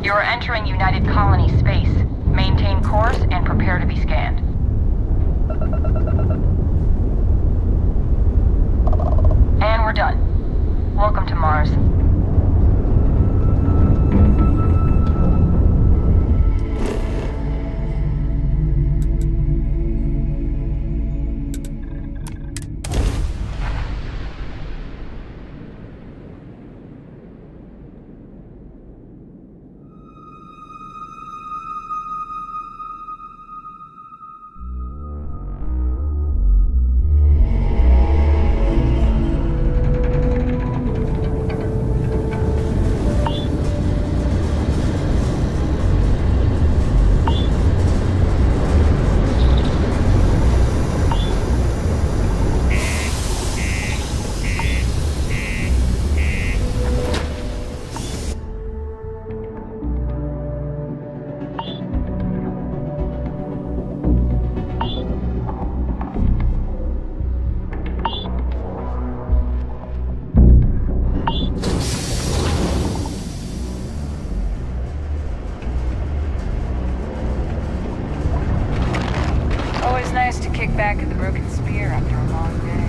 You are entering United Colony space. Maintain course and prepare to be scanned. And we're done. Welcome to Mars. Nice to kick back at the broken spear after a long day.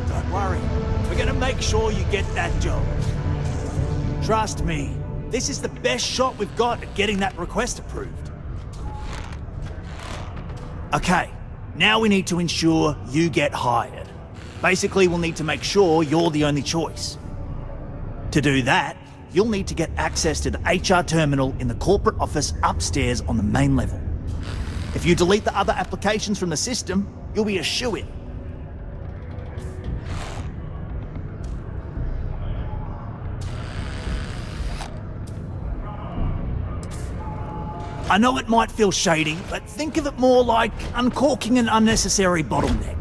Don't worry. We're gonna make sure you get that job. Trust me. This is the best shot we've got at getting that request approved. Okay, now we need to ensure you get hired. Basically, we'll need to make sure you're the only choice. To do that, you'll need to get access to the HR terminal in the corporate office upstairs on the main level. If you delete the other applications from the system, you'll be a shoo-in. I know it might feel shady, but think of it more like uncorking an unnecessary bottleneck.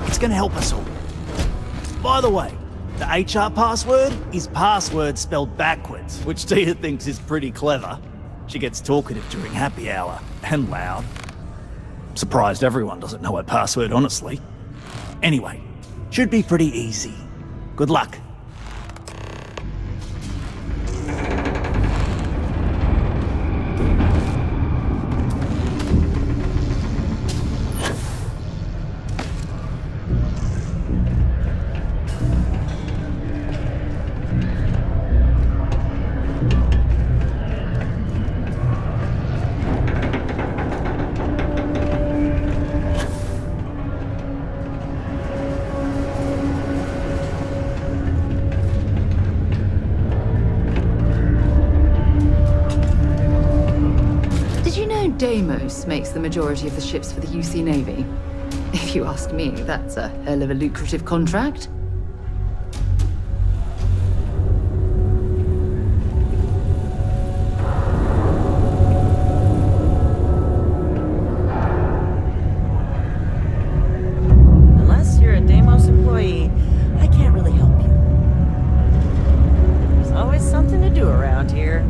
It's gonna help us all. By the way, the HR password is password spelled backwards, which Tia thinks is pretty clever. She gets talkative during happy hour, and loud. Surprised everyone doesn't know her password, honestly. Anyway, should be pretty easy. Good luck. Deimos makes the majority of the ships for the UC Navy. If you ask me, that's a hell of a lucrative contract. Unless you're a Deimos employee, I can't really help you. There's always something to do around here.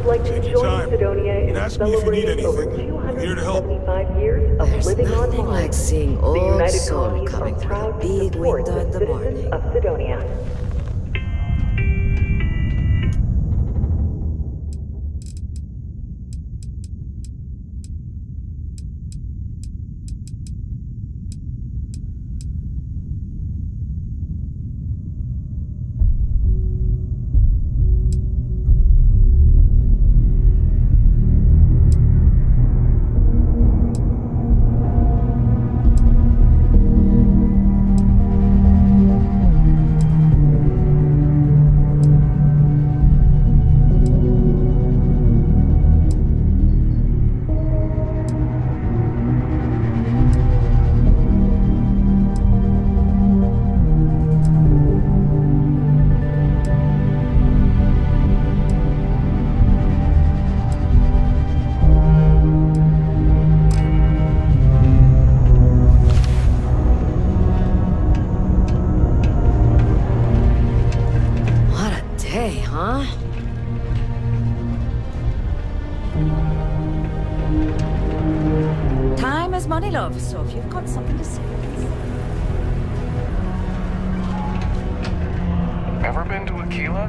Like to join Sidonia in celebrating over 275 years of living on Nothing Mars. like seeing The old United soul Colonies are coming through a proud to big support window the in the citizens morning. of Sidonia. huh? Time is money, love, so if you've got something to say... Ever been to Aquila?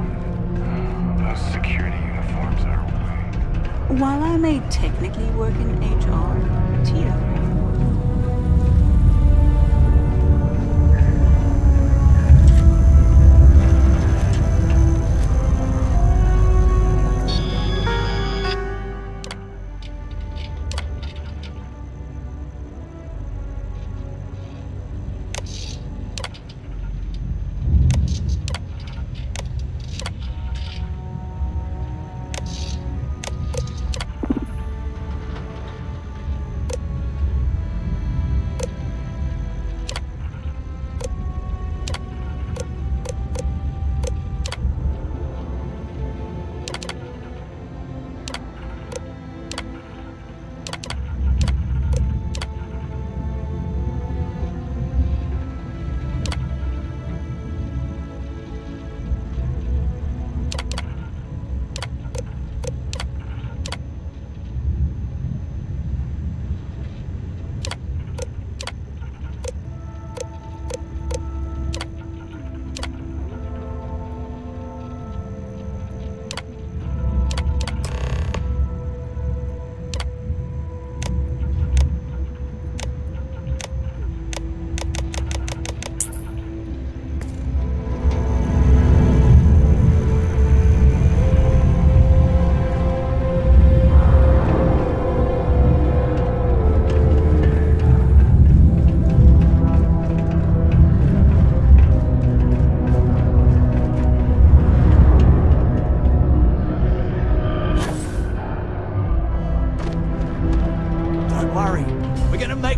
Those security uniforms are way... While I may technically work in HR, Tia.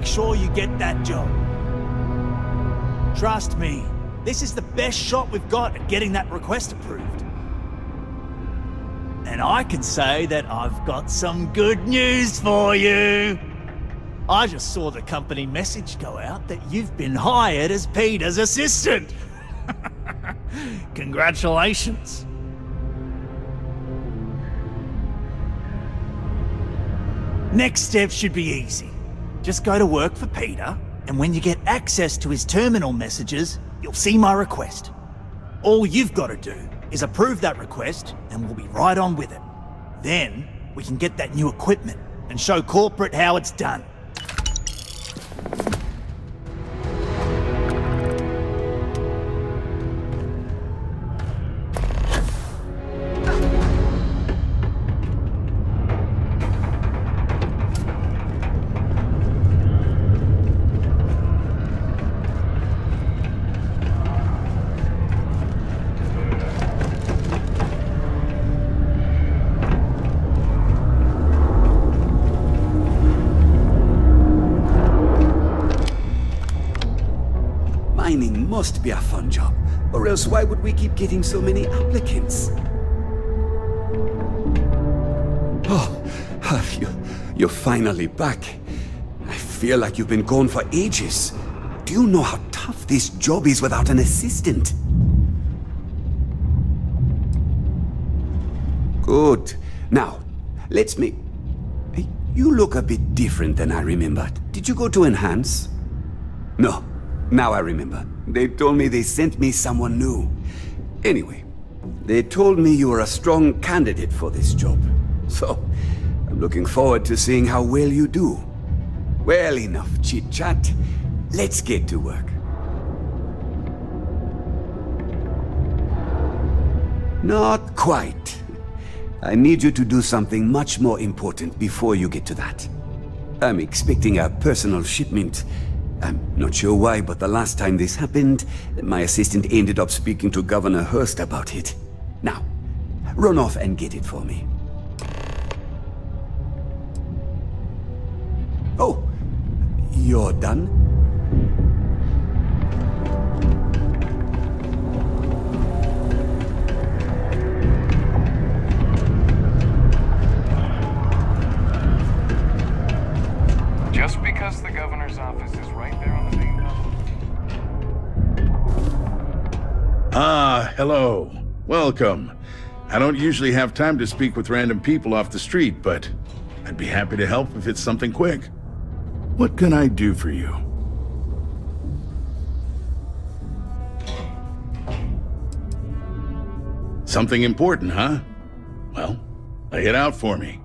Sure you get that job. Trust me, this is the best shot we've got at getting that request approved. And I can say that I've got some good news for you. I just saw the company message go out that you've been hired as Peter's assistant. Congratulations. Next step should be easy. Just go to work for Peter, and when you get access to his terminal messages, you'll see my request. All you've got to do is approve that request, and we'll be right on with it. Then, we can get that new equipment and show corporate how it's done. Mining must be a fun job, or else why would we keep getting so many applicants? Oh, you're finally back. I feel like you've been gone for ages. Do you know how tough this job is without an assistant? Good. Now, let's make... Hey, you look a bit different than I remembered. Did you go to Enhance? No. Now I remember. They told me they sent me someone new. Anyway, they told me you were a strong candidate for this job. So, I'm looking forward to seeing how well you do. Well, enough chit-chat. Let's get to work. Not quite. I need you to do something much more important before you get to that. I'm expecting a personal shipment. I'm not sure why, but the last time this happened, my assistant ended up speaking to Governor Hurst about it. Now, run off and get it for me. Oh, you're done? Just because the governor's office is right there on the main level. Ah, hello. Welcome. I don't usually have time to speak with random people off the street, but I'd be happy to help if it's something quick. What can I do for you? Something important, huh? Well, lay it out for me.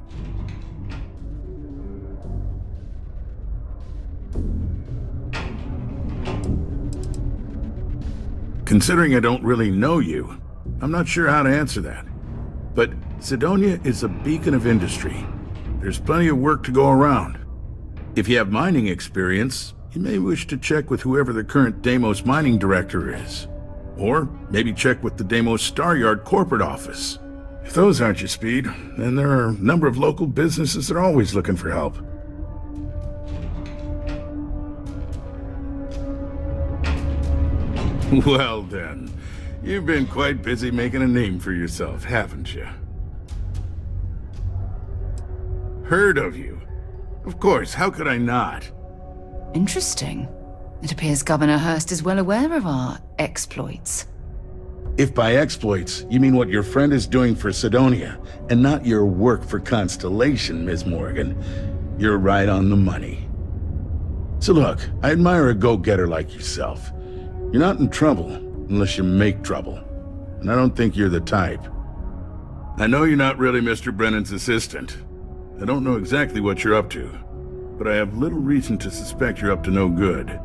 Considering I don't really know you, I'm not sure how to answer that. But Cydonia is a beacon of industry. There's plenty of work to go around. If you have mining experience, you may wish to check with whoever the current Deimos mining director is. Or maybe check with the Deimos Star Yard corporate office. If those aren't your speed, then there are a number of local businesses that are always looking for help. Well then, you've been quite busy making a name for yourself, haven't you? Heard of you. Of course, how could I not? Interesting. It appears Governor Hurst is well aware of our exploits. If by exploits, you mean what your friend is doing for Cydonia, and not your work for Constellation, Ms. Morgan, you're right on the money. So look, I admire a go-getter like yourself. You're not in trouble, unless you make trouble. And I don't think you're the type. I know you're not really Mr. Brennan's assistant. I don't know exactly what you're up to, but I have little reason to suspect you're up to no good.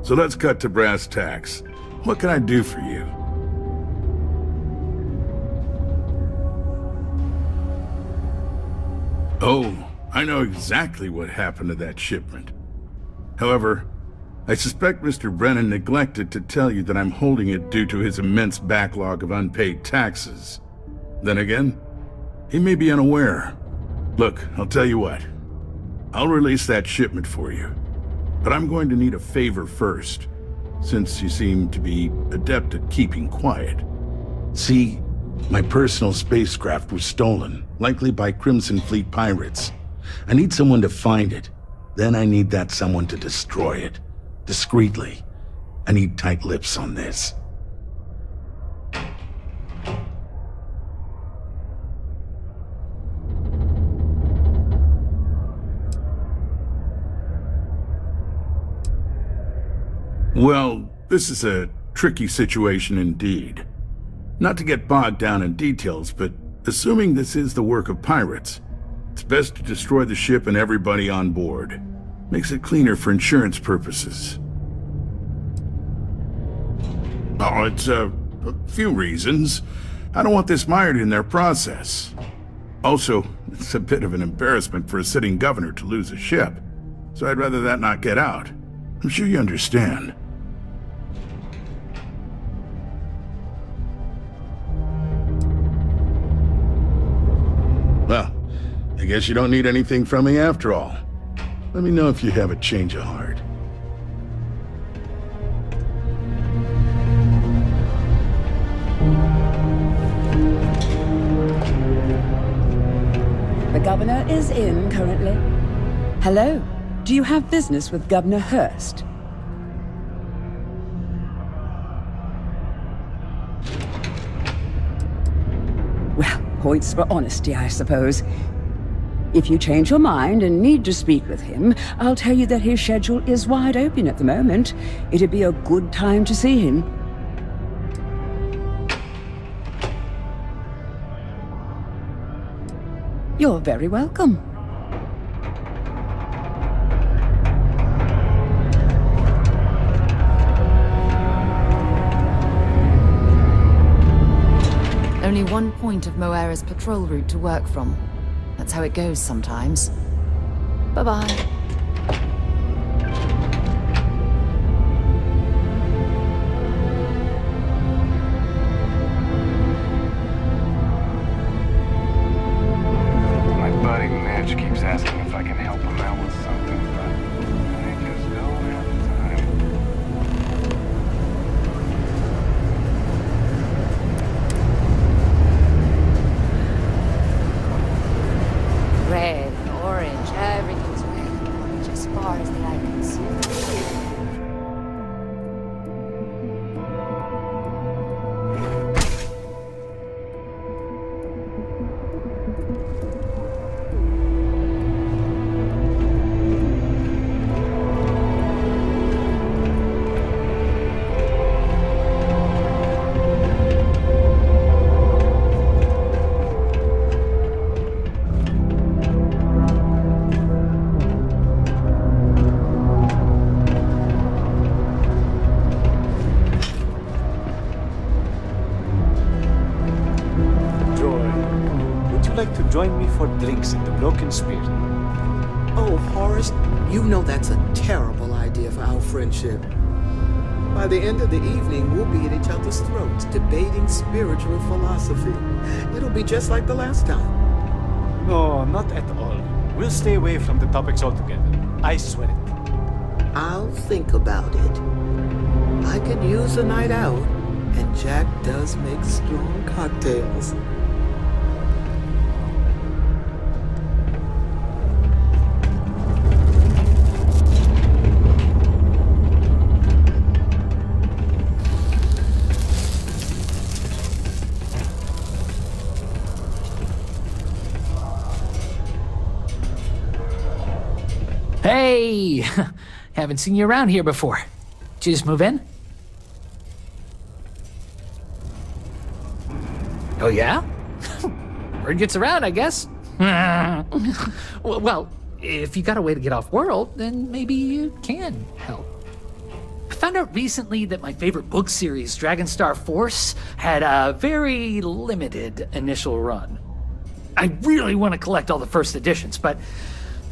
So let's cut to brass tacks. What can I do for you? Oh, I know exactly what happened to that shipment. However, I suspect Mr. Brennan neglected to tell you that I'm holding it due to his immense backlog of unpaid taxes. Then again, he may be unaware. Look, I'll tell you what. I'll release that shipment for you. But I'm going to need a favor first, since you seem to be adept at keeping quiet. See, my personal spacecraft was stolen, likely by Crimson Fleet pirates. I need someone to find it. Then I need that someone to destroy it. Discreetly. I need tight lips on this. Well, this is a tricky situation indeed. Not to get bogged down in details, but assuming this is the work of pirates, it's best to destroy the ship and everybody on board. Makes it cleaner for insurance purposes. Oh, it's a few reasons. I don't want this mired in their process. Also, it's a bit of an embarrassment for a sitting governor to lose a ship, so I'd rather that not get out. I'm sure you understand. Well, I guess you don't need anything from me after all. Let me know if you have a change of heart. The governor is in currently. Hello. Do you have business with Governor Hurst? Well, points for honesty, I suppose. If you change your mind and need to speak with him, I'll tell you that his schedule is wide open at the moment. It'd be a good time to see him. You're very welcome. Only one point of Moera's patrol route to work from. That's how it goes sometimes. Bye-bye. My buddy Mitch keeps asking if I can help him out with something, but I just don't have time. Red, orange, everything's red. like to join me for drinks at the Broken Spear? Oh, Horace, you know that's a terrible idea for our friendship. By the end of the evening, we'll be at each other's throats, debating spiritual philosophy. It'll be just like the last time. No, not at all. We'll stay away from the topics altogether. I swear it. I'll think about it. I could use a night out, and Jack does make strong cocktails. Hey! Haven't seen you around here before. Did you just move in? Oh, yeah? Word gets around, I guess. Well, if you got a way to get off world, then maybe you can help. I found out recently that my favorite book series, Dragonstar Force, had a very limited initial run. I really want to collect all the first editions, but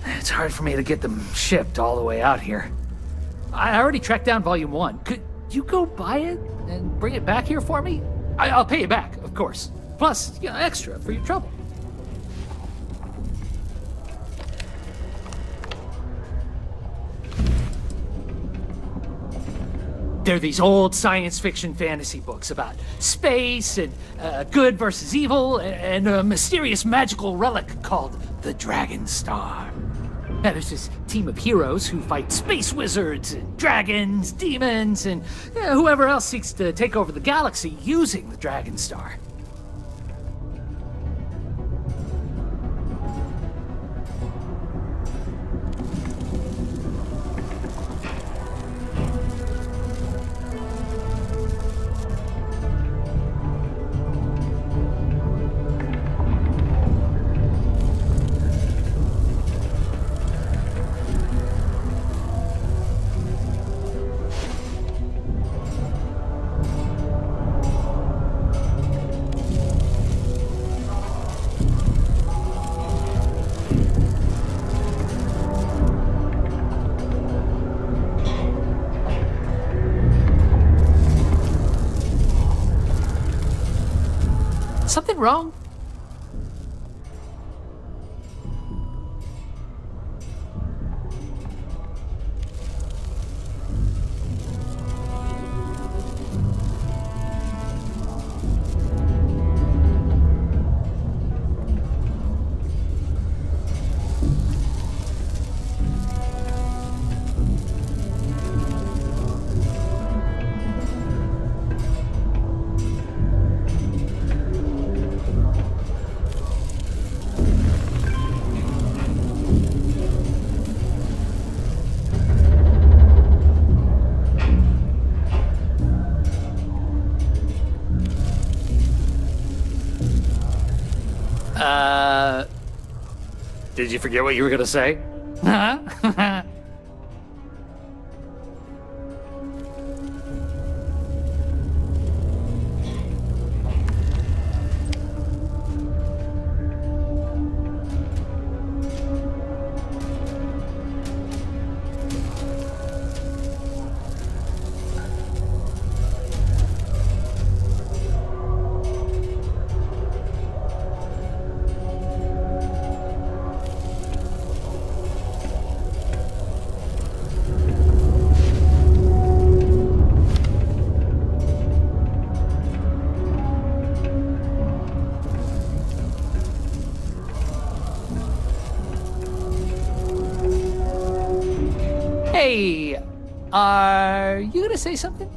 it's hard for me to get them shipped all the way out here. I already tracked down Volume 1. Could you go buy it and bring it back here for me? I'll pay you back, of course. Plus, extra for your trouble. They're these old science fiction fantasy books about space and good versus evil and a mysterious magical relic called the Dragonstar. Now, there's this team of heroes who fight space wizards and dragons, demons, and whoever else seeks to take over the galaxy using the Dragonstar. Something wrong? Did you forget what you were gonna say? Huh? Hey, are you gonna say something?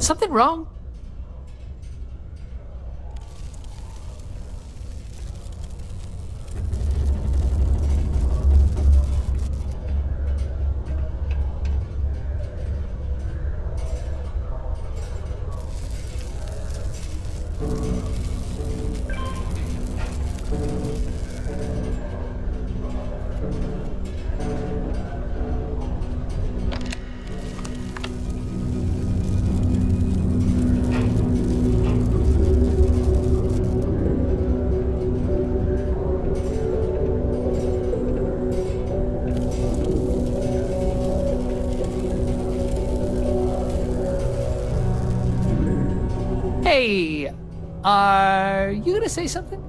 Something wrong? Hey, are you gonna say something?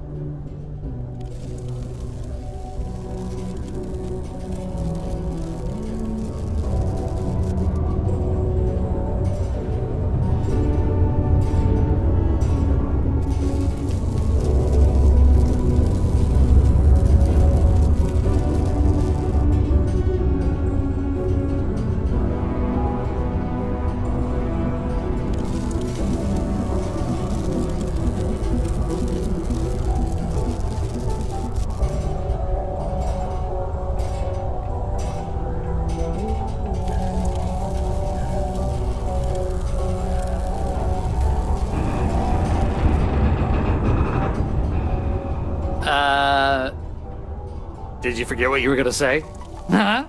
Did you forget what you were gonna say? Huh?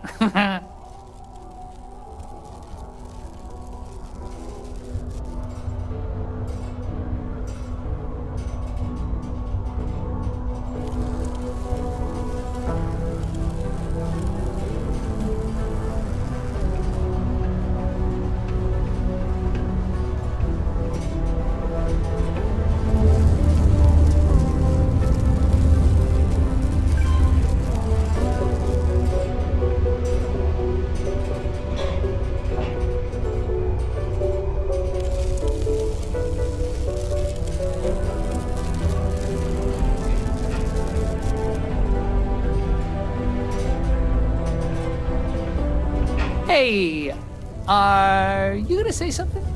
Hey, are you gonna say something?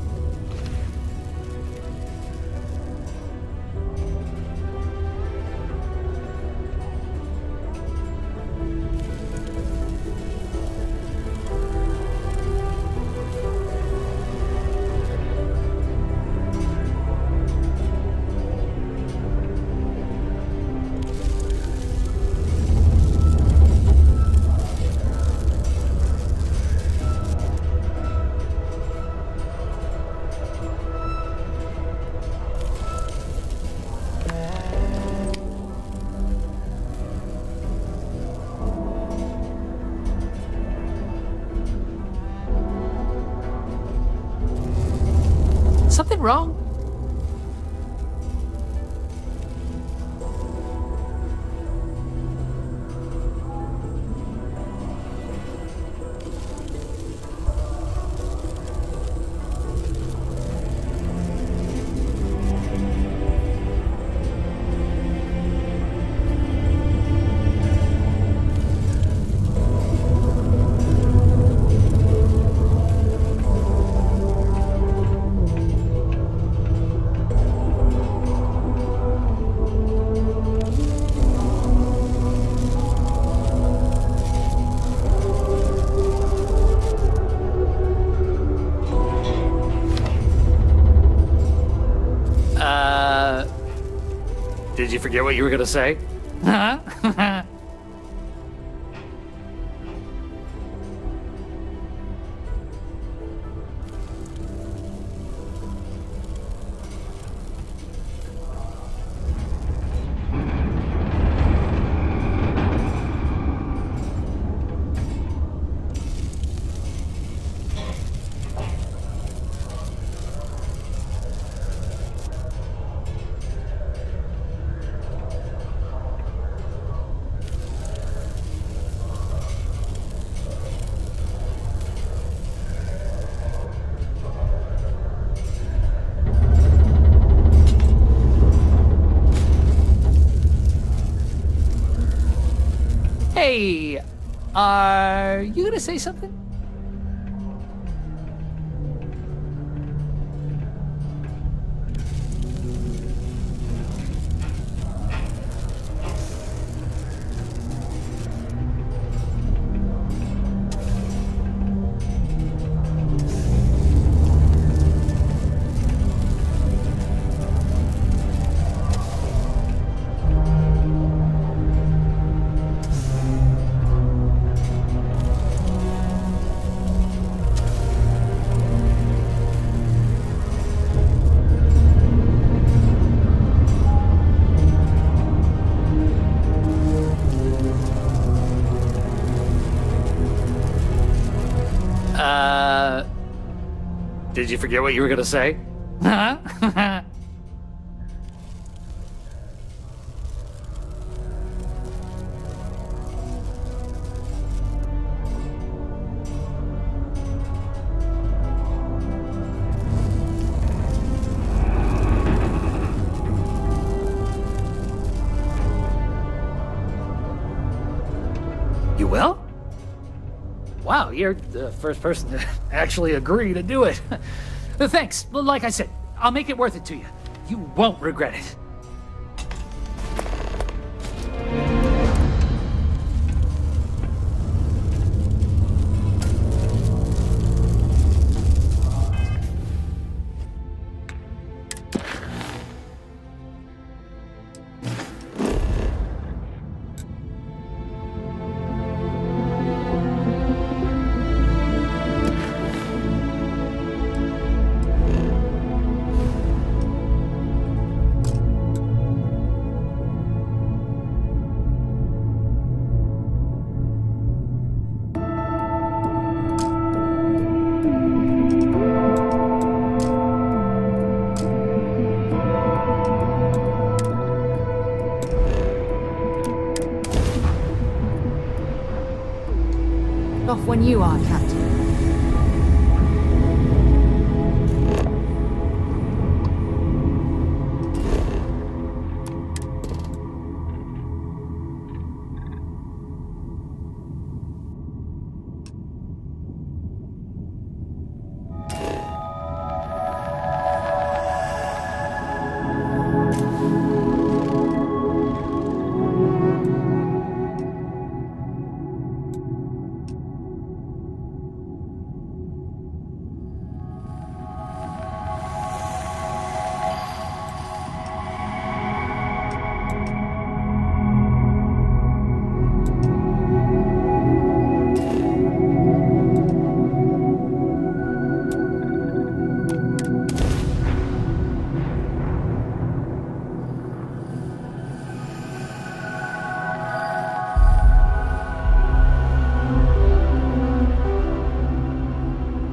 Something wrong? Did you forget what you were gonna say? Huh? Hey, are you gonna say something? you forget what you were gonna say? Huh? You will? Wow, you're the first person to actually agree to do it. Thanks. Like I said, I'll make it worth it to you. You won't regret it. Off when you are, Captain.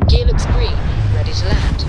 Gear looks green, ready to land.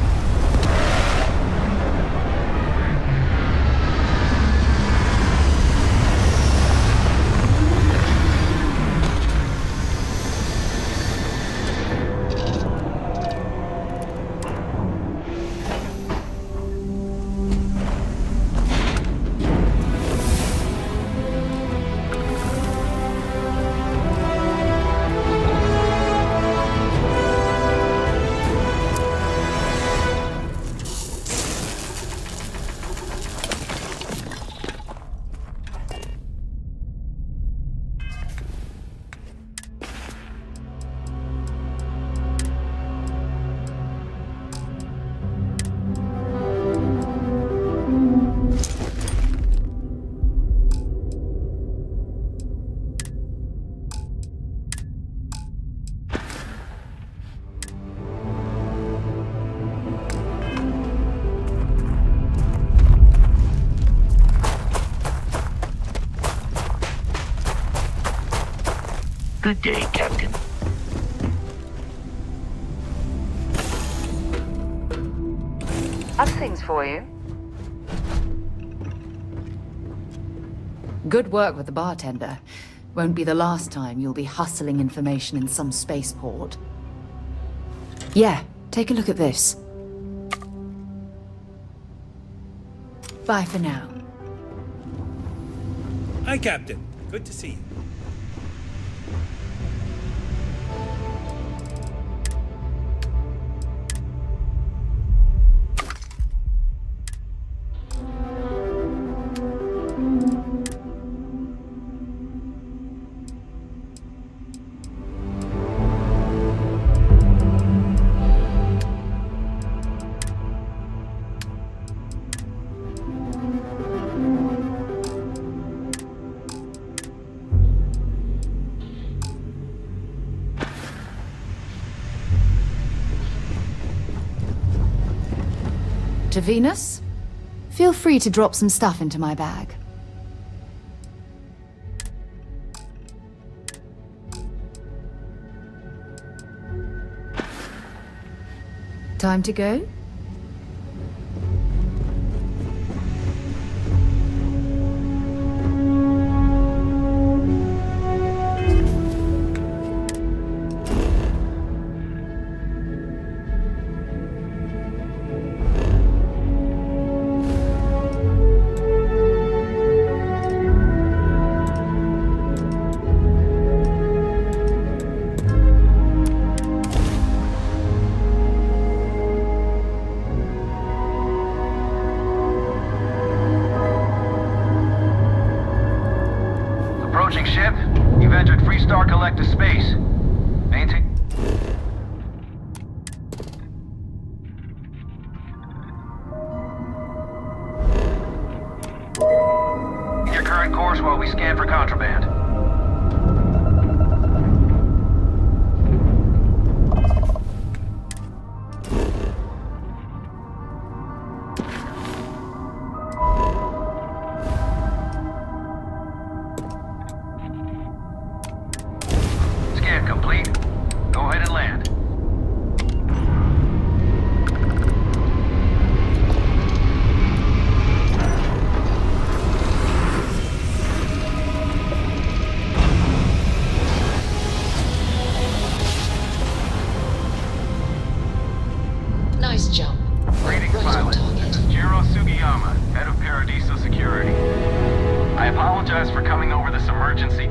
Good day, Captain. I've things for you. Good work with the bartender. Won't be the last time you'll be hustling information in some spaceport. Yeah, take a look at this. Bye for now. Hi, Captain. Good to see you. To Venus? Feel free to drop some stuff into my bag. Time to go? Approaching ship. You've entered Freestar Collective space. Maintain. Your current course while we scan for contraband. Scan complete. Go ahead and land. Nice jump. Greetings, Right on pilot. target. This is Jiro Sugiyama, head of Paradiso Security. I apologize for coming over this emergency.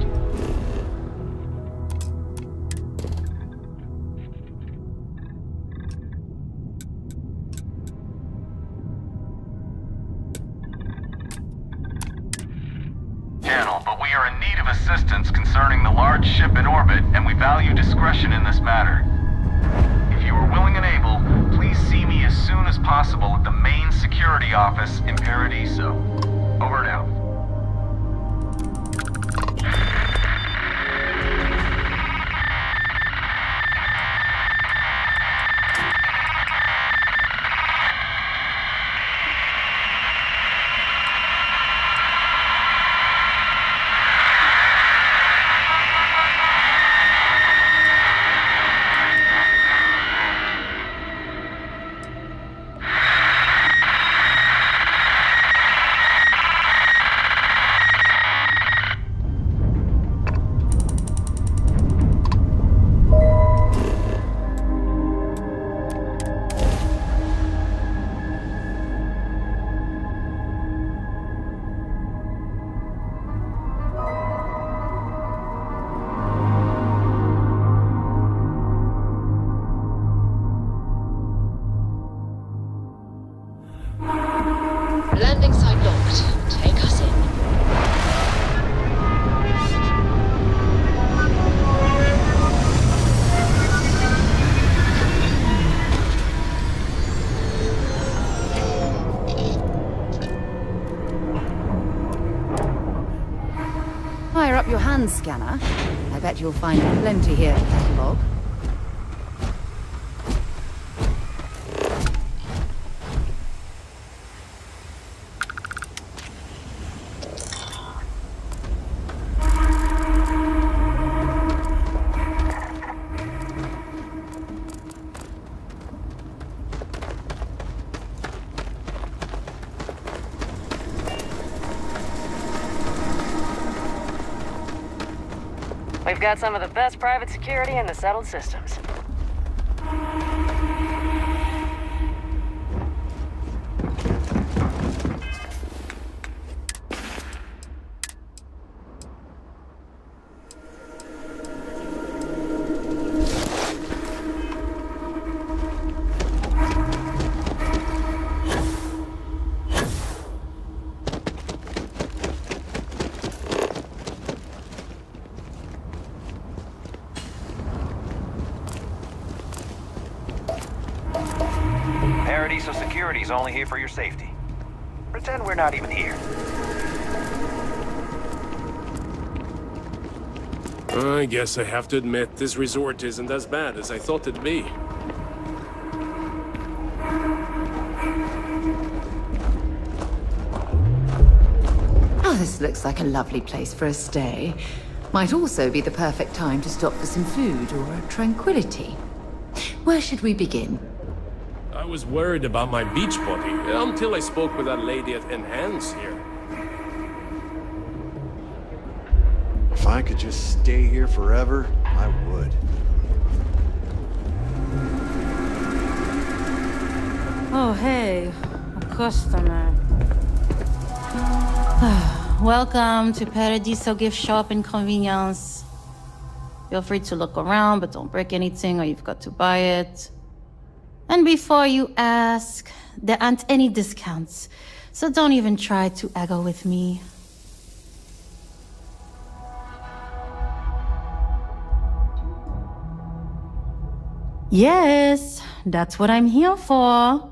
Channel, but we are in need of assistance concerning the large ship in orbit, and we value discretion in this matter. If you are willing and able, please see me as soon as possible at the main security office in Paradiso. Over and out. Landing site locked. Take us in. Fire up your hand scanner. I bet you'll find plenty here to catalog. We've got some of the best private security in the settled systems. Paradiso Security's only here for your safety. Pretend we're not even here. I guess I have to admit, this resort isn't as bad as I thought it'd be. Oh, this looks like a lovely place for a stay. Might also be the perfect time to stop for some food or tranquility. Where should we begin? was worried about my beach body until I spoke with that lady at Enhance here. If I could just stay here forever, I would. Oh, hey, a customer. Welcome to Paradiso Gift Shop and Convenience. Feel free to look around, but don't break anything or you've got to buy it. And before you ask, there aren't any discounts, so don't even try to haggle with me. Yes, that's what I'm here for.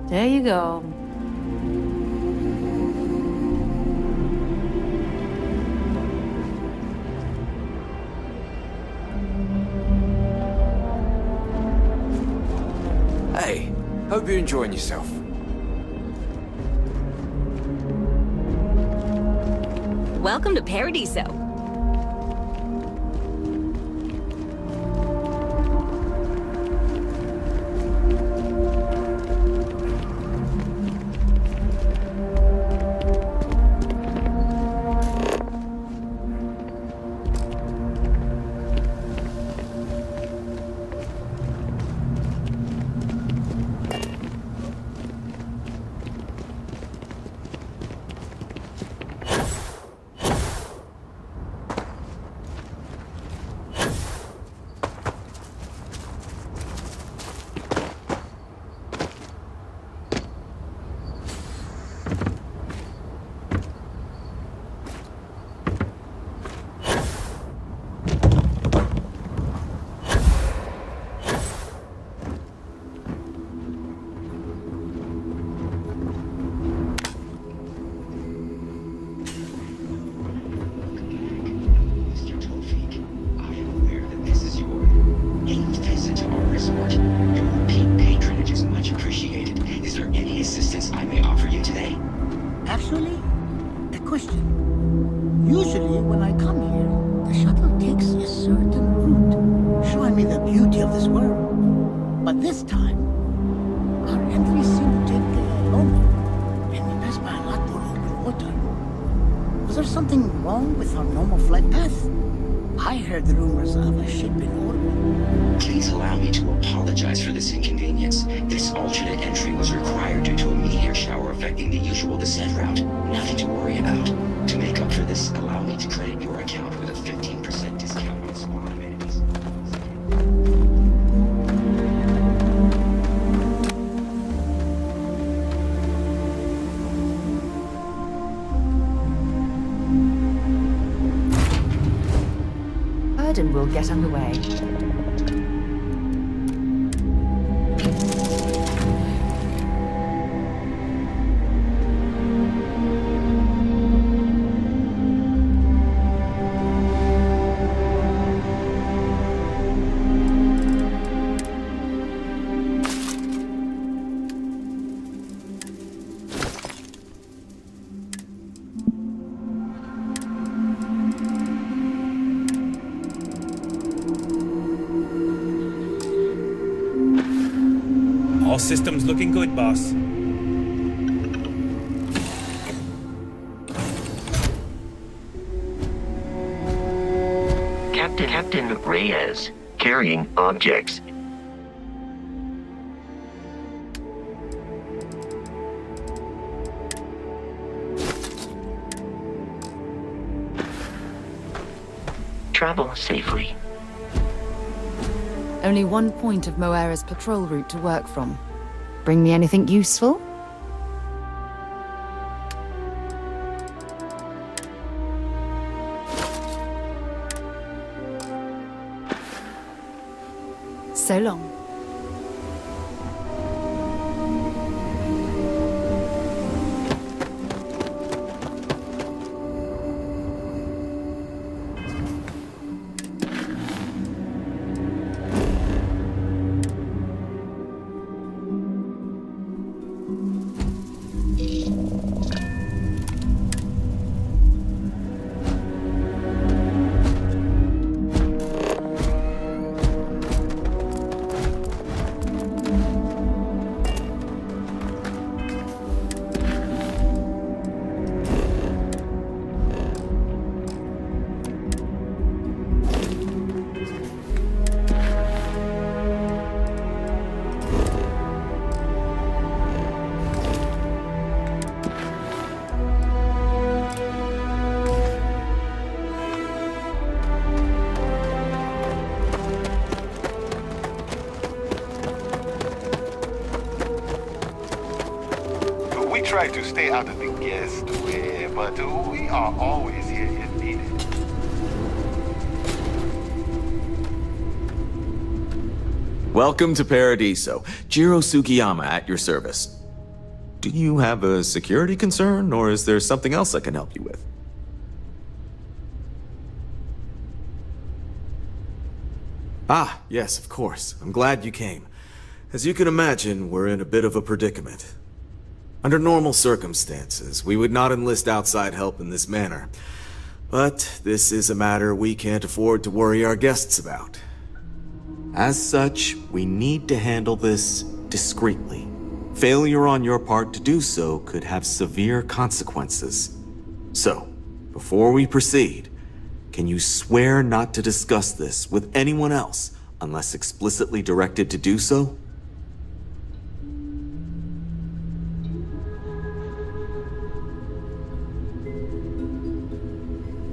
There you go. Hey, hope you're enjoying yourself. Welcome to Paradiso. Actually, a question. Usually, when I come here, the shuttle takes a certain route, showing me the beauty of this world. But this time, our entry seemed to take longer, and we passed by a lot more open water. Was there something wrong with our normal flight path? I heard the rumors of a ship in orbit. Please allow me to apologize for this inconvenience. This alternate entry was required due to a meteor shower affecting the usual descent route. Nothing to worry about. To make up for this, allow me to credit your account with a 15% discount on small amenities. And we'll get underway. All systems looking good, boss. Captain Reyes, carrying objects. Travel safely. Only one point of Moera's patrol route to work from. Bring me anything useful? So long. Try to stay out of the guest way, but we are always here if needed. Welcome to Paradiso. Jiro Sugiyama at your service. Do you have a security concern, or is there something else I can help you with? Ah, yes, of course. I'm glad you came. As you can imagine, we're in a bit of a predicament. Under normal circumstances, we would not enlist outside help in this manner. But this is a matter we can't afford to worry our guests about. As such, we need to handle this discreetly. Failure on your part to do so could have severe consequences. So, before we proceed, can you swear not to discuss this with anyone else unless explicitly directed to do so?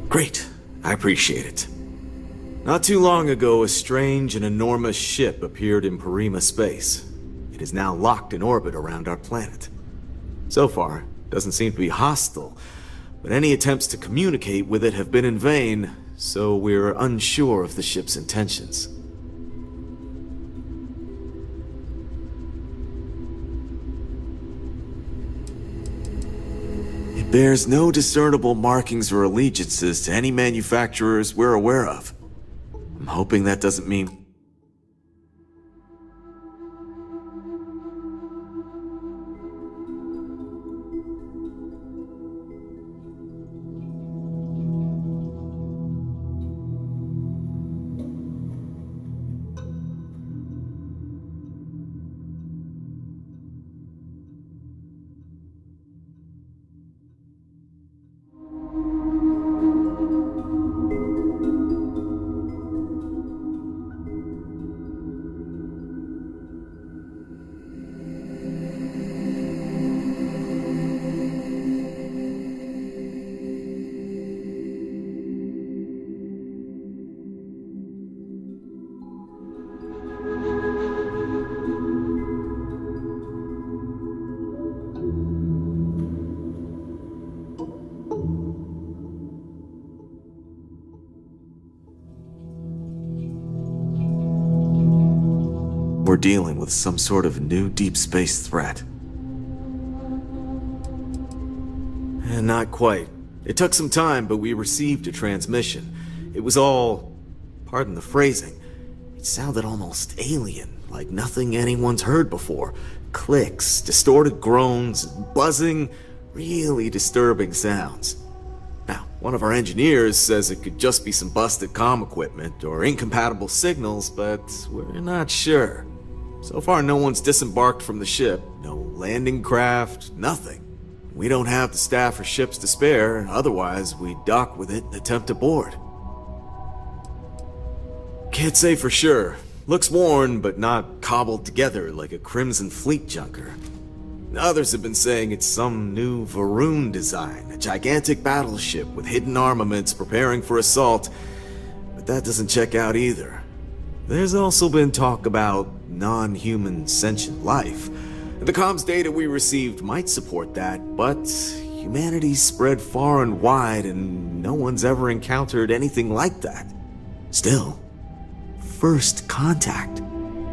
Great. I appreciate it. Not too long ago, a strange and enormous ship appeared in Parima space. It is now locked in orbit around our planet. So far, it doesn't seem to be hostile, but any attempts to communicate with it have been in vain, so we're unsure of the ship's intentions. It bears no discernible markings or allegiances to any manufacturers we're aware of. I'm hoping that doesn't mean... We're dealing with some sort of new deep space threat. And not quite. It took some time, but we received a transmission. It was all, pardon the phrasing, it sounded almost alien, like nothing anyone's heard before. Clicks, distorted groans, buzzing, really disturbing sounds. Now, one of our engineers says it could just be some busted comm equipment or incompatible signals, but we're not sure. So far, no one's disembarked from the ship. No landing craft, nothing. We don't have the staff or ships to spare, otherwise we'd dock with it and attempt to board. Can't say for sure. Looks worn, but not cobbled together like a Crimson Fleet junker. Others have been saying it's some new Varun design, a gigantic battleship with hidden armaments preparing for assault, but that doesn't check out either. There's also been talk about non-human sentient life. The comms data we received might support that, but humanity's spread far and wide and no one's ever encountered anything like that. Still, first contact.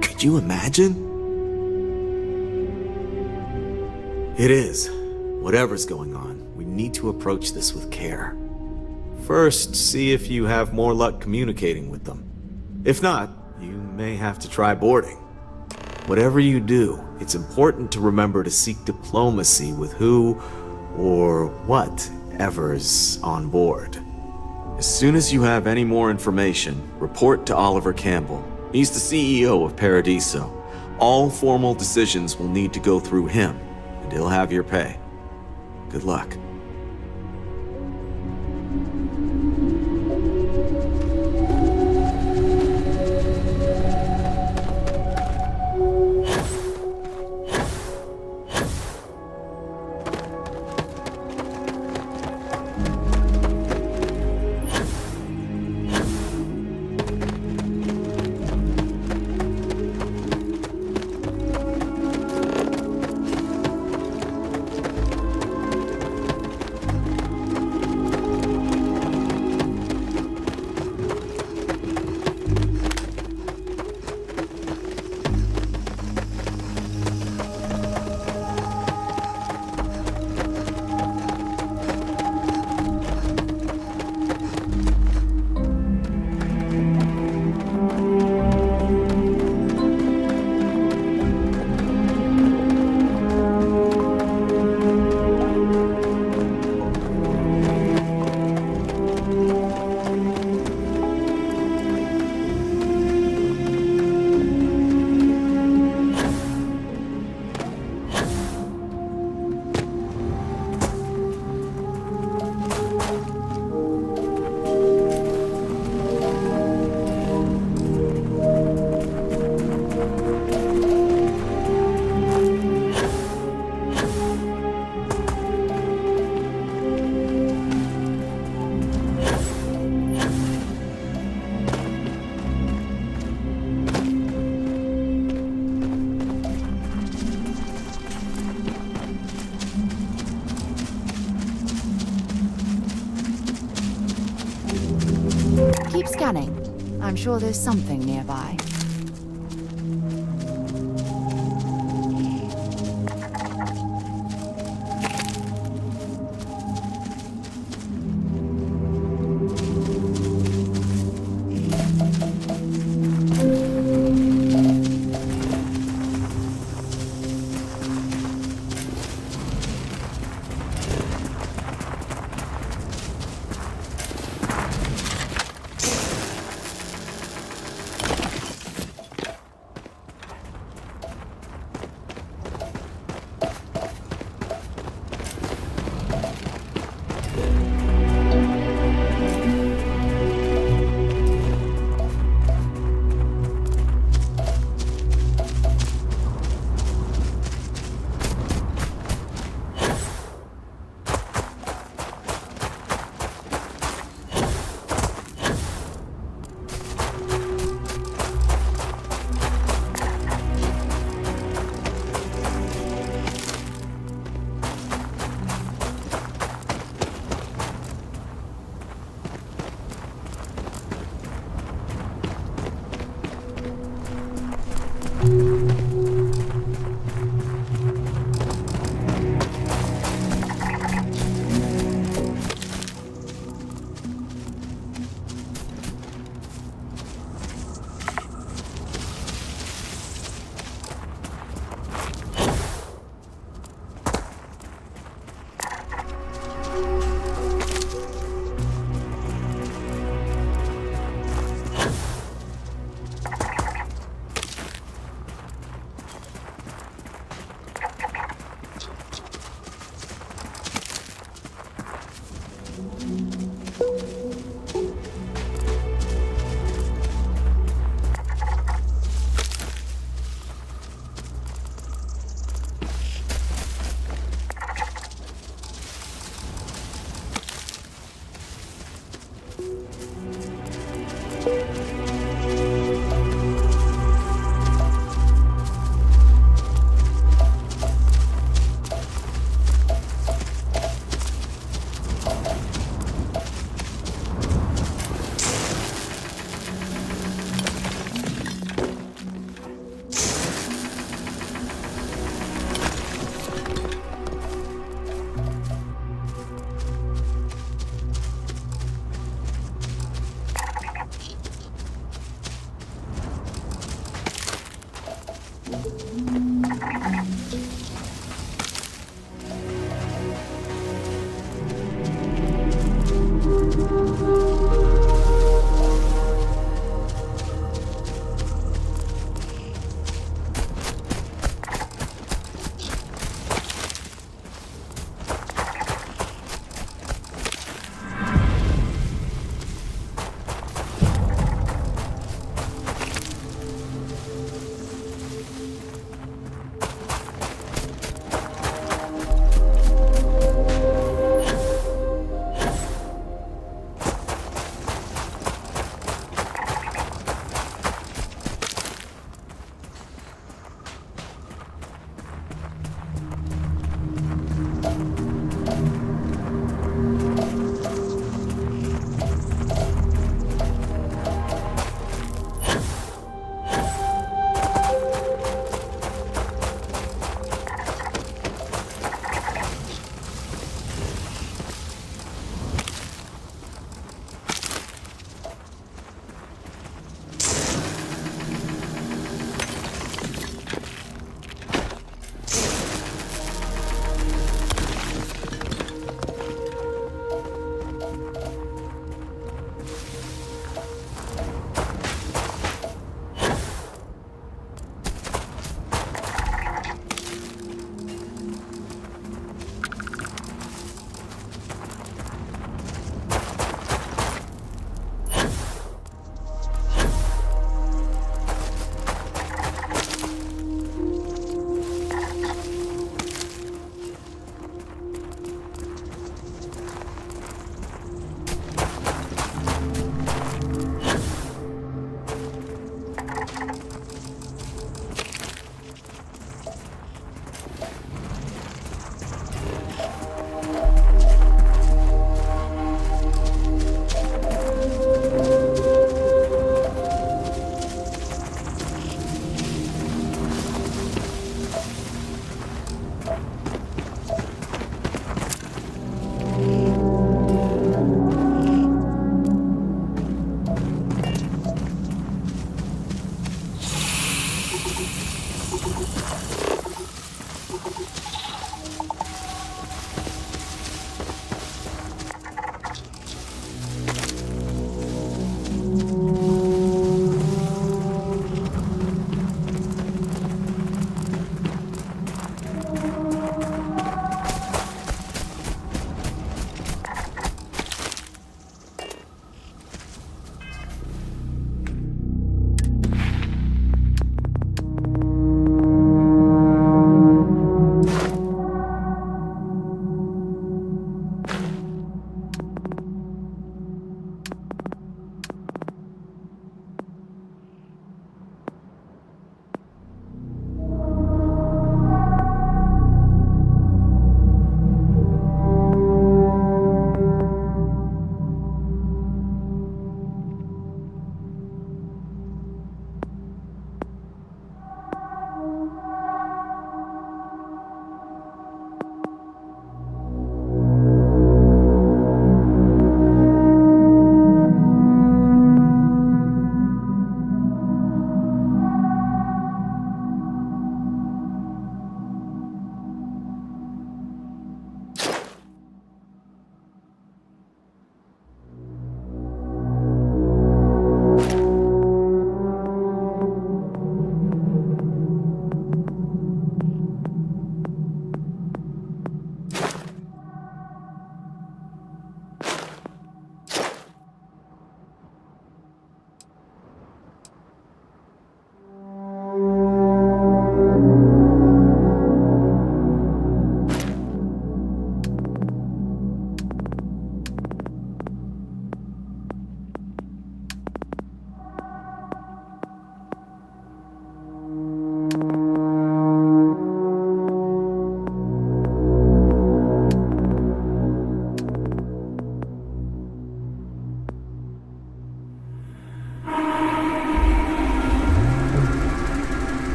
Could you imagine? It is. Whatever's going on, we need to approach this with care. First, see if you have more luck communicating with them. If not, you may have to try boarding. Whatever you do, it's important to remember to seek diplomacy with who or whatever's on board. As soon as you have any more information, report to Oliver Campbell. He's the CEO of Paradiso. All formal decisions will need to go through him, and he'll have your pay. Good luck. Keep scanning. I'm sure there's something nearby.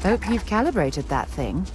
Hope you've calibrated that thing.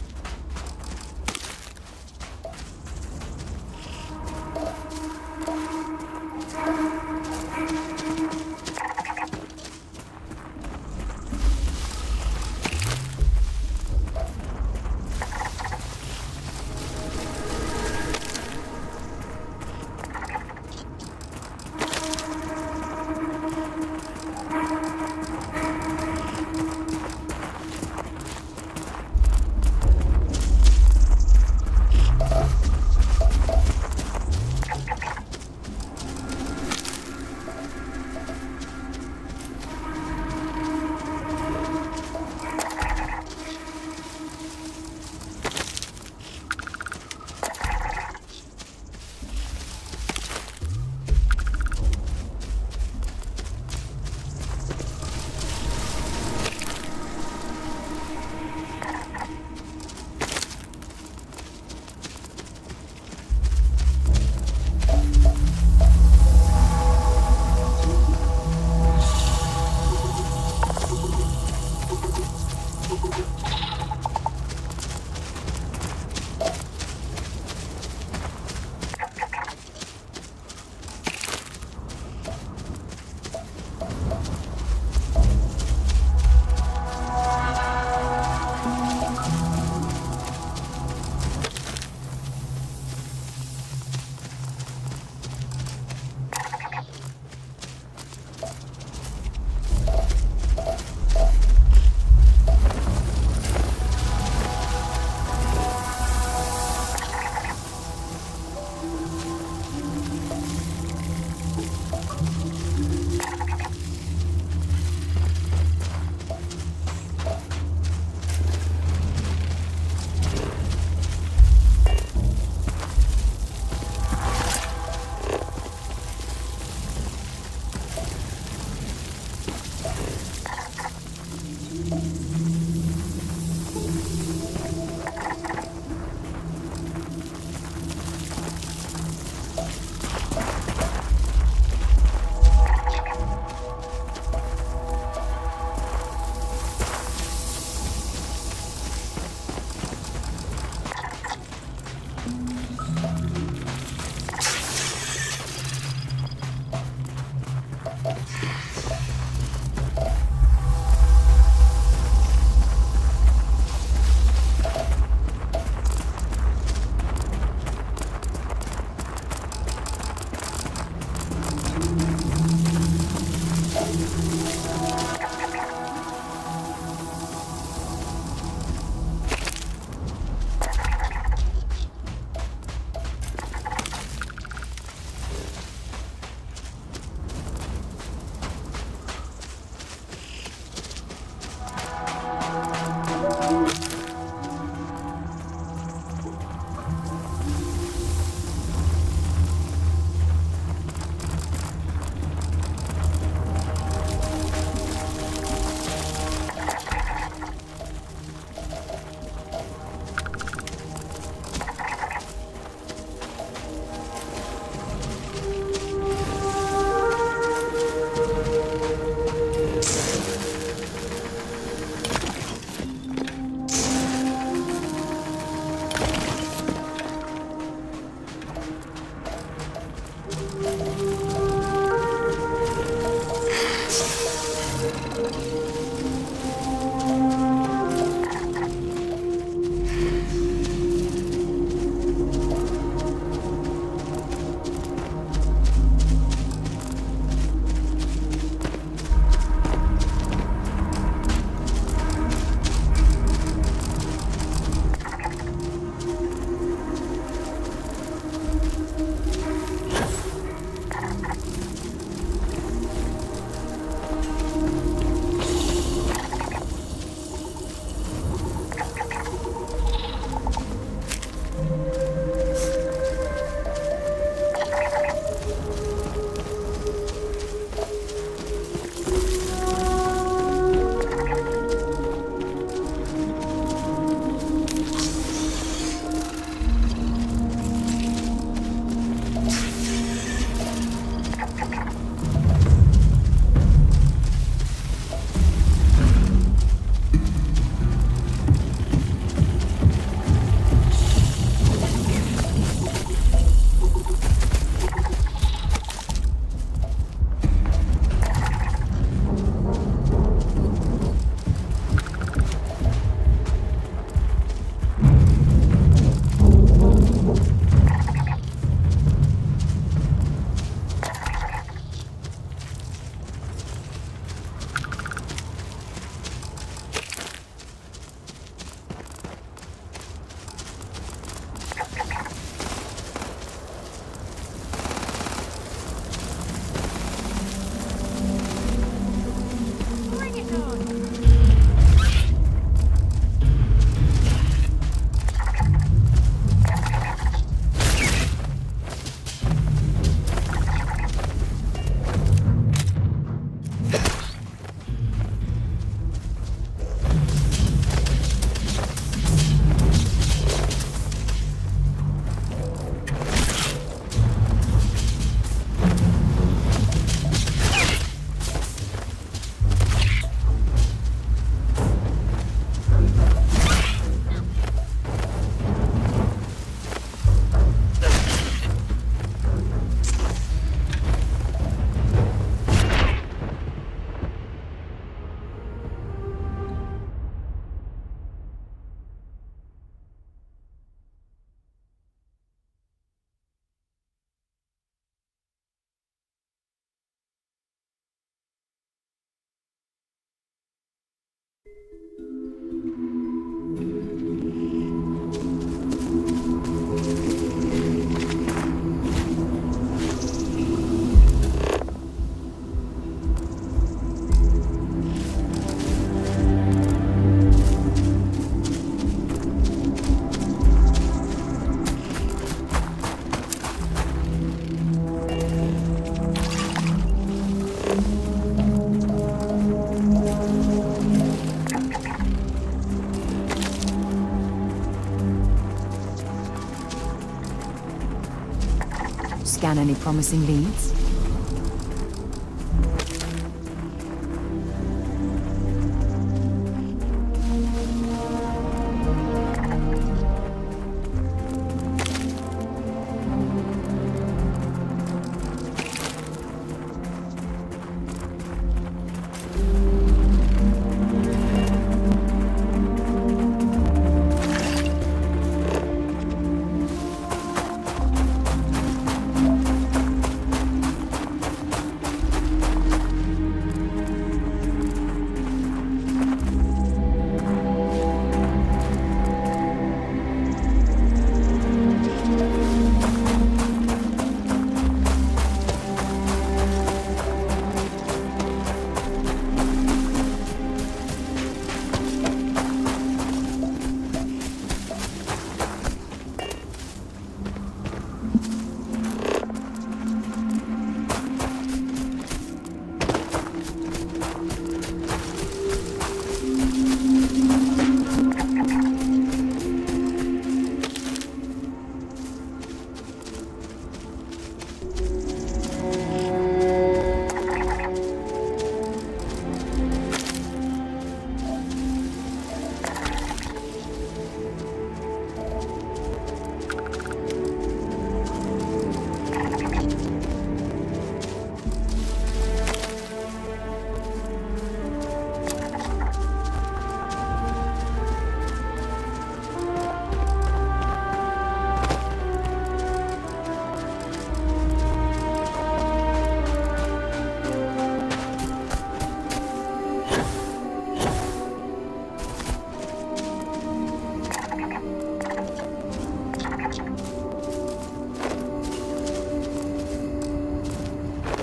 Scan any promising leads?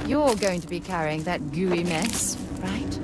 You're going to be carrying that gooey mess, right?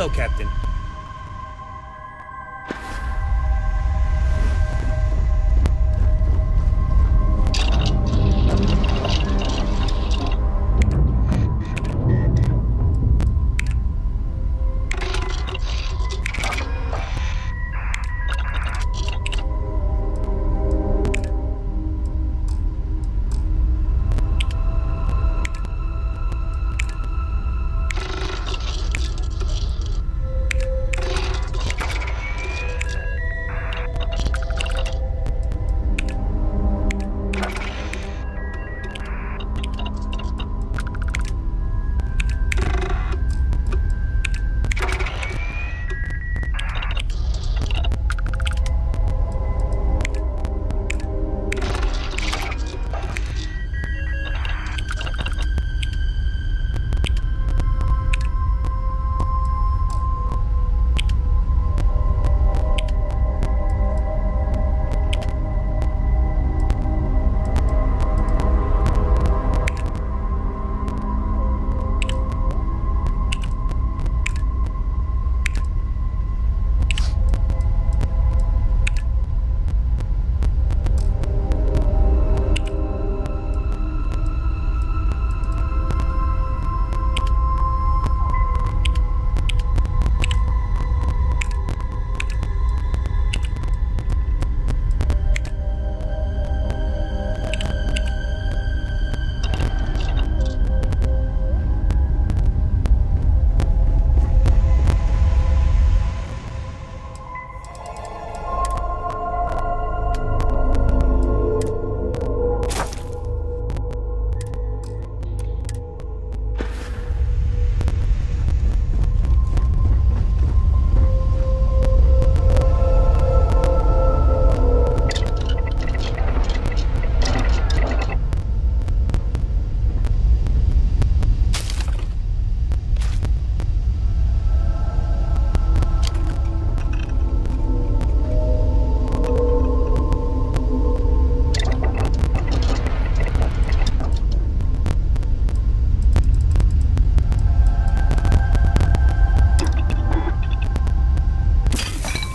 Hello, Captain.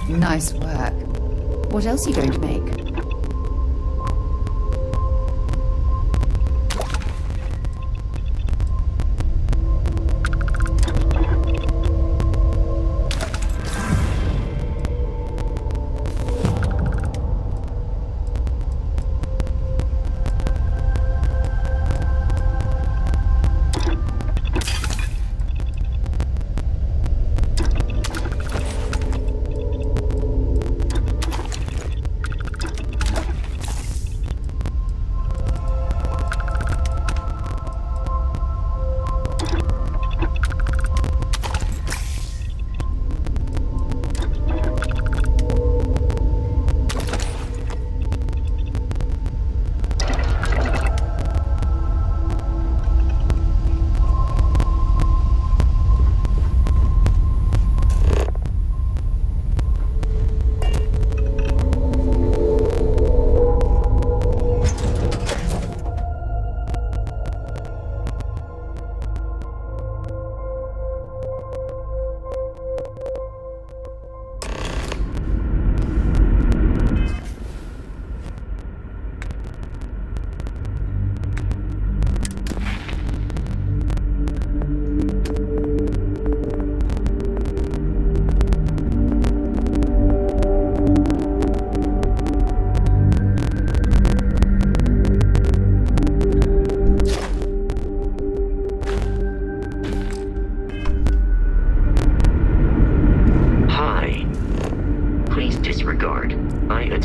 Nice work. What else are you going to make?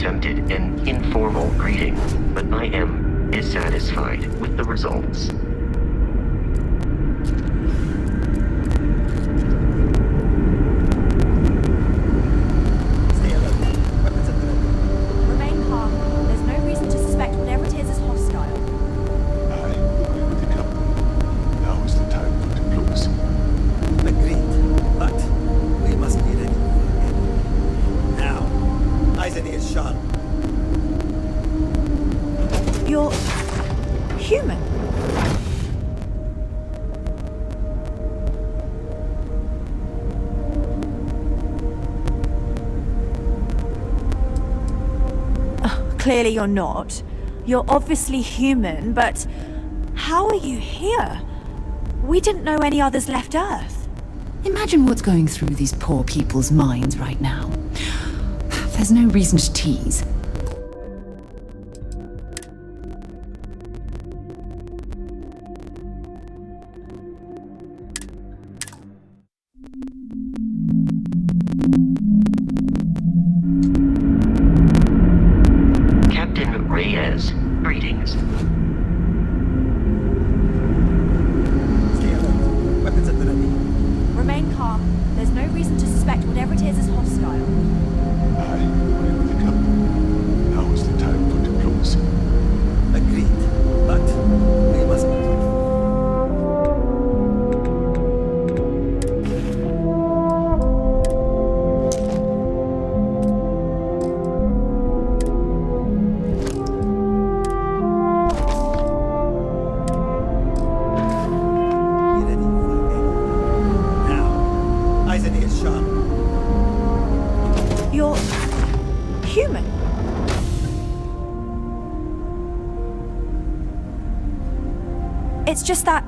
attempted an informal greeting, but I am dissatisfied with the results. Remain calm. There's no reason to suspect whatever it is hostile. I agree with the captain. Now is the time for diplomacy. Agreed, but we must be ready for it. Now, eyes and ears sharp. You're human. clearly you're not. You're obviously human, but how are you here? We didn't know any others left Earth. Imagine what's going through these poor people's minds right now. There's no reason to tease. Captain Reyes, greetings. Stay alert. Weapons at the ready. Remain calm. There's no reason to suspect whatever it is hostile. I agree with the Captain. Now is the time for diplomacy. Agreed. But we must... You're human. It's just that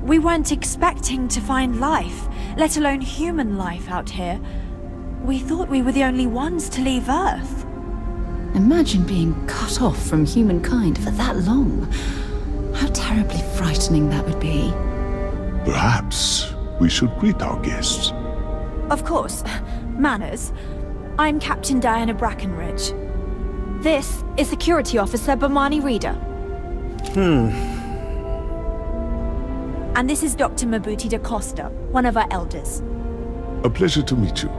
we weren't expecting to find life, let alone human life out here. We thought we were the only ones to leave Earth. Imagine being cut off from humankind for that long. How terribly frightening that would be. Perhaps we should greet our guests. Of course. Manners. I'm Captain Diana Brackenridge. This is Security Officer Bomani Reader. And this is Dr. Mabuti da Costa, one of our elders. A pleasure to meet you.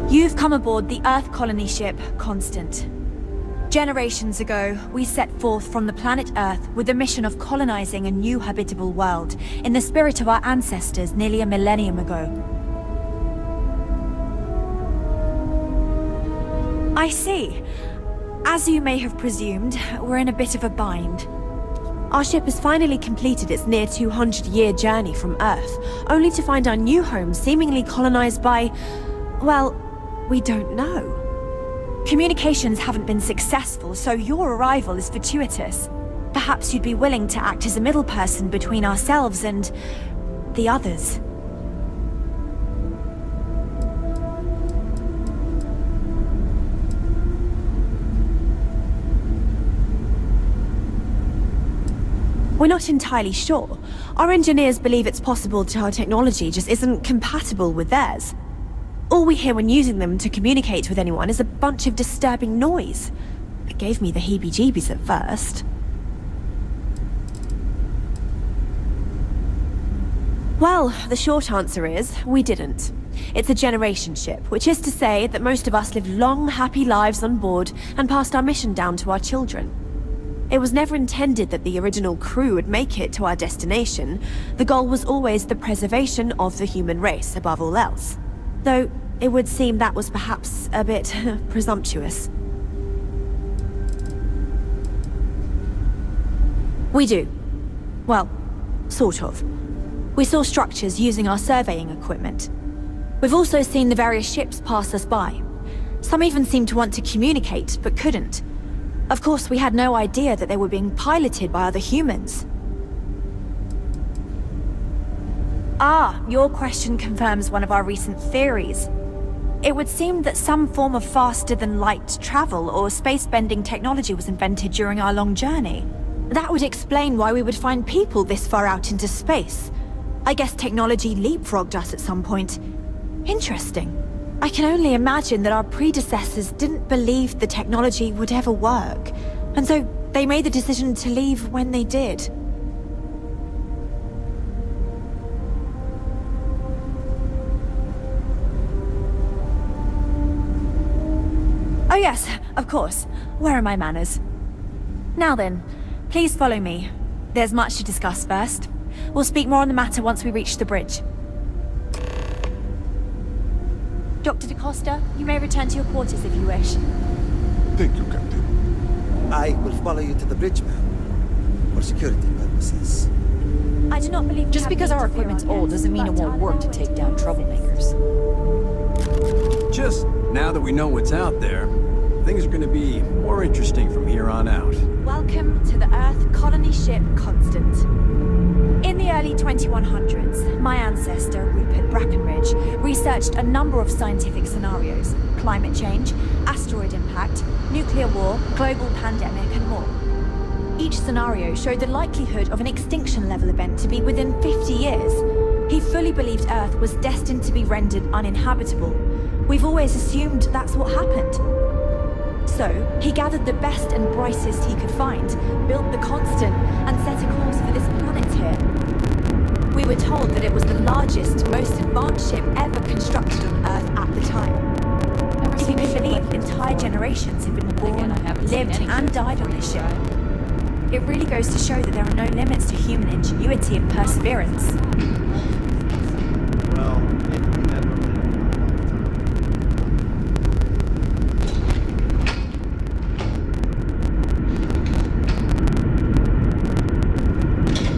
You've come aboard the Earth colony ship, Constant. Generations ago, we set forth from the planet Earth with the mission of colonizing a new habitable world, in the spirit of our ancestors nearly a millennium ago. I see. As you may have presumed, we're in a bit of a bind. Our ship has finally completed its near 200-year journey from Earth, only to find our new home seemingly colonized by... well, we don't know. Communications haven't been successful, so your arrival is fortuitous. Perhaps you'd be willing to act as a middle person between ourselves and... the others. We're not entirely sure. Our engineers believe it's possible that our technology just isn't compatible with theirs. All we hear when using them to communicate with anyone is a bunch of disturbing noise. It gave me the heebie-jeebies at first. Well, the short answer is, we didn't. It's a generation ship, which is to say that most of us lived long, happy lives on board and passed our mission down to our children. It was never intended that the original crew would make it to our destination. The goal was always the preservation of the human race, above all else. Though, it would seem that was perhaps a bit presumptuous. We do. Well, sort of. We saw structures using our surveying equipment. We've also seen the various ships pass us by. Some even seemed to want to communicate, but couldn't. Of course, we had no idea that they were being piloted by other humans. Ah, your question confirms one of our recent theories. It would seem that some form of faster-than-light travel or space-bending technology was invented during our long journey. That would explain why we would find people this far out into space. I guess technology leapfrogged us at some point. Interesting. I can only imagine that our predecessors didn't believe the technology would ever work, and so they made the decision to leave when they did. Oh yes, of course. Where are my manners? Now then, please follow me. There's much to discuss first. We'll speak more on the matter once we reach the bridge. Dr. da Costa, you may return to your quarters if you wish. Thank you, Captain. I will follow you to the bridge, ma'am. For security purposes. I do not believe Just because our equipment's old doesn't mean it won't work to take down troublemakers. Just now that we know what's out there, things are going to be more interesting from here on out. Welcome to the Earth colony ship Constant. In the early 2100s, my ancestor, Rupert Brackenridge, researched a number of scientific scenarios: climate change, asteroid impact, nuclear war, global pandemic, and more. Each scenario showed the likelihood of an extinction-level event to be within 50 years. He fully believed Earth was destined to be rendered uninhabitable. We've always assumed that's what happened. So, he gathered the best and brightest he could find, built the Constant, and set a course for this planet here. We were told that it was the largest, most advanced ship ever constructed on Earth at the time. If you could believe, entire generations have been born, lived, and died on this ship. It really goes to show that there are no limits to human ingenuity and perseverance. Well, maybe we never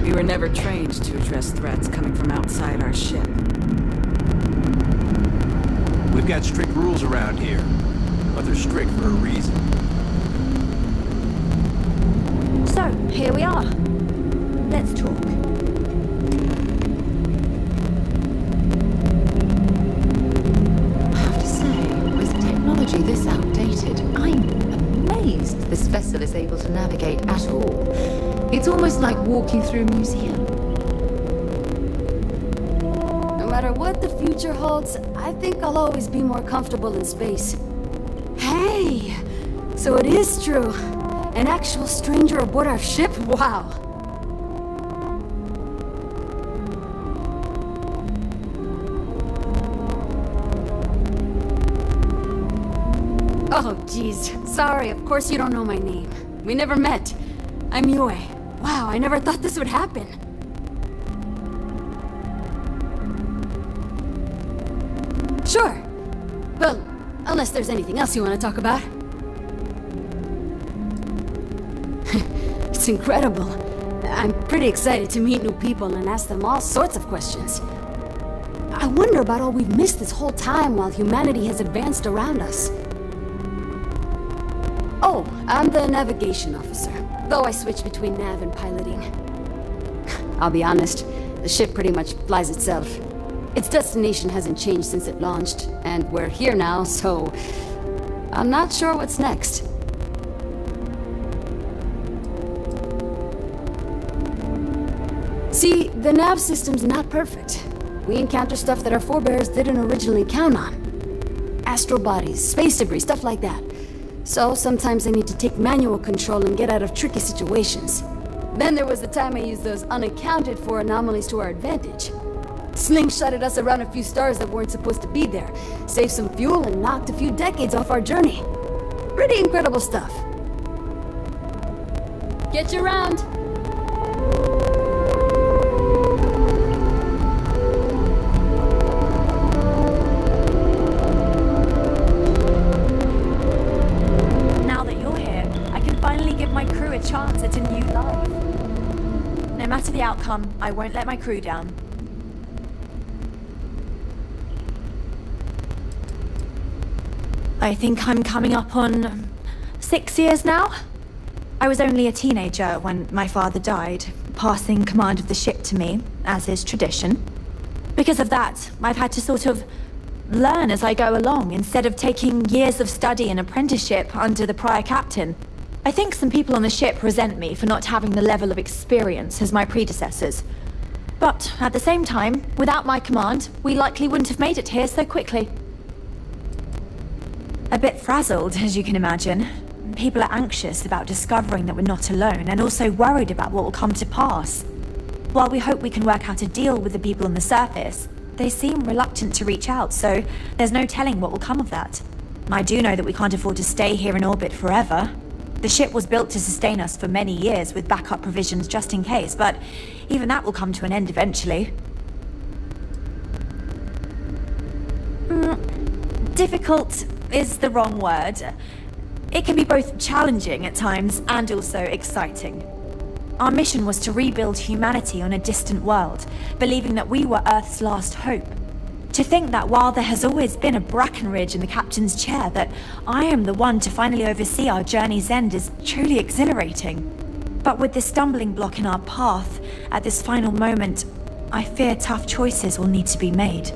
We were never trained to address threats coming from outside our ship. We've got strict rules around here, but they're strict for a reason. So, here we are. Let's talk. I have to say, with technology this outdated, I'm amazed this vessel is able to navigate at all. It's almost like walking through a museum. No matter what the future holds, I think I'll always be more comfortable in space. Hey! So it is true. An actual stranger aboard our ship? Wow! Oh, geez. Sorry, of course you don't know my name. We never met. I'm Yue. Wow, I never thought this would happen. Sure. Well, unless there's anything else you want to talk about. It's incredible. I'm pretty excited to meet new people and ask them all sorts of questions. I wonder about all we've missed this whole time while humanity has advanced around us. Oh, I'm the navigation officer, though I switch between nav and piloting. I'll be honest, the ship pretty much flies itself. Its destination hasn't changed since it launched, and we're here now, so I'm not sure what's next. See, the nav system's not perfect. We encounter stuff that our forebears didn't originally count on. Astral bodies, space debris, stuff like that. So sometimes I need to take manual control and get out of tricky situations. Then there was the time I used those unaccounted for anomalies to our advantage. Slingshotted us around a few stars that weren't supposed to be there, saved some fuel and knocked a few decades off our journey. Pretty incredible stuff. Get you around. Chance at a new life. No matter the outcome, I won't let my crew down. I think I'm coming up on 6 years now. I was only a teenager when my father died, passing command of the ship to me, as is tradition. Because of that, I've had to sort of learn as I go along, instead of taking years of study and apprenticeship under the prior captain. I think some people on the ship resent me for not having the level of experience as my predecessors. But at the same time, without my command, we likely wouldn't have made it here so quickly. A bit frazzled, as you can imagine. People are anxious about discovering that we're not alone, and also worried about what will come to pass. While we hope we can work out a deal with the people on the surface, they seem reluctant to reach out, so there's no telling what will come of that. I do know that we can't afford to stay here in orbit forever. The ship was built to sustain us for many years with backup provisions just in case, but even that will come to an end eventually. Difficult is the wrong word. It can be both challenging at times and also exciting. Our mission was to rebuild humanity on a distant world, believing that we were Earth's last hope. To think that while there has always been a Brackenridge in the captain's chair, that I am the one to finally oversee our journey's end is truly exhilarating. But with this stumbling block in our path, at this final moment, I fear tough choices will need to be made.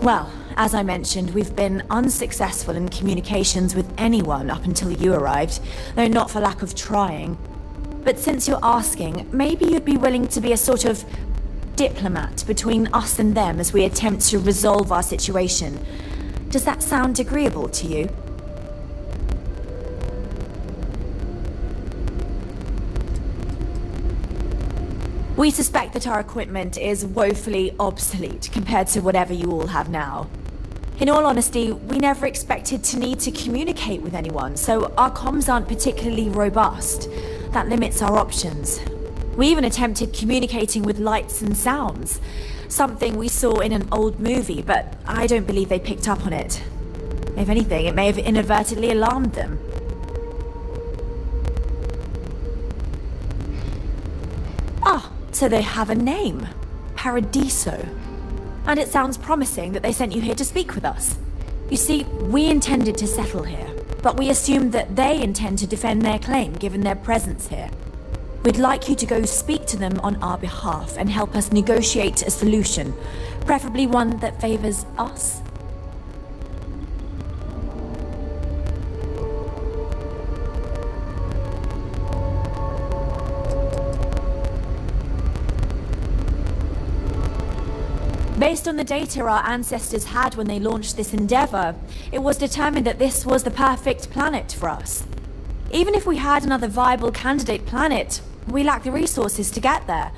Well, as I mentioned, we've been unsuccessful in communications with anyone up until you arrived, though not for lack of trying. But since you're asking, maybe you'd be willing to be a sort of diplomat between us and them as we attempt to resolve our situation. Does that sound agreeable to you? We suspect that our equipment is woefully obsolete compared to whatever you all have now. In all honesty, we never expected to need to communicate with anyone, so our comms aren't particularly robust. That limits our options. We even attempted communicating with lights and sounds, something we saw in an old movie, but I don't believe they picked up on it. If anything, it may have inadvertently alarmed them. Ah, so they have a name. Paradiso. And it sounds promising that they sent you here to speak with us. You see, we intended to settle here, but we assumed that they intend to defend their claim given their presence here. We'd like you to go speak to them on our behalf and help us negotiate a solution, preferably one that favors us. Based on the data our ancestors had when they launched this endeavor, it was determined that this was the perfect planet for us. Even if we had another viable candidate planet, we lack the resources to get there.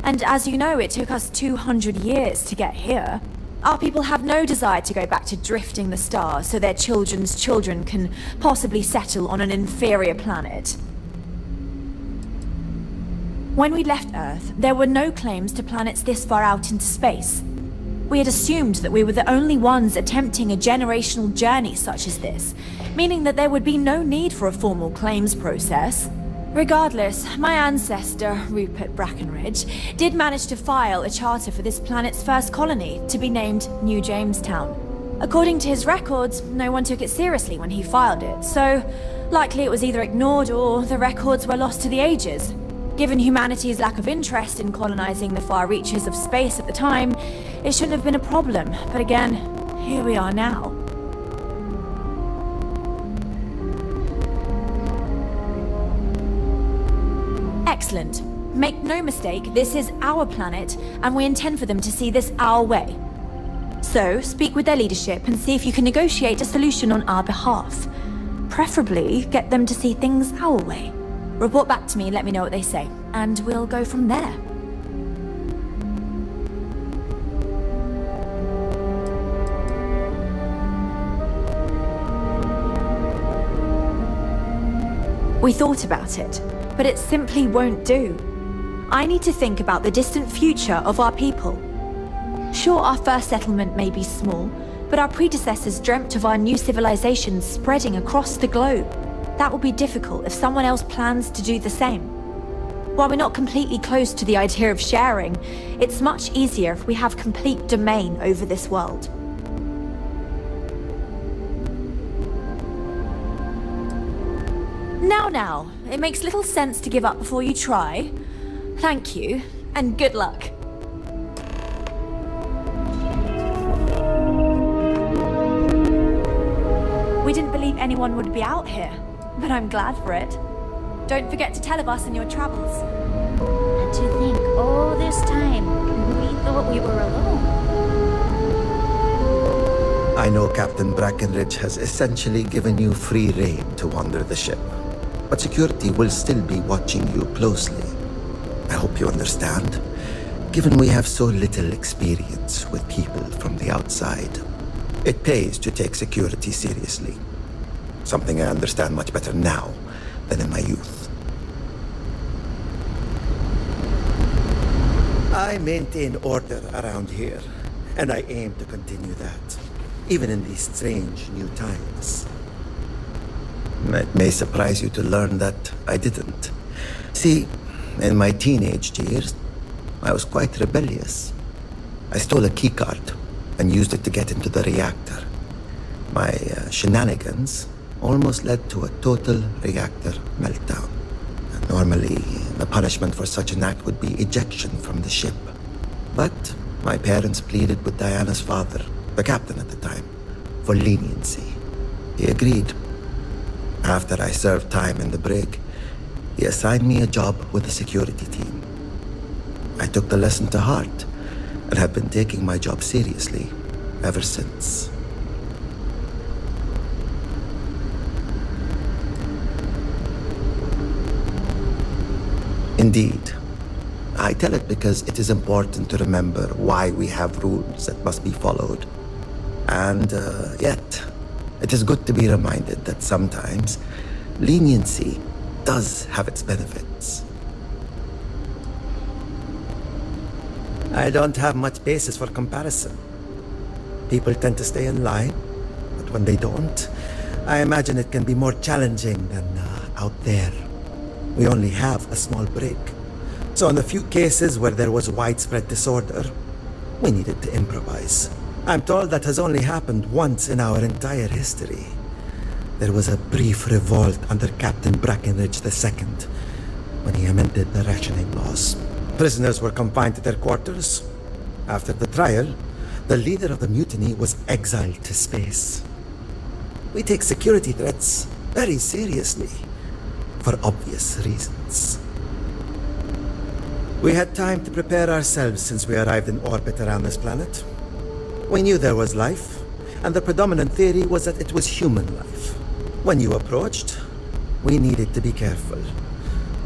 And as you know, it took us 200 years to get here. Our people have no desire to go back to drifting the stars so their children's children can possibly settle on an inferior planet. When we left Earth, there were no claims to planets this far out into space. We had assumed that we were the only ones attempting a generational journey such as this, meaning that there would be no need for a formal claims process. Regardless, my ancestor, Rupert Brackenridge, did manage to file a charter for this planet's first colony, to be named New Jamestown. According to his records, no one took it seriously when he filed it, so likely it was either ignored or the records were lost to the ages. Given humanity's lack of interest in colonizing the far reaches of space at the time, it shouldn't have been a problem, but again, here we are now. Excellent. Make no mistake, this is our planet, and we intend for them to see this our way. So, speak with their leadership and see if you can negotiate a solution on our behalf. Preferably, get them to see things our way. Report back to me and let me know what they say, and we'll go from there. We thought about it, but it simply won't do. I need to think about the distant future of our people. Sure, our first settlement may be small, but our predecessors dreamt of our new civilization spreading across the globe. That will be difficult if someone else plans to do the same. While we're not completely close to the idea of sharing, it's much easier if we have complete domain over this world. Now, it makes little sense to give up before you try. Thank you, and good luck. We didn't believe anyone would be out here, but I'm glad for it. Don't forget to tell of us in your travels. And to think, all this time, we thought we were alone. I know Captain Brackenridge has essentially given you free rein to wander the ship, but security will still be watching you closely. I hope you understand, given we have so little experience with people from the outside. It pays to take security seriously. Something I understand much better now than in my youth. I maintain order around here, and I aim to continue that, even in these strange new times. It may surprise you to learn that I didn't. See, in my teenage years, I was quite rebellious. I stole a keycard and used it to get into the reactor. My shenanigans almost led to a total reactor meltdown. Normally, the punishment for such an act would be ejection from the ship. But my parents pleaded with Diana's father, the captain at the time, for leniency. He agreed. After I served time in the brig, he assigned me a job with the security team. I took the lesson to heart and have been taking my job seriously ever since. Indeed. I tell it because it is important to remember why we have rules that must be followed. And yet, it is good to be reminded that sometimes leniency does have its benefits. I don't have much basis for comparison. People tend to stay in line, but when they don't, I imagine it can be more challenging than out there. We only have a small brig, so in the few cases where there was widespread disorder, we needed to improvise. I'm told that has only happened once in our entire history. There was a brief revolt under Captain Brackenridge II when he amended the rationing laws. Prisoners were confined to their quarters. After the trial, the leader of the mutiny was exiled to space. We take security threats very seriously, for obvious reasons. We had time to prepare ourselves since we arrived in orbit around this planet. We knew there was life, and the predominant theory was that it was human life. When you approached, we needed to be careful.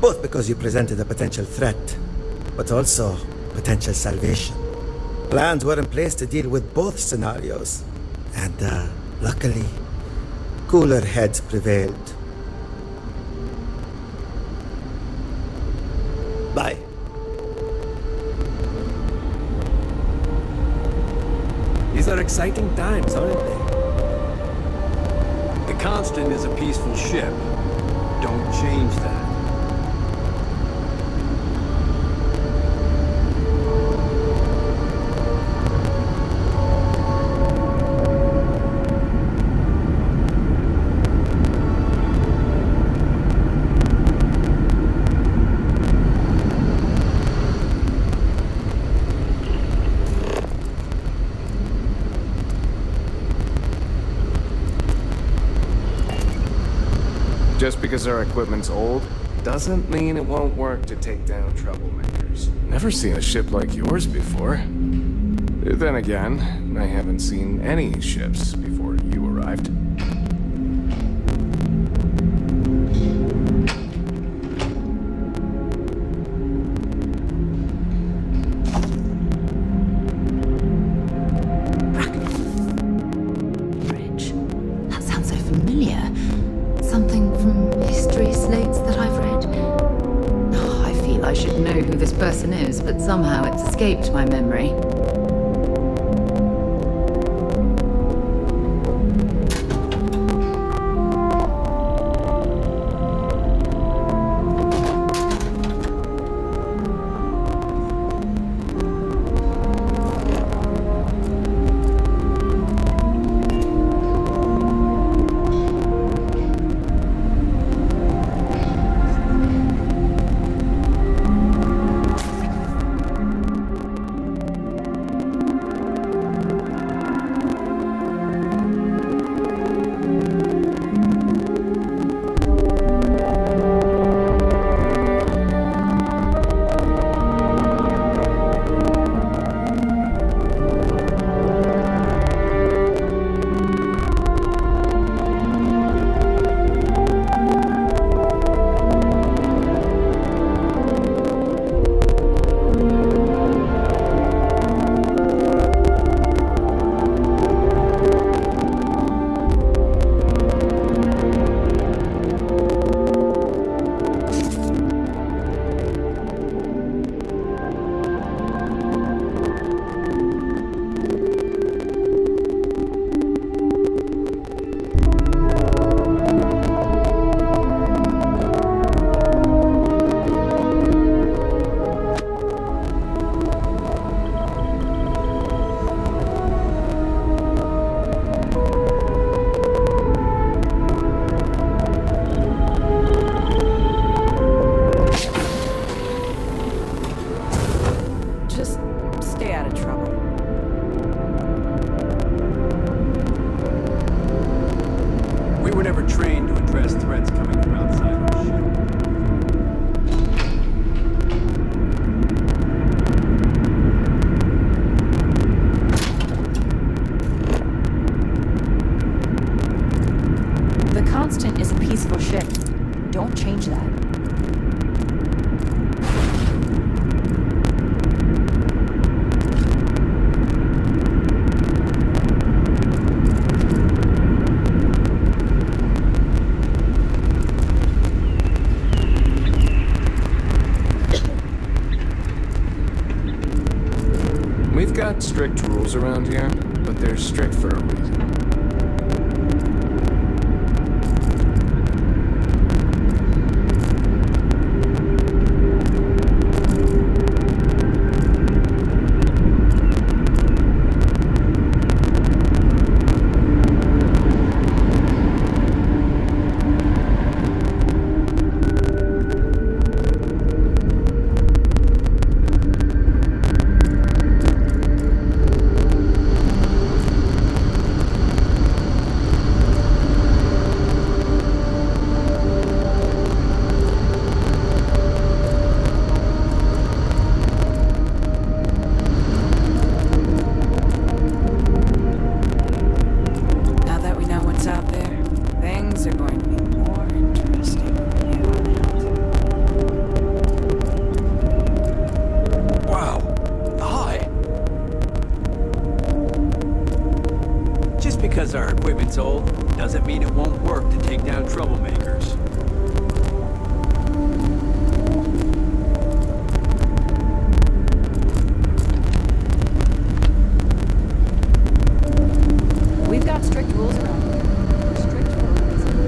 Both because you presented a potential threat, but also potential salvation. Plans were in place to deal with both scenarios, and luckily, cooler heads prevailed. Bye. These are exciting times, aren't they? The Constant is a peaceful ship. Don't change that. Just because our equipment's old, doesn't mean it won't work to take down troublemakers. Never seen a ship like yours before. Then again, I haven't seen any ships before you arrived. That sounds so familiar. Something from history slates that I've read. Oh, I feel I should know who this person is, but somehow it's escaped my memory. trained to address threats coming from outside our ship. The Constant is a peaceful ship. Don't change that. We've got strict rules around here, but they're strict for a reason. Because our equipment's old, doesn't mean it won't work to take down troublemakers. We've got strict rules around here. We're strict for a reason.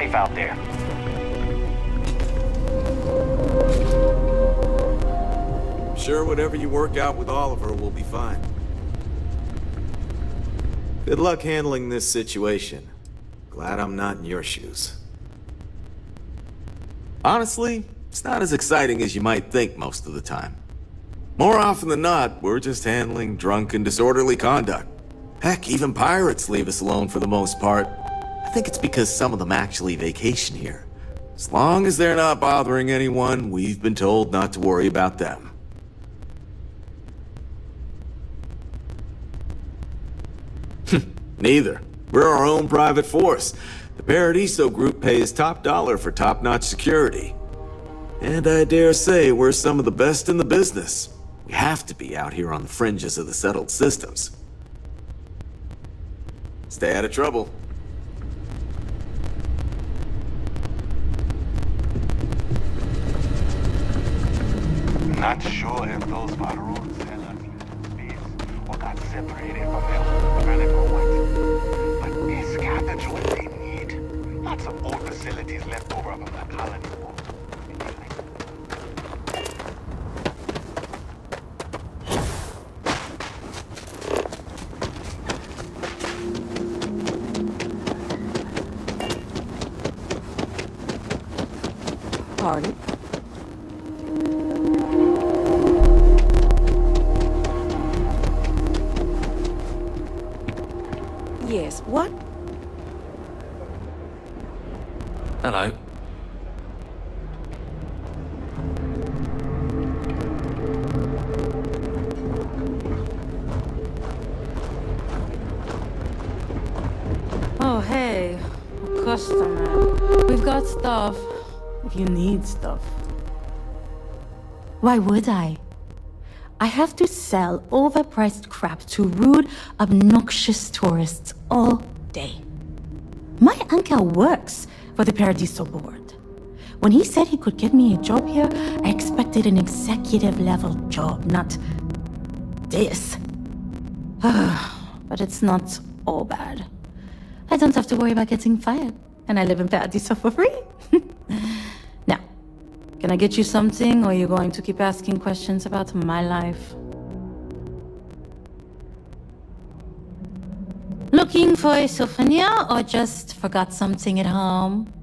safe out there. Sure, whatever you work out with Oliver will be fine. Good luck handling this situation. Glad I'm not in your shoes. Honestly, it's not as exciting as you might think most of the time. More often than not, we're just handling drunk and disorderly conduct. Heck, even pirates leave us alone for the most part. I think it's because some of them actually vacation here. As long as they're not bothering anyone, we've been told not to worry about them. Neither. We're our own private force. The Paradiso Group pays top dollar for top-notch security. And I dare say we're some of the best in the business. We have to be out here on the fringes of the settled systems. Stay out of trouble. Not sure if those Varun sellers left or got separated from their home planet or what. But they scavenged what they need. Lots of old facilities left over from the colony war. Pardon? Yes, what? Hello. Oh, hey. A customer. We've got stuff. If you need stuff. Why would I? I have to sell overpriced crap to rude, obnoxious tourists all day. My uncle works for the Paradiso board. When he said he could get me a job here, I expected an executive level job, not this. But it's not all bad. I don't have to worry about getting fired, and I live in Paradiso for free. Now, can I get you something, or are you going to keep asking questions about my life? Looking for a souvenir, or just forgot something at home?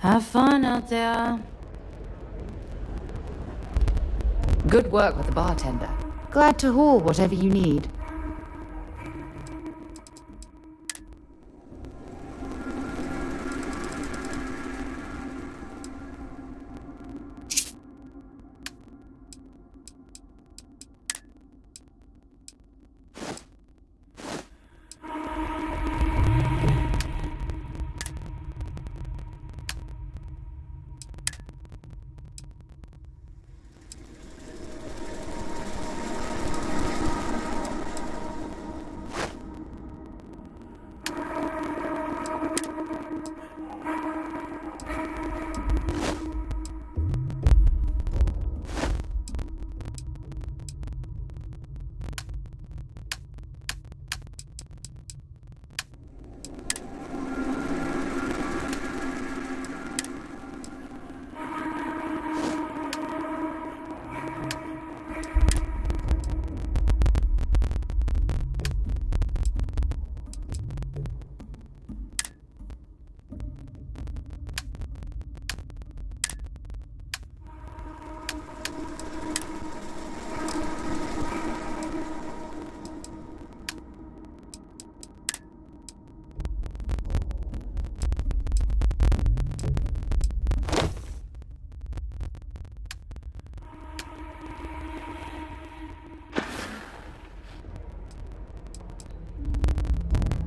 Have fun out there. Good work with the bartender. Glad to haul whatever you need.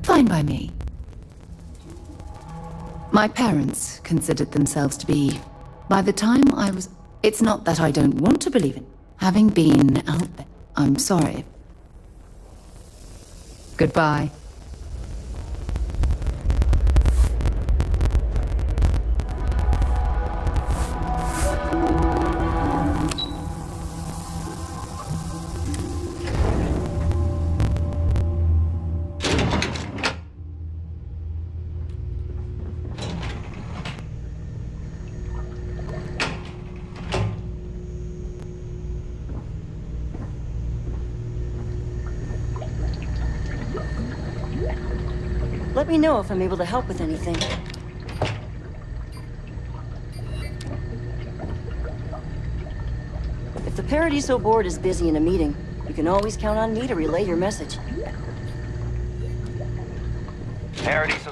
Fine by me. My parents considered themselves to be, by the time I was... It's not that I don't want to believe it. Having been out there, I'm sorry. Goodbye. Let me know if I'm able to help with anything. If the Paradiso board is busy in a meeting, you can always count on me to relay your message.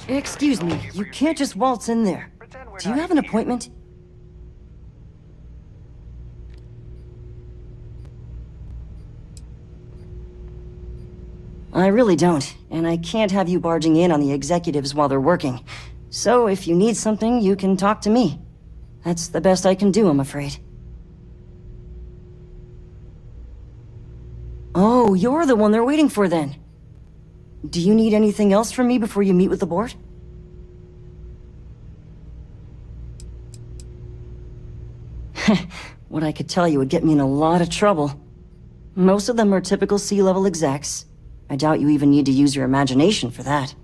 Excuse me, you can't just waltz in there. Do you have an appointment? I really don't, and I can't have you barging in on the executives while they're working. So if you need something, you can talk to me. That's the best I can do, I'm afraid. Oh, you're the one they're waiting for then. Do you need anything else from me before you meet with the board? What I could tell you would get me in a lot of trouble. Most of them are typical C-level execs. I doubt you even need to use your imagination for that.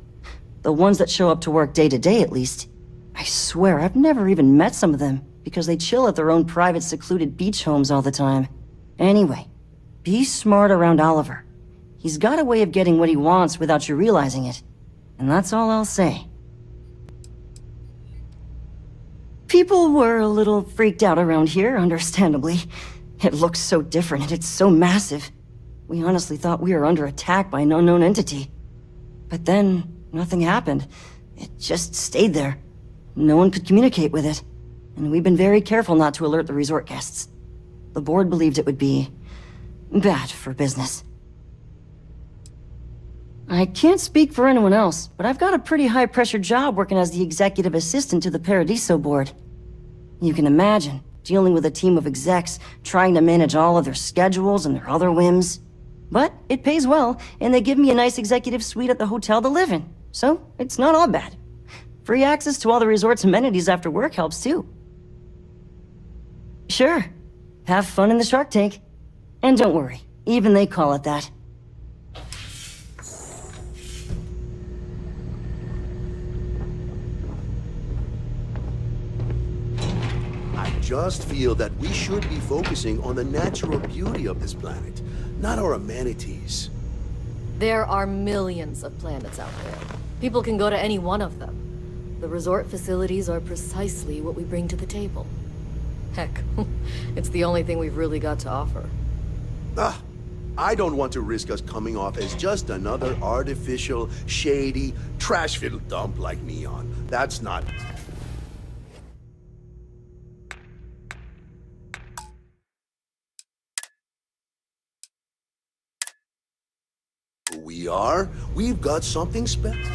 The ones that show up to work day to day, at least. I swear, I've never even met some of them, because they chill at their own private secluded beach homes all the time. Anyway, be smart around Oliver. He's got a way of getting what he wants without you realizing it. And that's all I'll say. People were a little freaked out around here, understandably. It looks so different and it's so massive. We honestly thought we were under attack by an unknown entity. But then, nothing happened. It just stayed there. No one could communicate with it. And we've been very careful not to alert the resort guests. The board believed it would be bad for business. I can't speak for anyone else, but I've got a pretty high-pressure job working as the executive assistant to the Paradiso board. You can imagine, dealing with a team of execs, trying to manage all of their schedules and their other whims. But it pays well, and they give me a nice executive suite at the hotel to live in. So, it's not all bad. Free access to all the resort's amenities after work helps too. Sure. Have fun in the shark tank. And don't worry, even they call it that. I just feel that we should be focusing on the natural beauty of this planet, not our amenities. There are millions of planets out there. People can go to any one of them. The resort facilities are precisely what we bring to the table. Heck, it's the only thing we've really got to offer. Ah, I don't want to risk us coming off as just another artificial, shady, trash-filled dump like Neon. That's not... who we are. We've got something special.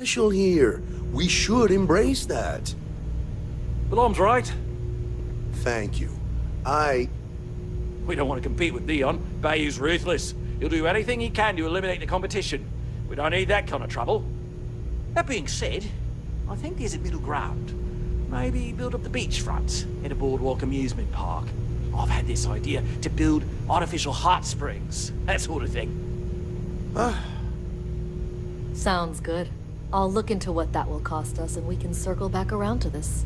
special here. We should embrace that. Alarm's right. Thank you. We don't want to compete with Leon. Bayou's ruthless. He'll do anything he can to eliminate the competition. We don't need that kind of trouble. That being said, I think there's a middle ground. Maybe build up the beachfront in a boardwalk amusement park. I've had this idea to build artificial hot springs, that sort of thing. Sounds good. I'll look into what that will cost us and we can circle back around to this.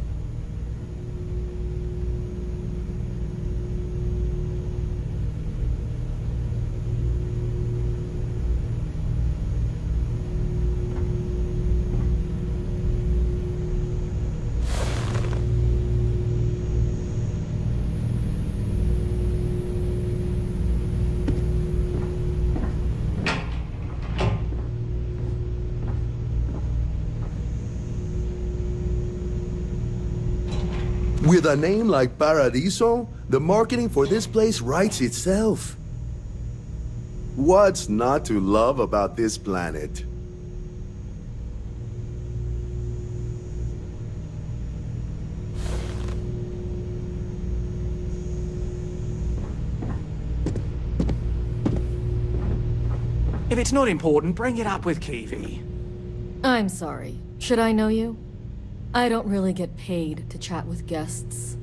With a name like Paradiso, the marketing for this place writes itself. What's not to love about this planet? If it's not important, bring it up with Kiwi. I'm sorry. Should I know you? I don't really get paid to chat with guests.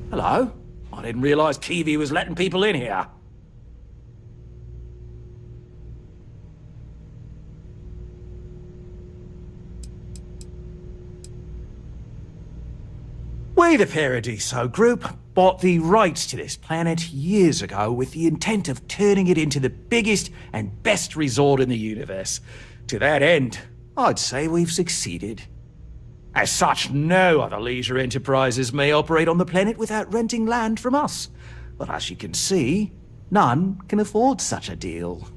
Hello? I didn't realize Kiwi was letting people in here. We, the Paradiso Group, bought the rights to this planet years ago with the intent of turning it into the biggest and best resort in the universe. To that end, I'd say we've succeeded. As such, no other leisure enterprises may operate on the planet without renting land from us. But as you can see, none can afford such a deal.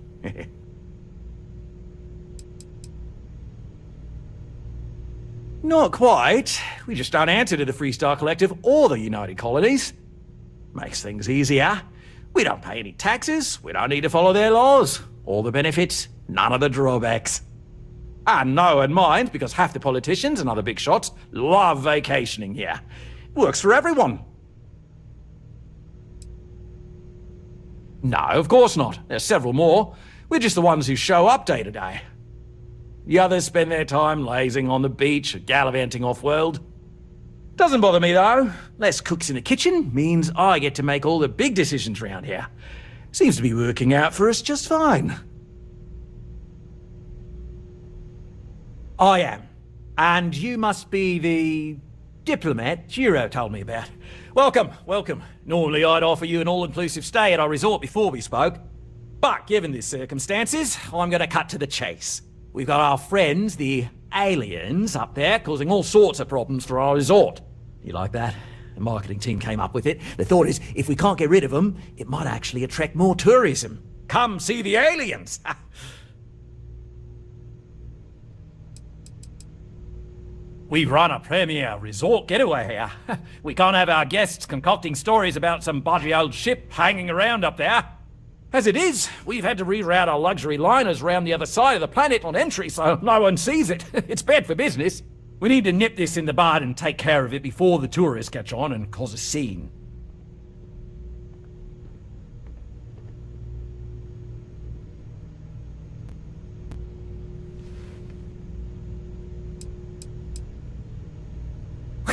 Not quite. We just don't answer to the Freestar Collective or the United Colonies. Makes things easier. We don't pay any taxes, we don't need to follow their laws. All the benefits, none of the drawbacks. And no one minds, because half the politicians and other big shots love vacationing here. Works for everyone. No, of course not. There's several more. We're just the ones who show up day to day. The others spend their time lazing on the beach or gallivanting off-world. Doesn't bother me, though. Less cooks in the kitchen means I get to make all the big decisions around here. Seems to be working out for us just fine. I am. And you must be the diplomat Jiro told me about. Welcome, welcome. Normally I'd offer you an all-inclusive stay at our resort before we spoke. But given the circumstances, I'm going to cut to the chase. We've got our friends, the aliens, up there causing all sorts of problems for our resort. You like that? The marketing team came up with it. The thought is, if we can't get rid of them, it might actually attract more tourism. Come see the aliens! We run a premier resort getaway here. We can't have our guests concocting stories about some budgy old ship hanging around up there. As it is, we've had to reroute our luxury liners round the other side of the planet on entry so no one sees it. It's bad for business. We need to nip this in the bud and take care of it before the tourists catch on and cause a scene.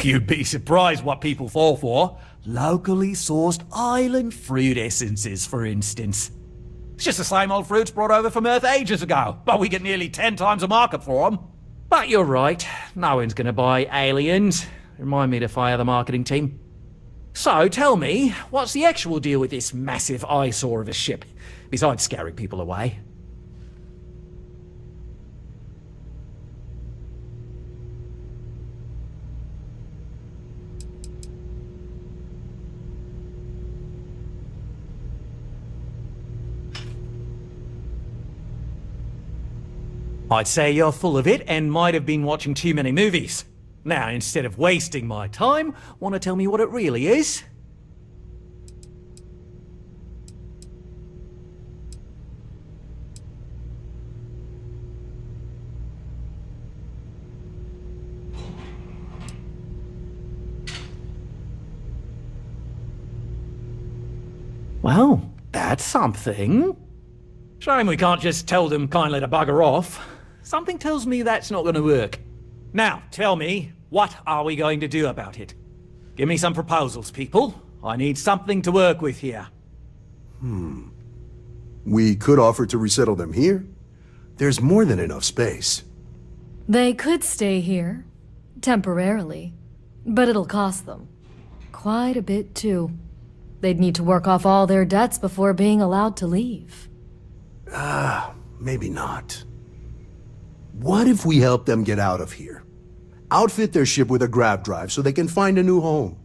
You'd be surprised what people fall for. Locally sourced island fruit essences, for instance. It's just the same old fruits brought over from Earth ages ago, but we get nearly 10 times a market for them. But you're right, no one's gonna buy aliens. Remind me to fire the marketing team. So tell me, what's the actual deal with this massive eyesore of a ship, besides scaring people away? I'd say you're full of it and might have been watching too many movies. Now, instead of wasting my time, want to tell me what it really is? Well, that's something. Shame we can't just tell them kindly to bugger off. Something tells me that's not going to work. Now, tell me, what are we going to do about it? Give me some proposals, people. I need something to work with here. We could offer to resettle them here. There's more than enough space. They could stay here, temporarily, but it'll cost them. Quite a bit, too. They'd need to work off all their debts before being allowed to leave. Maybe not. What if we help them get out of here? Outfit their ship with a grav drive so they can find a new home.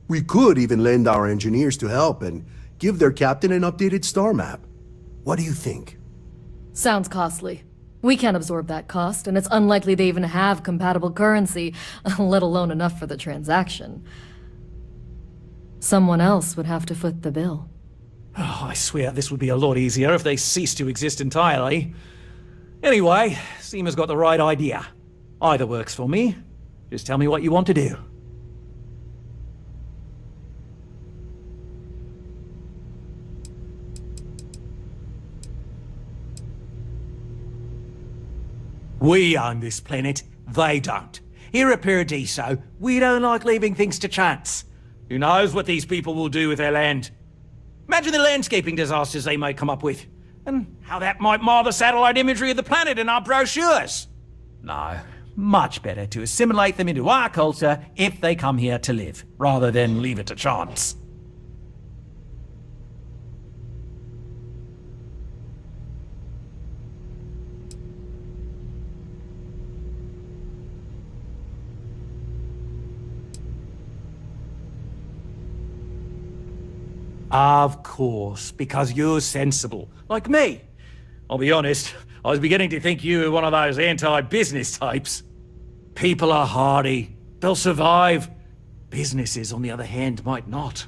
We could even lend our engineers to help and give their captain an updated star map. What do you think? Sounds costly. We can't absorb that cost, and it's unlikely they even have compatible currency, let alone enough for the transaction. Someone else would have to foot the bill. Oh, I swear this would be a lot easier if they ceased to exist entirely. Anyway, Seema's got the right idea. Either works for me. Just tell me what you want to do. We own this planet, they don't. Here at Paradiso, we don't like leaving things to chance. Who knows what these people will do with their land? Imagine the landscaping disasters they might come up with, and how that might mar the satellite imagery of the planet in our brochures. No, much better to assimilate them into our culture if they come here to live, rather than leave it to chance. Of course, because you're sensible, like me. I'll be honest, I was beginning to think you were one of those anti-business types. People are hardy, they'll survive. Businesses, on the other hand, might not.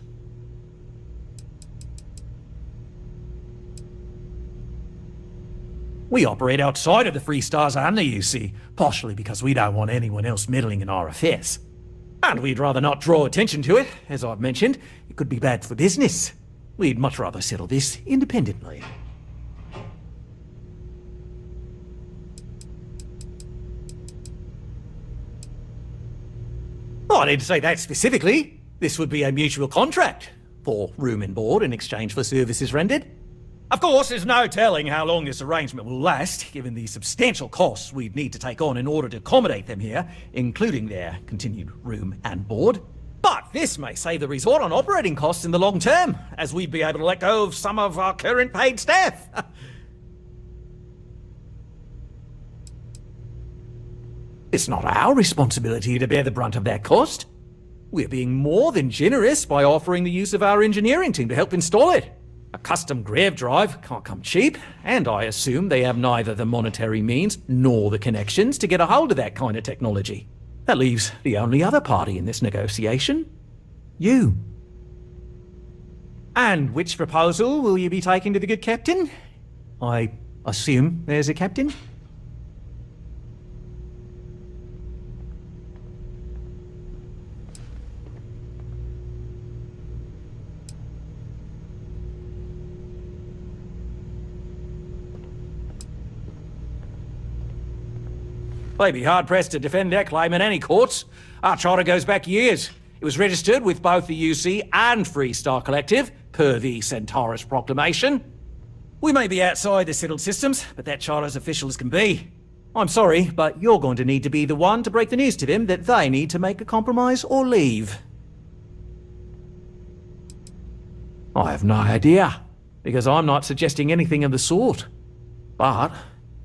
We operate outside of the Free Stars only, you see, partially because we don't want anyone else meddling in our affairs. And we'd rather not draw attention to it. As I've mentioned, it could be bad for business. We'd much rather settle this independently. Oh, I didn't say that specifically. This would be a mutual contract for room and board in exchange for services rendered. Of course, there's no telling how long this arrangement will last, given the substantial costs we'd need to take on in order to accommodate them here, including their continued room and board. But this may save the resort on operating costs in the long term, as we'd be able to let go of some of our current paid staff. It's not our responsibility to bear the brunt of that cost. We're being more than generous by offering the use of our engineering team to help install it. A custom grav drive can't come cheap, and I assume they have neither the monetary means nor the connections to get a hold of that kind of technology. That leaves the only other party in this negotiation. You. And which proposal will you be taking to the good captain? I assume there's a captain? They'd be hard-pressed to defend their claim in any courts. Our charter goes back years. It was registered with both the UC and Free Star Collective, per the Centaurus Proclamation. We may be outside the settled systems, but that charter's official as can be. I'm sorry, but you're going to need to be the one to break the news to them that they need to make a compromise or leave. I have no idea, because I'm not suggesting anything of the sort. But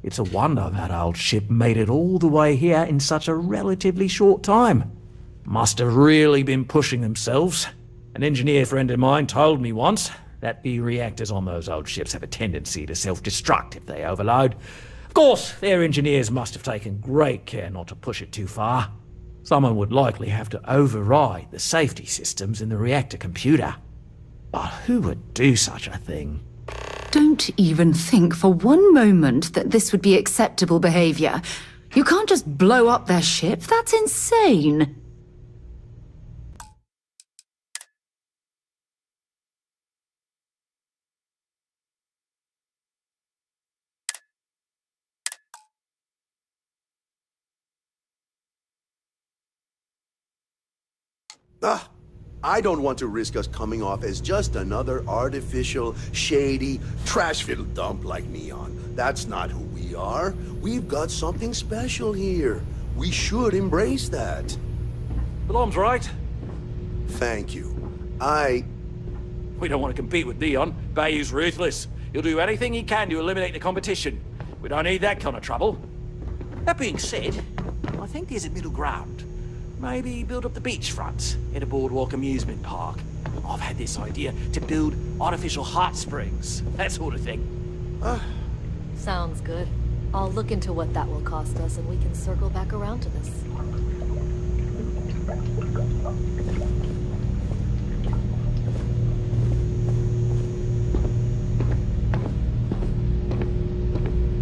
it's a wonder that old ship made it all the way here in such a relatively short time. Must have really been pushing themselves. An engineer friend of mine told me once that the reactors on those old ships have a tendency to self-destruct if they overload. Of course, their engineers must have taken great care not to push it too far. Someone would likely have to override the safety systems in the reactor computer. But who would do such a thing? Don't even think for one moment that this would be acceptable behavior. You can't just blow up their ship. That's insane. I don't want to risk us coming off as just another artificial, shady, trash-filled dump like Neon. That's not who we are. We've got something special here. We should embrace that. Alarm's right. Thank you. We don't want to compete with Neon. Bayou's ruthless. He'll do anything he can to eliminate the competition. We don't need that kind of trouble. That being said, I think there's a middle ground. Maybe build up the beachfront in a boardwalk amusement park. I've had this idea to build artificial hot springs, that sort of thing. Sounds good. I'll look into what that will cost us and we can circle back around to this.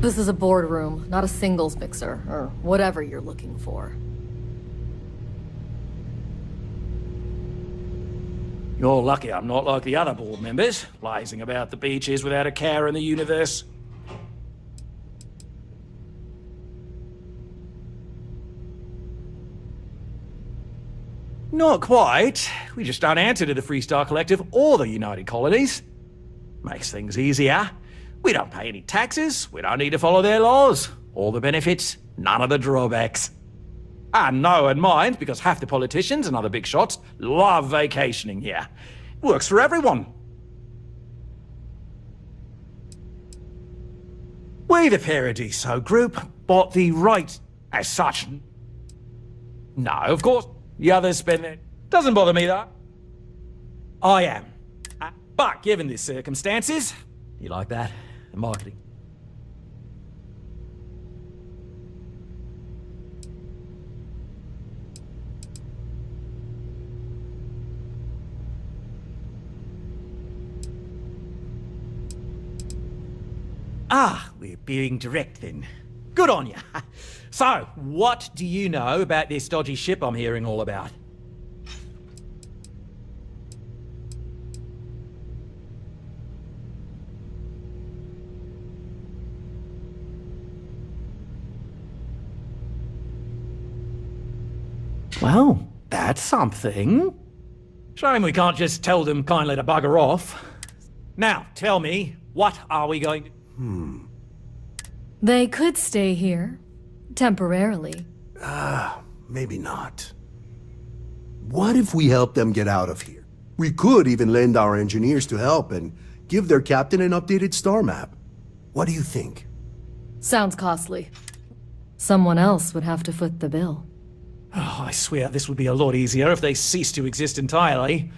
This is a boardroom, not a singles mixer, or whatever you're looking for. You're lucky I'm not like the other board members, blazing about the beaches without a care in the universe. Not quite. We just don't answer to the Freestar Collective or the United Colonies. Makes things easier. We don't pay any taxes, we don't need to follow their laws. All the benefits, none of the drawbacks. And no one minds, because half the politicians and other big shots love vacationing here. Works for everyone. We, the Paradiso Group, bought the right as such. No, of course, the others spend it. Doesn't bother me, though. I am. But given the circumstances, you like that? The marketing. We're being direct then. Good on ya. So, what do you know about this dodgy ship I'm hearing all about? Well, that's something. Shame we can't just tell them kindly to bugger off. Now, tell me, what are we going to... They could stay here. Temporarily. Maybe not. What if we help them get out of here? We could even lend our engineers to help and give their captain an updated star map. What do you think? Sounds costly. Someone else would have to foot the bill. Oh, I swear this would be a lot easier if they ceased to exist entirely.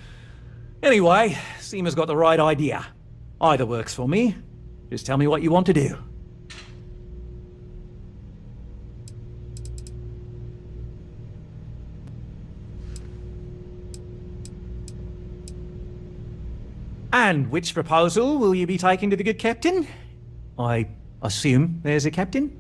Anyway, Seema's got the right idea. Either works for me. Just tell me what you want to do. And which proposal will you be taking to the good captain? I assume there's a captain?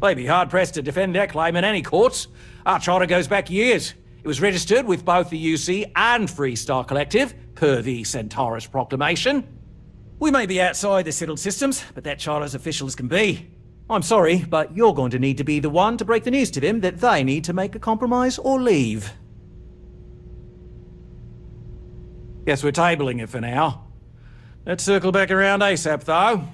They'd be hard-pressed to defend their claim in any courts. Our charter goes back years. It was registered with both the UC and Freestar Collective, per the Centaurus Proclamation. We may be outside the settled systems, but that charter's official as can be. I'm sorry, but you're going to need to be the one to break the news to them that they need to make a compromise or leave. Guess we're tabling it for now. Let's circle back around ASAP, though.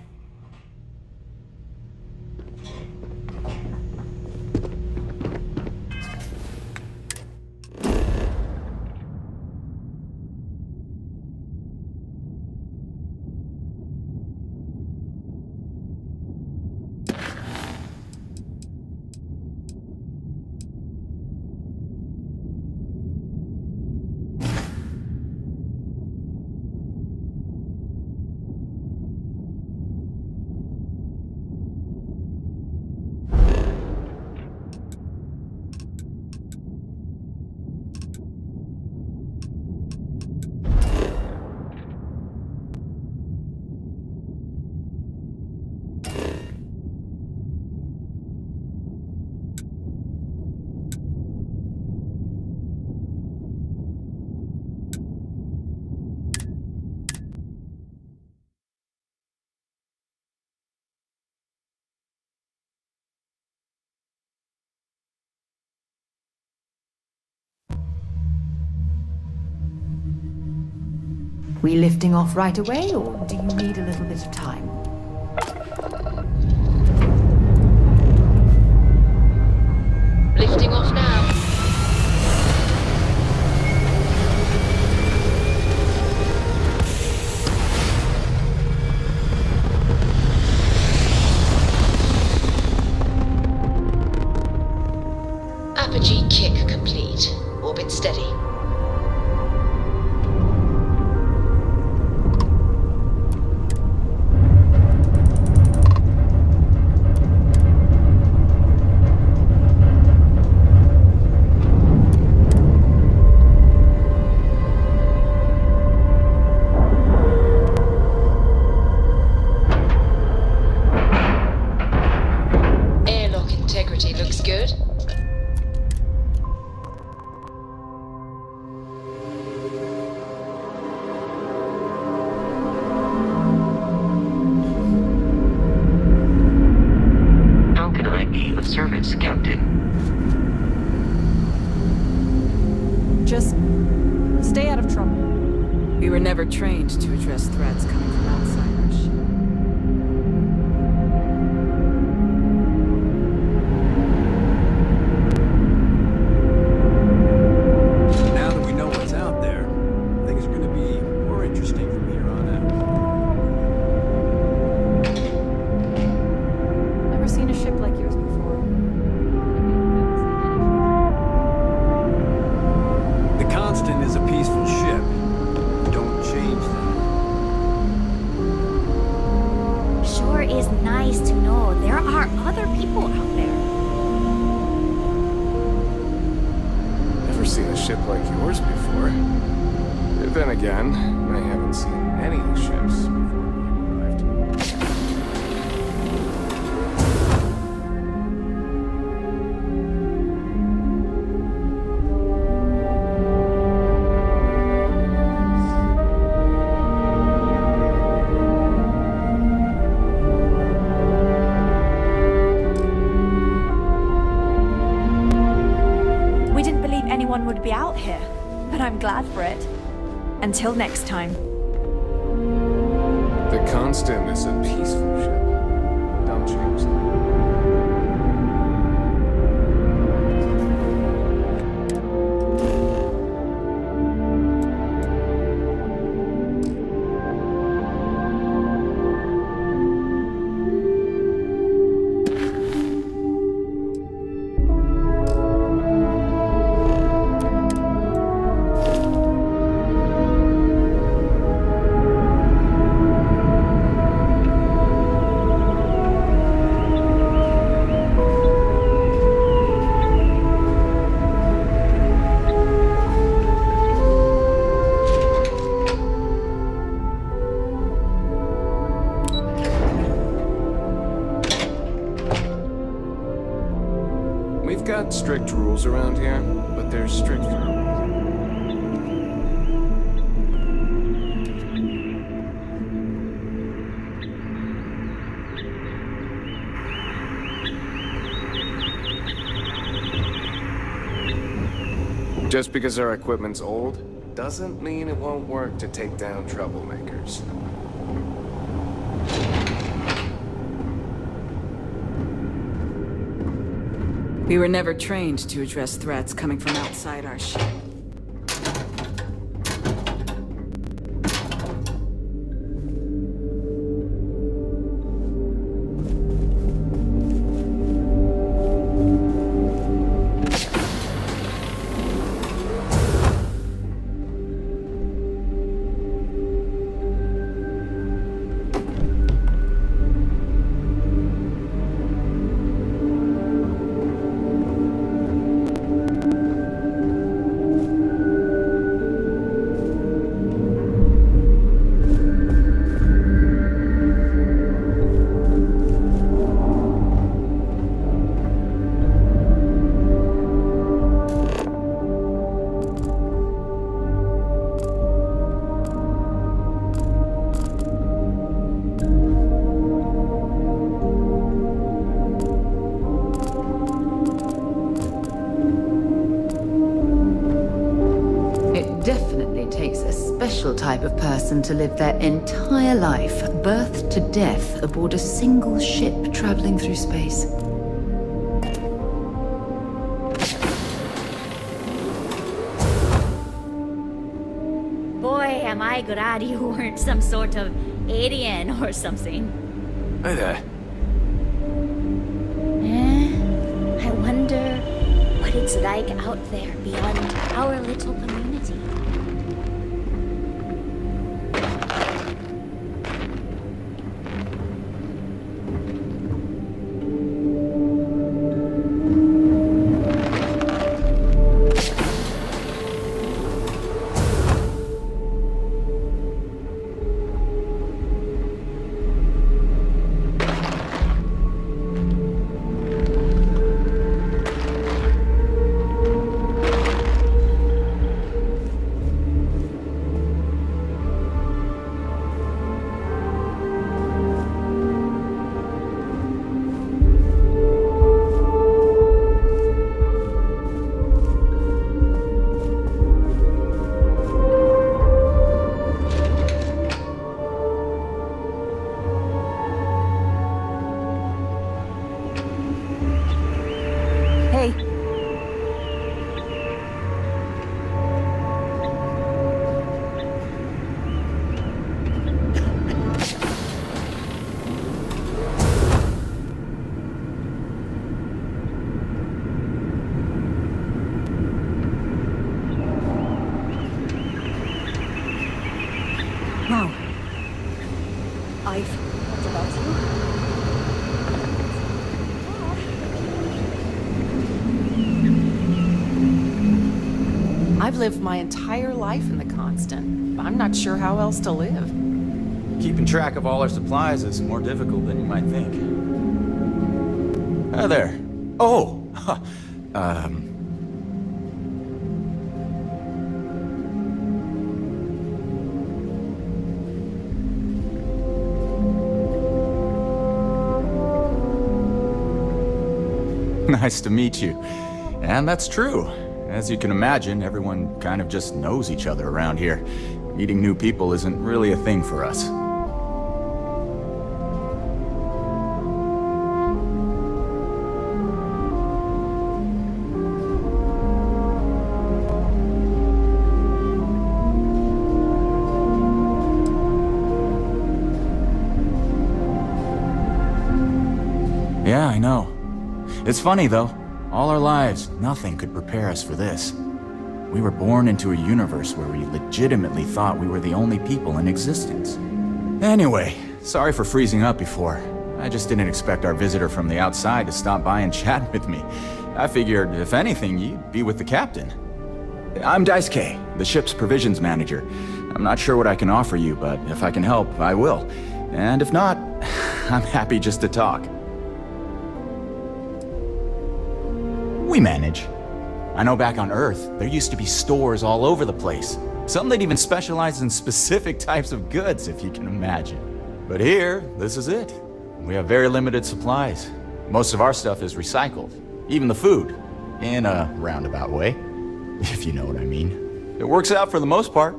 We lifting off right away, or do you need a little bit of time? Lifting off now. Apogee kick complete. Orbit steady. Airlock integrity looks good. How can I be of service, Captain? Just stay out of trouble. We were never trained to address threats coming from outside our ship. Now that we know what's out there, things are going to be more interesting from here on out. Never seen a ship like yours before. The Constant is a peaceful ship. Don't change that. Sure is nice to know there are other people out there. Never seen a ship like yours before. Then again, I haven't seen any ships before you arrived. We didn't believe anyone would be out here, but I'm glad for it. Until next time. The Constant is a peaceful ship. Don't change that. We've got strict rules around here, but they're strict for a reason. Just because our equipment's old, doesn't mean it won't work to take down troublemakers. We were never trained to address threats coming from outside our ship. special type of person to live their entire life, birth to death, aboard a single ship traveling through space. Boy, am I glad you weren't some sort of alien or something. Hey there. I wonder what it's like out there beyond our little community. Hey. Wow. I've heard about you. I've lived my entire life in the Constant. I'm not sure how else to live. Keeping track of all our supplies is more difficult than you might think. Hi there. Oh! Nice to meet you. And that's true. As you can imagine, everyone kind of just knows each other around here. Meeting new people isn't really a thing for us. Yeah, I know. It's funny, though. All our lives, nothing could prepare us for this. We were born into a universe where we legitimately thought we were the only people in existence. Anyway, sorry for freezing up before. I just didn't expect our visitor from the outside to stop by and chat with me. I figured, if anything, you'd be with the captain. I'm Daisuke, the ship's provisions manager. I'm not sure what I can offer you, but if I can help, I will. And if not, I'm happy just to talk. We manage. I know back on Earth, there used to be stores all over the place. Some that even specialize in specific types of goods, if you can imagine. But here, this is it. We have very limited supplies. Most of our stuff is recycled. Even the food. In a roundabout way, if you know what I mean. It works out for the most part,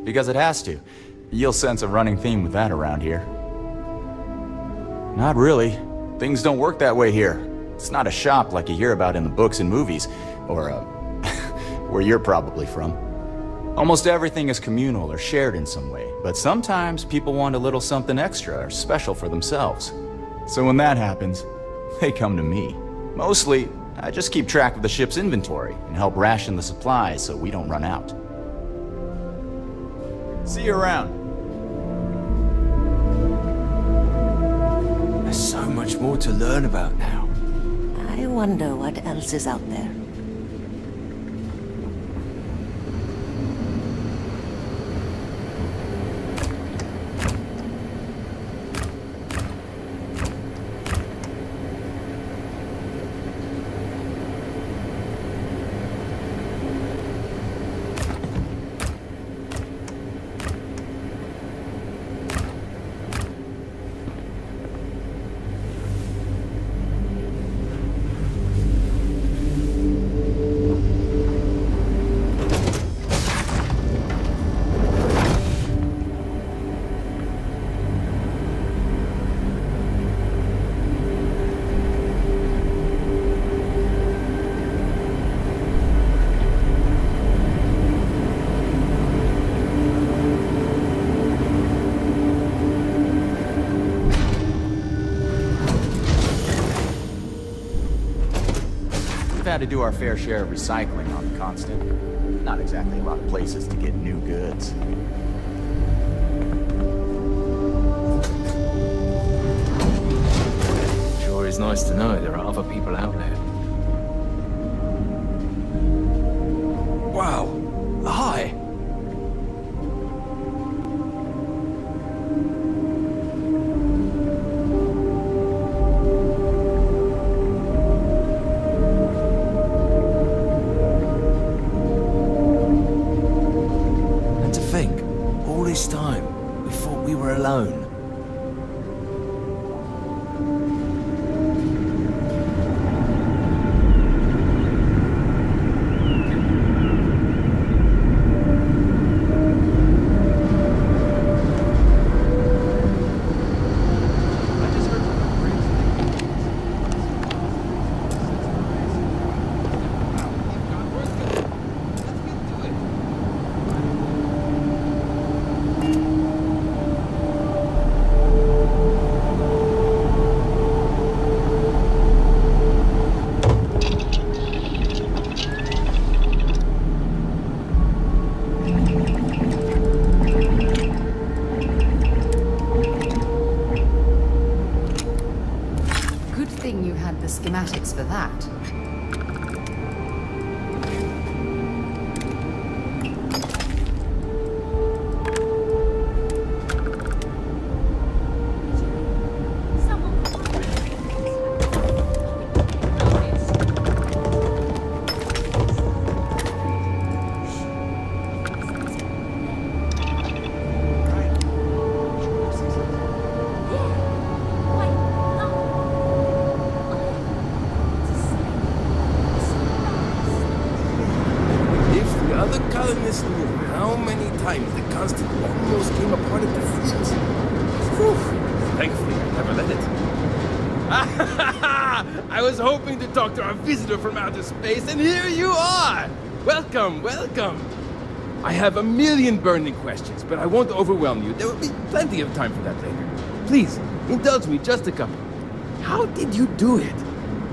because it has to. You'll sense a running theme with that around here. Not really. Things don't work that way here. It's not a shop like you hear about in the books and movies, or where you're probably from. Almost everything is communal or shared in some way, but sometimes people want a little something extra or special for themselves. So when that happens, they come to me. Mostly, I just keep track of the ship's inventory and help ration the supplies so we don't run out. See you around. There's so much more to learn about now. I wonder what else is out there. got to do our fair share of recycling on the Constant. Not exactly a lot of places to get new goods. Sure is nice to know there are other people out there. Wow. Hi. And to think, all this time, we thought we were alone. Good thing you had the schematics for that. If the other colonists knew how many times the Constant almost came apart at the seams. Whew. Thankfully, I never let it. I was hoping to talk to our visitor from outer space, and here you are! Welcome, welcome! I have a million burning questions, but I won't overwhelm you. There will be plenty of time for that later. Please, indulge me just a couple. How did you do it?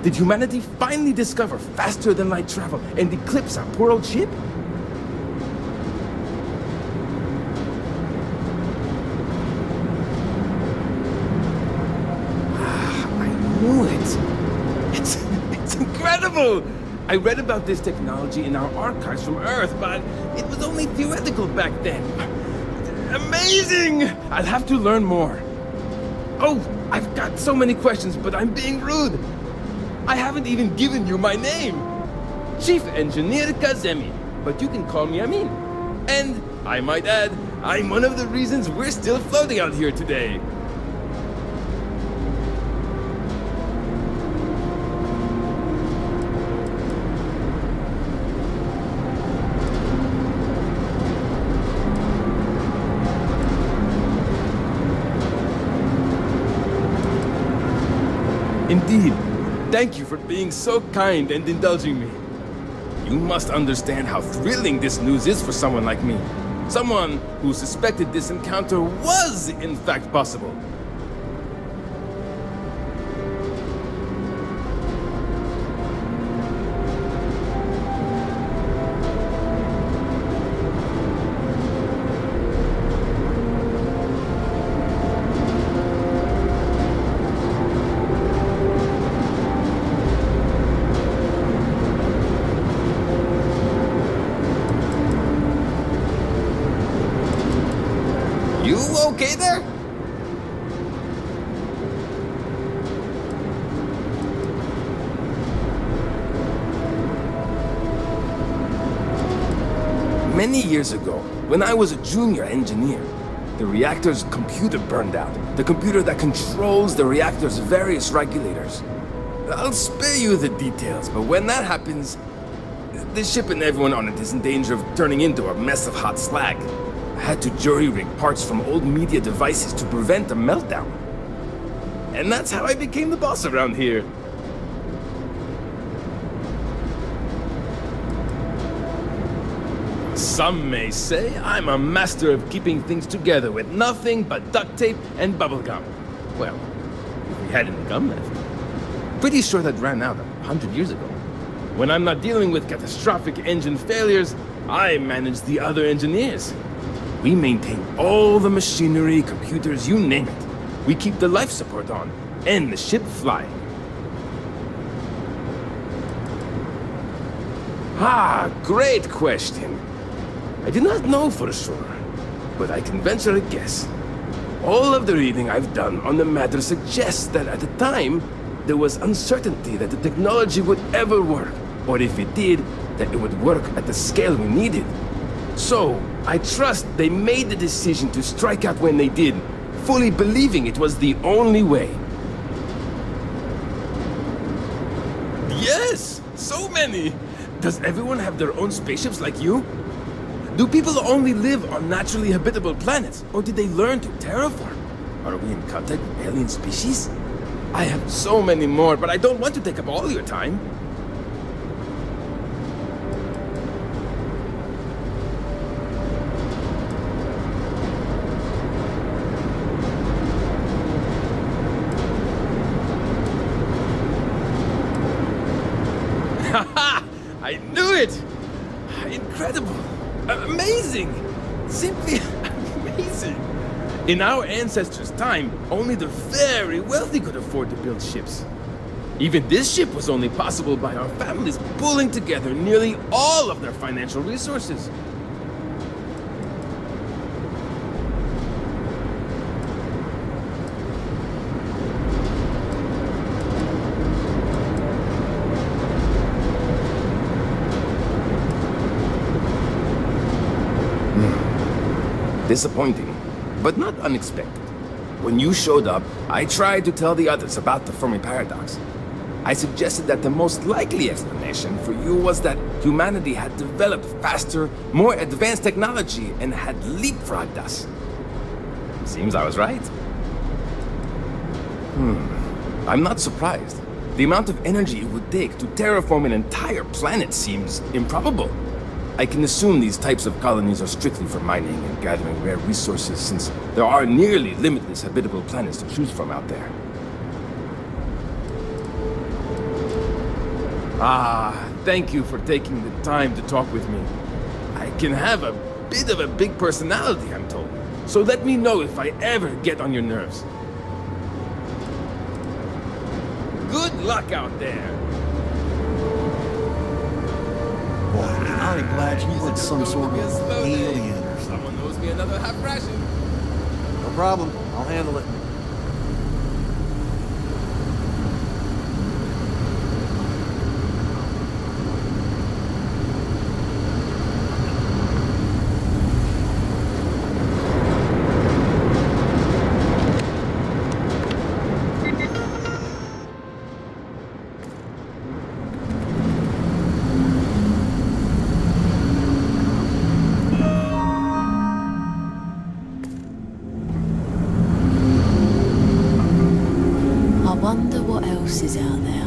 Did humanity finally discover faster than light travel and eclipse our poor old ship? I knew it. It's incredible! I read about this technology in our archives from Earth, but it was only theoretical back then. Amazing! I'll have to learn more. Oh, I've got so many questions, but I'm being rude. I haven't even given you my name. Chief Engineer Kazemi, but you can call me Amin. And, I might add, I'm one of the reasons we're still floating out here today. Indeed. Thank you for being so kind and indulging me. You must understand how thrilling this news is for someone like me. Someone who suspected this encounter was, in fact, possible. You okay there? Many years ago, when I was a junior engineer, the reactor's computer burned out. The computer that controls the reactor's various regulators. I'll spare you the details, but when that happens, the ship and everyone on it is in danger of turning into a mess of hot slag. I had to jury-rig parts from old media devices to prevent a meltdown. And that's how I became the boss around here. Some may say I'm a master of keeping things together with nothing but duct tape and bubblegum. Well, if we had any gum left. Pretty sure that ran out 100 years ago. When I'm not dealing with catastrophic engine failures, I manage the other engineers. We maintain all the machinery, computers, you name it. We keep the life support on, and the ship flying. Ah, great question. I do not know for sure, but I can venture a guess. All of the reading I've done on the matter suggests that at the time, there was uncertainty that the technology would ever work, or if it did, that it would work at the scale we needed. So, I trust they made the decision to strike out when they did, fully believing it was the only way. Yes! So many! Does everyone have their own spaceships like you? Do people only live on naturally habitable planets, or did they learn to terraform? Are we in contact with alien species? I have so many more, but I don't want to take up all your time. Haha! I knew it! Incredible! Amazing! Simply amazing! In our ancestors' time, only the very wealthy could afford to build ships. Even this ship was only possible by our families pulling together nearly all of their financial resources. Disappointing, but not unexpected. When you showed up, I tried to tell the others about the Fermi paradox. I suggested that the most likely explanation for you was that humanity had developed faster, more advanced technology and had leapfrogged us. Seems I was right. I'm not surprised. The amount of energy it would take to terraform an entire planet seems improbable. I can assume these types of colonies are strictly for mining and gathering rare resources, since there are nearly limitless habitable planets to choose from out there. Ah, thank you for taking the time to talk with me. I can have a bit of a big personality, I'm told, so let me know if I ever get on your nerves. Good luck out there! I'm glad you weren't some sort of alien or something. Someone owes me another half ration. No problem. I'll handle it. Is out there.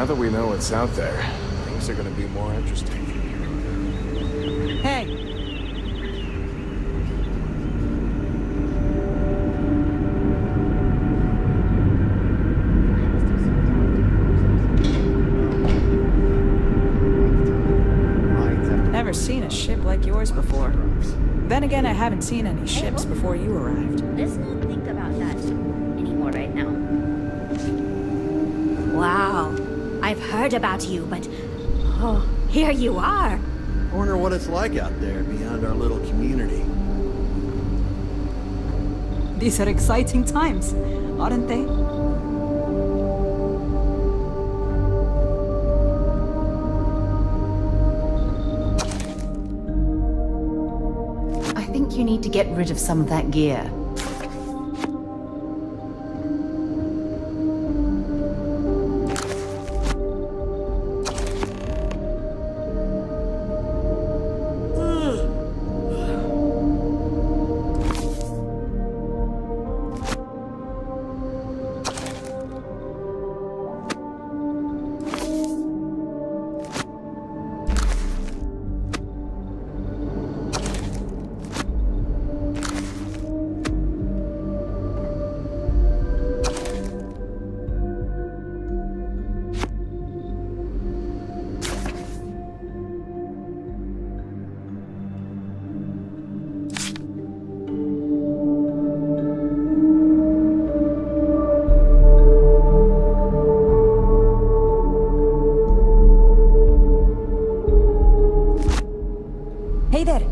that we know what's out there, things are gonna be more interesting. Hey, never seen a ship like yours before. Then again, I haven't seen any ships before you arrived. Let's not think about that anymore right now. Wow, I've heard about you, but oh, here you are. I wonder what it's like out there beyond our little community. These are exciting times, aren't they? I think you need to get rid of some of that gear. Hey there.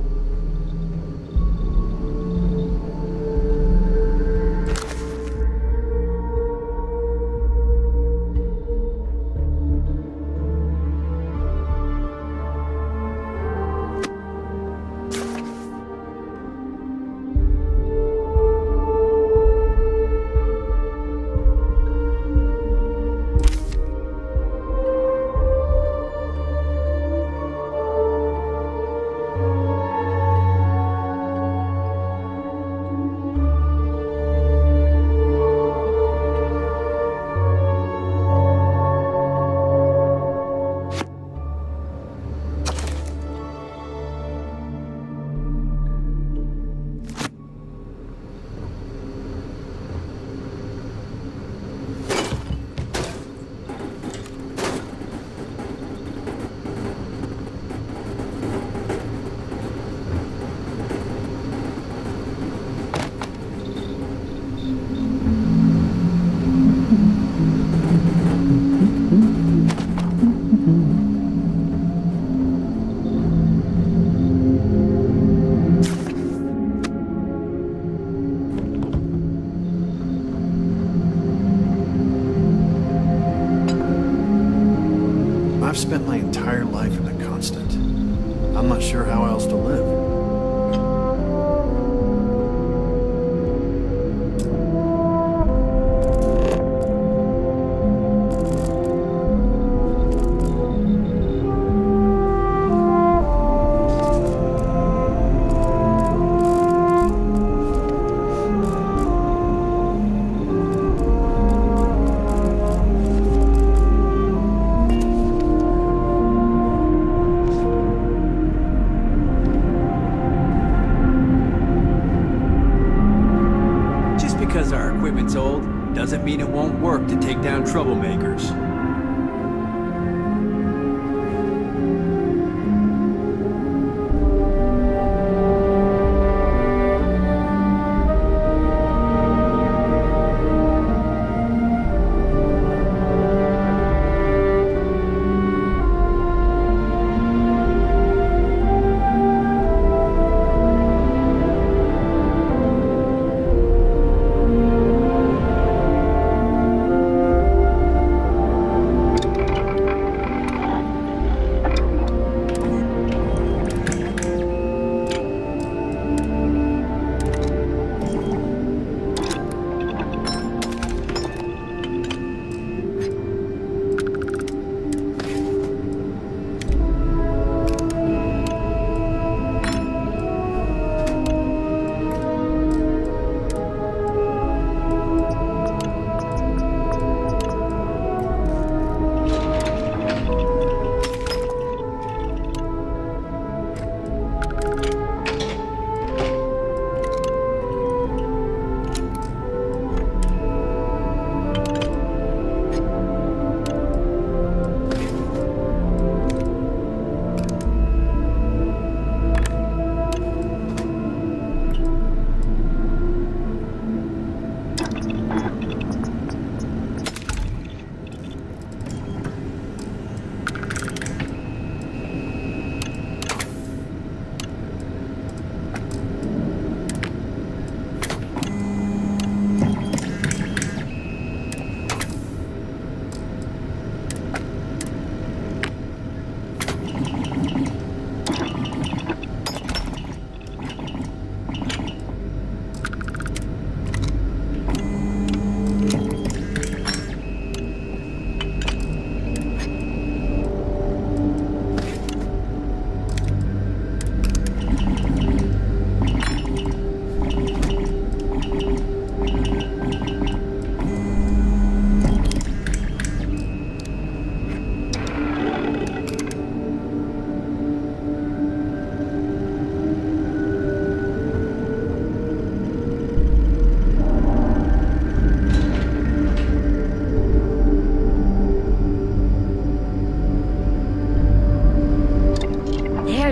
I've spent my entire life in the constant. I'm not sure how else to live. Because our equipment's old, doesn't mean it won't work to take down troublemakers.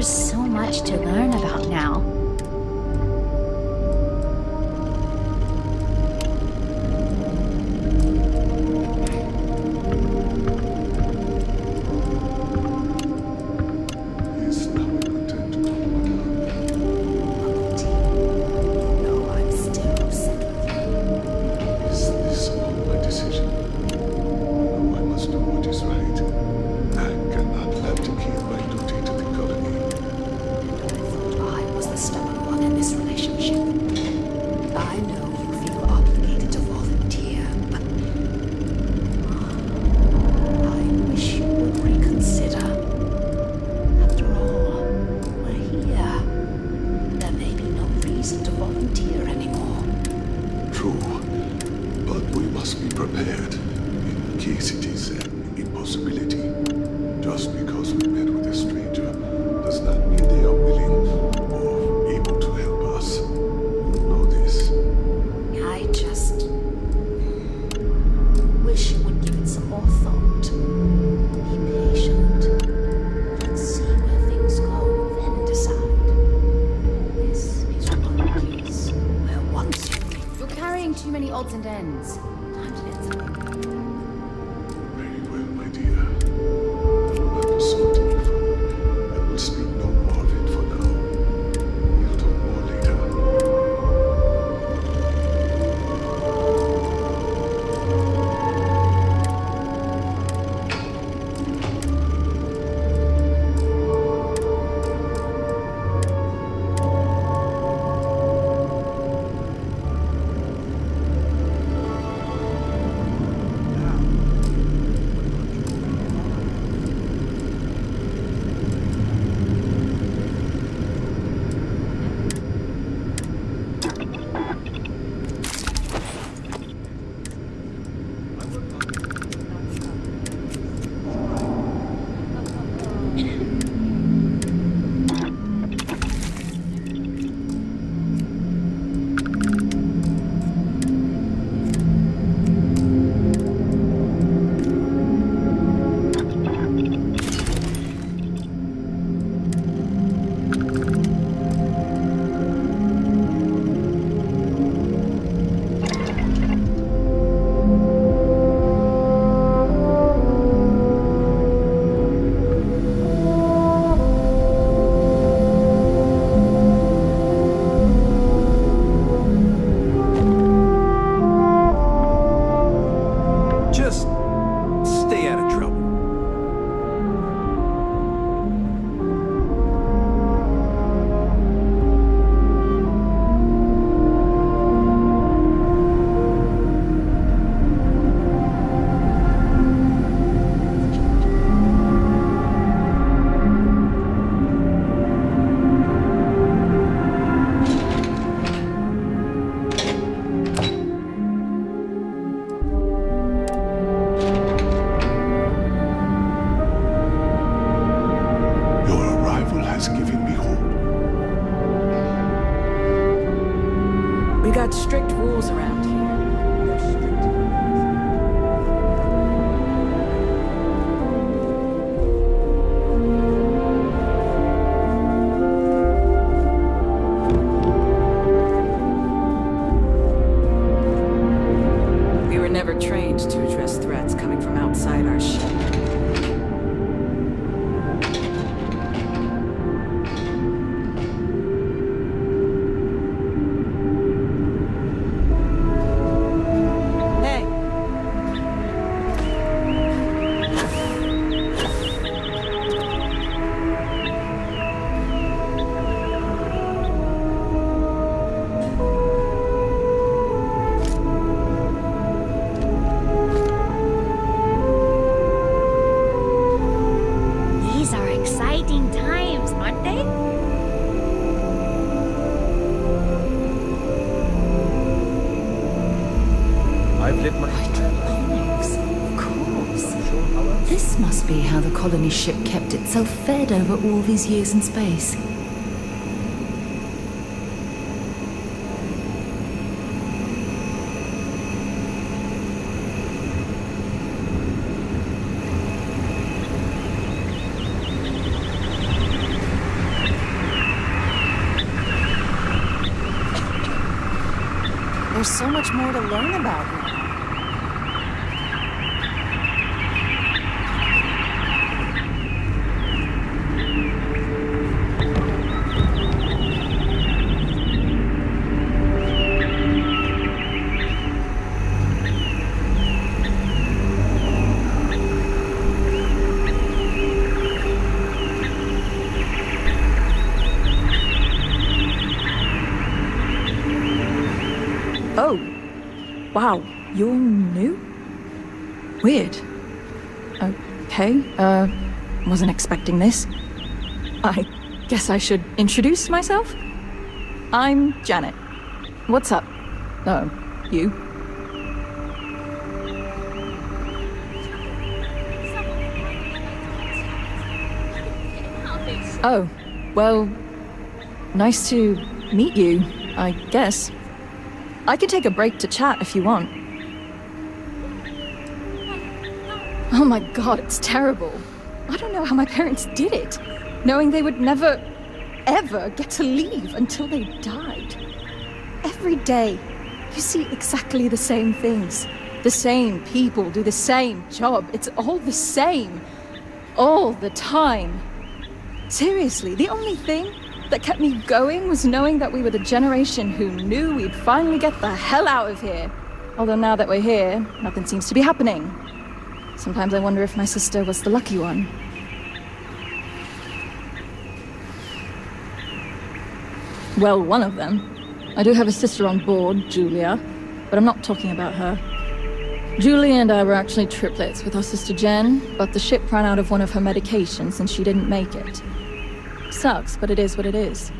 There's so much to learn about now. Is this all my decision? No, I must do what is right. I cannot abdicate my duty to the colony. I was the stubborn one in this relationship. I know you feel obligated to volunteer, but I wish you would reconsider. After all, we're here. There may be no reason to volunteer anymore. True, but we must be prepared in case it is an impossibility. Just because we met with a stranger does not mean they are willing or able to help us. You know this. I just wish you would give it some more thought. Be patient. Let's see where things go, then decide. This is one case where once You're carrying too many odds and ends. Time to get some. Very well, my dear. I will not pursue it any further. I will speak no more of it for now. We'll talk more later. Just stay out of trouble. Your arrival has given me hope. We got strict rules around here. We were never trained to address threats coming from outside our ship. Hey. These are exciting times, aren't they? I've lived my Of course. This must be how the colony ship kept itself fed over all these years in space. There's so much more to learn about now. Oh. Wow, you're new? Weird. Okay, wasn't expecting this. I guess I should introduce myself? I'm Janet. What's up? Oh, you? Oh, well, nice to meet you, I guess. I could take a break to chat if you want. Oh my god, it's terrible. I don't know how my parents did it, knowing they would never, ever get to leave until they died. Every day, you see exactly the same things. The same people do the same job. It's all the same. All the time. Seriously, the only thing that kept me going was knowing that we were the generation who knew we'd finally get the hell out of here. Although now that we're here, nothing seems to be happening. Sometimes I wonder if my sister was the lucky one. Well, one of them. I do have a sister on board, Julia, but I'm not talking about her. Julia and I were actually triplets with our sister Jen, but the ship ran out of one of her medications and she didn't make it. Sucks, but it is what it is.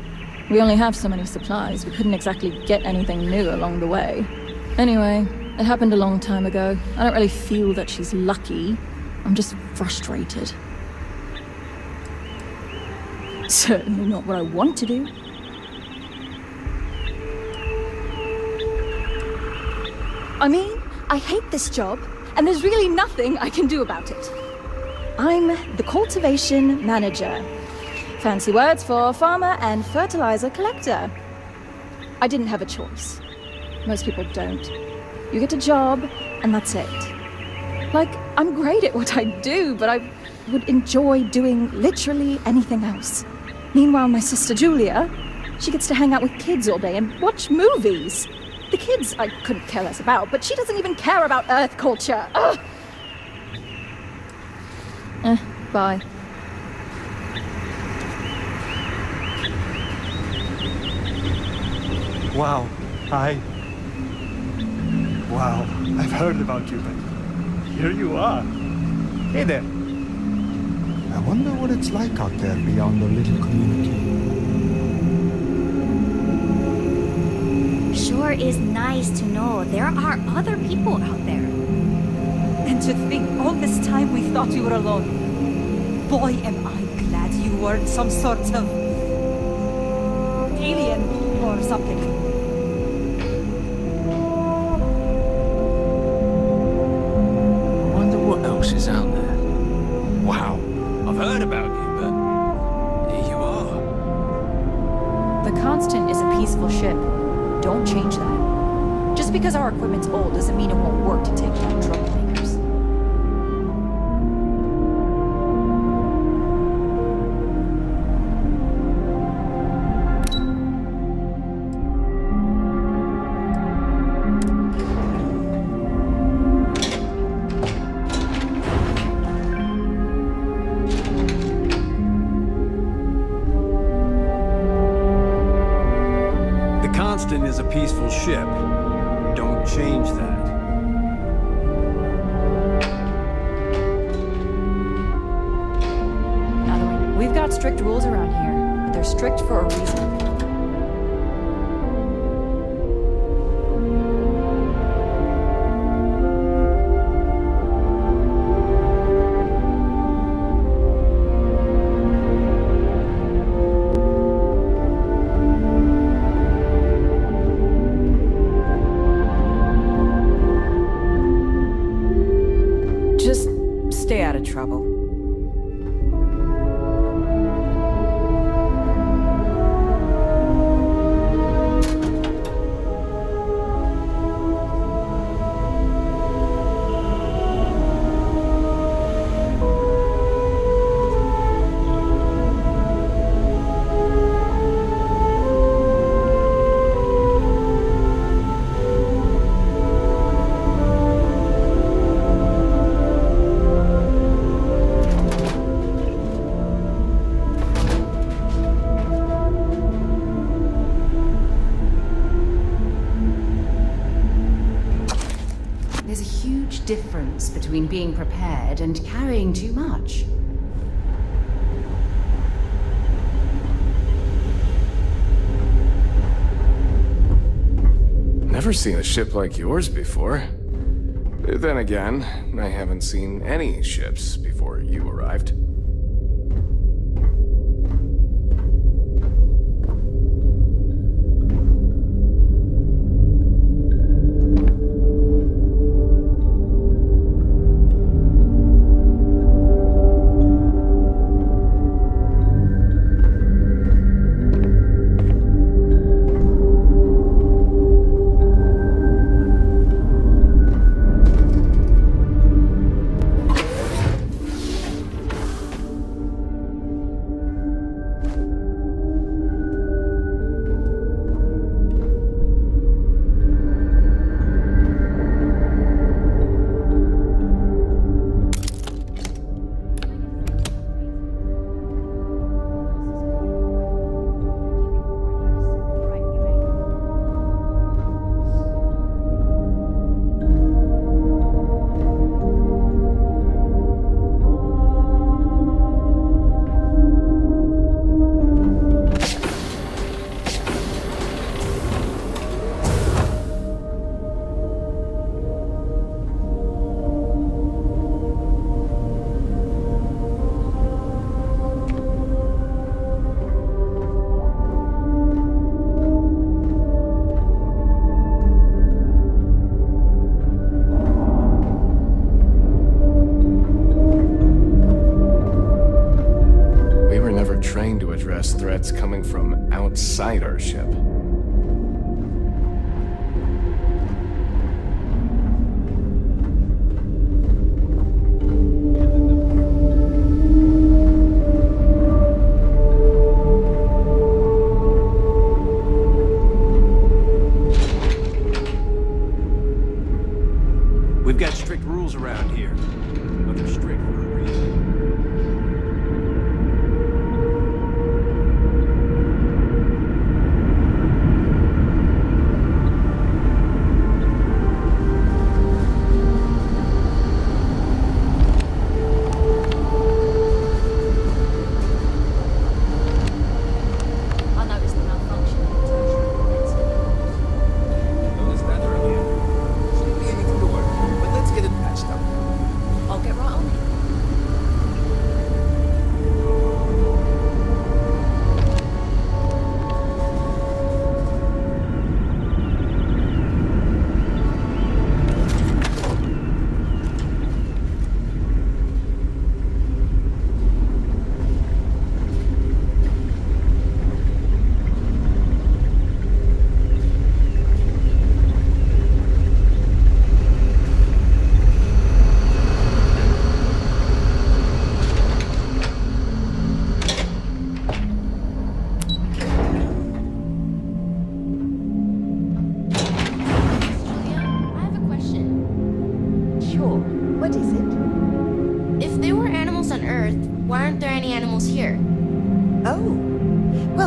We only have so many supplies. We couldn't exactly get anything new along the way. Anyway, it happened a long time ago. I don't really feel that she's lucky. I'm just frustrated. Certainly not what I want to do. I mean, I hate this job, and there's really nothing I can do about it. I'm the cultivation manager. Fancy words for farmer and fertilizer collector. I didn't have a choice. Most people don't. You get a job, and that's it. Like, I'm great at what I do, but I would enjoy doing literally anything else. Meanwhile, my sister Julia, she gets to hang out with kids all day and watch movies. The kids I couldn't care less about, but she doesn't even care about Earth culture. Ugh. Bye. Wow, Wow, I've heard about you, but here you are. Hey there. I wonder what it's like out there beyond the little community. Sure is nice to know there are other people out there. And to think all this time we thought we were alone. Boy, am I glad you weren't some sort of alien or something. Is out there. Wow, I've heard about you, but here you are. The Constant is a peaceful ship. Don't change that. Just because our equipment's old doesn't mean it won't work to take down troublemakers. Is a peaceful ship. Don't change that. Now, we've got strict rules around here, but they're strict for a reason. Stay out of trouble. between being prepared and carrying too much. Never seen a ship like yours before. Then again, I haven't seen any ships before you arrived. Trained to address threats coming from outside our ship. We've got strict rules around here. But they're strict for a reason.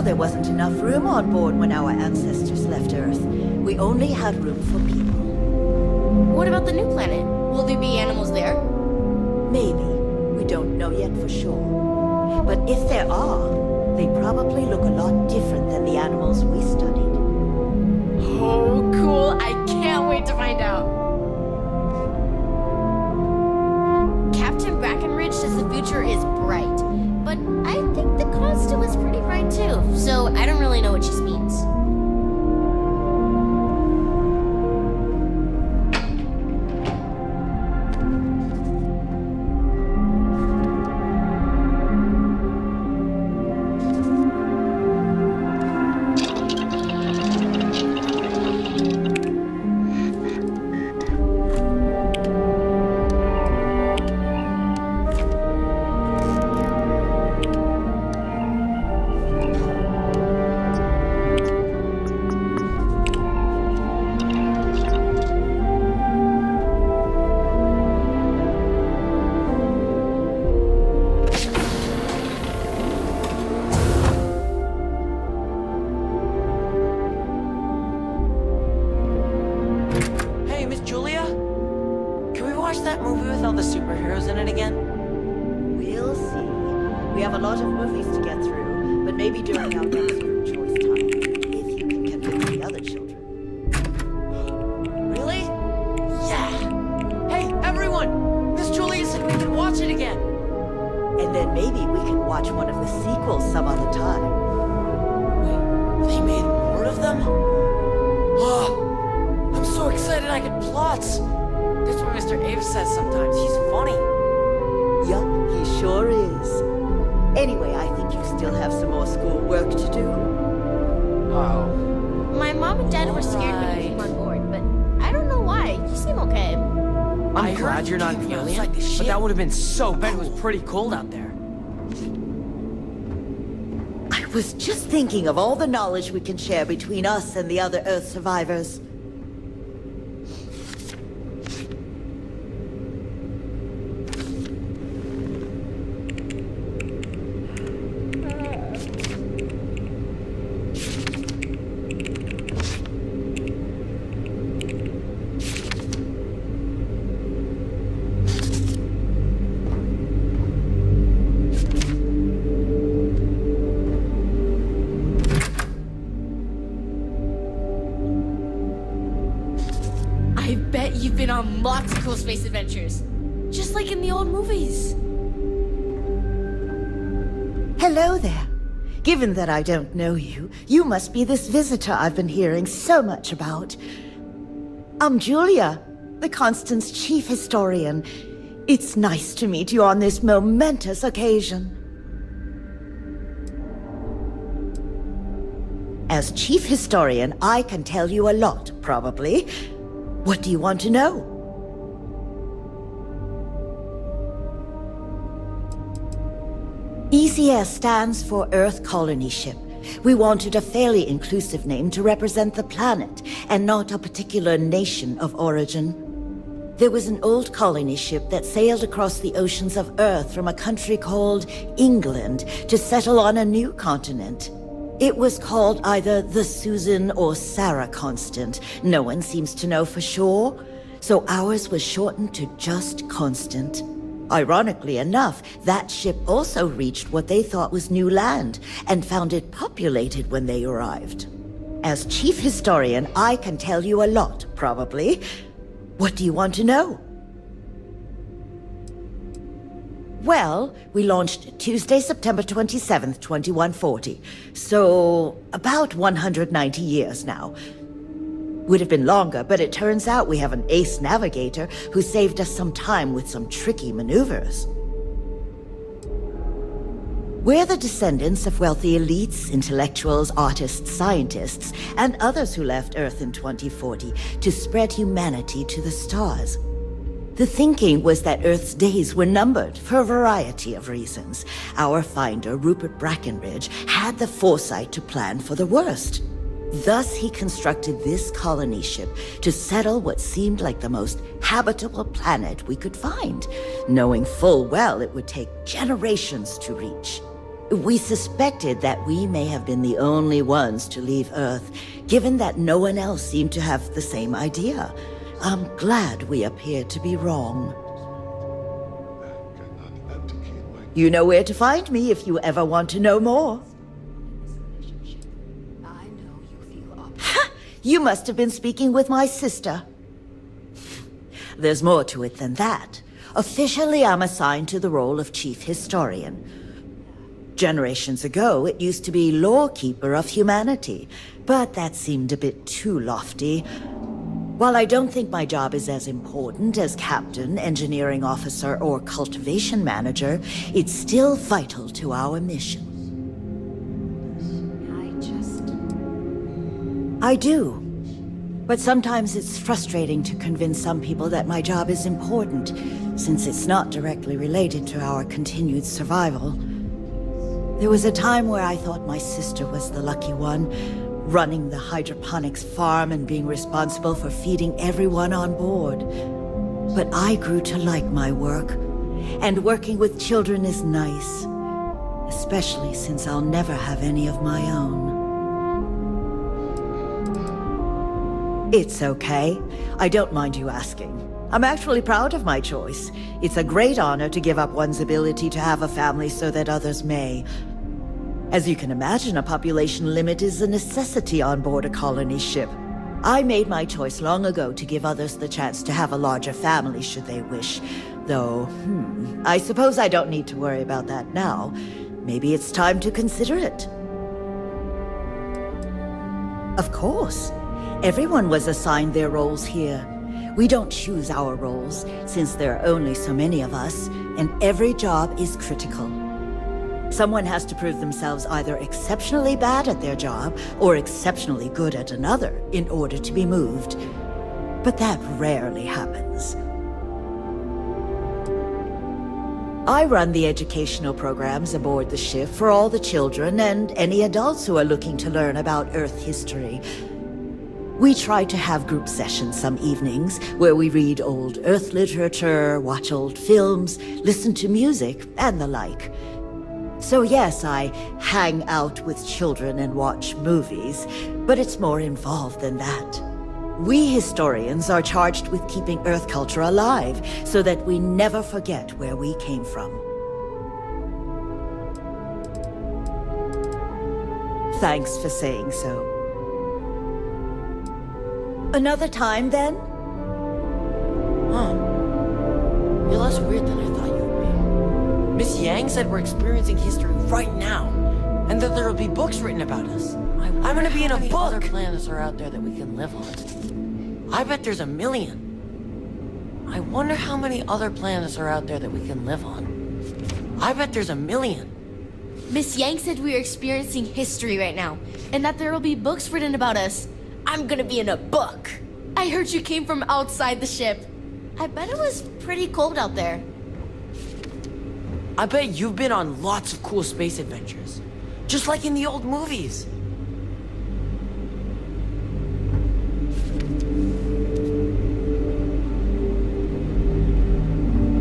There wasn't enough room on board when our ancestors left Earth. We only had room for people. What about the new planet? Will there be animals there? Maybe. We don't know yet for sure. But if there are, they probably look a lot different than the animals we studied. Oh, cool. I can't wait to find out. Captain Brackenridge says the future is bright. But I think the constant was pretty bright too, so I don't really know what she means. the superheroes in it again? We'll see. We have a lot of movies to get through, but maybe during our next group choice time, if you can convince the other children. Really? Yeah! Hey, everyone! Miss Julia said we can watch it again! And then maybe we can watch one of the sequels some other time. Wait, they made more of them? Oh, I'm so excited I can plot! That's what Mr. Abe says sometimes. He's funny. Yup, he sure is. Anyway, I think you still have some more school work to do. Oh. My mom and dad were scared when you came on board, but I don't know why. You seem okay. I'm glad you're not an alien, but that would have been so cool. I bet it was pretty cold out there. I was just thinking of all the knowledge we can share between us and the other Earth survivors. I bet you've been on lots of cool space adventures. Just like in the old movies. Hello there. Given that I don't know you, you must be this visitor I've been hearing so much about. I'm Julia, the Constant's chief historian. It's nice to meet you on this momentous occasion. As chief historian, I can tell you a lot, probably. What do you want to know? ECS stands for Earth Colony Ship. We wanted a fairly inclusive name to represent the planet, and not a particular nation of origin. There was an old colony ship that sailed across the oceans of Earth from a country called England to settle on a new continent. It was called either the Susan or Sarah Constant. No one seems to know for sure, so ours was shortened to just Constant. Ironically enough, that ship also reached what they thought was new land, and found it populated when they arrived. As chief historian, I can tell you a lot, probably. What do you want to know? Well, we launched Tuesday, September 27th, 2140. So, about 190 years now. Would have been longer, but it turns out we have an ace navigator who saved us some time with some tricky maneuvers. We're the descendants of wealthy elites, intellectuals, artists, scientists, and others who left Earth in 2040 to spread humanity to the stars. The thinking was that Earth's days were numbered for a variety of reasons. Our finder, Rupert Brackenridge, had the foresight to plan for the worst. Thus, he constructed this colony ship to settle what seemed like the most habitable planet we could find, knowing full well it would take generations to reach. We suspected that we may have been the only ones to leave Earth, given that no one else seemed to have the same idea. I'm glad we appear to be wrong. You know where to find me if you ever want to know more. Ha! You must have been speaking with my sister. There's more to it than that. Officially, I'm assigned to the role of chief historian. Generations ago, it used to be lawkeeper of humanity, but that seemed a bit too lofty. While I don't think my job is as important as captain, engineering officer, or cultivation manager, it's still vital to our mission. I do. But sometimes it's frustrating to convince some people that my job is important, since it's not directly related to our continued survival. There was a time where I thought my sister was the lucky one, running the hydroponics farm and being responsible for feeding everyone on board. But I grew to like my work, and working with children is nice, especially since I'll never have any of my own. It's okay. I don't mind you asking. I'm actually proud of my choice. It's a great honor to give up one's ability to have a family so that others may. As you can imagine, a population limit is a necessity on board a colony ship. I made my choice long ago to give others the chance to have a larger family should they wish. Though, I suppose I don't need to worry about that now. Maybe it's time to consider it. Of course. Everyone was assigned their roles here. We don't choose our roles, since there are only so many of us, and every job is critical. Someone has to prove themselves either exceptionally bad at their job or exceptionally good at another in order to be moved. But that rarely happens. I run the educational programs aboard the ship for all the children and any adults who are looking to learn about Earth history. We try to have group sessions some evenings where we read old Earth literature, watch old films, listen to music, and the like. So yes, I hang out with children and watch movies, but it's more involved than that. We historians are charged with keeping Earth culture alive so that we never forget where we came from. Thanks for saying so. Another time, then? Huh. You're less weird than I thought you would be. Miss Yang said we're experiencing history right now, and that there will be books written about us. I'm gonna be in a book! Other planets are out there that we can live on. I bet there's a million. I wonder how many other planets are out there that we can live on. I bet there's a million. Miss Yang said we are experiencing history right now, and that there will be books written about us. I'm gonna be in a book. I heard you came from outside the ship. I bet it was pretty cold out there. I bet you've been on lots of cool space adventures. Just like in the old movies.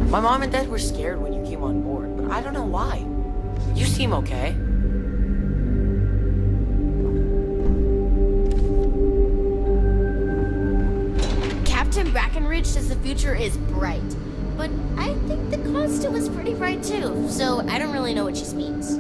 My mom and dad were scared when you came on board, but I don't know why. You seem okay. Captain Brackenridge says the future is bright, but I think the constant was pretty bright too, so I don't really know what she means.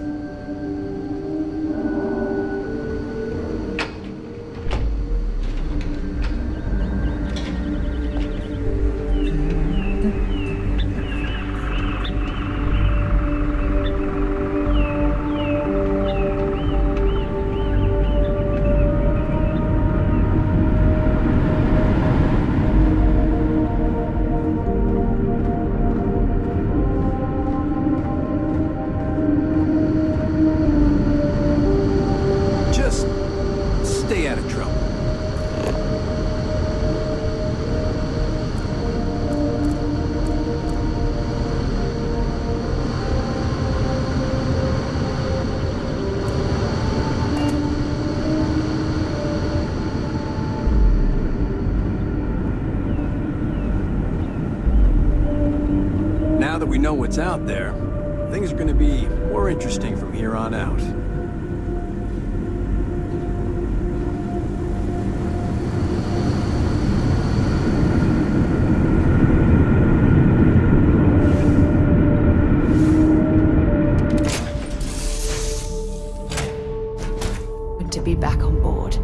Now that we know what's out there, things are going to be more interesting from here on out. To be back on board.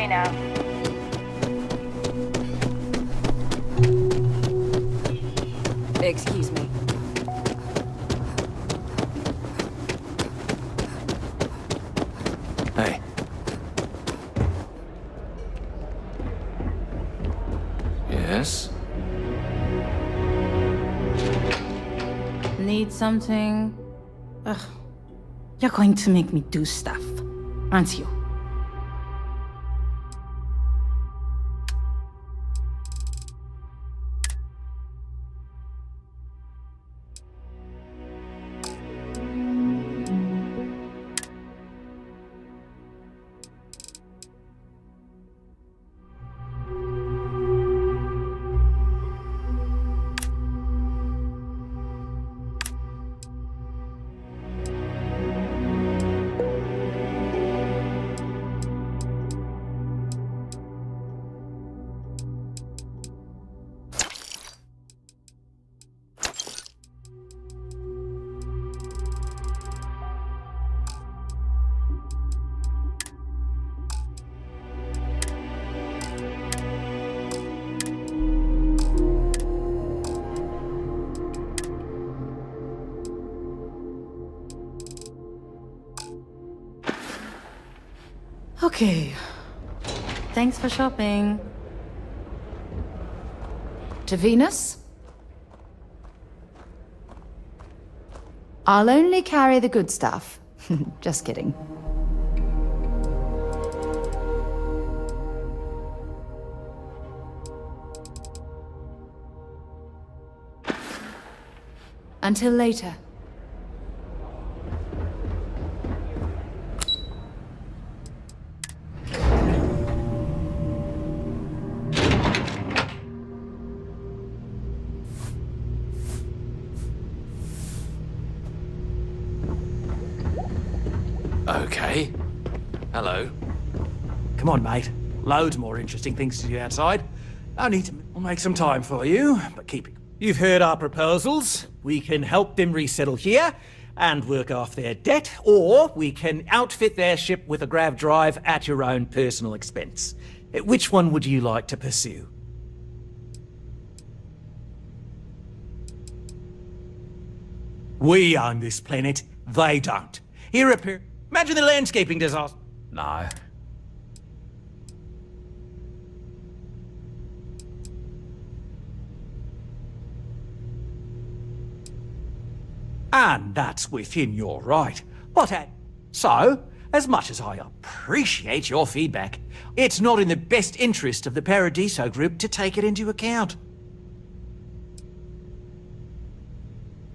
way now. Excuse me. Hey. Yes? Need something? Ugh. You're going to make me do stuff, aren't you? Okay. Thanks for shopping. To Venus? I'll only carry the good stuff. Just kidding. Until later. Okay. Hello. Come on, mate. Loads more interesting things to do outside. I need to make some time for you, but keep it. You've heard our proposals. We can help them resettle here and work off their debt, or we can outfit their ship with a grav drive at your own personal expense. Which one would you like to pursue? We own this planet. They don't. Here appear. Imagine the landscaping disaster. No. And that's within your right. But so, as much as I appreciate your feedback, it's not in the best interest of the Paradiso Group to take it into account.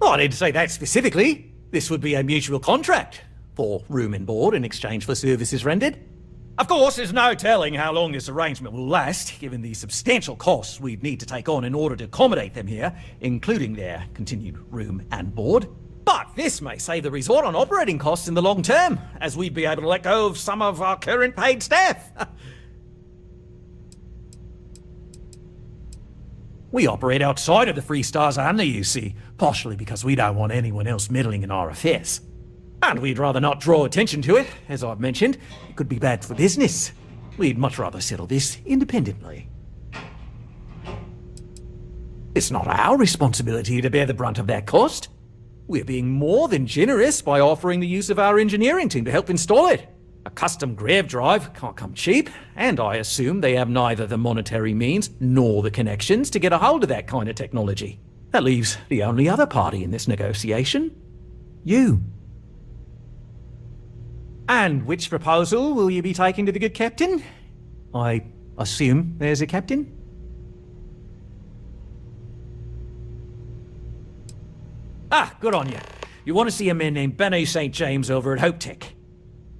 Oh, I didn't say that specifically. This would be a mutual contract for room and board in exchange for services rendered. Of course, there's no telling how long this arrangement will last, given the substantial costs we'd need to take on in order to accommodate them here, including their continued room and board. But this may save the resort on operating costs in the long term, as we'd be able to let go of some of our current paid staff. We operate outside of the Free Stars only, you see, partially because we don't want anyone else meddling in our affairs. And we'd rather not draw attention to it, as I've mentioned. It could be bad for business. We'd much rather settle this independently. It's not our responsibility to bear the brunt of that cost. We're being more than generous by offering the use of our engineering team to help install it. A custom grav drive can't come cheap, and I assume they have neither the monetary means nor the connections to get a hold of that kind of technology. That leaves the only other party in this negotiation. You. And which proposal will you be taking to the good captain? I assume there's a captain? Ah, good on you. You want to see a man named Benny St. James over at Hope Tech.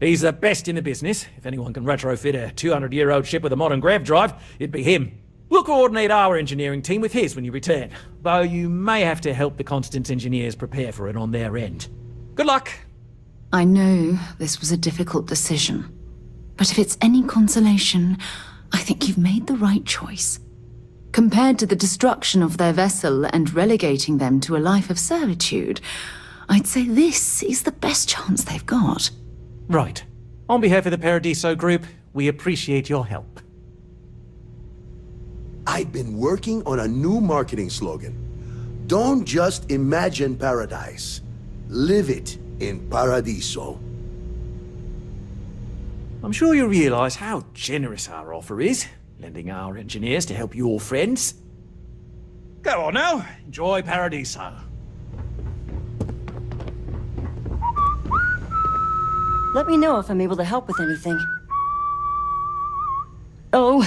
He's the best in the business. If anyone can retrofit a 200-year-old ship with a modern grav drive, it'd be him. We'll coordinate our engineering team with his when you return, though you may have to help the Constance engineers prepare for it on their end. Good luck. I know this was a difficult decision, but if it's any consolation, I think you've made the right choice. Compared to the destruction of their vessel and relegating them to a life of servitude, I'd say this is the best chance they've got. Right. On behalf of the Paradiso Group, We appreciate your help. I've been working on a new marketing slogan. Don't just imagine paradise. Live it in Paradiso. I'm sure you realize how generous our offer is, lending our engineers to help your friends. Go on now, enjoy Paradiso. Let me know if I'm able to help with anything. Oh,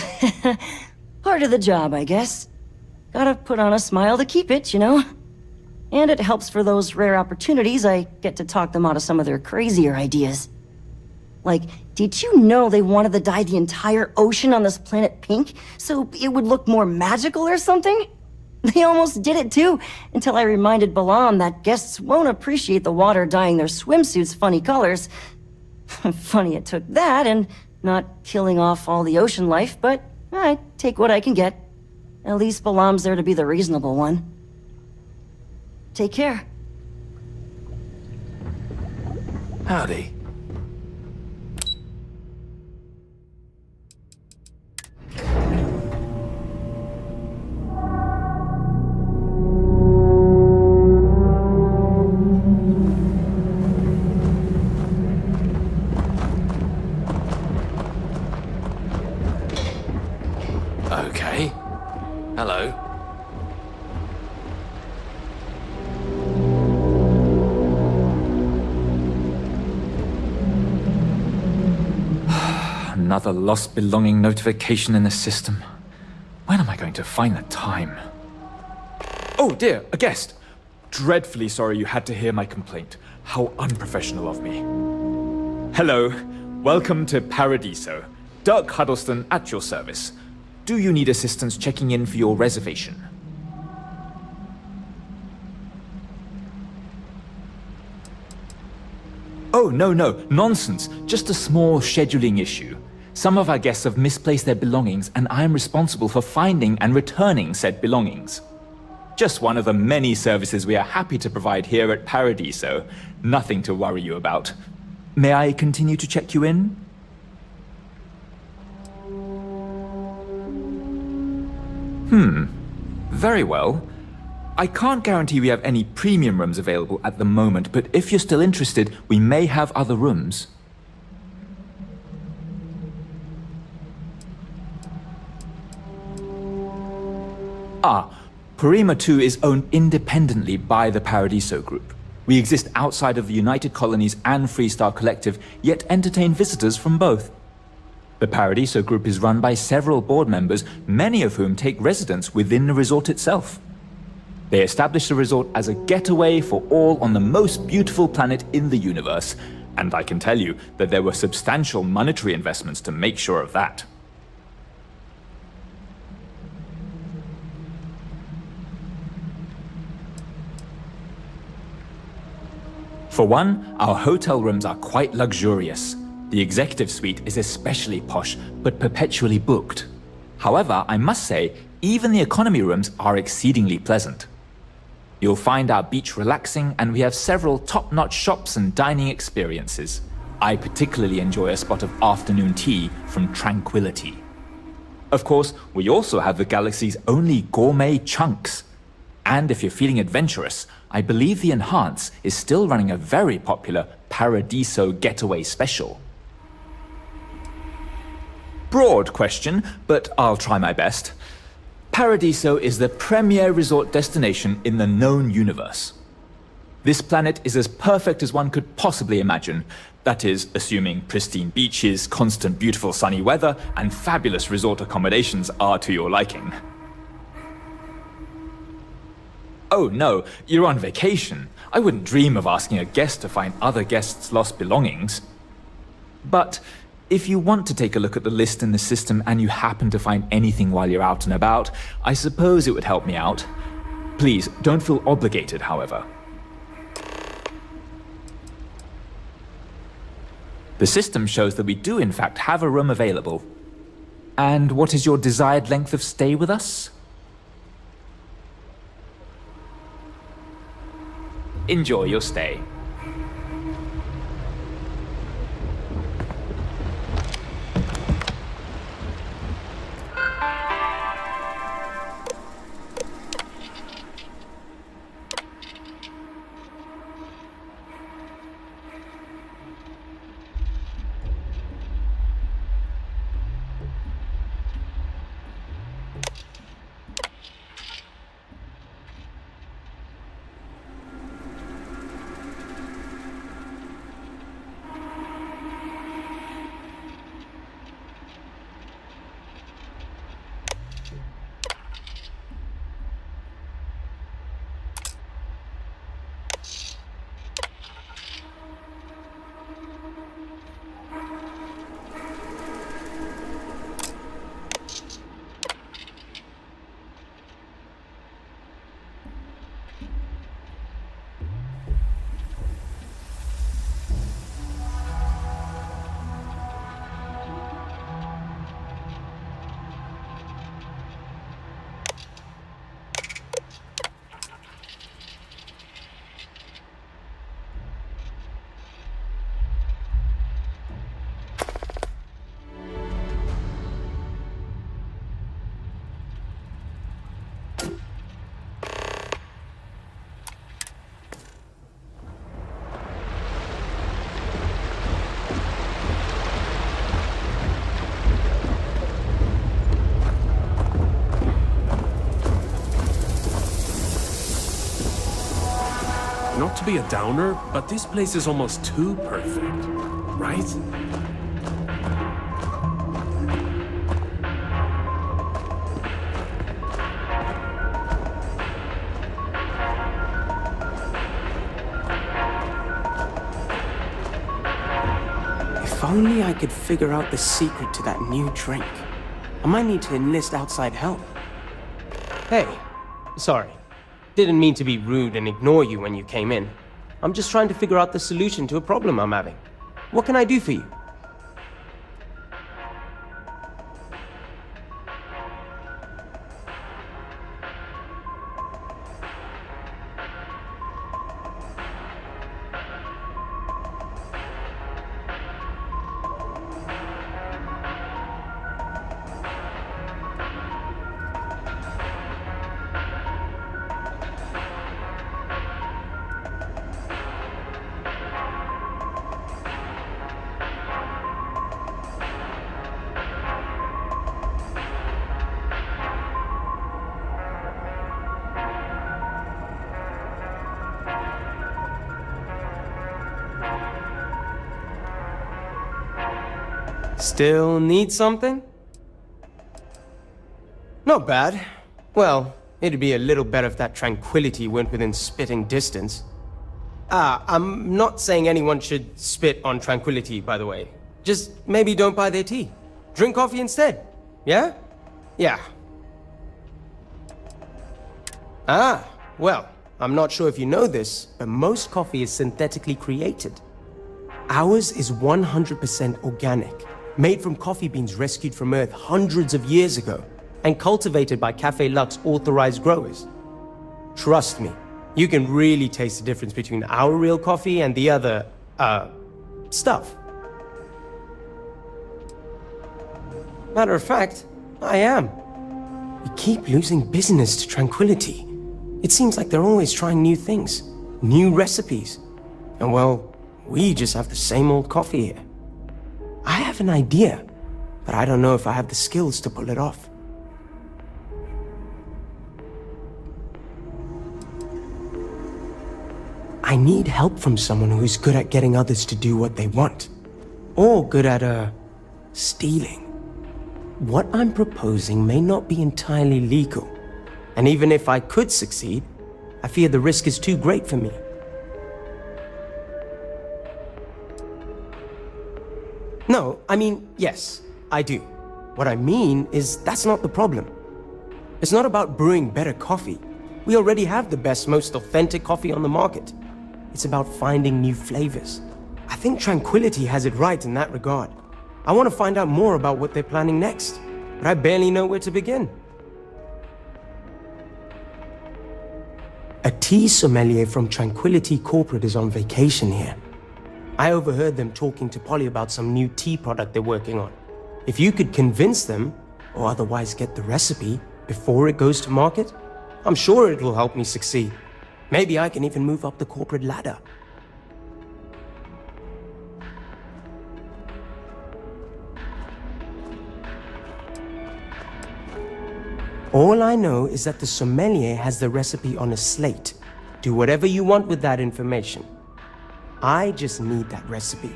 part of the job, I guess. Gotta put on a smile to keep it, you know? And it helps for those rare opportunities I get to talk them out of some of their crazier ideas. Like, did you know they wanted to dye the entire ocean on this planet pink so it would look more magical or something? They almost did it too, until I reminded Balam that guests won't appreciate the water dyeing their swimsuits funny colors. Funny it took that and not killing off all the ocean life, but I take what I can get. At least Balam's there to be the reasonable one. Take care. Howdy. Okay. Hello. Another lost belonging notification in the system. When am I going to find the time? Oh dear, a guest! Dreadfully sorry you had to hear my complaint. How unprofessional of me. Hello, welcome to Paradiso. Dirk Huddleston at your service. Do you need assistance checking in for your reservation? Oh, no, nonsense. Just a small scheduling issue. Some of our guests have misplaced their belongings, and I am responsible for finding and returning said belongings. Just one of the many services we are happy to provide here at Paradiso. Nothing to worry you about. May I continue to check you in? Very well. I can't guarantee we have any premium rooms available at the moment, but if you're still interested, we may have other rooms. Parima 2 is owned independently by the Paradiso Group. We exist outside of the United Colonies and Freestar Collective, yet entertain visitors from both. The Paradiso Group is run by several board members, many of whom take residence within the resort itself. They established the resort as a getaway for all on the most beautiful planet in the universe, and I can tell you that there were substantial monetary investments to make sure of that. For one, our hotel rooms are quite luxurious. The executive suite is especially posh, but perpetually booked. However, I must say, even the economy rooms are exceedingly pleasant. You'll find our beach relaxing, and we have several top-notch shops and dining experiences. I particularly enjoy a spot of afternoon tea from Tranquility. Of course, we also have the galaxy's only gourmet chunks. And if you're feeling adventurous, I believe the Enhance is still running a very popular Paradiso Getaway Special. Broad question, but I'll try my best. Paradiso is the premier resort destination in the known universe. This planet is as perfect as one could possibly imagine. That is, assuming pristine beaches, constant beautiful sunny weather, and fabulous resort accommodations are to your liking. Oh no, you're on vacation. I wouldn't dream of asking a guest to find other guests' lost belongings. But if you want to take a look at the list in the system and you happen to find anything while you're out and about, I suppose it would help me out. Please, don't feel obligated, however. The system shows that we do in fact have a room available. And what is your desired length of stay with us? Enjoy your stay. to be a downer, but this place is almost too perfect, right? If only I could figure out the secret to that new drink. I might need to enlist outside help. Hey, sorry. Didn't mean to be rude and ignore you when you came in. I'm just trying to figure out the solution to a problem I'm having. What can I do for you? Still need something? Not bad. Well, it'd be a little better if that tranquility went within spitting distance. I'm not saying anyone should spit on tranquility, by the way. Just maybe don't buy their tea. Drink coffee instead. Yeah? Yeah. Well, I'm not sure if you know this, but most coffee is synthetically created. Ours is 100% organic. Made from coffee beans rescued from Earth hundreds of years ago, and cultivated by Cafe Luxe authorized growers. Trust me, you can really taste the difference between our real coffee and the other, stuff. Matter of fact, I am. We keep losing business to Tranquility. It seems like they're always trying new things, new recipes. And well, we just have the same old coffee here. I have an idea, but I don't know if I have the skills to pull it off. I need help from someone who's good at getting others to do what they want. Or good at, stealing. What I'm proposing may not be entirely legal. And even if I could succeed, I fear the risk is too great for me. No, I mean, yes, I do. What I mean is that's not the problem. It's not about brewing better coffee. We already have the best, most authentic coffee on the market. It's about finding new flavors. I think Tranquility has it right in that regard. I want to find out more about what they're planning next, but I barely know where to begin. A tea sommelier from Tranquility Corporate is on vacation here. I overheard them talking to Polly about some new tea product they're working on. If you could convince them, or otherwise get the recipe, before it goes to market, I'm sure it will help me succeed. Maybe I can even move up the corporate ladder. All I know is that the sommelier has the recipe on a slate. Do whatever you want with that information. I just need that recipe.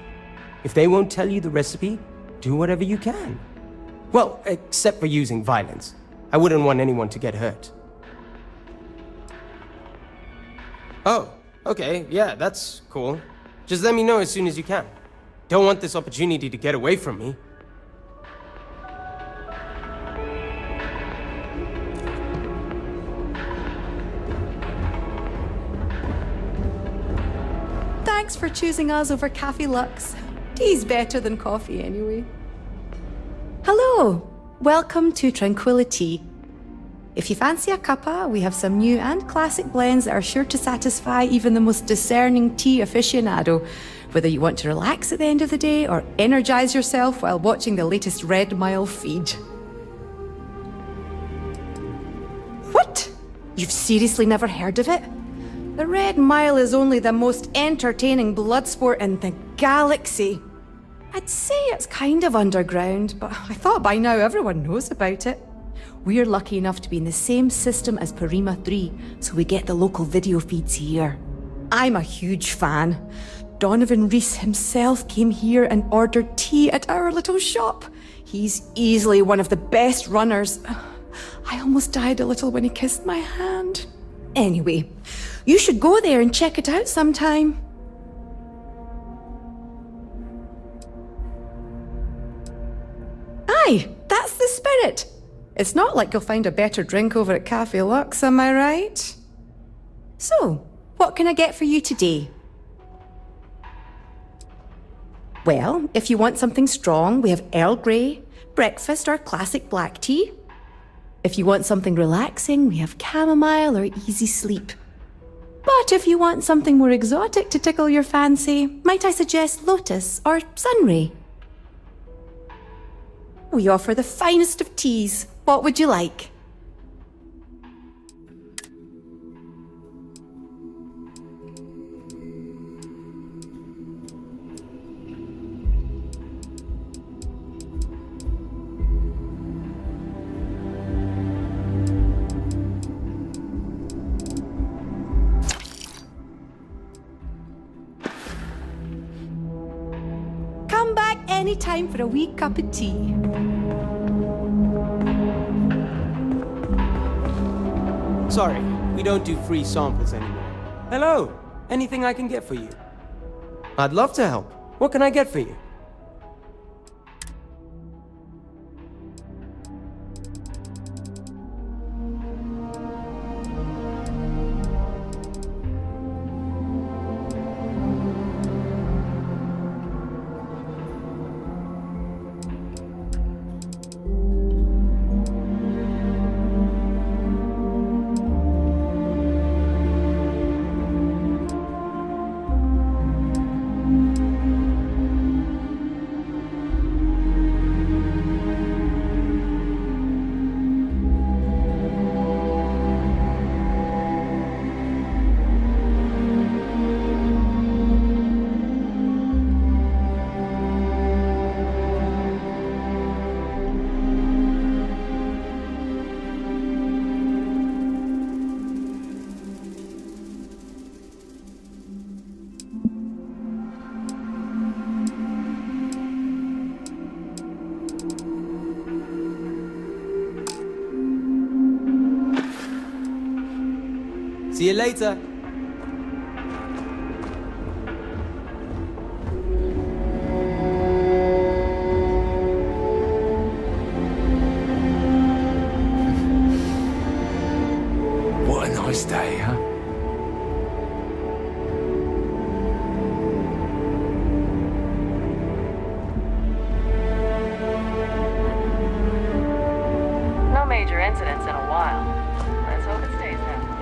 If they won't tell you the recipe, do whatever you can. Well, except for using violence. I wouldn't want anyone to get hurt. Oh, okay, yeah, that's cool. Just let me know as soon as you can. Don't want this opportunity to get away from me. Thanks for choosing us over Cafe Luxe. Tea's better than coffee anyway. Hello, welcome to Tranquility. If you fancy a cuppa, we have some new and classic blends that are sure to satisfy even the most discerning tea aficionado, whether you want to relax at the end of the day or energize yourself while watching the latest Red Mile feed. What? You've seriously never heard of it? The Red Mile is only the most entertaining blood sport in the galaxy. I'd say it's kind of underground, but I thought by now everyone knows about it. We're lucky enough to be in the same system as Parima 3, so we get the local video feeds here. I'm a huge fan. Donovan Reese himself came here and ordered tea at our little shop. He's easily one of the best runners. I almost died a little when he kissed my hand. Anyway, you should go there and check it out sometime. Aye, that's the spirit. It's not like you'll find a better drink over at Cafe Lux, am I right? So, what can I get for you today? Well, if you want something strong, we have Earl Grey, breakfast or classic black tea. If you want something relaxing, we have chamomile or easy sleep. But if you want something more exotic to tickle your fancy, might I suggest lotus or sunray? We offer the finest of teas. What would you like? Come back anytime for a wee cup of tea. Sorry, we don't do free samples anymore. Hello, anything I can get for you? I'd love to help. What can I get for you? See you later. What a nice day, huh? No major incidents in a while. Let's hope it stays that way.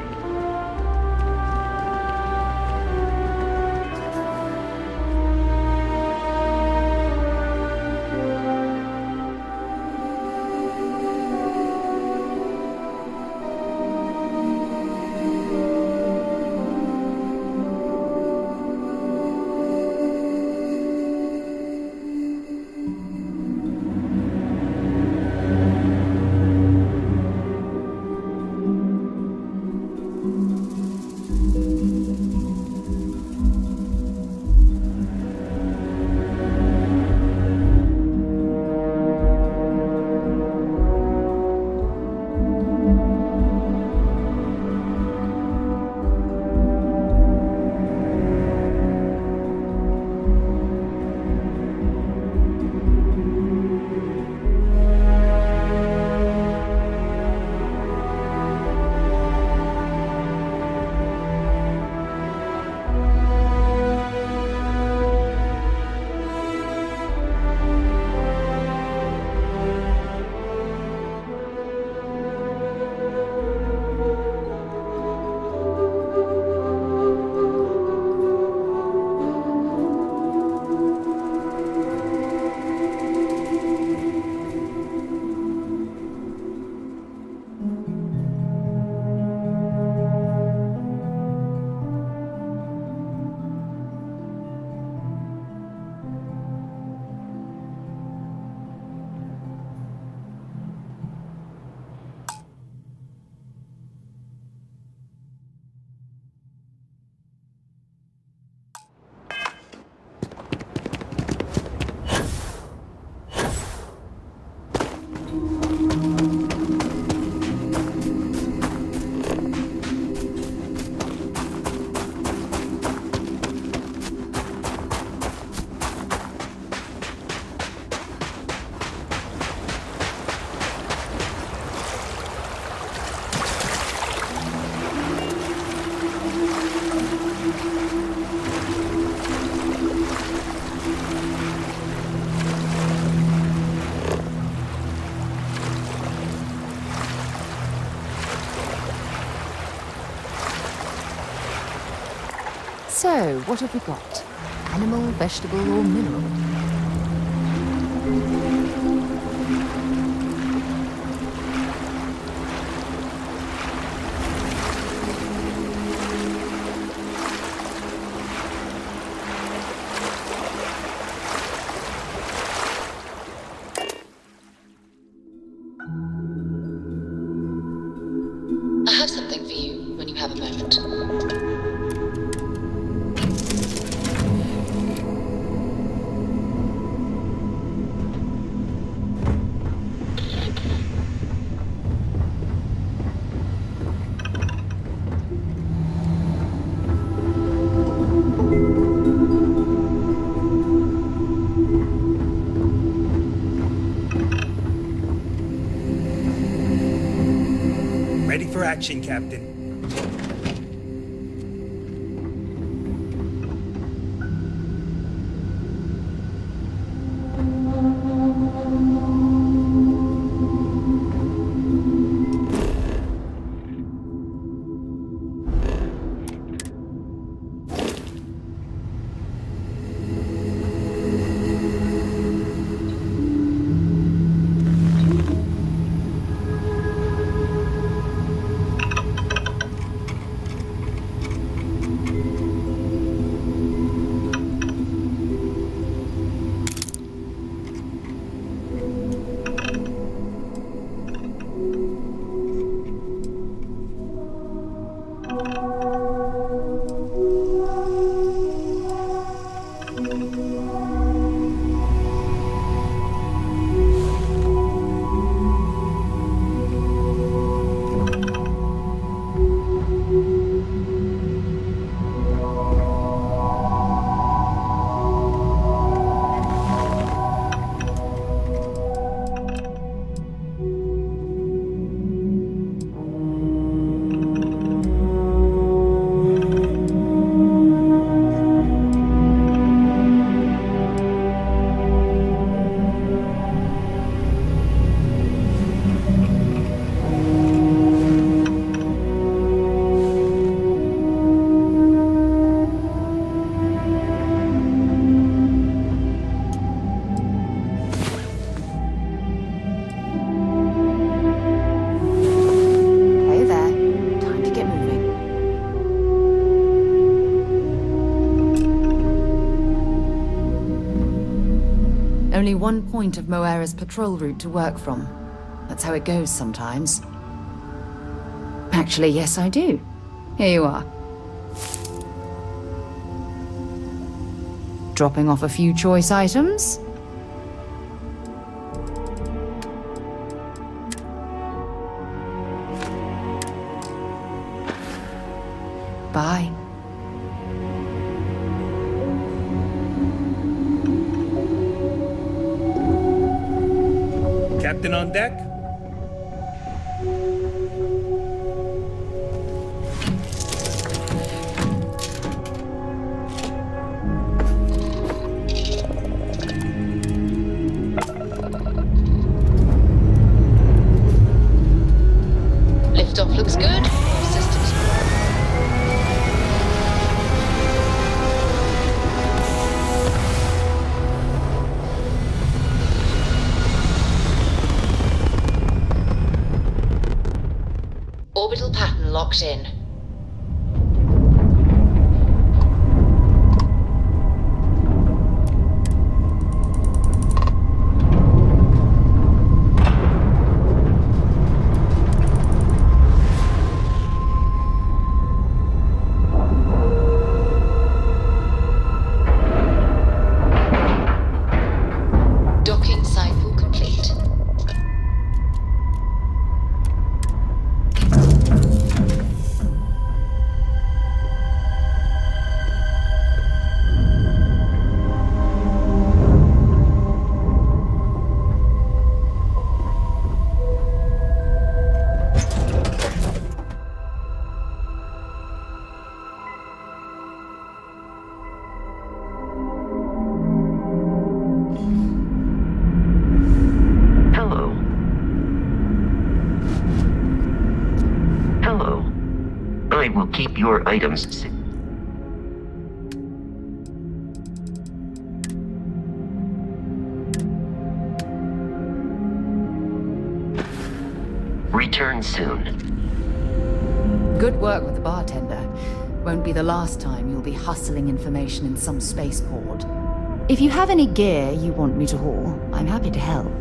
So, what have we got? Animal, vegetable, or mineral? I have something for you when you have a moment. Ready for action, Captain. Only one point of Moera's patrol route to work from. That's how it goes sometimes. Actually, yes, I do. Here you are. Dropping off a few choice items. Bye. Captain on deck? Liftoff looks good. Systems orbital pattern locked in. Docking cycle complete. I will keep your items. Return soon. Good work with the bartender. Won't be the last time you'll be hustling information in some spaceport. If you have any gear you want me to haul, I'm happy to help.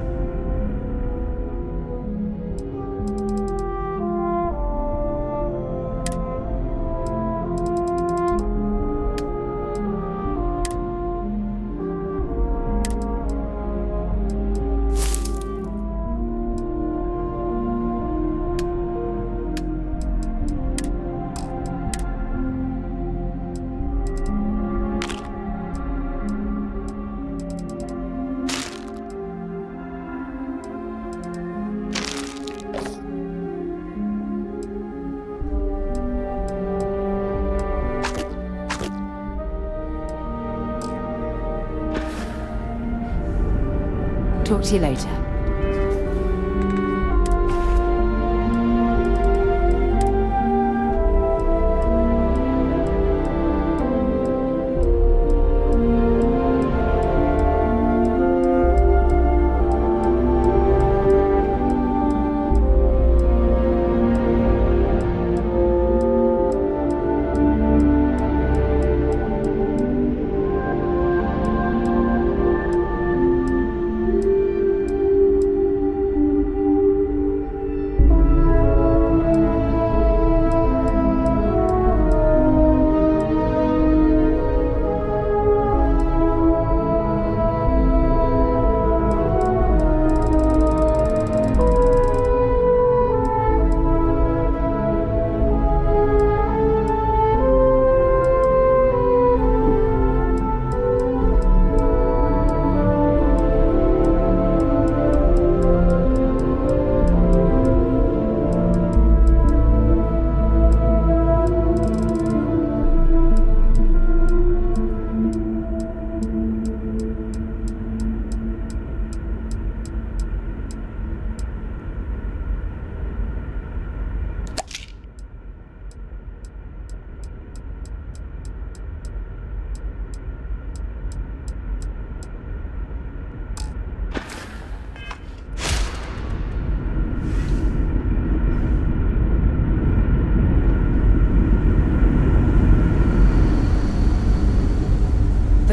Talk to you later.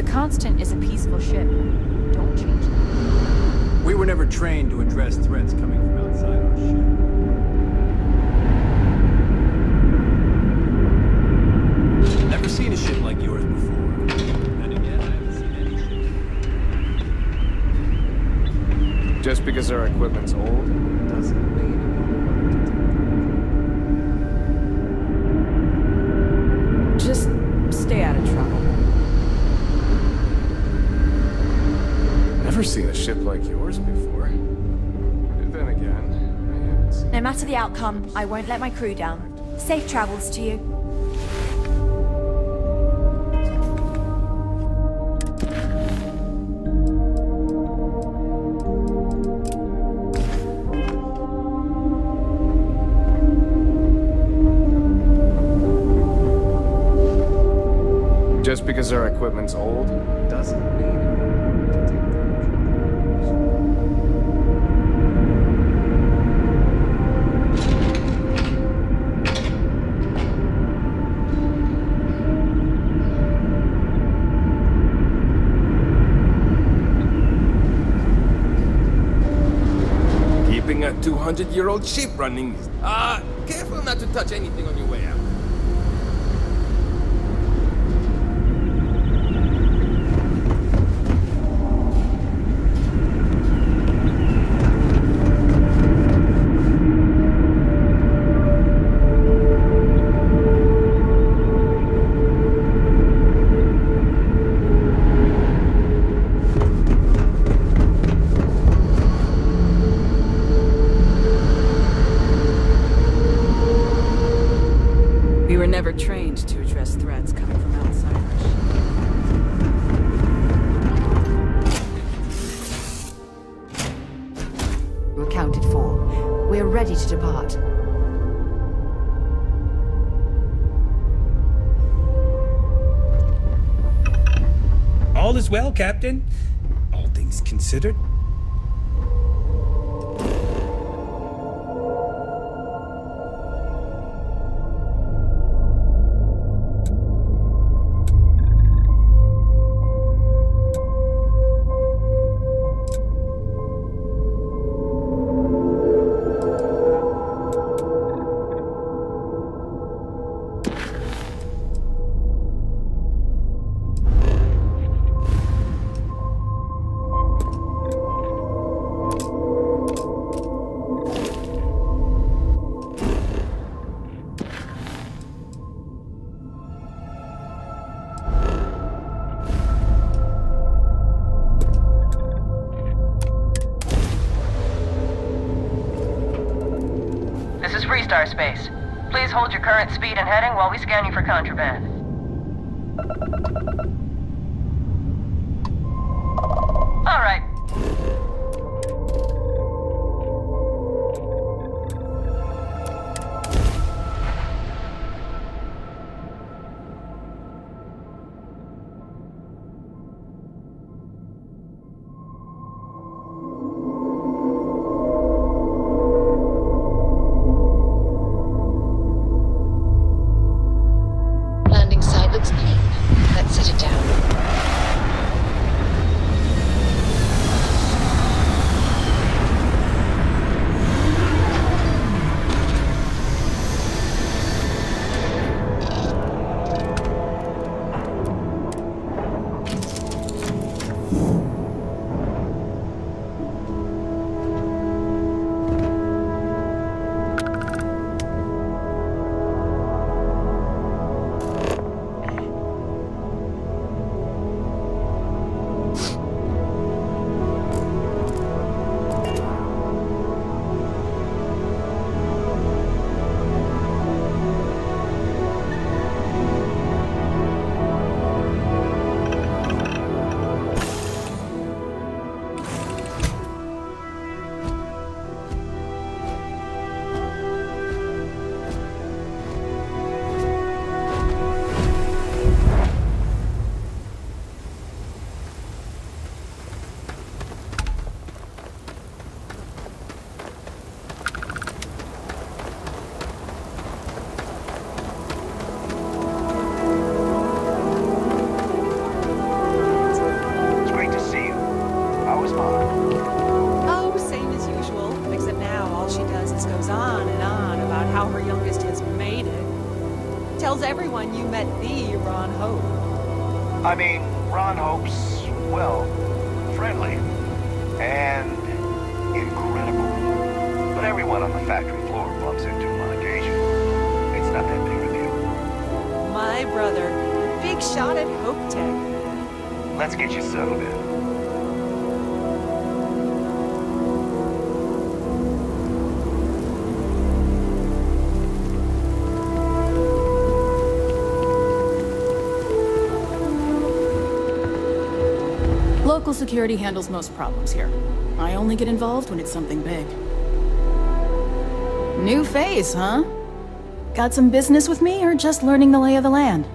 Constant is a peaceful ship. Don't change that. We were never trained to address threats coming from outside our ship. Never seen a ship like yours before. Then again, I haven't seen any ship. Just because our equipment's old doesn't mean it won't work. Just stay out of trouble. Never seen a ship like yours before. Then again, I haven't seen... No matter the outcome, I won't let my crew down. Safe travels to you. Just because our equipment's old doesn't mean it won't work to take down Keeping a 200-year-old ship running. Careful not to touch anything on your way out. Never trained to address threats coming from outside our ship. You're accounted for. We're ready to depart. All is well, Captain. All things considered. Star Space. Please hold your current speed and heading while we scan you for contraband. All right. Landing site looks clean. Let's set it down. Oh, same as usual. Except now all she does is goes on and on about how her youngest has made it. Tells everyone you met the Ron Hope. I mean, Ron Hope's, well, friendly. And incredible. But everyone on the factory floor bumps into him on occasion. It's not that big of a deal. My brother. Big shot at Hope Tech. Let's get you settled in. Local security handles most problems here. I only get involved when it's something big. New face, huh? Got some business with me, or just learning the lay of the land?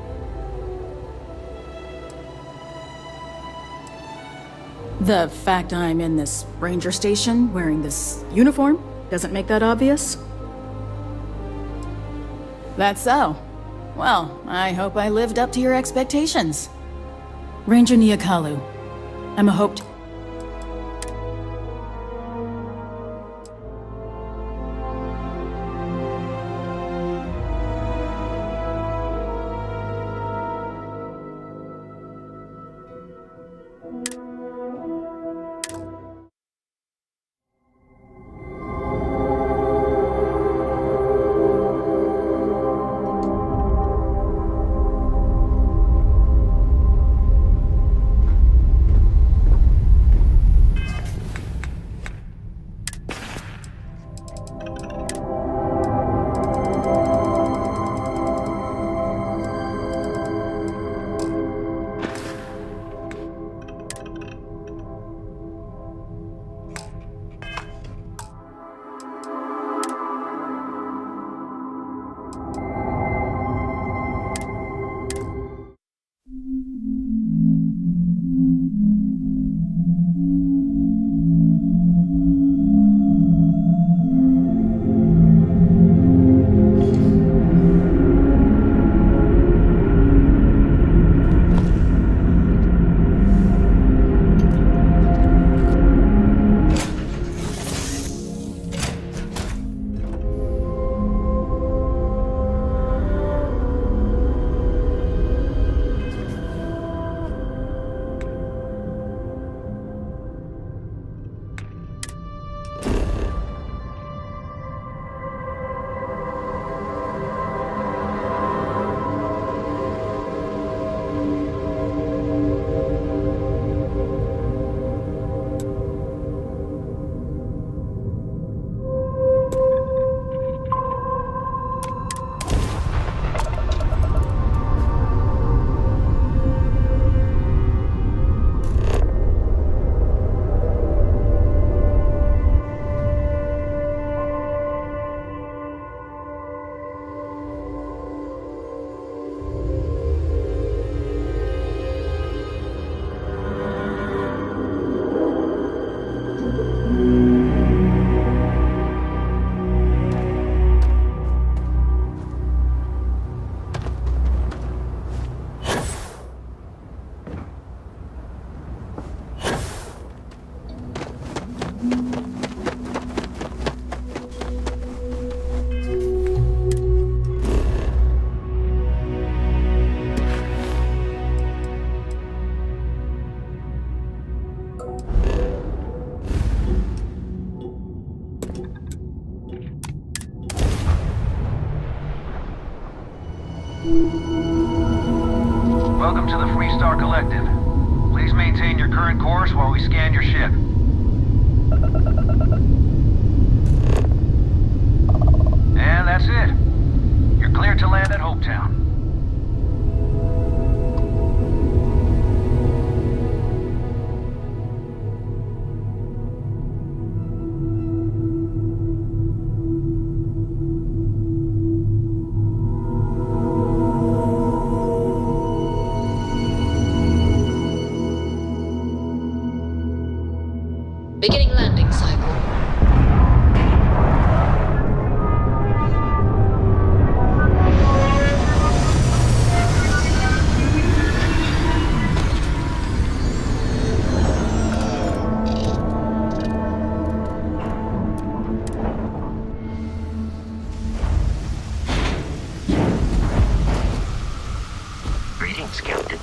The fact I'm in this ranger station wearing this uniform doesn't make that obvious? That's so. Well, I hope I lived up to your expectations. Ranger Niakalu. I'm a Hope. Please maintain your current course while we scan your ship. And that's it. You're cleared to land at Hopetown. Beginning landing cycle. Greetings, Captain.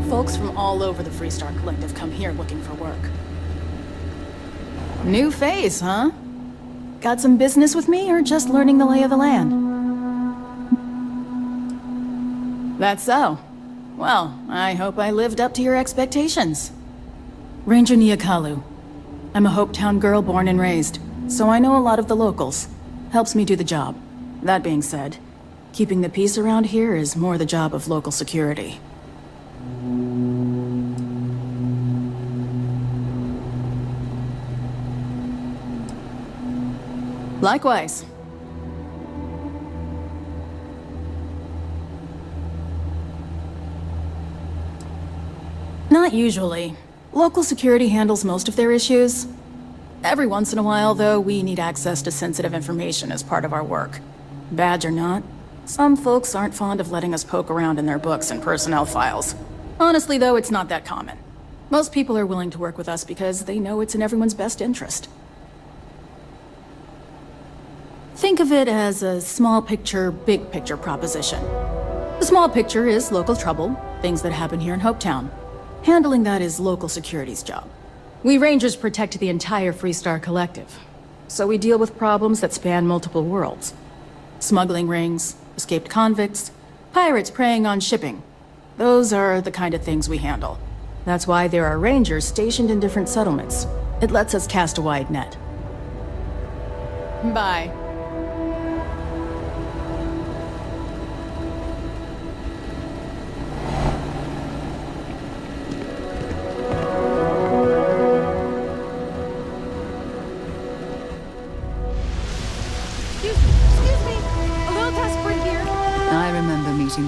Folks from all over the Freestar Collective come here looking for work. New phase, huh? Got some business with me, or just learning the lay of the land? That's so. Well, I hope I lived up to your expectations. Ranger Nyakalu. I'm a Hopetown girl born and raised, so I know a lot of the locals. Helps me do the job. That being said, keeping the peace around here is more the job of local security. Likewise. Not usually. Local security handles most of their issues. Every once in a while, though, we need access to sensitive information as part of our work. Badge or not, some folks aren't fond of letting us poke around in their books and personnel files. Honestly, though, it's not that common. Most people are willing to work with us because they know it's in everyone's best interest. Think of it as a small picture, big picture proposition. The small picture is local trouble, things that happen here in Hopetown. Handling that is local security's job. We Rangers protect the entire Freestar Collective, so we deal with problems that span multiple worlds. Smuggling rings, escaped convicts, pirates preying on shipping. Those are the kind of things we handle. That's why there are Rangers stationed in different settlements. It lets us cast a wide net. Bye.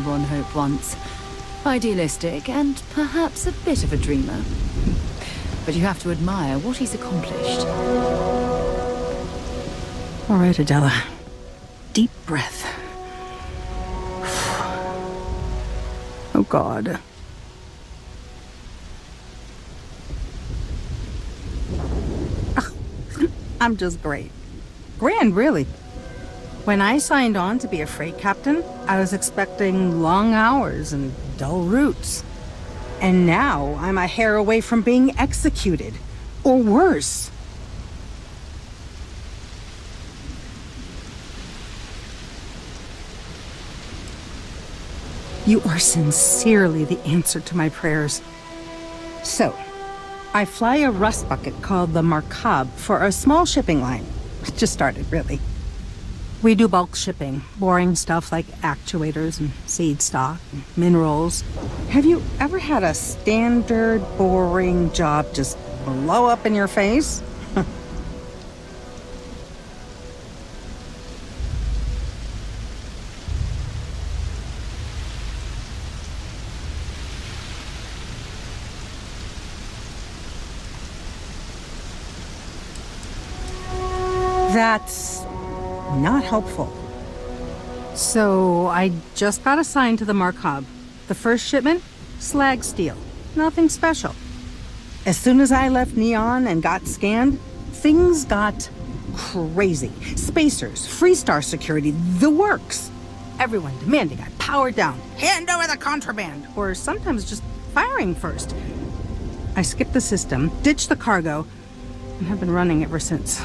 Ron Hope once. Idealistic and perhaps a bit of a dreamer. But you have to admire what he's accomplished. All right, Adela. Deep breath. Oh, God. I'm just great. Grand, really. When I signed on to be a freight captain, I was expecting long hours and dull routes. And now I'm a hair away from being executed. Or worse. You are sincerely the answer to my prayers. So, I fly a rust bucket called the Markab for a small shipping line. Just started, really. We do bulk shipping, boring stuff like actuators and seed stock, and minerals. Have you ever had a standard boring job just blow up in your face? That's not helpful. So I just got assigned to the Markov. The first shipment, slag steel. Nothing special. As soon as I left Neon and got scanned, things got crazy. Spacers, Freestar security, the works. Everyone demanding I power down, hand over the contraband, or sometimes just firing first. I skipped the system, ditched the cargo, and have been running ever since.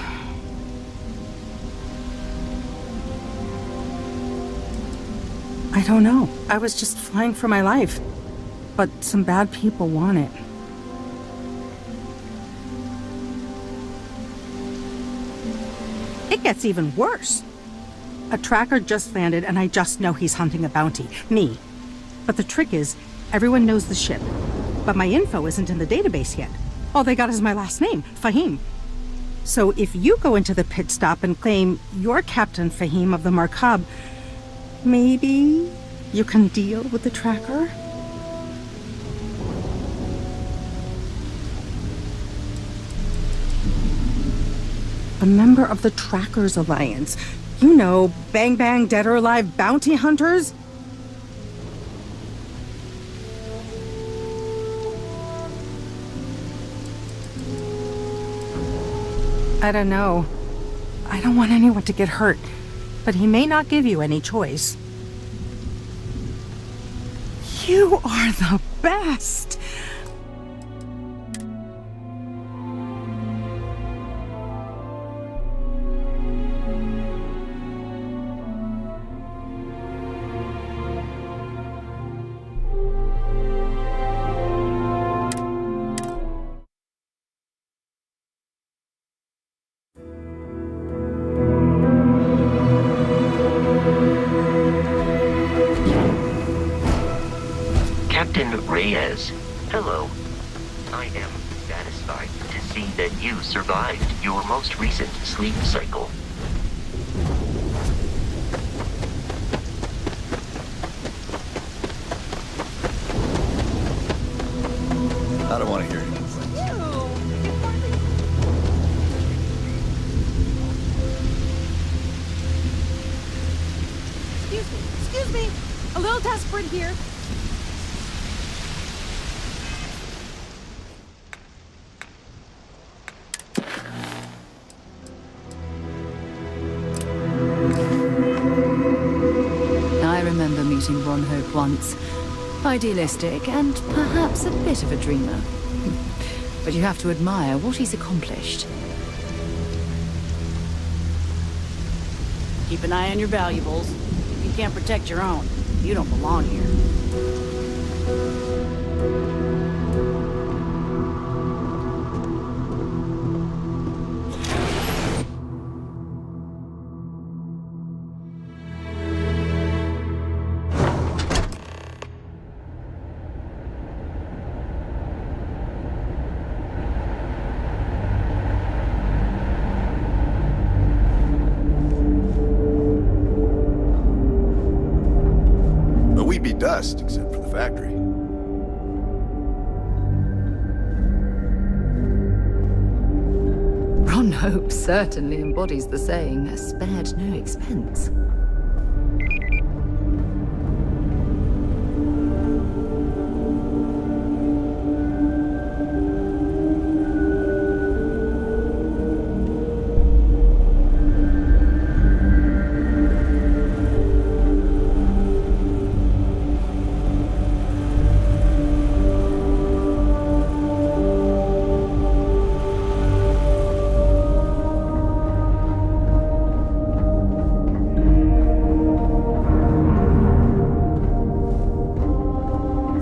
I don't know. I was just flying for my life. But some bad people want it. It gets even worse. A tracker just landed and I just know he's hunting a bounty. Me. But the trick is, everyone knows the ship. But my info isn't in the database yet. All they got is my last name, Fahim. So if you go into the pit stop and claim you're Captain Fahim of the Markab, maybe you can deal with the tracker? A member of the Trackers Alliance. You know, Bang Bang Dead or Alive bounty hunters? I don't know. I don't want anyone to get hurt. But he may not give you any choice. You are the best! Hello. I am satisfied to see that you survived your most recent sleep cycle. I don't want to hear anything. Excuse me. A little desperate here. Meeting Ron Hope once. Idealistic and perhaps a bit of a dreamer. But you have to admire what he's accomplished. Keep an eye on your valuables. If you can't protect your own, you don't belong here. Dust, except for the factory. Ron Hope certainly embodies the saying, spared no expense.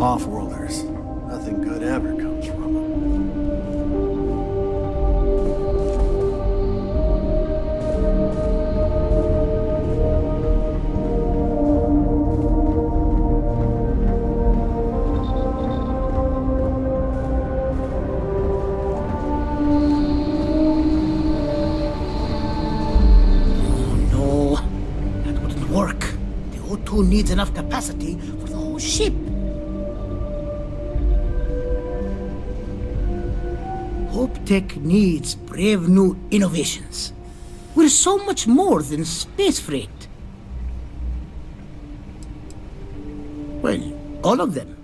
Off-worlders. Nothing good ever comes from them. needs enough capacity for the whole ship. Hope Tech needs brave new innovations. We're so much more than space freight. Well, all of them.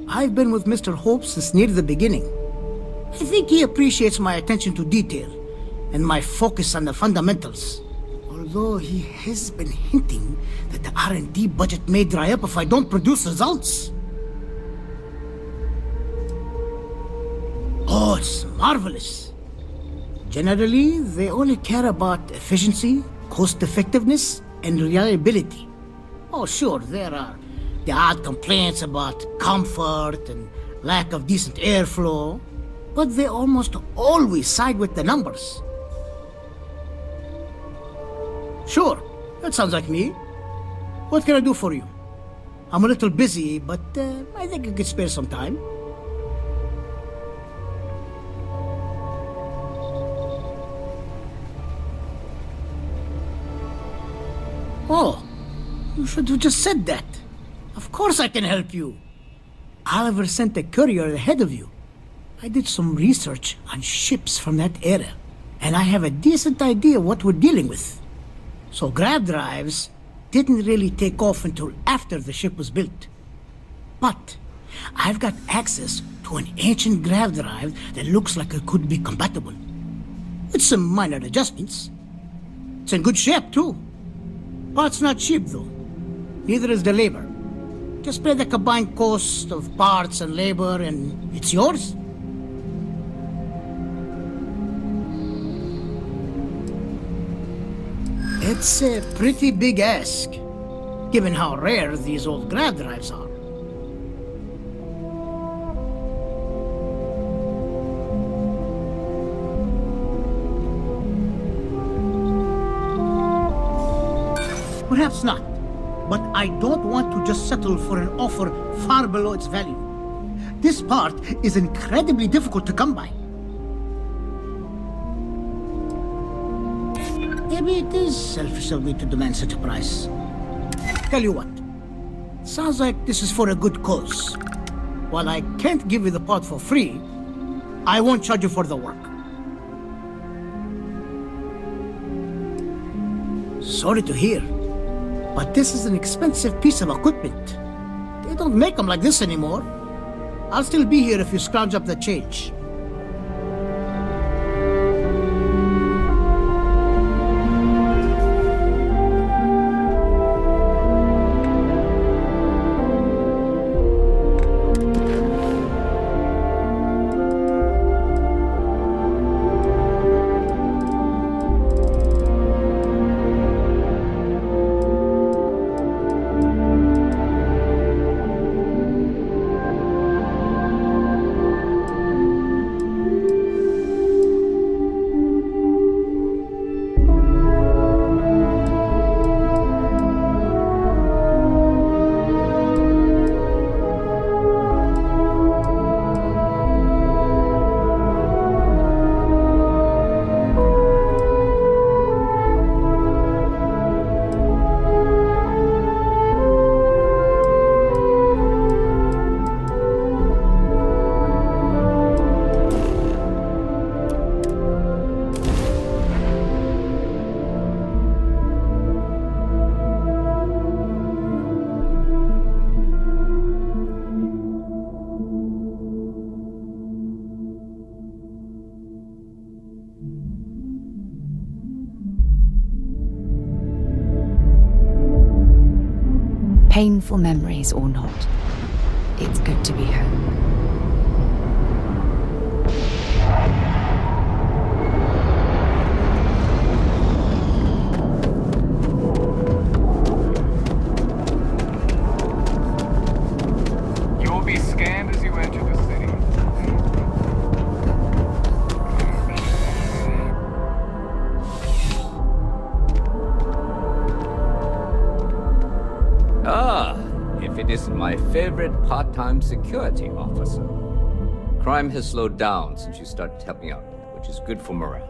I've been with Mr. Hope since near the beginning. I think he appreciates my attention to detail and my focus on the fundamentals. Although he has been hinting that the R&D budget may dry up if I don't produce results. Oh, it's marvelous. Generally, they only care about efficiency, cost-effectiveness, and reliability. Oh, sure, there are the odd complaints about comfort and lack of decent airflow, but they almost always side with the numbers. Sure, that sounds like me. What can I do for you? I'm a little busy, but I think I could spare some time. Oh, you should have just said that. Of course I can help you. Oliver sent a courier ahead of you. I did some research on ships from that era, and I have a decent idea what we're dealing with. So grav drives didn't really take off until after the ship was built. But I've got access to an ancient grav drive that looks like it could be compatible. With some minor adjustments. It's in good shape, too. Parts not cheap, though. Neither is the labor. Just pay the combined cost of parts and labor, and it's yours. It's a pretty big ask, given how rare these old grav drives are. Perhaps not, but I don't want to just settle for an offer far below its value. This part is incredibly difficult to come by. Maybe it is selfish of me to demand such a price. Tell you what, sounds like this is for a good cause. While I can't give you the part for free, I won't charge you for the work. Sorry to hear. But this is an expensive piece of equipment. They don't make them like this anymore. I'll still be here if you scrounge up the change. Painful memories or not, it's good to be home. You will be scanned as you enter the city. Ah, if it isn't my favorite part-time security officer. Crime has slowed down since you started helping out, which is good for morale.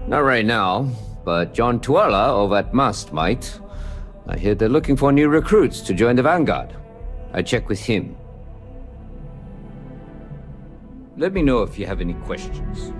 Not right now, but John Tuala over at Must might. I hear they're looking for new recruits to join the Vanguard. I check with him. Let me know if you have any questions.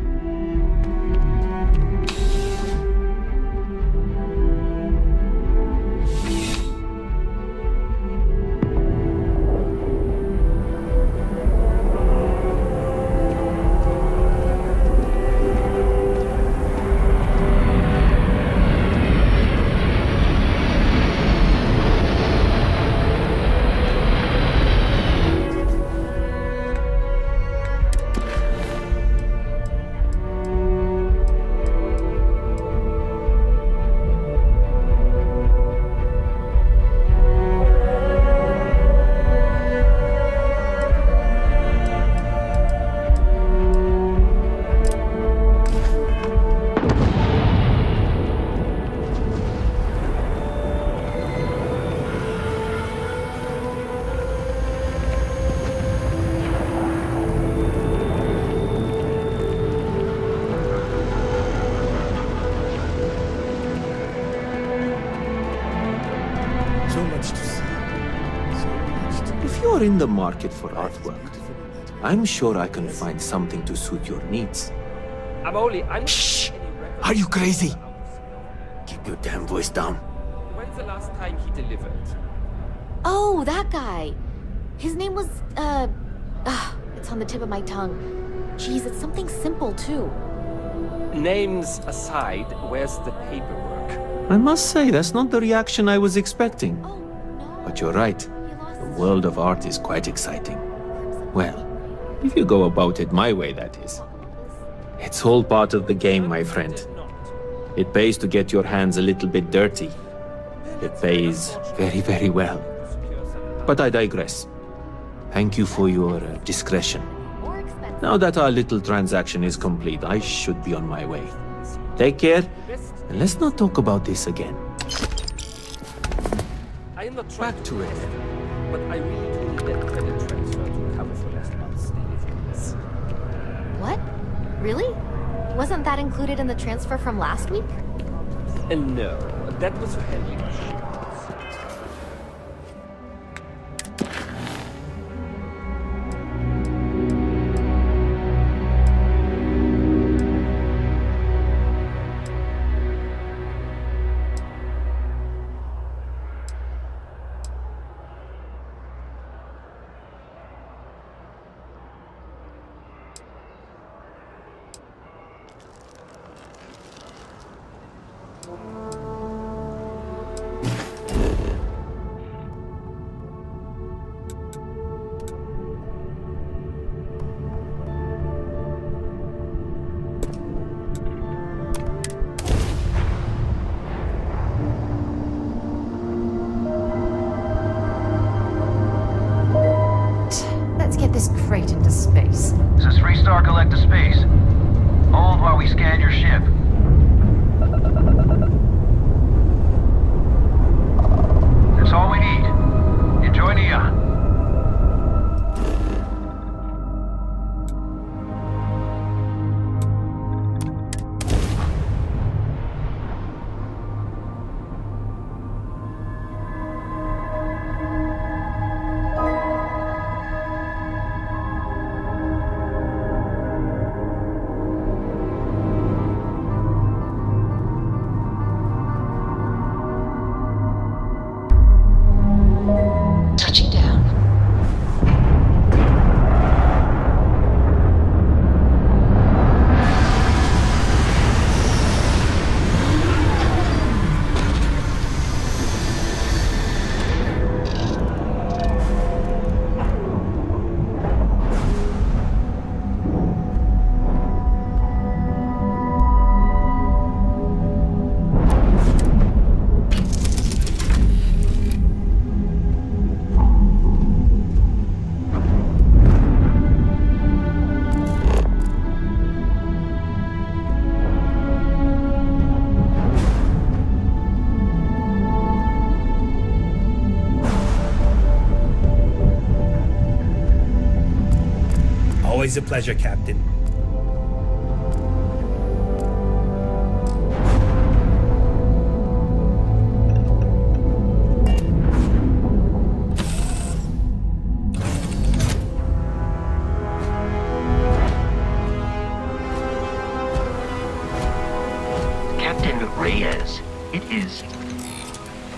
If you're in the market for artwork, I'm sure I can find something to suit your needs. Shh! Are you crazy? Keep your damn voice down. When's the last time he delivered? Oh, that guy. His name was, it's on the tip of my tongue. Jeez, it's something simple, too. Names aside, where's the paperwork? I must say, that's not the reaction I was expecting. But you're right. The world of art is quite exciting. Well, if you go about it my way, that is. It's all part of the game, my friend. It pays to get your hands a little bit dirty. It pays very, very well. But I digress. Thank you for your discretion. Now that our little transaction is complete, I should be on my way. Take care, and let's not talk about this again. I am not back to it, but I really do need that credit transfer to cover for last month's deliveries. What? Really? Wasn't that included in the transfer from last week? No, that was for handling the shipments. Let's get this crate into space. This is 3-star Collector Space. Hold while we scan your ship. That's all we need. Enjoy Neon. Touching down. Always a pleasure, Captain.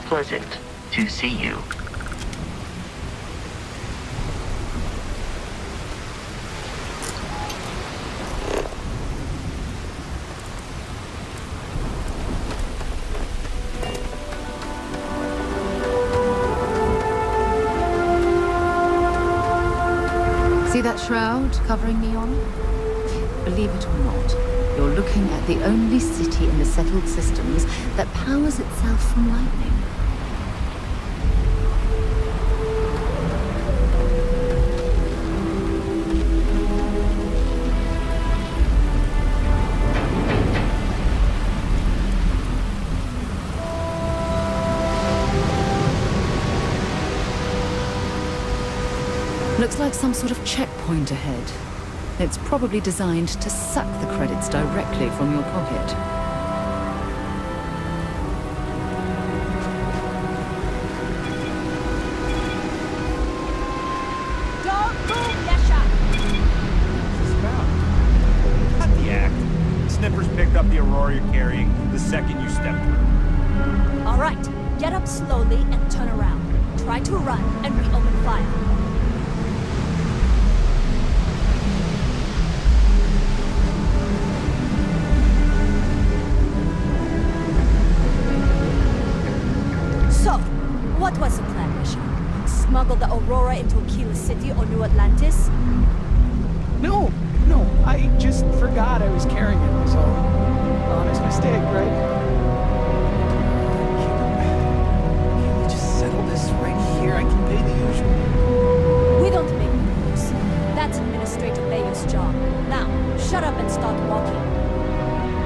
pleasant to see you. See that shroud covering Neon? Believe it or not, you're looking at the only city in the settled systems that powers itself from lightning. Looks like some sort of checkpoint ahead. It's probably designed to suck the credits directly from your pocket. Don't move, Yesha! Cut the act. Snippers picked up the Aurora you're carrying the second you step through. All right, get up slowly and turn around. Try to run, and we open fire. So, what was the plan, Misha? Smuggle the Aurora into Aquila City or New Atlantis? No, I just forgot I was carrying it, was all. Honest mistake, right? Can we just settle this right here? I can pay the usual. We don't make rules. That's Administrator Bayer's job. Now, shut up and start walking.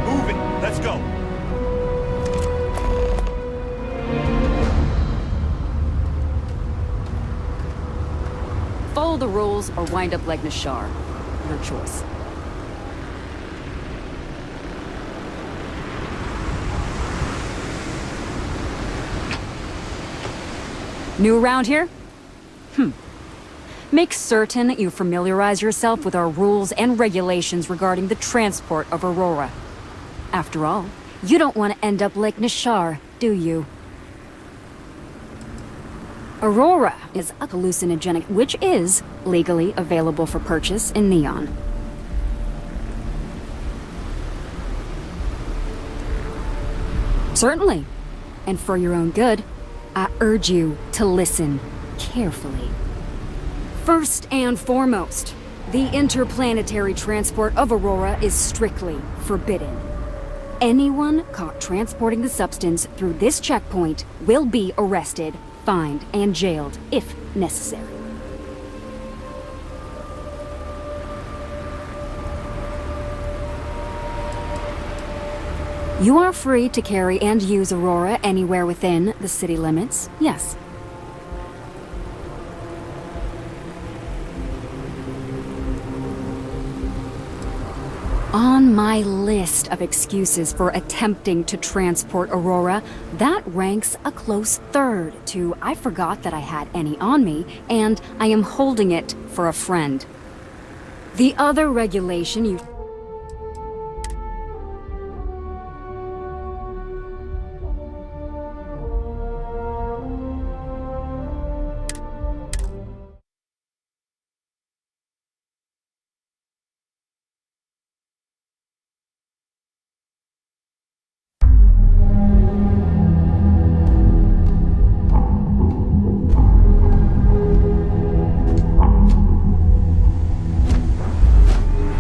Move it. Let's go. Follow the rules or wind up like Nashar. Your choice. New around here? Make certain you familiarize yourself with our rules and regulations regarding the transport of Aurora. After all, you don't want to end up like Nashar, do you? Aurora is a hallucinogenic, which is legally available for purchase in Neon. Certainly. And for your own good, I urge you to listen carefully. First and foremost, the interplanetary transport of Aurora is strictly forbidden. Anyone caught transporting the substance through this checkpoint will be arrested, fined, and jailed if necessary. You are free to carry and use Aurora anywhere within the city limits, yes. On my list of excuses for attempting to transport Aurora, that ranks a close third to I forgot that I had any on me, and I am holding it for a friend. The other regulation you...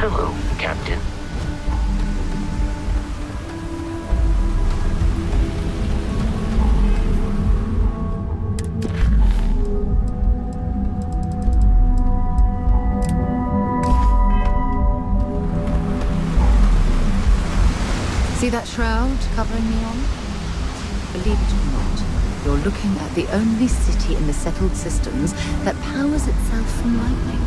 Hello, Captain. See that shroud covering Neon? Believe it or not, you're looking at the only city in the settled systems that powers itself from lightning.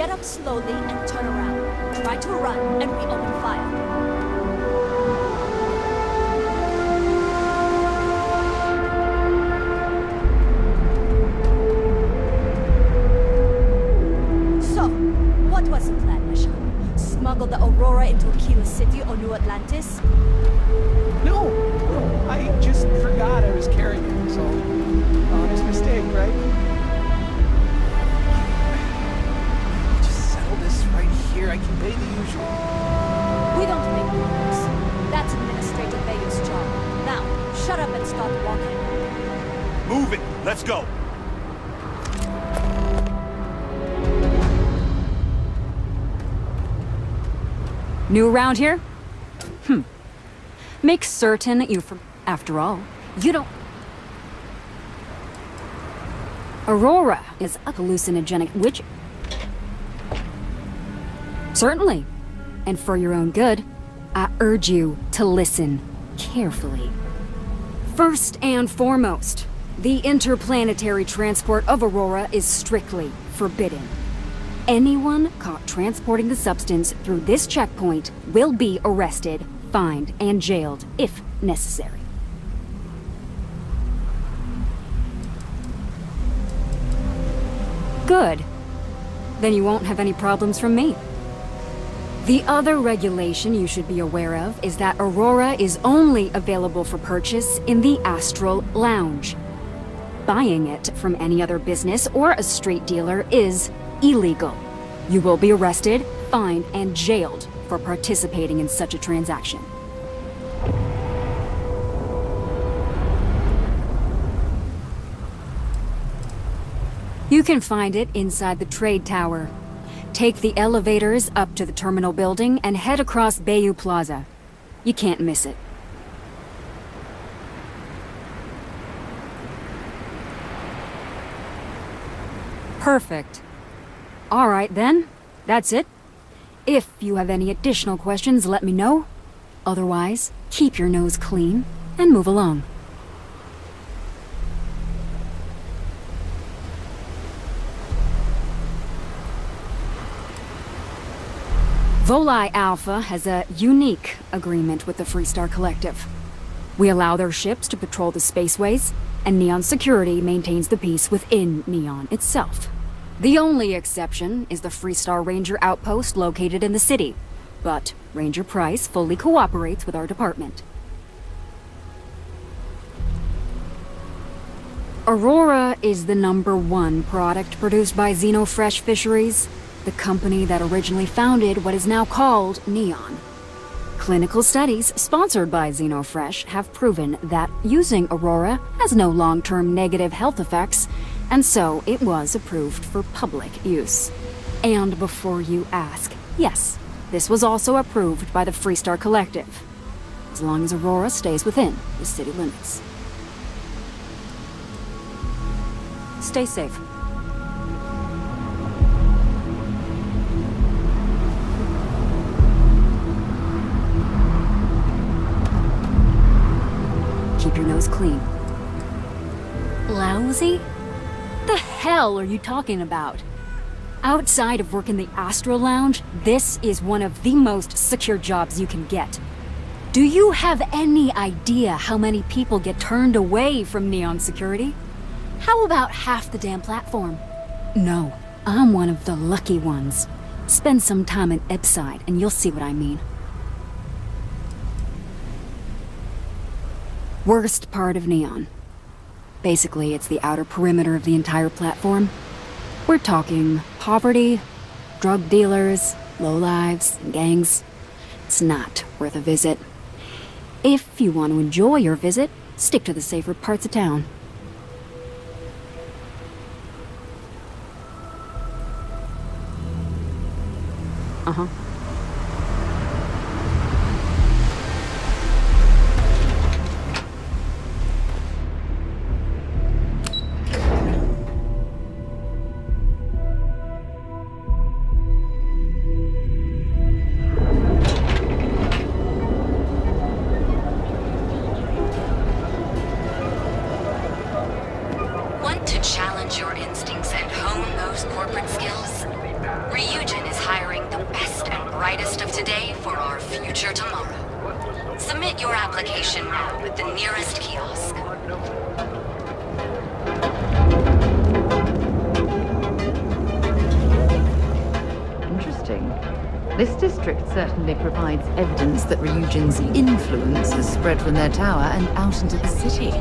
Get up slowly and turn around. Try to run, and we open fire. So, what was the plan, Masha? Smuggle the Aurora into Aquila City or New Atlantis? No, I just forgot I was carrying it, so honest mistake, right? Just settle this right here. I can pay the usual. We don't make rules. That's Administrator Bayer's job. Now, shut up and start walking. Move it. Let's go. New around here? Make certain you after all, you don't... Aurora is a hallucinogenic witch. Certainly. And for your own good, I urge you to listen carefully. First and foremost, the interplanetary transport of Aurora is strictly forbidden. Anyone caught transporting the substance through this checkpoint will be arrested, fined, and jailed if necessary. Good. Then you won't have any problems from me. The other regulation you should be aware of is that Aurora is only available for purchase in the Astral Lounge. Buying it from any other business or a street dealer is illegal. You will be arrested, fined, and jailed for participating in such a transaction. You can find it inside the trade tower. Take the elevators up to the terminal building and head across Bayou Plaza. You can't miss it. Perfect. All right then, that's it. If you have any additional questions, let me know. Otherwise, keep your nose clean and move along. Volii Alpha has a unique agreement with the Freestar Collective. We allow their ships to patrol the spaceways, and Neon Security maintains the peace within Neon itself. The only exception is the Freestar Ranger outpost located in the city, but Ranger Price fully cooperates with our department. Aurora is the #1 product produced by Xenofresh Fisheries, the company that originally founded what is now called Neon. Clinical studies sponsored by Xenofresh have proven that using Aurora has no long-term negative health effects, and so it was approved for public use. And before you ask, yes, this was also approved by the Freestar Collective, as long as Aurora stays within the city limits. Stay safe. Keep your nose clean. Lousy? The hell are you talking about? Outside of work in the Astral Lounge, this is one of the most secure jobs you can get. Do you have any idea how many people get turned away from Neon Security? How about half the damn platform? No, I'm one of the lucky ones. Spend some time in Epside and you'll see what I mean. Worst part of Neon. Basically, it's the outer perimeter of the entire platform. We're talking poverty, drug dealers, lowlives, and gangs. It's not worth a visit. If you want to enjoy your visit, stick to the safer parts of town. Uh-huh. Want to challenge your instincts and hone those corporate skills? Reunion application now at the nearest kiosk. Interesting. This district certainly provides evidence that Ryujin's influence has spread from their tower and out into the city.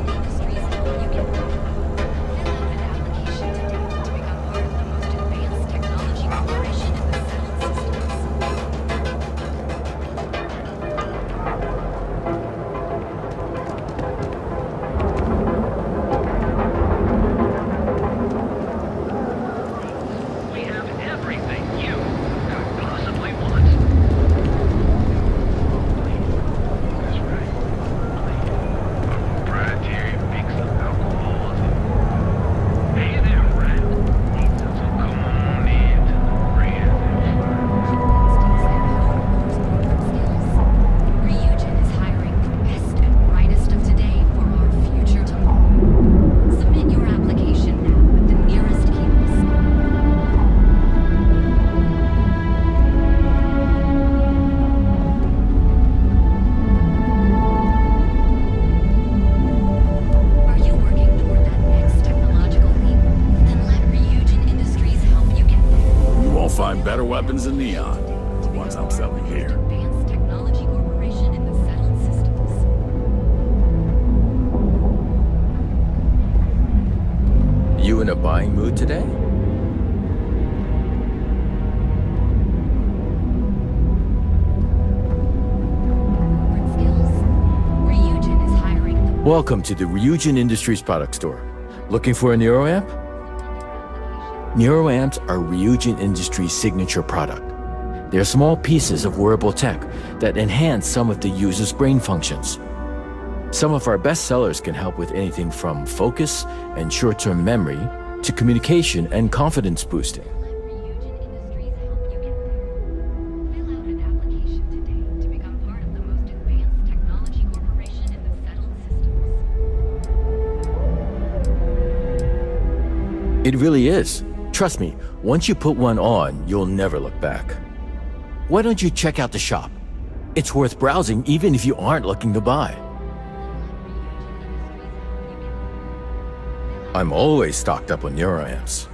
Better weapons than Neon. The ones I'm selling here. You in a buying mood today? Welcome to the Ryujin Industries product store. Looking for a NeuroAmp? NeuroAmps are Ryujin Industries' signature product. They're small pieces of wearable tech that enhance some of the user's brain functions. Some of our best sellers can help with anything from focus and short-term memory to communication and confidence boosting. It really is. Trust me, once you put one on, you'll never look back. Why don't you check out the shop? It's worth browsing even if you aren't looking to buy. I'm always stocked up on NeuroAmps.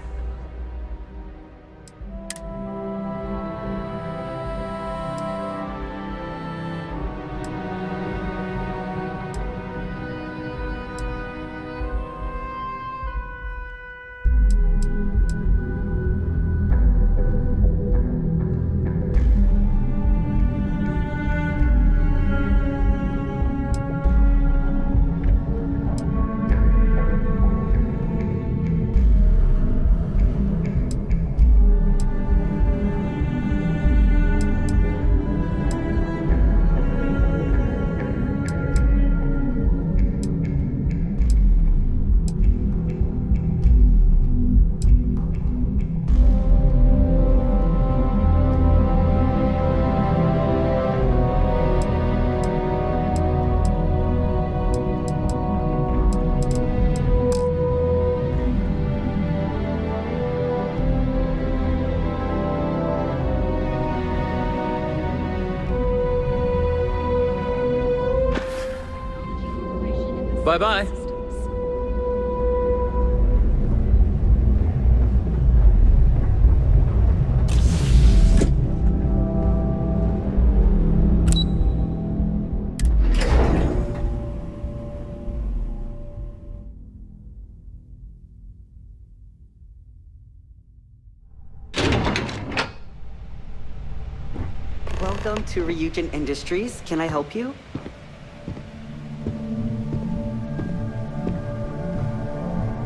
Bye-bye. Welcome to Ryujin Industries. Can I help you?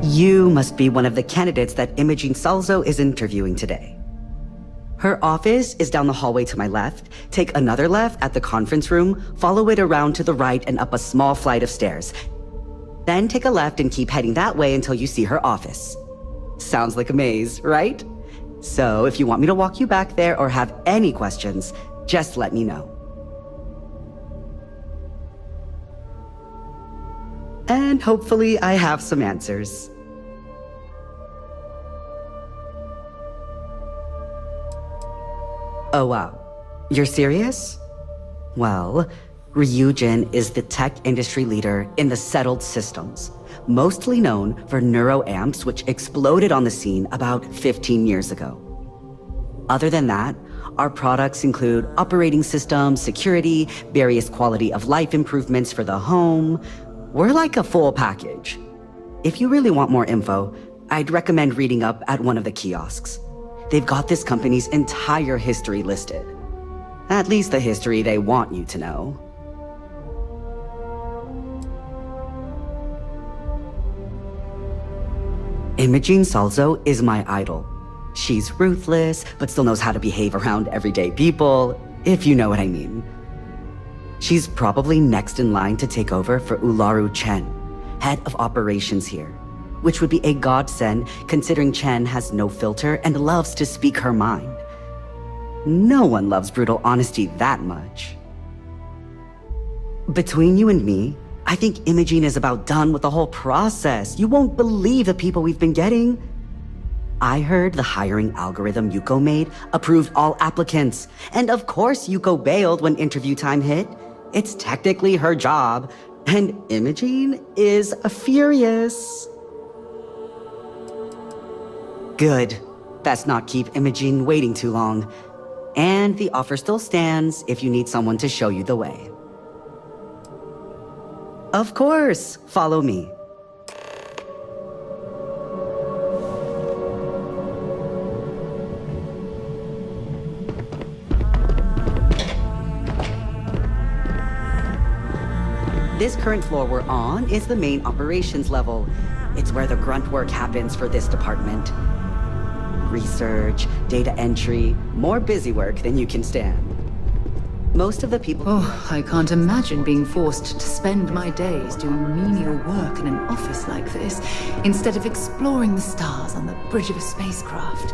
You must be one of the candidates that Imogene Salzo is interviewing today. Her office is down the hallway to my left. Take another left at the conference room, follow it around to the right and up a small flight of stairs. Then take a left and keep heading that way until you see her office. Sounds like a maze, right? So if you want me to walk you back there or have any questions, just let me know. And hopefully I have some answers. Oh wow, you're serious? Well, Ryujin is the tech industry leader in the settled systems, mostly known for neuroamps, which exploded on the scene about 15 years ago. Other than that, our products include operating systems, security, various quality of life improvements for the home. We're like a full package. If you really want more info, I'd recommend reading up at one of the kiosks. They've got this company's entire history listed. At least the history they want you to know. Imogene Salzo is my idol. She's ruthless, but still knows how to behave around everyday people, if you know what I mean. She's probably next in line to take over for Ularu Chen, head of operations here, which would be a godsend considering Chen has no filter and loves to speak her mind. No one loves brutal honesty that much. Between you and me, I think Imogene is about done with the whole process. You won't believe the people we've been getting. I heard the hiring algorithm Yuko made approved all applicants. And of course Yuko bailed when interview time hit. It's technically her job. And Imogene is furious. Good. Best not keep Imogene waiting too long. And the offer still stands if you need someone to show you the way. Of course, follow me. This current floor we're on is the main operations level. It's where the grunt work happens for this department. Research, data entry, more busy work than you can stand. Most of the people... Oh, I can't imagine being forced to spend my days doing menial work in an office like this, instead of exploring the stars on the bridge of a spacecraft.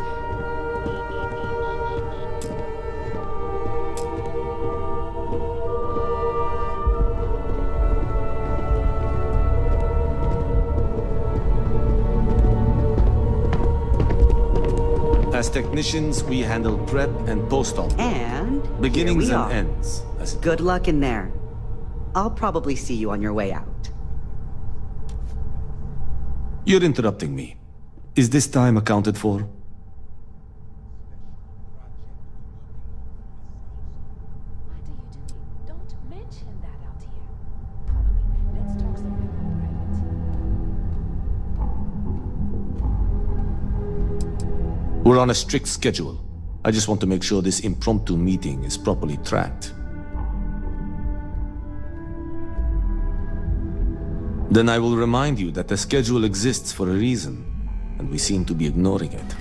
As technicians, we handle prep and post-op. And beginnings here and we are. ends. Good luck in there. I'll probably see you on your way out. You're interrupting me. Is this time accounted for? We're on a strict schedule. I just want to make sure this impromptu meeting is properly tracked. Then I will remind you that the schedule exists for a reason, and we seem to be ignoring it.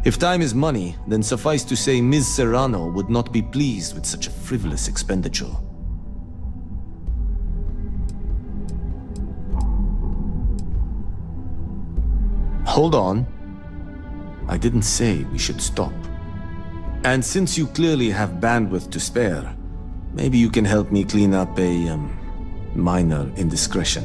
If time is money, then suffice to say Ms. Serrano would not be pleased with such a frivolous expenditure. Hold on. I didn't say we should stop. And since you clearly have bandwidth to spare, maybe you can help me clean up a, minor indiscretion.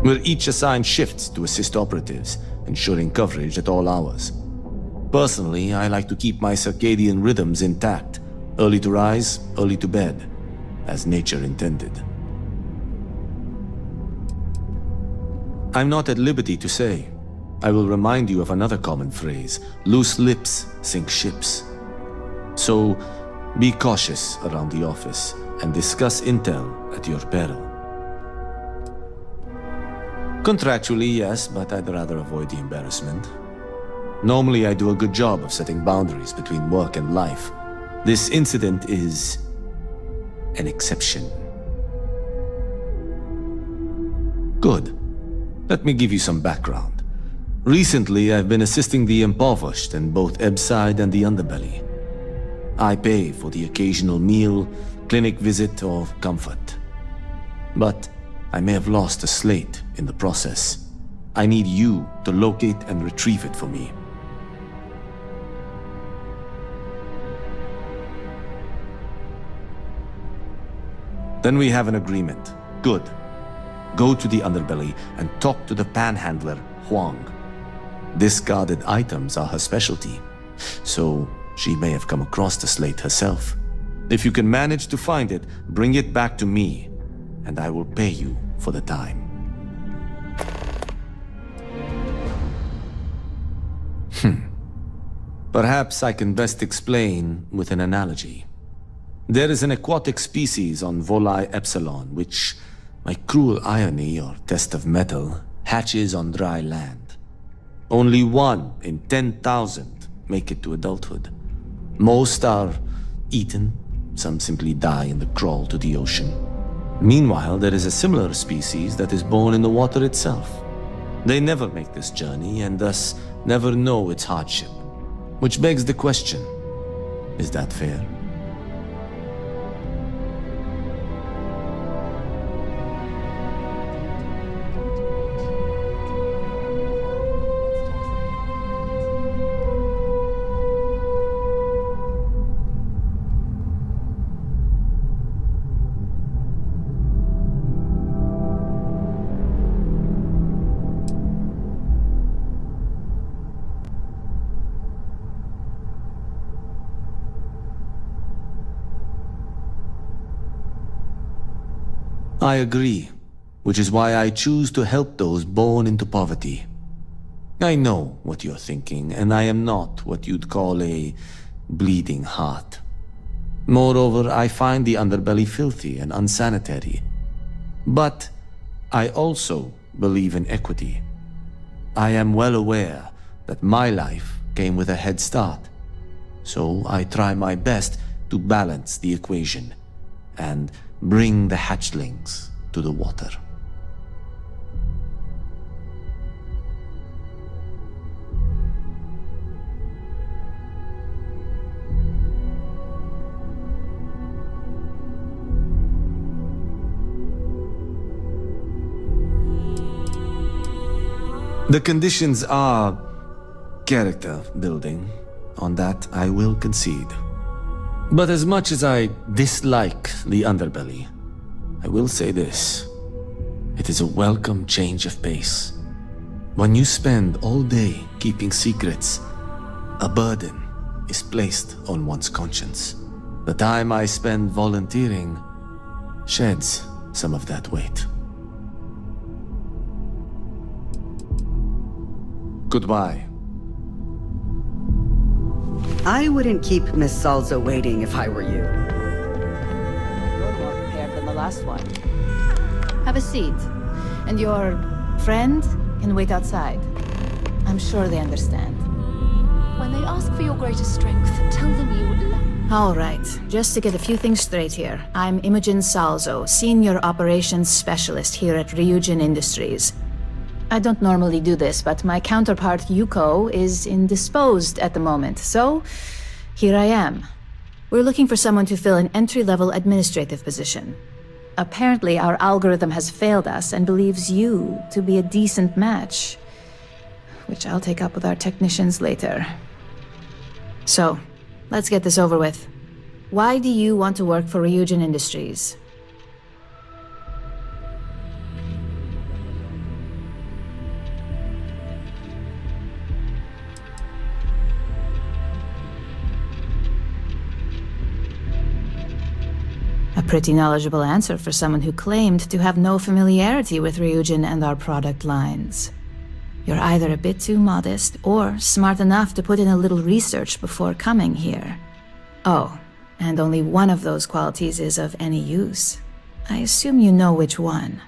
We're each assigned shifts to assist operatives, ensuring coverage at all hours. Personally, I like to keep my circadian rhythms intact. Early to rise, early to bed, as nature intended. I'm not at liberty to say. I will remind you of another common phrase: loose lips sink ships. So, be cautious around the office and discuss intel at your peril. Contractually, yes, but I'd rather avoid the embarrassment. Normally, I do a good job of setting boundaries between work and life. This incident is an exception. Good. Let me give you some background. Recently, I've been assisting the impoverished in both Ebbside and the underbelly. I pay for the occasional meal, clinic visit, or comfort. But I may have lost a slate in the process. I need you to locate and retrieve it for me. Then we have an agreement. Good. Go to the underbelly and talk to the panhandler, Huang. Discarded items are her specialty, so she may have come across the slate herself. If you can manage to find it, bring it back to me, and I will pay you for the time. Perhaps I can best explain with an analogy. There is an aquatic species on Volai Epsilon, which, by cruel irony or test of metal, hatches on dry land. Only 1 in 10,000 make it to adulthood. Most are eaten, some simply die in the crawl to the ocean. Meanwhile, there is a similar species that is born in the water itself. They never make this journey and thus never know its hardship. Which begs the question, is that fair? I agree, which is why I choose to help those born into poverty. I know what you're thinking, and I am not what you'd call a bleeding heart. Moreover, I find the underbelly filthy and unsanitary. But I also believe in equity. I am well aware that my life came with a head start, so I try my best to balance the equation and bring the hatchlings to the water. The conditions are character building. On that, I will concede. But as much as I dislike the underbelly, I will say this. It is a welcome change of pace. When you spend all day keeping secrets, a burden is placed on one's conscience. The time I spend volunteering sheds some of that weight. Goodbye. I wouldn't keep Miss Salzo waiting if I were you. You're more prepared than the last one. Have a seat. And your friend can wait outside. I'm sure they understand. When they ask for your greatest strength, tell them you... All right, just to get a few things straight here. I'm Imogen Salzo, Senior Operations Specialist here at Ryujin Industries. I don't normally do this, but my counterpart Yuko is indisposed at the moment, so here I am. We're looking for someone to fill an entry-level administrative position. Apparently, our algorithm has failed us and believes you to be a decent match, which I'll take up with our technicians later. So, let's get this over with. Why do you want to work for Ryujin Industries? A pretty knowledgeable answer for someone who claimed to have no familiarity with Ryujin and our product lines. You're either a bit too modest, or smart enough to put in a little research before coming here. Oh, and only one of those qualities is of any use. I assume you know which one.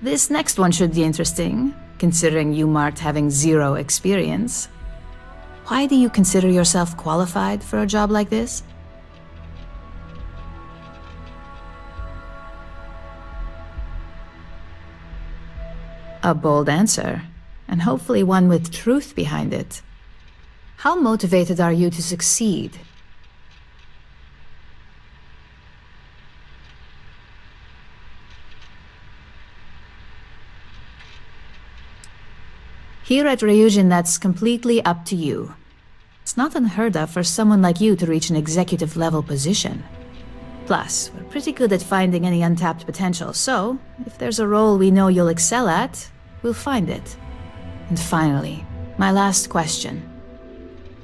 This next one should be interesting, considering you marked having 0 experience. Why do you consider yourself qualified for a job like this? A bold answer, and hopefully one with truth behind it. How motivated are you to succeed? Here at Ryujin, that's completely up to you. It's not unheard of for someone like you to reach an executive level position. Plus, we're pretty good at finding any untapped potential, so if there's a role we know you'll excel at, we'll find it. And finally, my last question.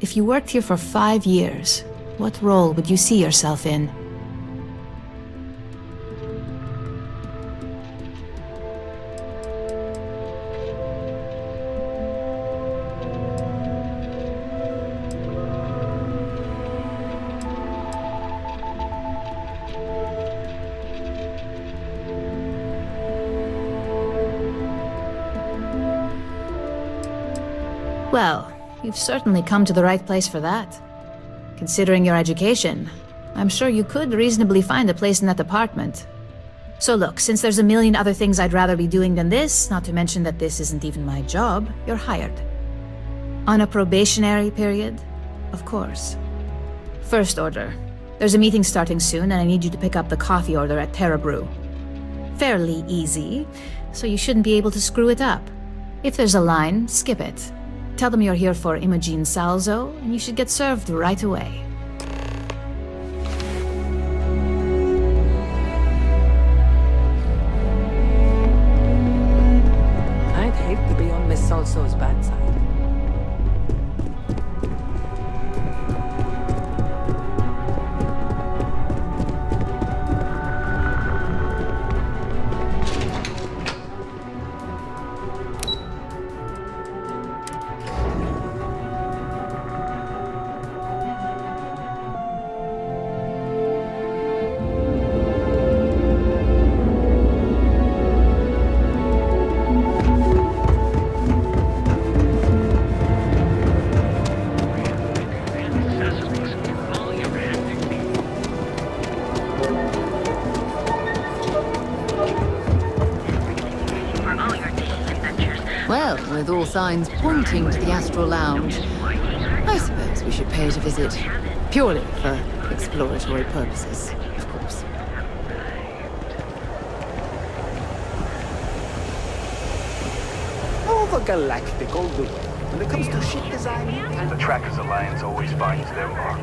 If you worked here for 5 years, what role would you see yourself in? Well, you've certainly come to the right place for that. Considering your education, I'm sure you could reasonably find a place in that department. So look, since there's a million other things I'd rather be doing than this, not to mention that this isn't even my job, you're hired. On a probationary period, of course. First order. There's a meeting starting soon, and I need you to pick up the coffee order at Terra Brew. Fairly easy, so you shouldn't be able to screw it up. If there's a line, skip it. Tell them you're here for Imogene Salzo, and you should get served right away. I'd hate to be on Miss Salzo's bad side. Well, with all signs pointing to the Astral Lounge, I suppose we should pay it a visit. Purely for exploratory purposes, of course. Over galactic all the way. When it comes to ship design, The Trackers Alliance always finds their mark.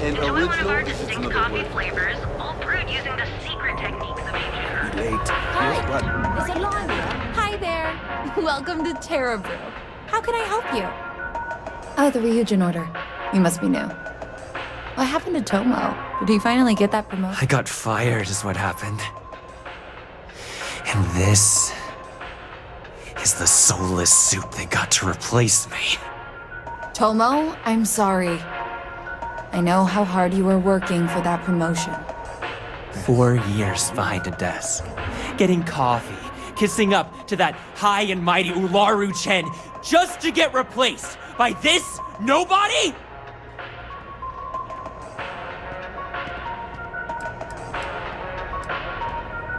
and Enjoy one of original our is its distinct another coffee word. flavors, all brewed using the secret techniques of ancient. Late. Yes, Is it Lana? Hi there. Welcome to Terra Brew. How can I help you? Oh, the Ryujin order. You must be new. What happened to Tomo? Did he finally get that promotion? I got fired is what happened. And this is the soulless suit they got to replace me. Tomo, I'm sorry. I know how hard you were working for that promotion. 4 years behind a desk, getting coffee, kissing up to that high and mighty Ularu Chen, just to get replaced by this nobody?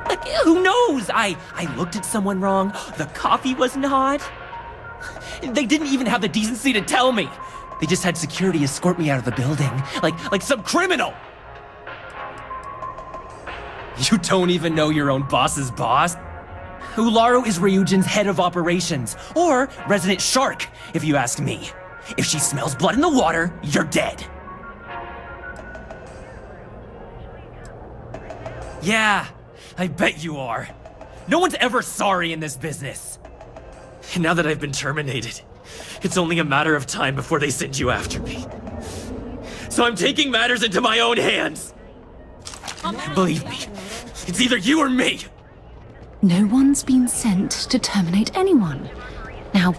Like, who knows? I looked at someone wrong, the coffee wasn't hot. They didn't even have the decency to tell me. They just had security escort me out of the building, like some criminal. You don't even know your own boss's boss? Ularu is Ryujin's head of operations, or resident shark, if you ask me. If she smells blood in the water, you're dead. Yeah, I bet you are. No one's ever sorry in this business. And now that I've been terminated, it's only a matter of time before they send you after me. So I'm taking matters into my own hands. Believe me, it's either you or me. No one's been sent to terminate anyone. Now,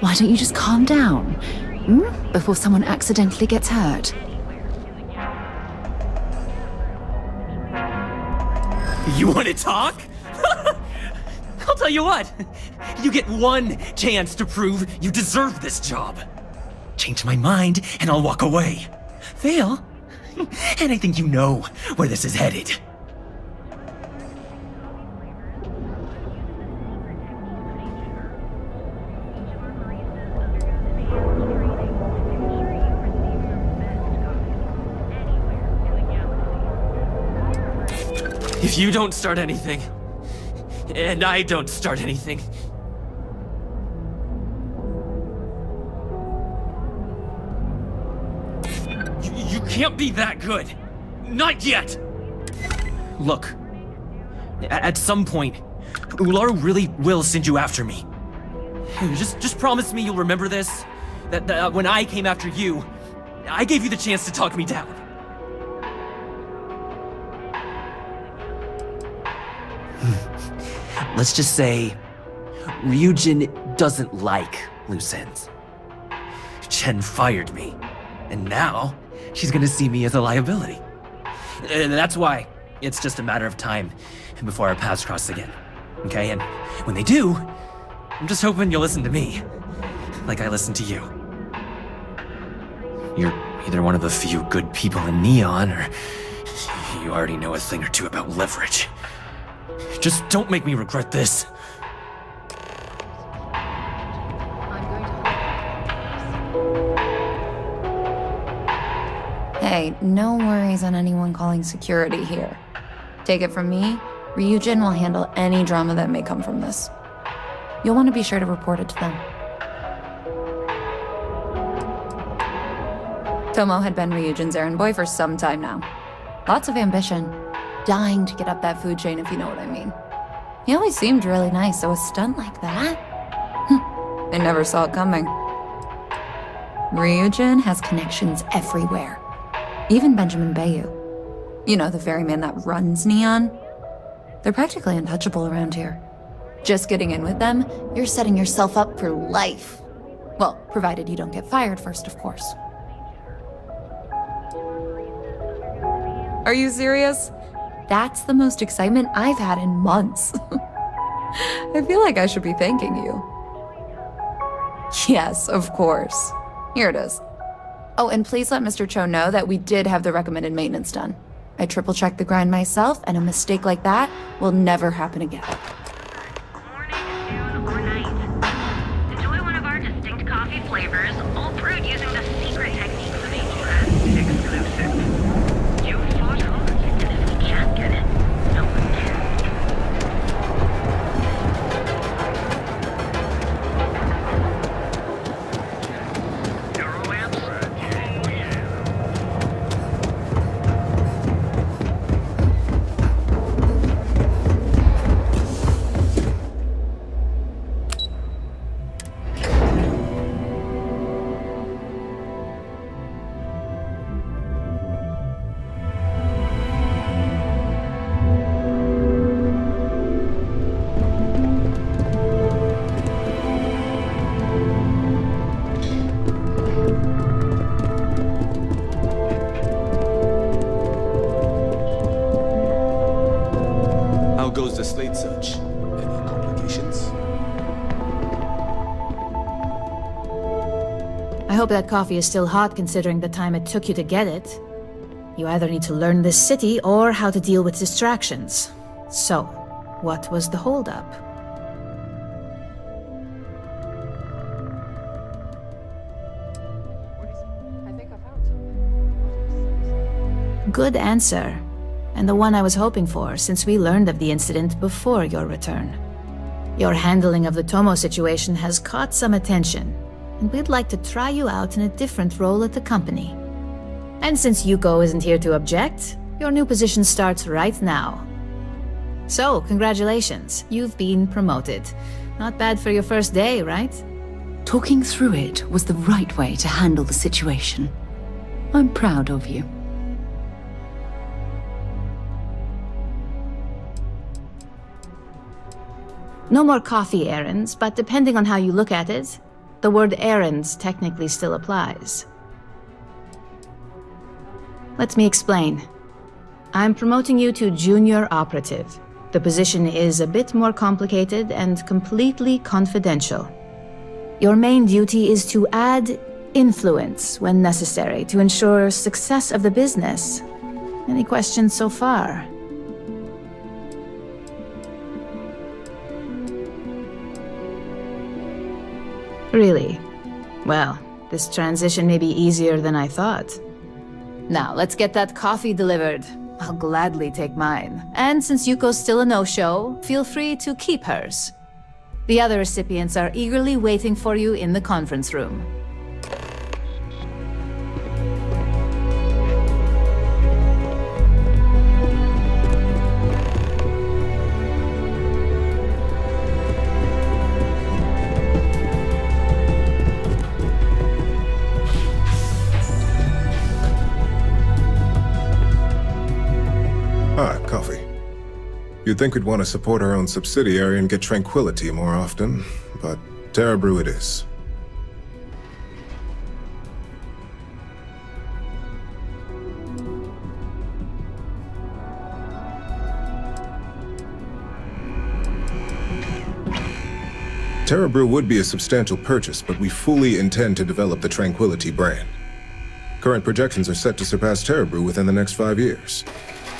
why don't you just calm down? Before someone accidentally gets hurt. You want to talk? I'll tell you what. You get one chance to prove you deserve this job. Change my mind and I'll walk away. Fail, and I think you know where this is headed. If you don't start anything, and I don't start anything, you can't be that good. Not yet! Look, at some point, Ularu really will send you after me. Just promise me you'll remember this. That when I came after you, I gave you the chance to talk me down. Let's just say, Ryujin doesn't like loose ends. Chen fired me, and now she's gonna see me as a liability. And that's why it's just a matter of time before our paths cross again. Okay, and when they do, I'm just hoping you'll listen to me, like I listen to you. You're either one of the few good people in Neon, or you already know a thing or two about leverage. Just don't make me regret this. Hey, no worries on anyone calling security here. Take it from me, Ryujin will handle any drama that may come from this. You'll want to be sure to report it to them. Tomo had been Ryujin's errand boy for some time now. Lots of ambition. Dying to get up that food chain, if you know what I mean. He always seemed really nice, so a stunt like that? I never saw it coming. Ryujin has connections everywhere. Even Benjamin Bayu. You know, the very man that runs Neon? They're practically untouchable around here. Just getting in with them, you're setting yourself up for life. Well, provided you don't get fired first, of course. Are you serious? That's the most excitement I've had in months. I feel like I should be thanking you. Yes, of course. Here it is. Oh, and please let Mr. Cho know that we did have the recommended maintenance done. I triple-checked the grind myself, and a mistake like that will never happen again. Enjoy one of our distinct coffee flavors, all brewed using the secret techniques of HUS. Exclusive. You fought hard, and if we can't get it, no one can. How goes the slate search? Any complications? I hope that coffee is still hot considering the time it took you to get it. You either need to learn this city or how to deal with distractions. So, what was the holdup? Good answer. And the one I was hoping for, since we learned of the incident before your return. Your handling of the Tomo situation has caught some attention, and we'd like to try you out in a different role at the company. And since Yuko isn't here to object, your new position starts right now. So, congratulations, you've been promoted. Not bad for your first day, right? Talking through it was the right way to handle the situation. I'm proud of you. No more coffee errands, but depending on how you look at it, the word errands technically still applies. Let me explain. I'm promoting you to junior operative. The position is a bit more complicated and completely confidential. Your main duty is to add influence when necessary to ensure success of the business. Any questions so far? Really? Well, this transition may be easier than I thought. Now, let's get that coffee delivered. I'll gladly take mine. And since Yuko's still a no-show, feel free to keep hers. The other recipients are eagerly waiting for you in the conference room. Ah, coffee. You'd think we'd want to support our own subsidiary and get tranquility more often, but Terra Brew it is. Terra Brew would be a substantial purchase, but we fully intend to develop the Tranquility brand. Current projections are set to surpass Terra Brew within the next 5 years.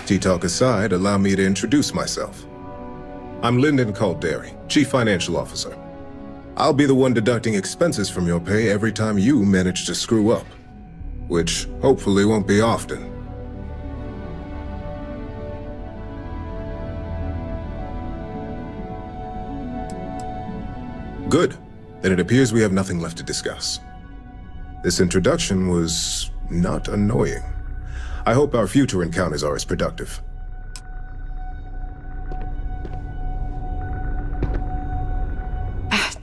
Tea-talk aside, allow me to introduce myself. I'm Lyndon Calderi, Chief Financial Officer. I'll be the one deducting expenses from your pay every time you manage to screw up. Which hopefully won't be often. Good. Then it appears we have nothing left to discuss. This introduction was not annoying. I hope our future encounters are as productive.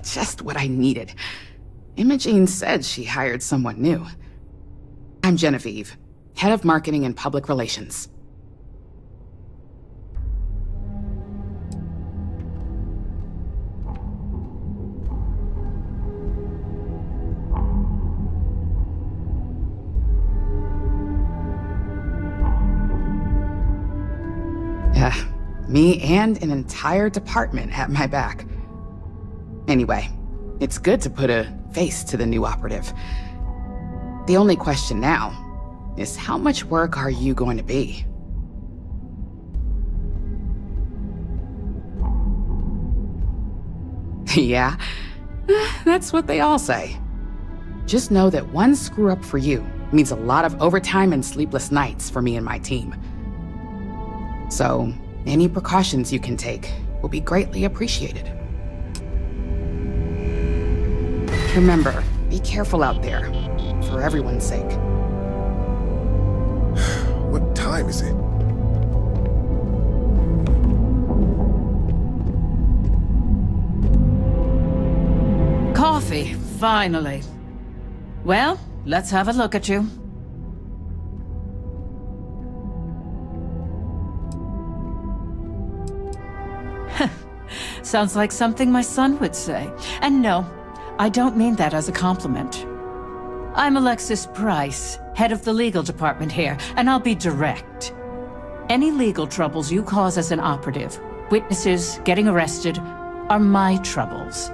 Just what I needed. Imogene said she hired someone new. I'm Genevieve, Head of Marketing and Public Relations. Me and an entire department at my back. Anyway, it's good to put a face to the new operative. The only question now is how much work are you going to be? Yeah, that's what they all say. Just know that one screw up for you means a lot of overtime and sleepless nights for me and my team. So, any precautions you can take will be greatly appreciated. Remember, be careful out there, for everyone's sake. What time is it? Coffee, finally. Well, let's have a look at you. Sounds like something my son would say. And no, I don't mean that as a compliment. I'm Alexis Price, head of the legal department here, and I'll be direct. Any legal troubles you cause as an operative, witnesses, getting arrested, are my troubles.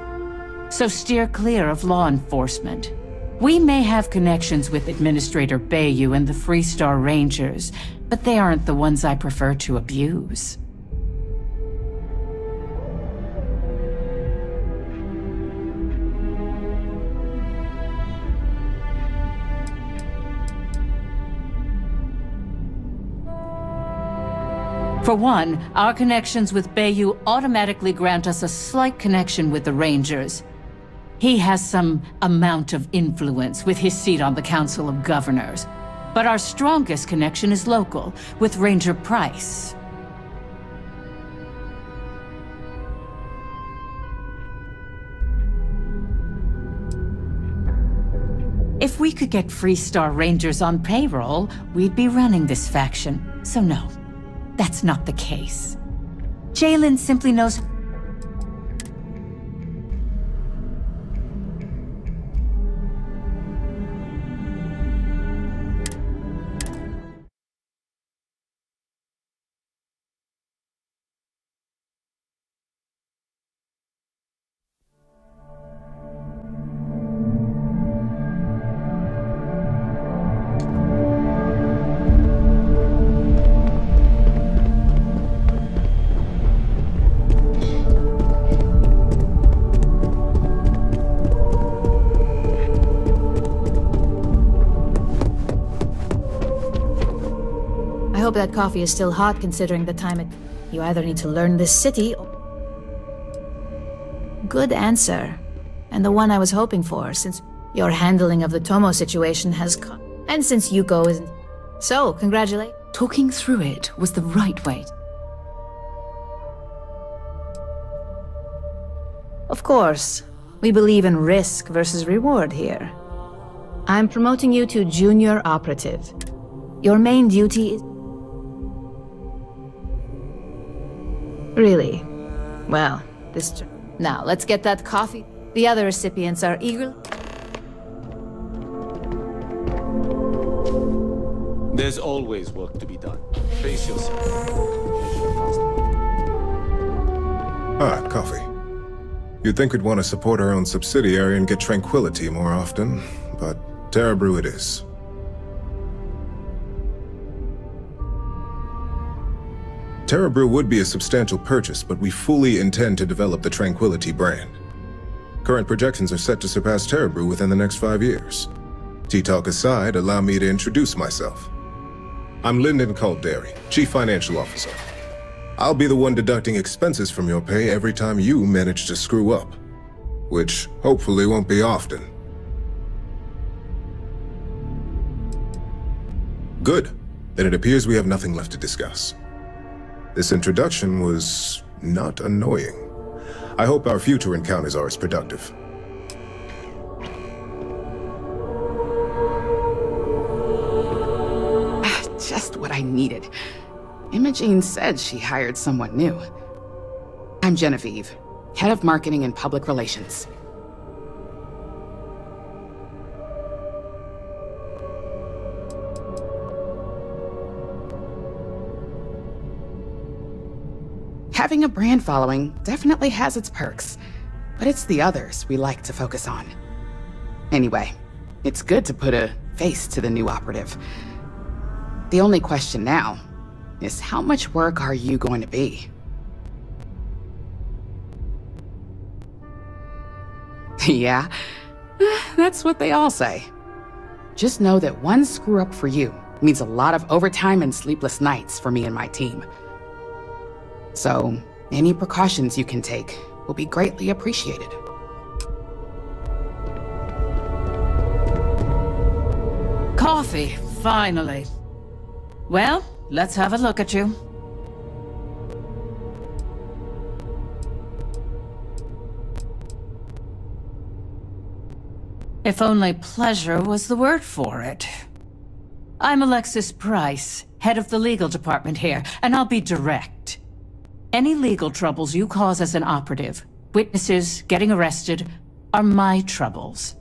So steer clear of law enforcement. We may have connections with Administrator Bayou and the Freestar Rangers, but they aren't the ones I prefer to abuse. For one, our connections with Bayou automatically grant us a slight connection with the Rangers. He has some amount of influence with his seat on the Council of Governors. But our strongest connection is local, with Ranger Price. If we could get Freestar Rangers on payroll, we'd be running this faction. So no. That's not the case. Jalen simply knows... I hope that coffee is still hot considering the time it... You either need to learn this city or... Good answer. And the one I was hoping for, since your handling of the Tomo situation has come. And since Yuko isn't... So, congratulations. Talking through it was the right way. Of course. We believe in risk versus reward here. I'm promoting you to Junior Operative. Your main duty is... Really? Well, Now, let's get that coffee. The other recipients are eager. There's always work to be done. Pace yourself. Ah, coffee. You'd think we'd want to support our own subsidiary and get tranquility more often, but Terra Brew it is. Terra Brew would be a substantial purchase, but we fully intend to develop the Tranquility brand. Current projections are set to surpass Terra Brew within the next 5 years. Tea-talk aside, allow me to introduce myself. I'm Lyndon Calderi, Chief Financial Officer. I'll be the one deducting expenses from your pay every time you manage to screw up, which hopefully won't be often. Good. Then it appears we have nothing left to discuss. This introduction was not annoying. I hope our future encounters are as productive. Just what I needed. Imogene said she hired someone new. I'm Genevieve, Head of Marketing and Public Relations. Having a brand following definitely has its perks, but it's the others we like to focus on. Anyway, it's good to put a face to the new operative. The only question now is how much work are you going to be? Yeah, that's what they all say. Just know that one screw up for you means a lot of overtime and sleepless nights for me and my team. So, any precautions you can take will be greatly appreciated. Coffee, finally. Well, let's have a look at you. If only pleasure was the word for it. I'm Alexis Price, head of the legal department here, and I'll be direct. Any legal troubles you cause as an operative, witnesses, getting arrested, are my troubles.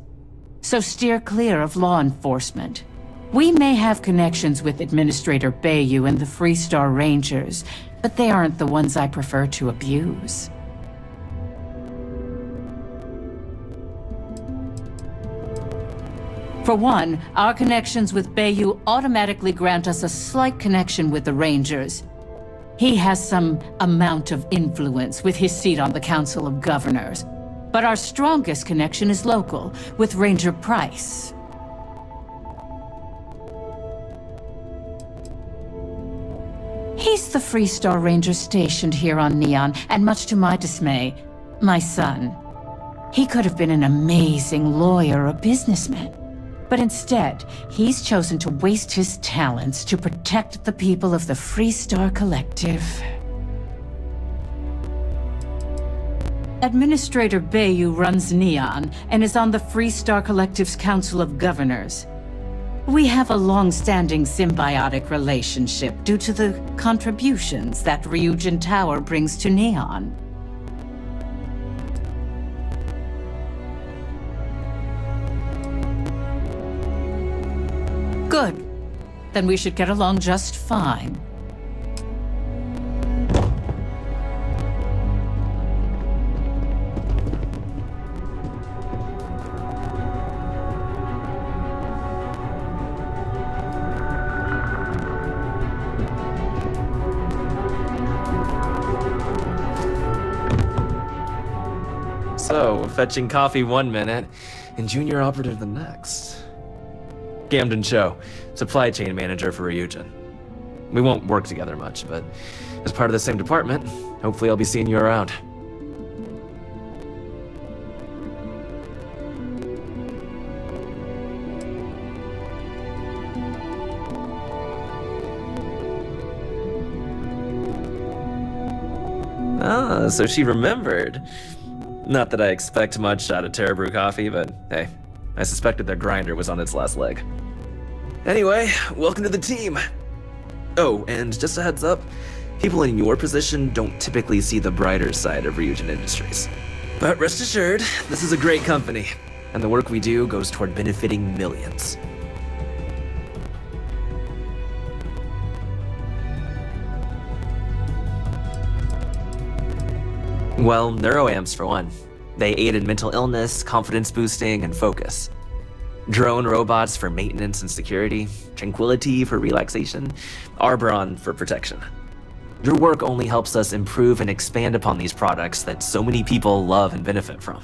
So steer clear of law enforcement. We may have connections with Administrator Bayou and the Freestar Rangers, but they aren't the ones I prefer to abuse. For one, our connections with Bayou automatically grant us a slight connection with the Rangers. He has some amount of influence with his seat on the Council of Governors. But our strongest connection is local, with Ranger Price. He's the Freestar Ranger stationed here on Neon, and much to my dismay, my son. He could have been an amazing lawyer or businessman. But instead, he's chosen to waste his talents to protect the people of the Freestar Collective. Administrator Bayou runs Neon and is on the Freestar Collective's Council of Governors. We have a long-standing symbiotic relationship due to the contributions that Ryujin Tower brings to Neon. Good. Then we should get along just fine. So, fetching coffee 1 minute, and junior operative the next. Gamden Cho, supply chain manager for Ryujin. We won't work together much, but as part of the same department, hopefully I'll be seeing you around. Ah, so she remembered. Not that I expect much out of Terra Brew coffee, but hey, I suspected their grinder was on its last leg. Anyway, welcome to the team. Oh, and just a heads up, People in your position don't typically see the brighter side of Ryujin Industries. But rest assured, this is a great company, and the work we do goes toward benefiting millions. Well, neuroamps for one. They aid in mental illness, confidence boosting, and focus. Drone robots for maintenance and security, tranquility for relaxation, Arbron for protection. Your work only helps us improve and expand upon these products that so many people love and benefit from.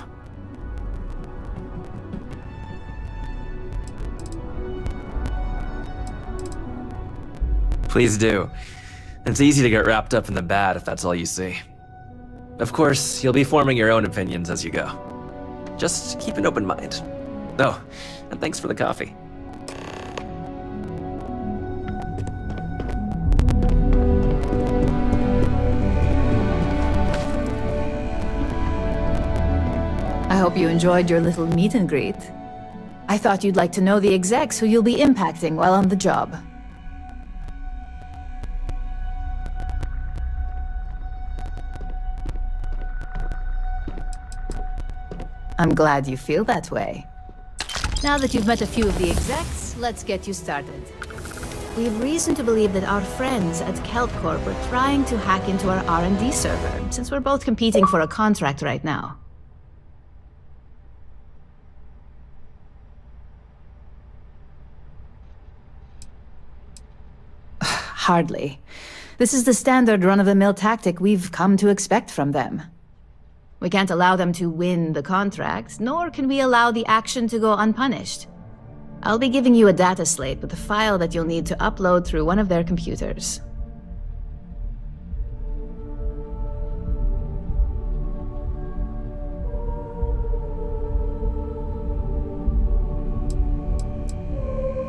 Please do. It's easy to get wrapped up in the bad if that's all you see. Of course, you'll be forming your own opinions as you go. Just keep an open mind. Oh, and thanks for the coffee. I hope you enjoyed your little meet and greet. I thought you'd like to know the execs who you'll be impacting while on the job. I'm glad you feel that way. Now that you've met a few of the execs, let's get you started. We have reason to believe that our friends at Kelp Corp are trying to hack into our R&D server, since we're both competing for a contract right now. Hardly. This is the standard run-of-the-mill tactic we've come to expect from them. We can't allow them to win the contract, nor can we allow the action to go unpunished. I'll be giving you a data slate with a file that you'll need to upload through one of their computers.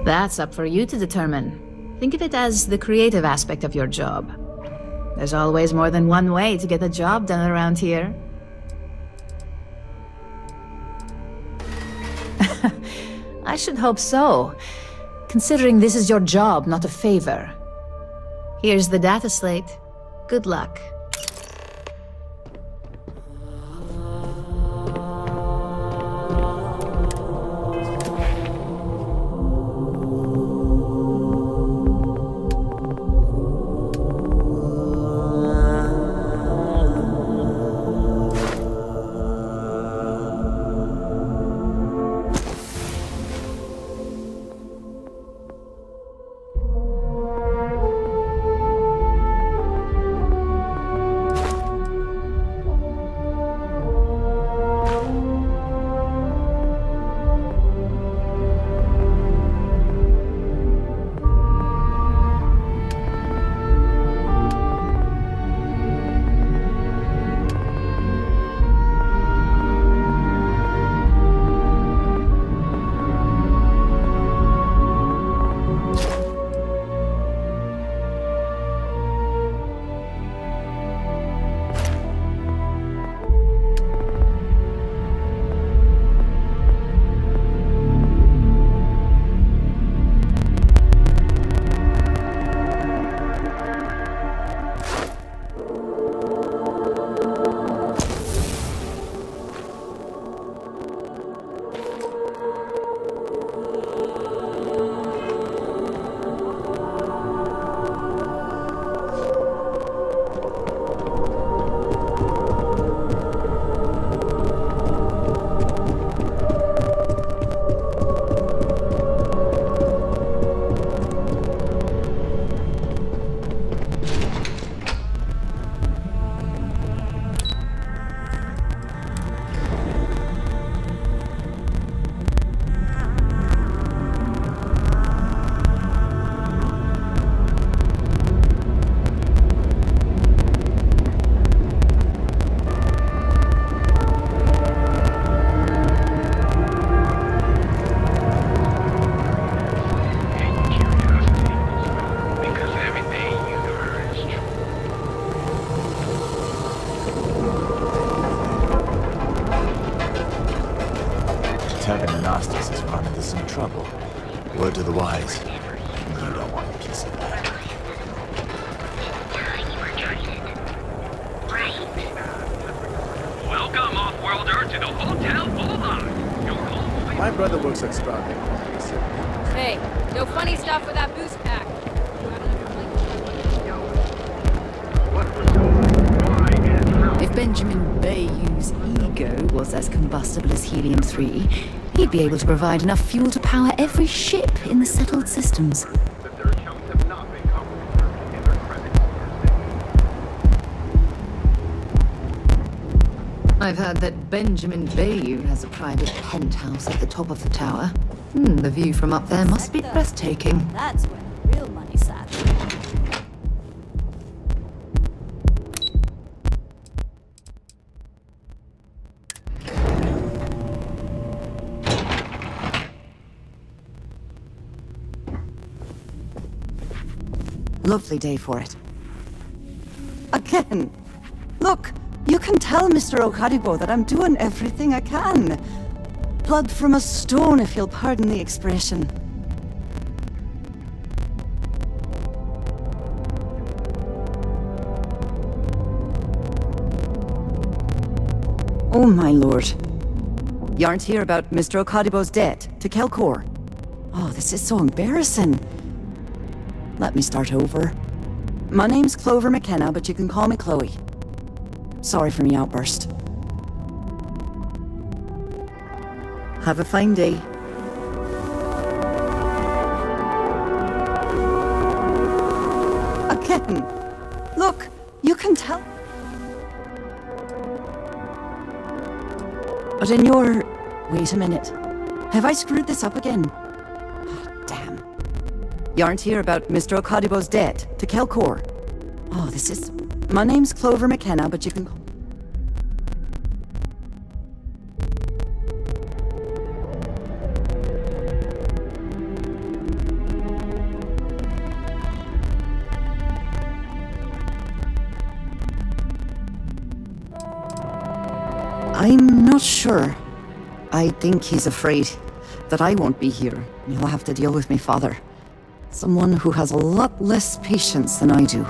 That's up for you to determine. Think of it as the creative aspect of your job. There's always more than one way to get the job done around here. I should hope so, considering this is your job, not a favor. Here's the data slate. Good luck. Agnostis has run into some trouble. Word to the wise. You don't want a piece of that. brother works at Starfield. Hey, no funny stuff with that boost pack. If Benjamin Bayou's ego was as combustible as helium-3, he'd be able to provide enough fuel to power every ship in the settled systems. I've heard that Benjamin Bayou has a private penthouse at the top of the tower. The view from up there must be breathtaking. That's where the real money sat. Lovely day for it. Again! Look! You can tell Mr. Okadibo that I'm doing everything I can. Blood from a stone, if you'll pardon the expression. Oh my lord. You aren't here about Mr. Okadibo's debt to Kelkor? Oh, this is so embarrassing. Let me start over. My name's Clover McKenna, but you can call me Chloe. Sorry for me outburst. Have a fine day. Again! Look, you can tell. But in your... Wait a minute. Have I screwed this up again? Oh, damn. You aren't here about Mr. Okadibo's debt to Kelkor? Oh, this is... My name's Clover McKenna, but you can... I'm not sure. I think he's afraid that I won't be here. He'll have to deal with my father. Someone who has a lot less patience than I do.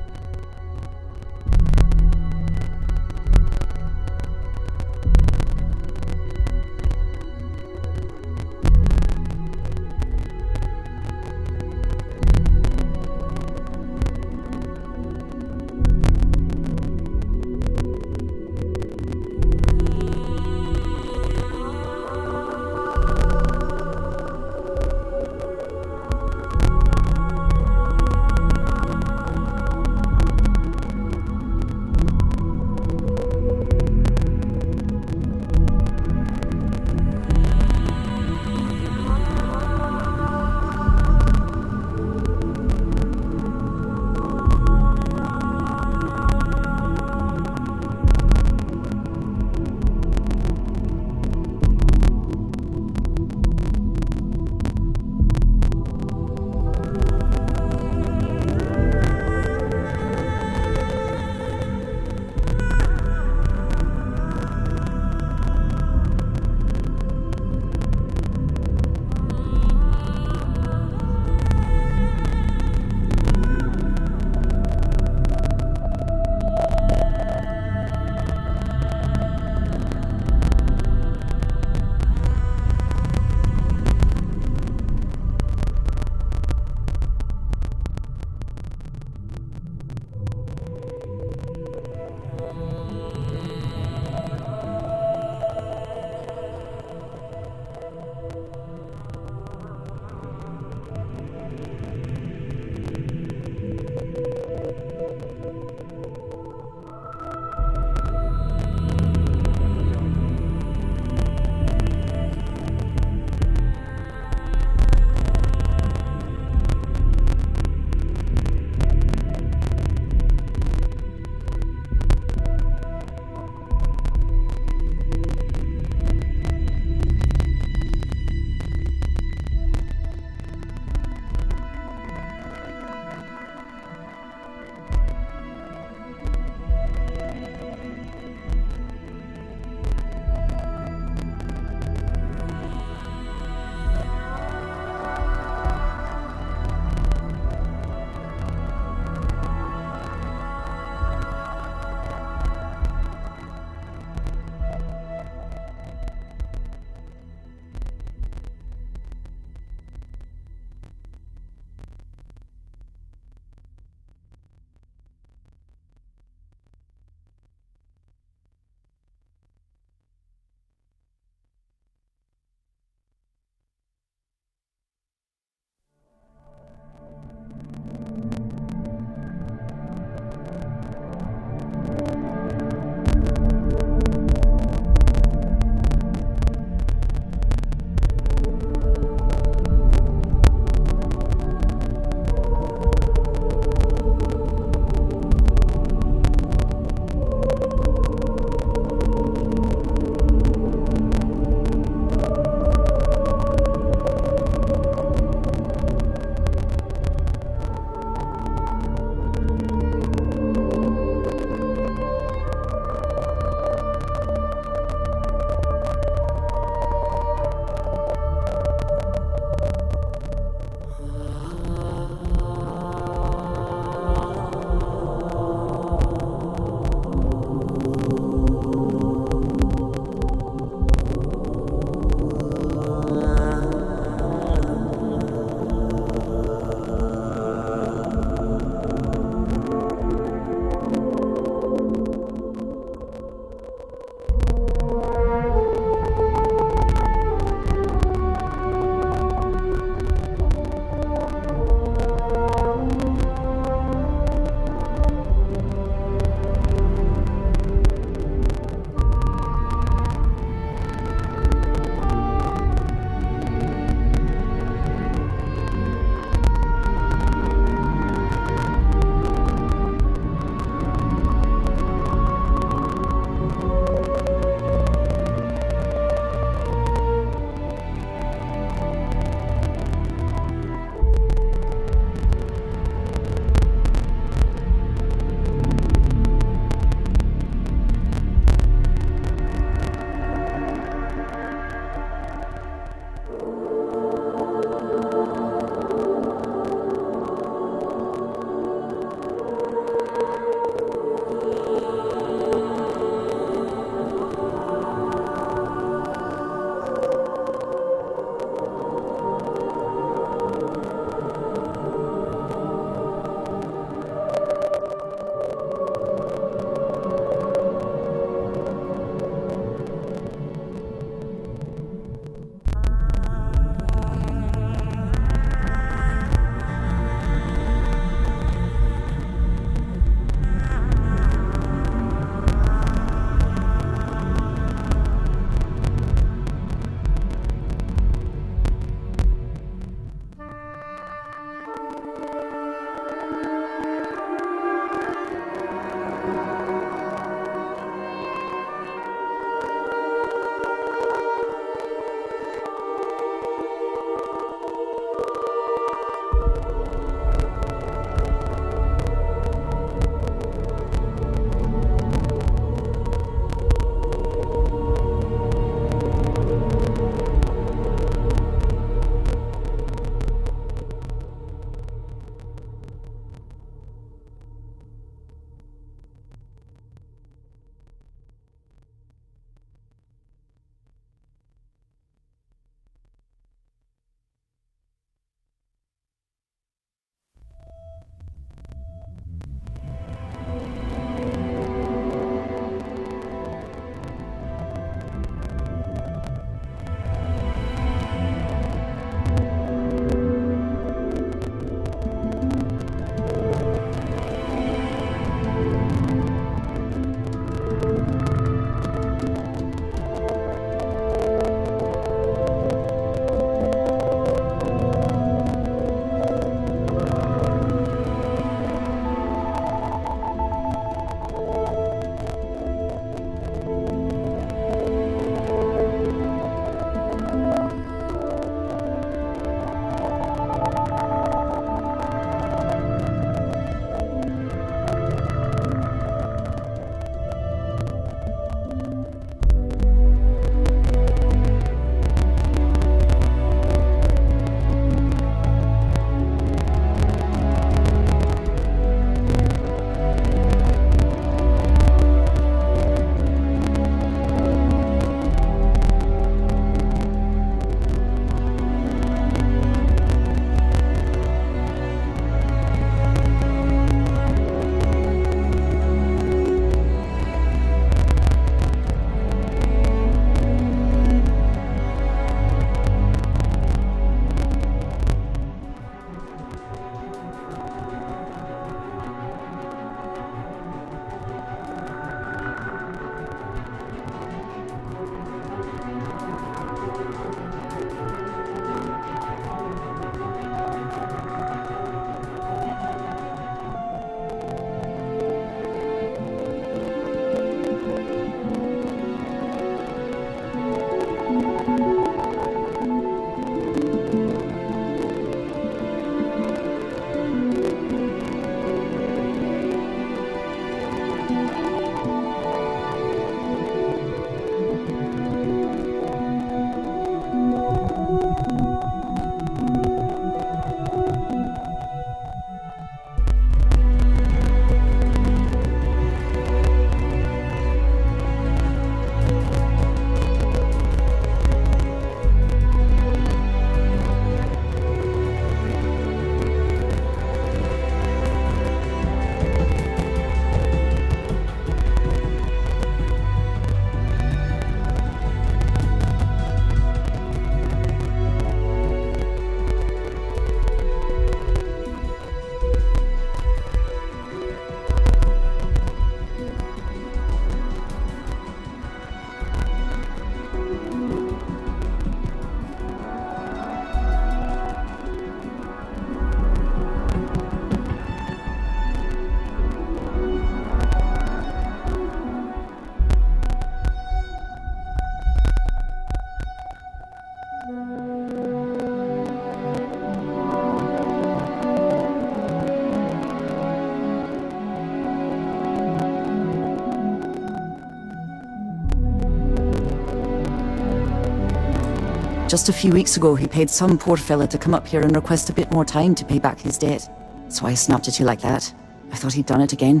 Just a few weeks ago, he paid some poor fella to come up here and request a bit more time to pay back his debt. So I snapped at you like that. I thought he'd done it again.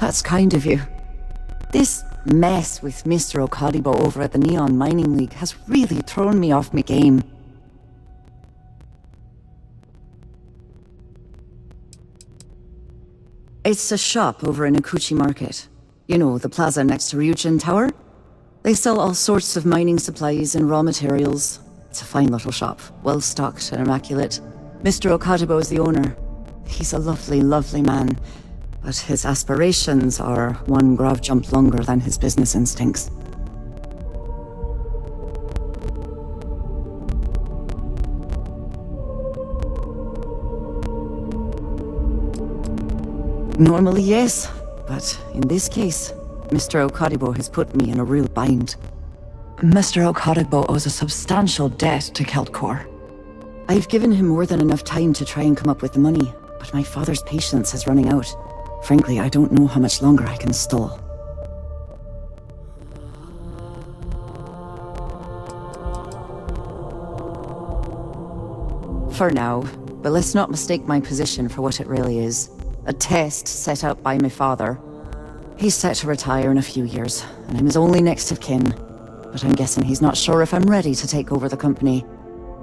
That's kind of you. This mess with Mr. Okadibo over at the Neon Mining League has really thrown me off my game. It's a shop over in Akuchi Market. You know, the plaza next to Ryujin Tower? They sell all sorts of mining supplies and raw materials. It's a fine little shop, well stocked and immaculate. Mr. Okadibo is the owner. He's a lovely, lovely man, but his aspirations are one grav jump longer than his business instincts. Normally, yes, but in this case, Mr. Okadibo has put me in a real bind. Mr. Okadibo owes a substantial debt to Keltcor. I've given him more than enough time to try and come up with the money, but my father's patience is running out. Frankly, I don't know how much longer I can stall. For now, but let's not mistake my position for what it really is. A test set out by my father. He's set to retire in a few years, and I'm his only next of kin. But I'm guessing he's not sure if I'm ready to take over the company.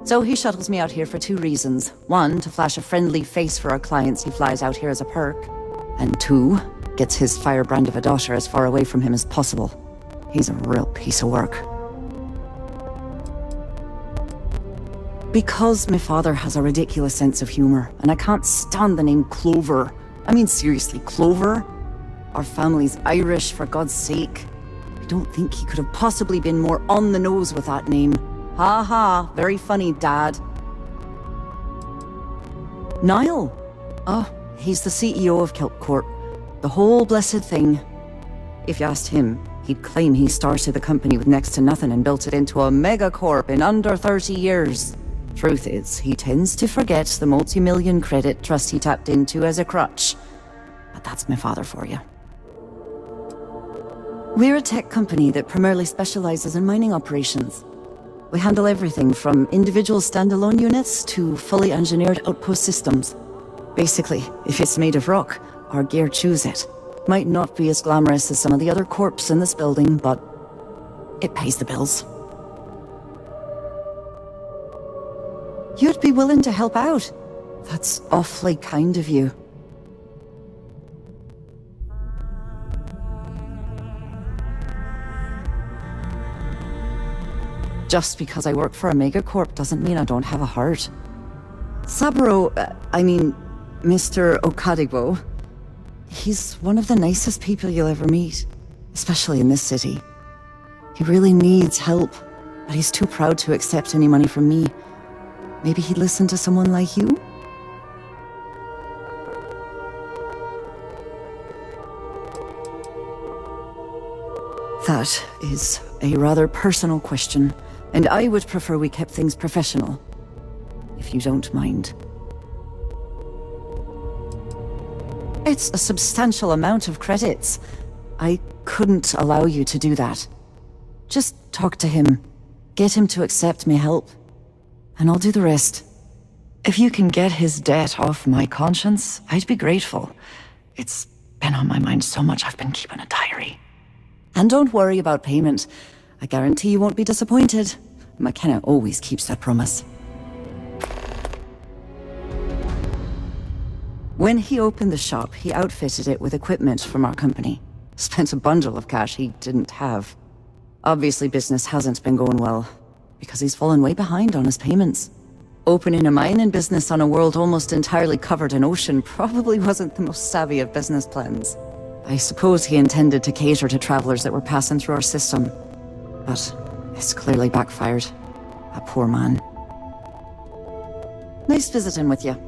So he shuttles me out here for two reasons. One, to flash a friendly face for our clients he flies out here as a perk. And two, gets his firebrand of a daughter as far away from him as possible. He's a real piece of work. Because my father has a ridiculous sense of humor, and I can't stand the name Clover. I mean, seriously, Clover? Our family's Irish, for God's sake. I don't think he could have possibly been more on the nose with that name. Ha ha, very funny, Dad. Niall? Oh, he's the CEO of Keltcorp. The whole blessed thing. If you asked him, he'd claim he started the company with next to nothing and built it into a megacorp in under 30 years. Truth is, he tends to forget the multi-million credit trust he tapped into as a crutch. But that's my father for you. We're a tech company that primarily specializes in mining operations. We handle everything from individual standalone units to fully engineered outpost systems. Basically, if it's made of rock, our gear chews it. Might not be as glamorous as some of the other corps in this building, but it pays the bills. You'd be willing to help out. That's awfully kind of you. Just because I work for a megacorp doesn't mean I don't have a heart. Saburo, Mr. Okadibo, he's one of the nicest people you'll ever meet, especially in this city. He really needs help, but he's too proud to accept any money from me. Maybe he'd listen to someone like you? That is a rather personal question, and I would prefer we kept things professional, if you don't mind. It's a substantial amount of credits. I couldn't allow you to do that. Just talk to him. Get him to accept me help. And I'll do the rest. If you can get his debt off my conscience, I'd be grateful. It's been on my mind so much I've been keeping a diary. And don't worry about payment. I guarantee you won't be disappointed. McKenna always keeps that promise. When he opened the shop, he outfitted it with equipment from our company. Spent a bundle of cash he didn't have. Obviously, business hasn't been going well, because he's fallen way behind on his payments. Opening a mining business on a world almost entirely covered in ocean probably wasn't the most savvy of business plans. I suppose he intended to cater to travelers that were passing through our system, but it's clearly backfired. A poor man. Nice visiting with you.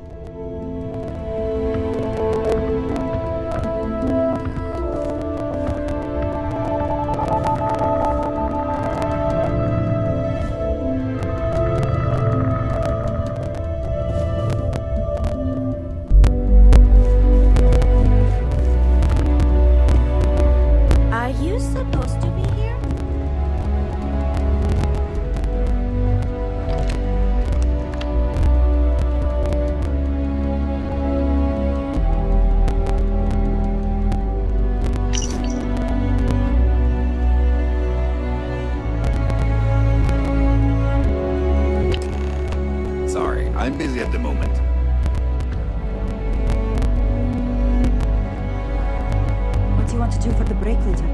due for the break later?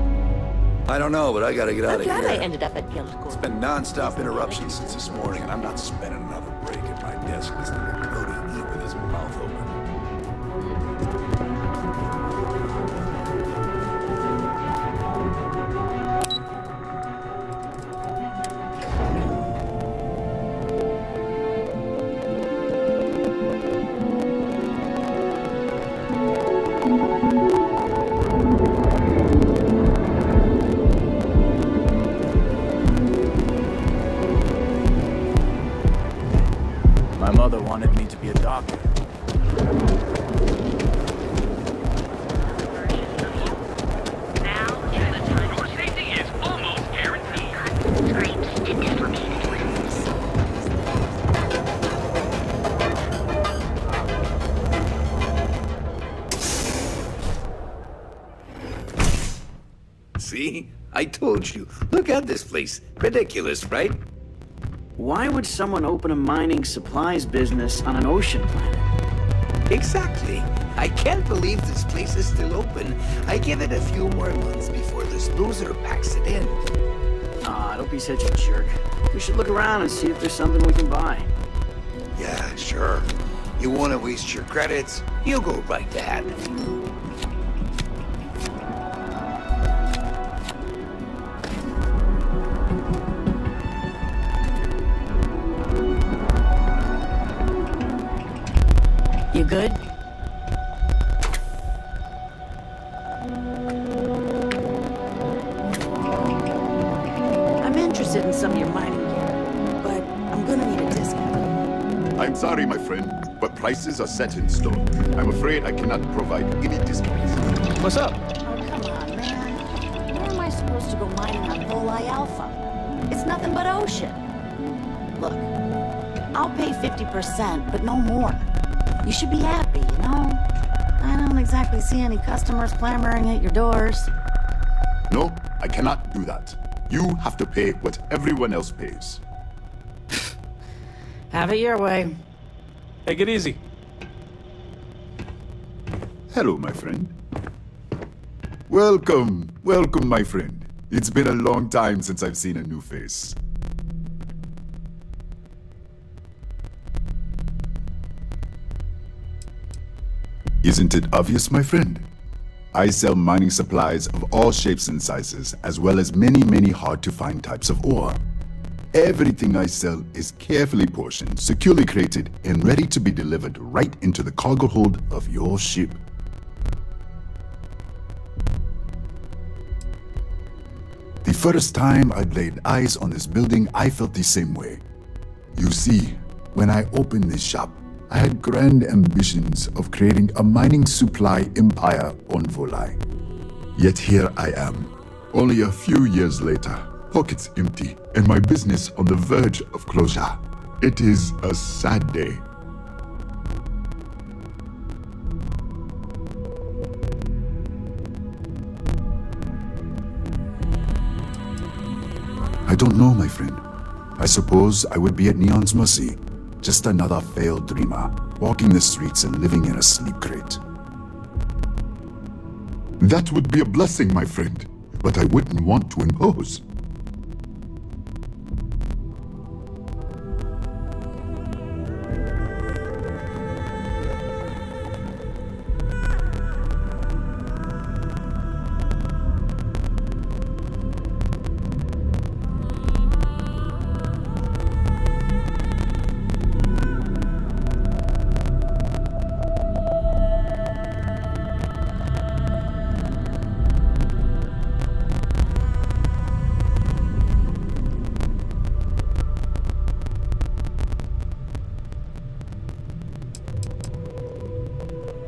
I don't know, but I gotta get out of here. I'm glad I ended up at Pielsko. It's been non-stop interruptions since this morning, and I'm not spending another break at my desk listening to Cody eat with his mouth open. My mother wanted me to be a doctor. See? I told you. Look at this place. Ridiculous, right? Why would someone open a mining supplies business on an ocean planet? Exactly. I can't believe this place is still open. I give it a few more months before this loser packs it in. Ah, don't be such a jerk. We should look around and see if there's something we can buy. Yeah, sure. You want to waste your credits? You go right ahead. You good? I'm interested in some of your mining gear, but I'm gonna need a discount. I'm sorry, my friend, but prices are set in stone. I'm afraid I cannot provide any discounts. What's up? Oh, come on, man. Where am I supposed to go mining on Volai Alpha? It's nothing but ocean. Look, I'll pay 50%, but no more. You should be happy, you know? I don't exactly see any customers clamoring at your doors. No, I cannot do that. You have to pay what everyone else pays. Have it your way. Take it easy. Hello, my friend. Welcome, welcome, my friend. It's been a long time since I've seen a new face. Isn't it obvious, my friend? I sell mining supplies of all shapes and sizes, as well as many hard-to-find types of ore. Everything I sell is carefully portioned, securely crated, and ready to be delivered right into the cargo hold of your ship. The first time I laid eyes on this building, I felt the same way. You see, when I opened this shop, I had grand ambitions of creating a mining supply empire on Volai. Yet here I am, only a few years later, pockets empty, and my business on the verge of closure. It is a sad day. I don't know, my friend. I suppose I would be at Neon's mercy. Just another failed dreamer, walking the streets and living in a sleep crate. That would be a blessing, my friend, but I wouldn't want to impose.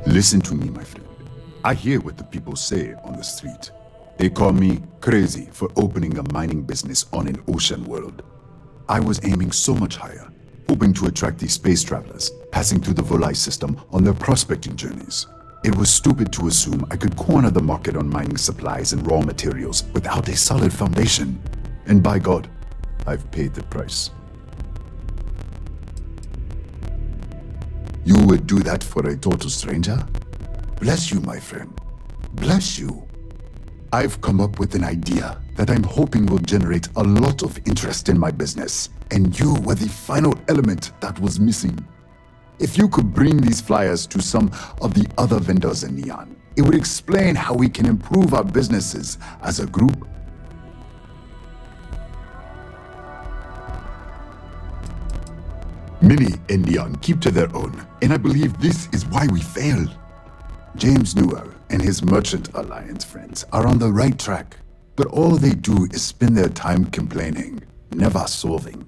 Listen to me, my friend. I hear what the people say on the street. They call me crazy for opening a mining business on an ocean world. I was aiming so much higher, hoping to attract these space travelers, passing through the Volai system on their prospecting journeys. It was stupid to assume I could corner the market on mining supplies and raw materials without a solid foundation. And by God, I've paid the price. You would do that for a total stranger? Bless you, my friend. Bless you. I've come up with an idea that I'm hoping will generate a lot of interest in my business, and you were the final element that was missing. If you could bring these flyers to some of the other vendors in Neon, it would explain how we can improve our businesses as a group. Many in Neon keep to their own, and I believe this is why we failed. James Newell and his Merchant Alliance friends are on the right track, but all they do is spend their time complaining, never solving.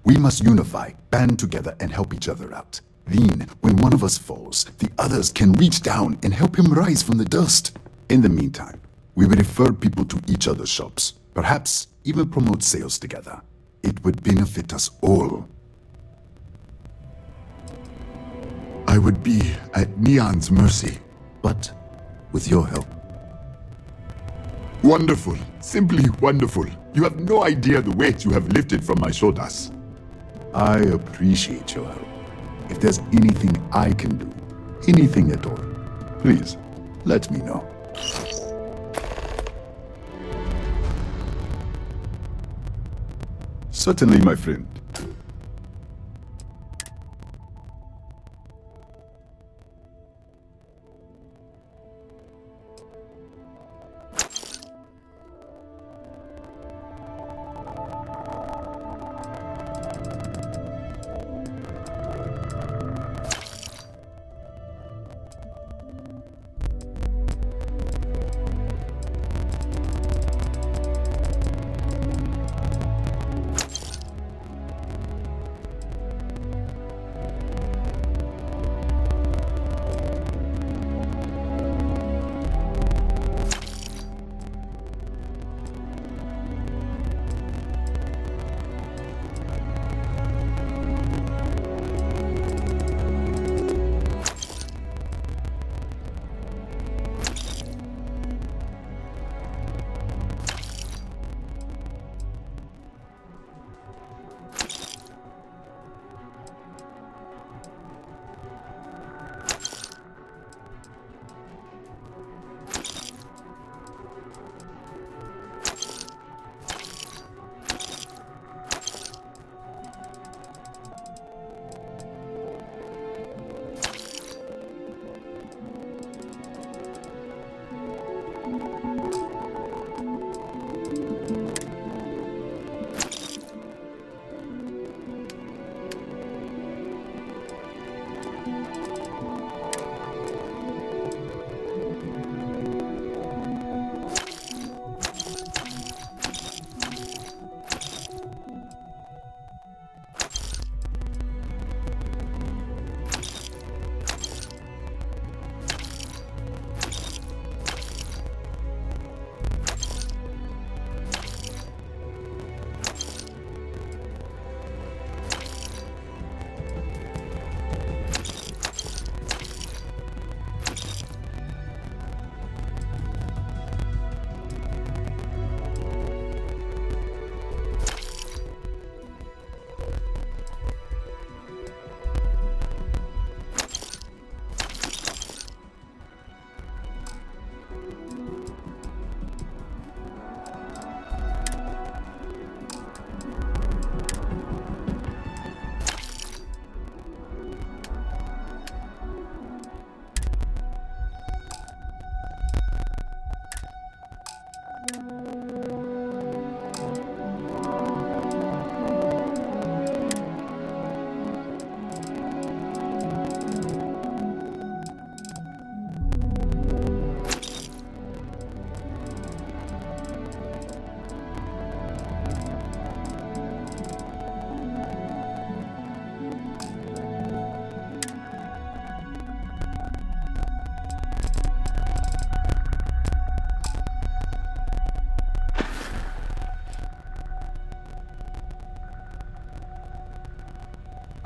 We must unify, band together, and help each other out. Then, when one of us falls, the others can reach down and help him rise from the dust. In the meantime, we will refer people to each other's shops, perhaps even promote sales together. It would benefit us all. I would be at Neon's mercy, but with your help. Wonderful, simply wonderful. You have no idea the weight you have lifted from my shoulders. I appreciate your help. If there's anything I can do, anything at all, please let me know. Certainly, my friend.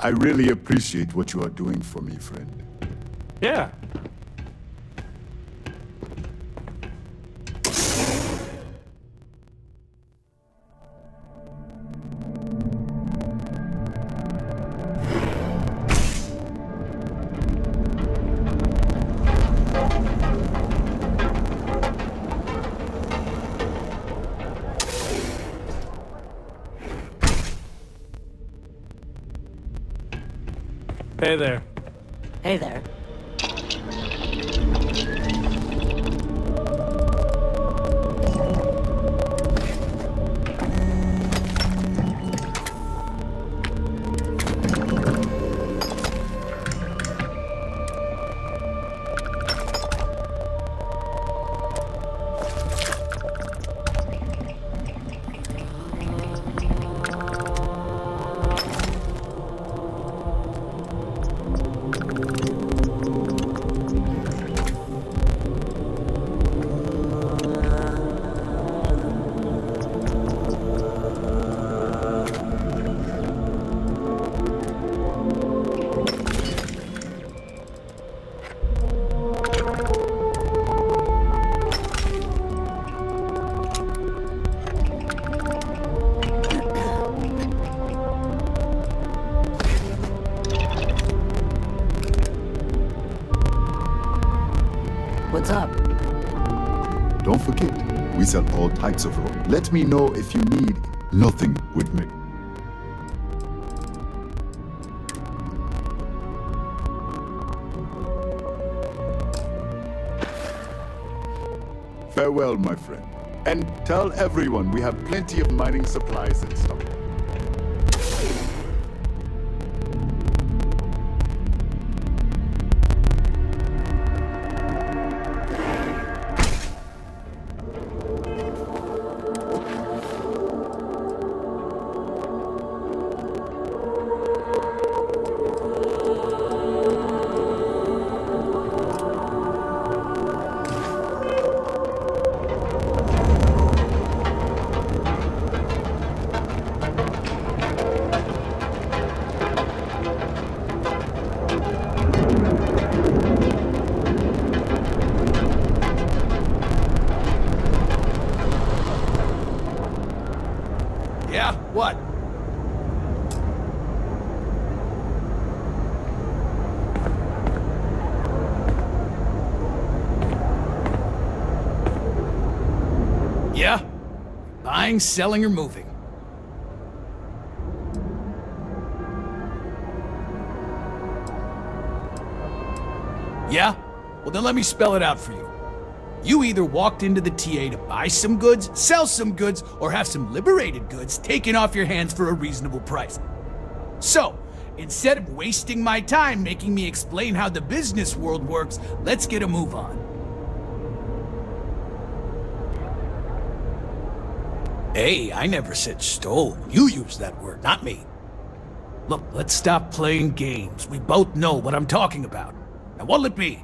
I really appreciate what you are doing for me, friend. Yeah. Hey there. Hey there. What's up? Don't forget, we sell all types of rope. Let me know if you need nothing with me. Farewell, my friend. And tell everyone we have plenty of mining supplies in stock. Yeah? What? Yeah? Buying, selling, or moving? Yeah? Well, then let me spell it out for you. You either walked into the TA to buy some goods, sell some goods, or have some liberated goods taken off your hands for a reasonable price. So, instead of wasting my time making me explain how the business world works, let's get a move on. Hey, I never said stole. You used that word, not me. Look, let's stop playing games. We both know what I'm talking about. Now what'll it be?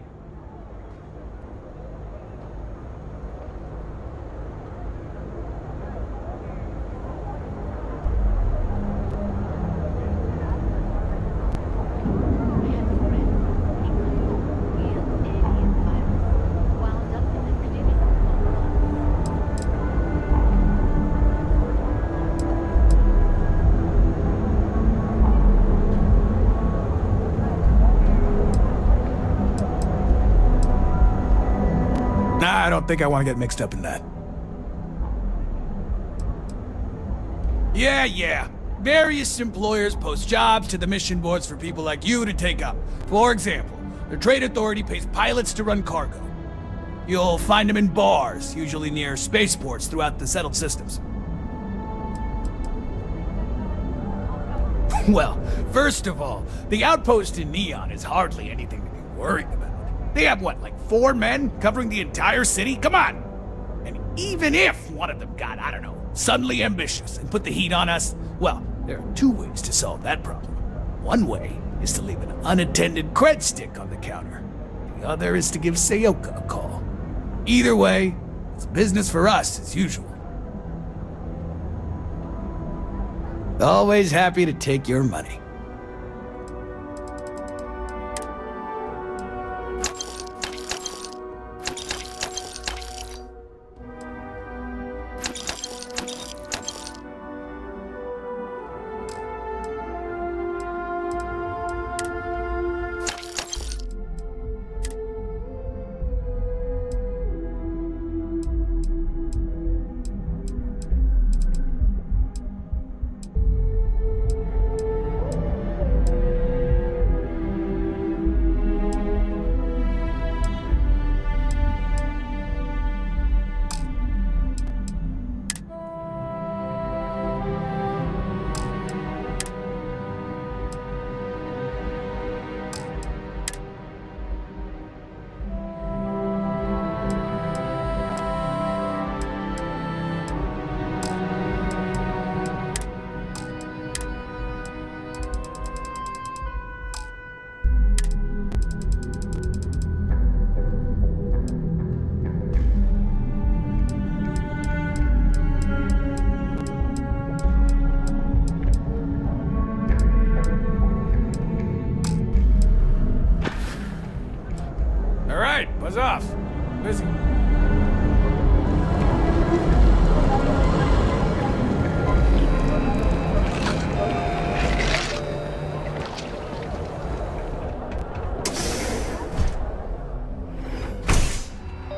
Nah, I don't think I want to get mixed up in that. Yeah. Various employers post jobs to the mission boards for people like you to take up. For example, the Trade Authority pays pilots to run cargo. You'll find them in bars, usually near spaceports throughout the settled systems. Well, first of all, the outpost in Neon is hardly anything to be worried about. They have what, like 4 men covering the entire city? Come on! And even if one of them got, I don't know, suddenly ambitious and put the heat on us, well, there are 2 ways to solve that problem. One way is to leave an unattended cred stick on the counter. The other is to give Sayoka a call. Either way, it's business for us as usual. Always happy to take your money.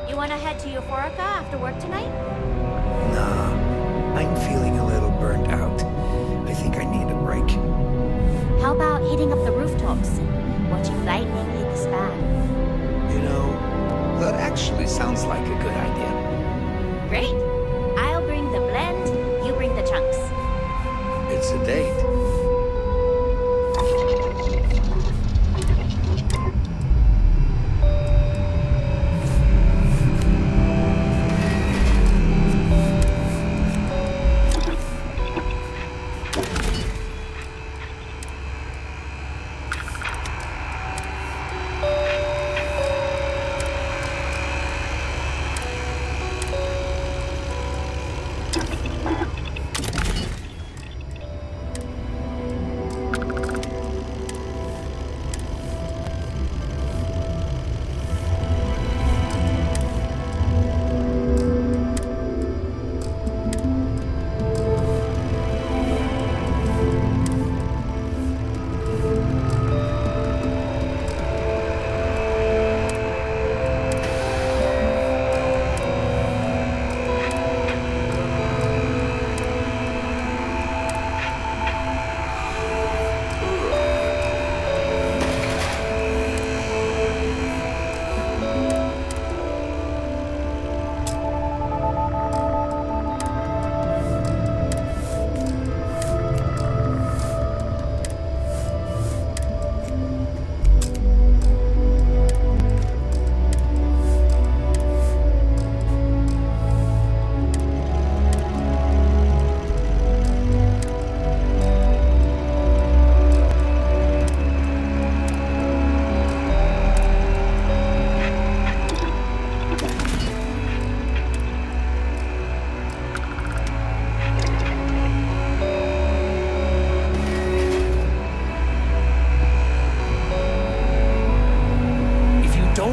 You wanna head to Euphorica after work tonight? Nah, I'm feeling a little burnt out. I think I need a break. How about hitting up the rooftops and watching lightning hit the span? You know, that actually sounds like a good idea. Great. I'll bring the blend, you bring the chunks. It's a date.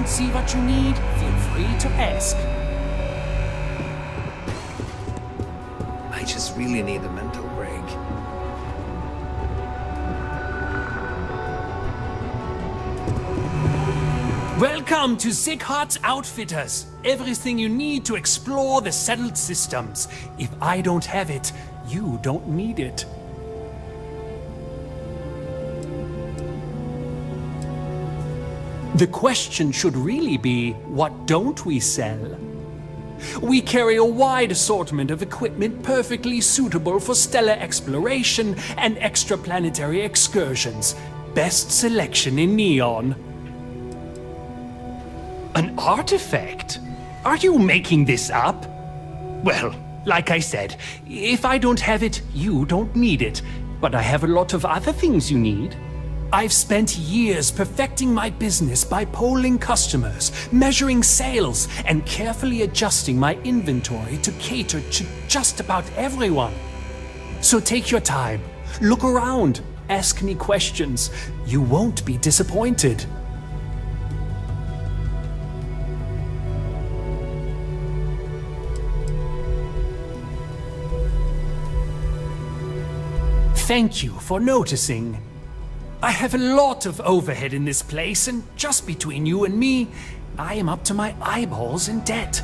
See what you need, feel free to ask. I just really need a mental break. Welcome to Sighot's Outfitters. Everything you need to explore the settled systems. If I don't have it, you don't need it. The question should really be, what don't we sell? We carry a wide assortment of equipment perfectly suitable for stellar exploration and extraplanetary excursions. Best selection in Neon. An artifact? Are you making this up? Well, like I said, if I don't have it, you don't need it. But I have a lot of other things you need. I've spent years perfecting my business by polling customers, measuring sales, and carefully adjusting my inventory to cater to just about everyone. So take your time, look around, ask me questions. You won't be disappointed. Thank you for noticing. I have a lot of overhead in this place, and just between you and me, I am up to my eyeballs in debt.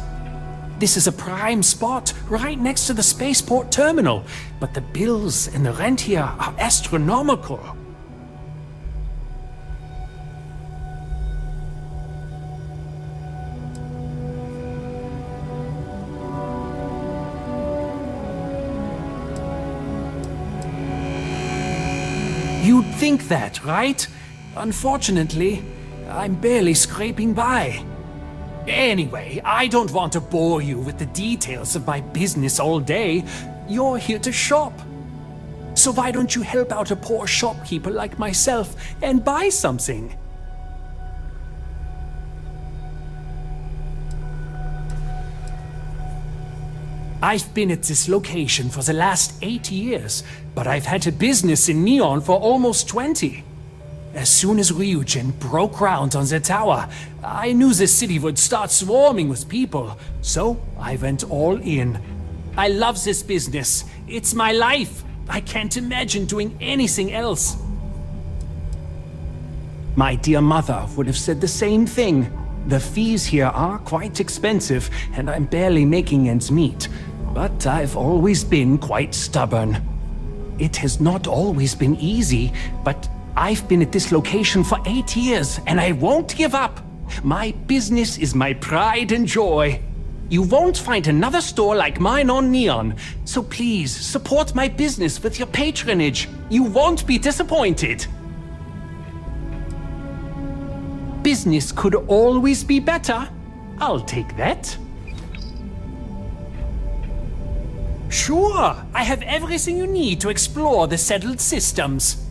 This is a prime spot, right next to the spaceport terminal, but the bills and the rent here are astronomical. You'd think that, right? Unfortunately, I'm barely scraping by. Anyway, I don't want to bore you with the details of my business all day. You're here to shop. So why don't you help out a poor shopkeeper like myself and buy something? I've been at this location for the last 8 years, but I've had a business in Neon for almost 20. As soon as Ryujin broke ground on the tower, I knew the city would start swarming with people, so I went all in. I love this business. It's my life. I can't imagine doing anything else. My dear mother would have said the same thing. The fees here are quite expensive, and I'm barely making ends meet. But I've always been quite stubborn. It has not always been easy, but I've been at this location for 8 years, and I won't give up. My business is my pride and joy. You won't find another store like mine on Neon, so please support my business with your patronage. You won't be disappointed. Business could always be better. I'll take that. Sure, I have everything you need to explore the settled systems.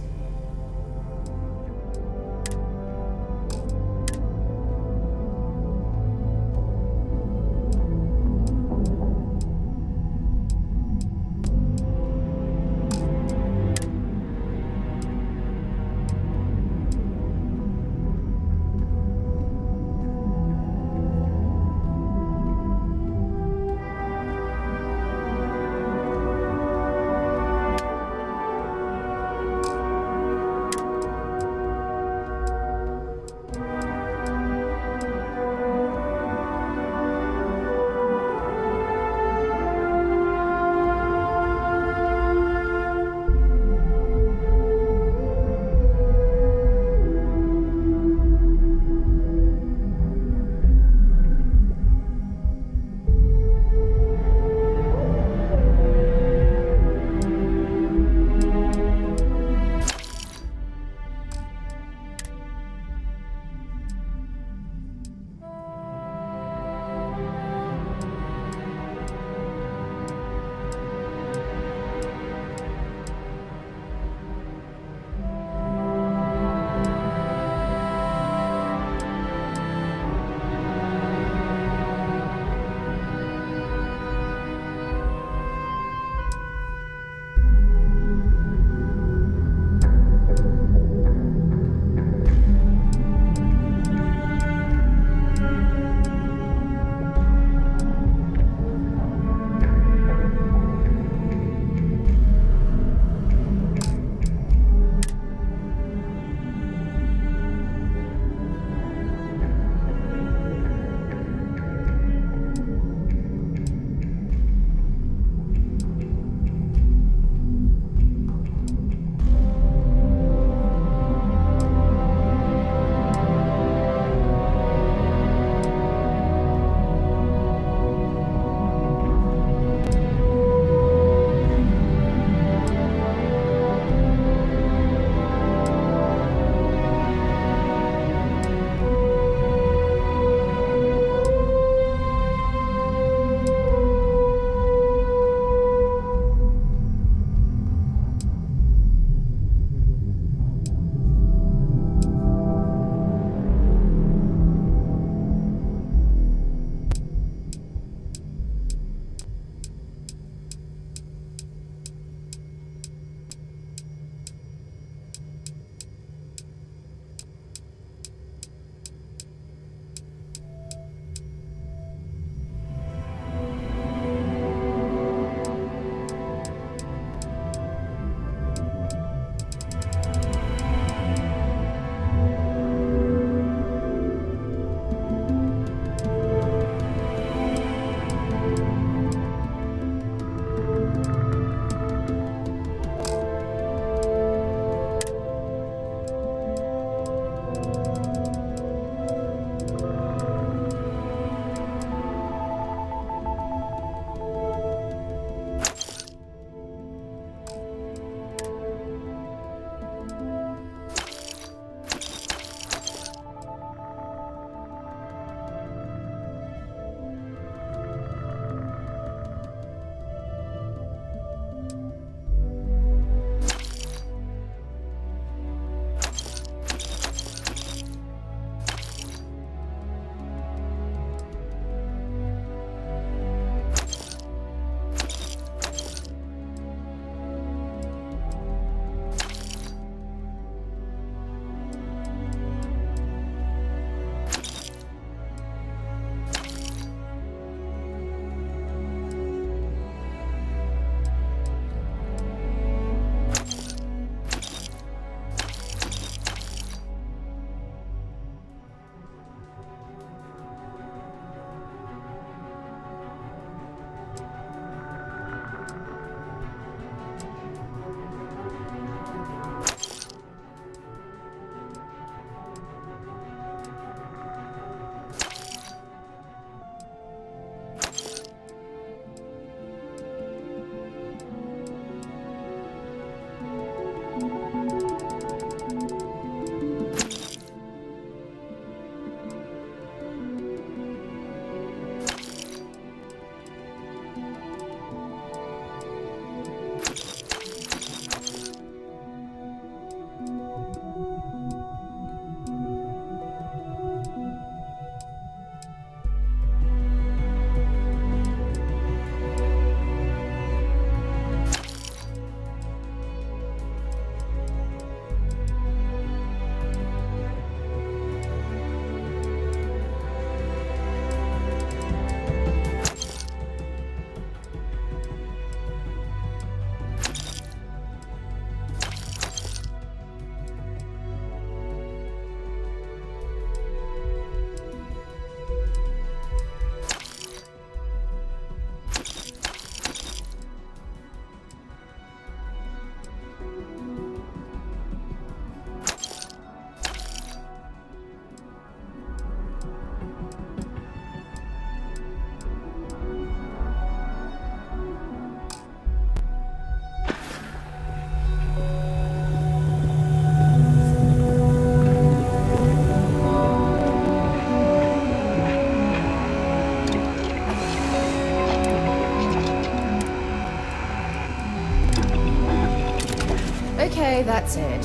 that's it.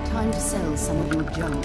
Time to sell some of your junk.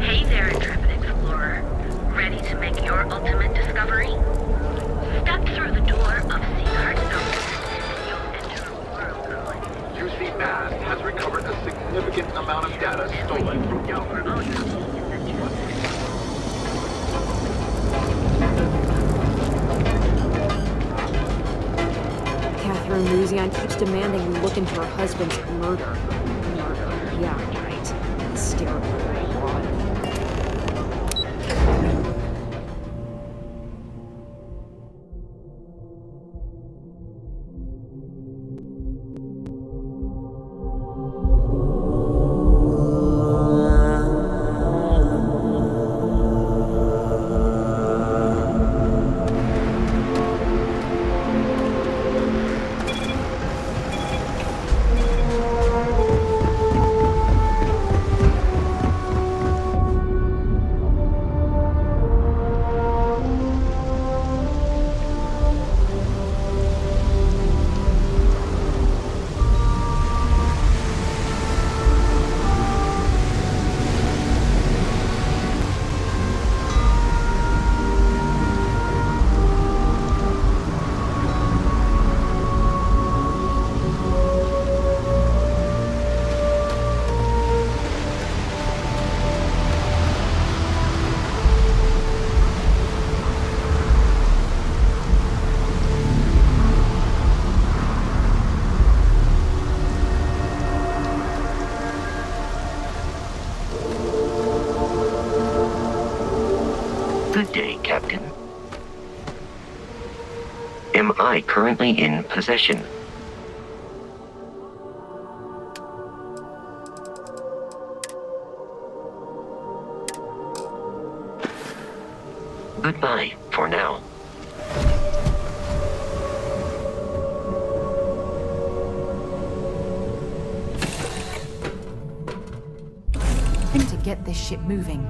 Hey there, intrepid explorer. Ready to make your ultimate discovery? Step through the door of Seaheart Zone, and you'll enter a world of UC Mass has recovered a significant amount of data stolen from Galvin. Catherine Louisiane keeps demanding we look into her husband's murder. Murder, yeah, right. Hysterical broad. Good day, Captain. Am I currently in possession? Goodbye for now. Time to get this ship moving.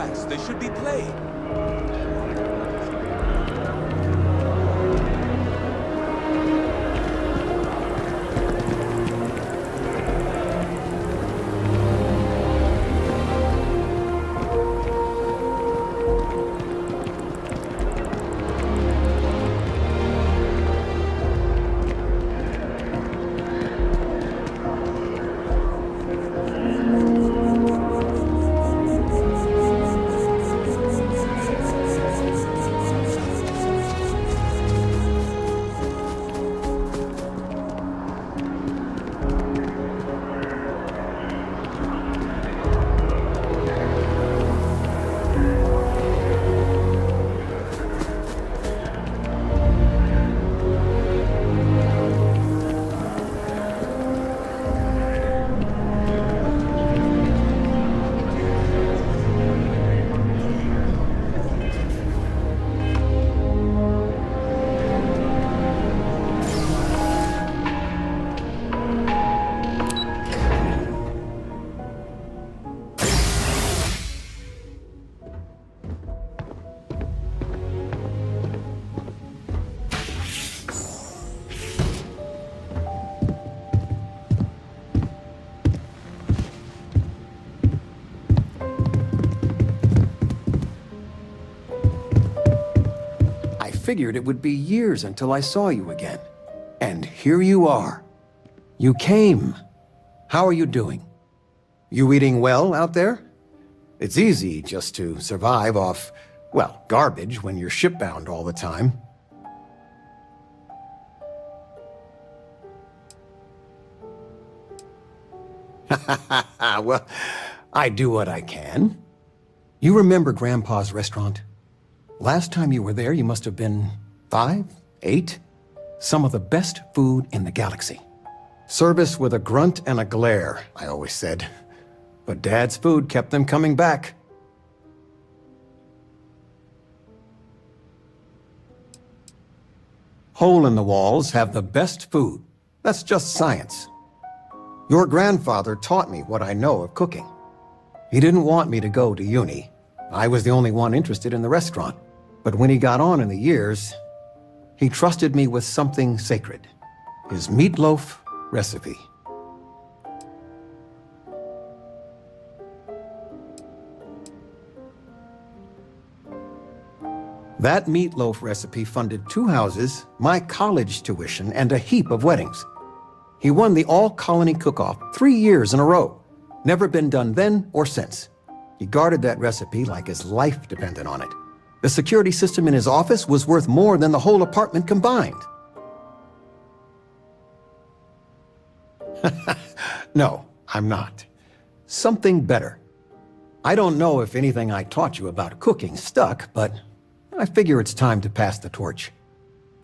Relax, they should be playing. I figured it would be years until I saw you again. And here you are. You came. How are you doing? You eating well out there? It's easy just to survive off, well, garbage when you're shipbound all the time. Well, I do what I can. You remember Grandpa's restaurant? Last time you were there, you must have been 5, 8. Some of the best food in the galaxy. Service with a grunt and a glare, I always said. But Dad's food kept them coming back. Hole in the walls have the best food. That's just science. Your grandfather taught me what I know of cooking. He didn't want me to go to uni. I was the only one interested in the restaurant. But when he got on in the years, he trusted me with something sacred. His meatloaf recipe. That meatloaf recipe funded 2 houses, my college tuition, and a heap of weddings. He won the all-colony cook-off 3 years in a row. Never been done then or since. He guarded that recipe like his life depended on it. The security system in his office was worth more than the whole apartment combined. No, I'm not. Something better. I don't know if anything I taught you about cooking stuck, but I figure it's time to pass the torch.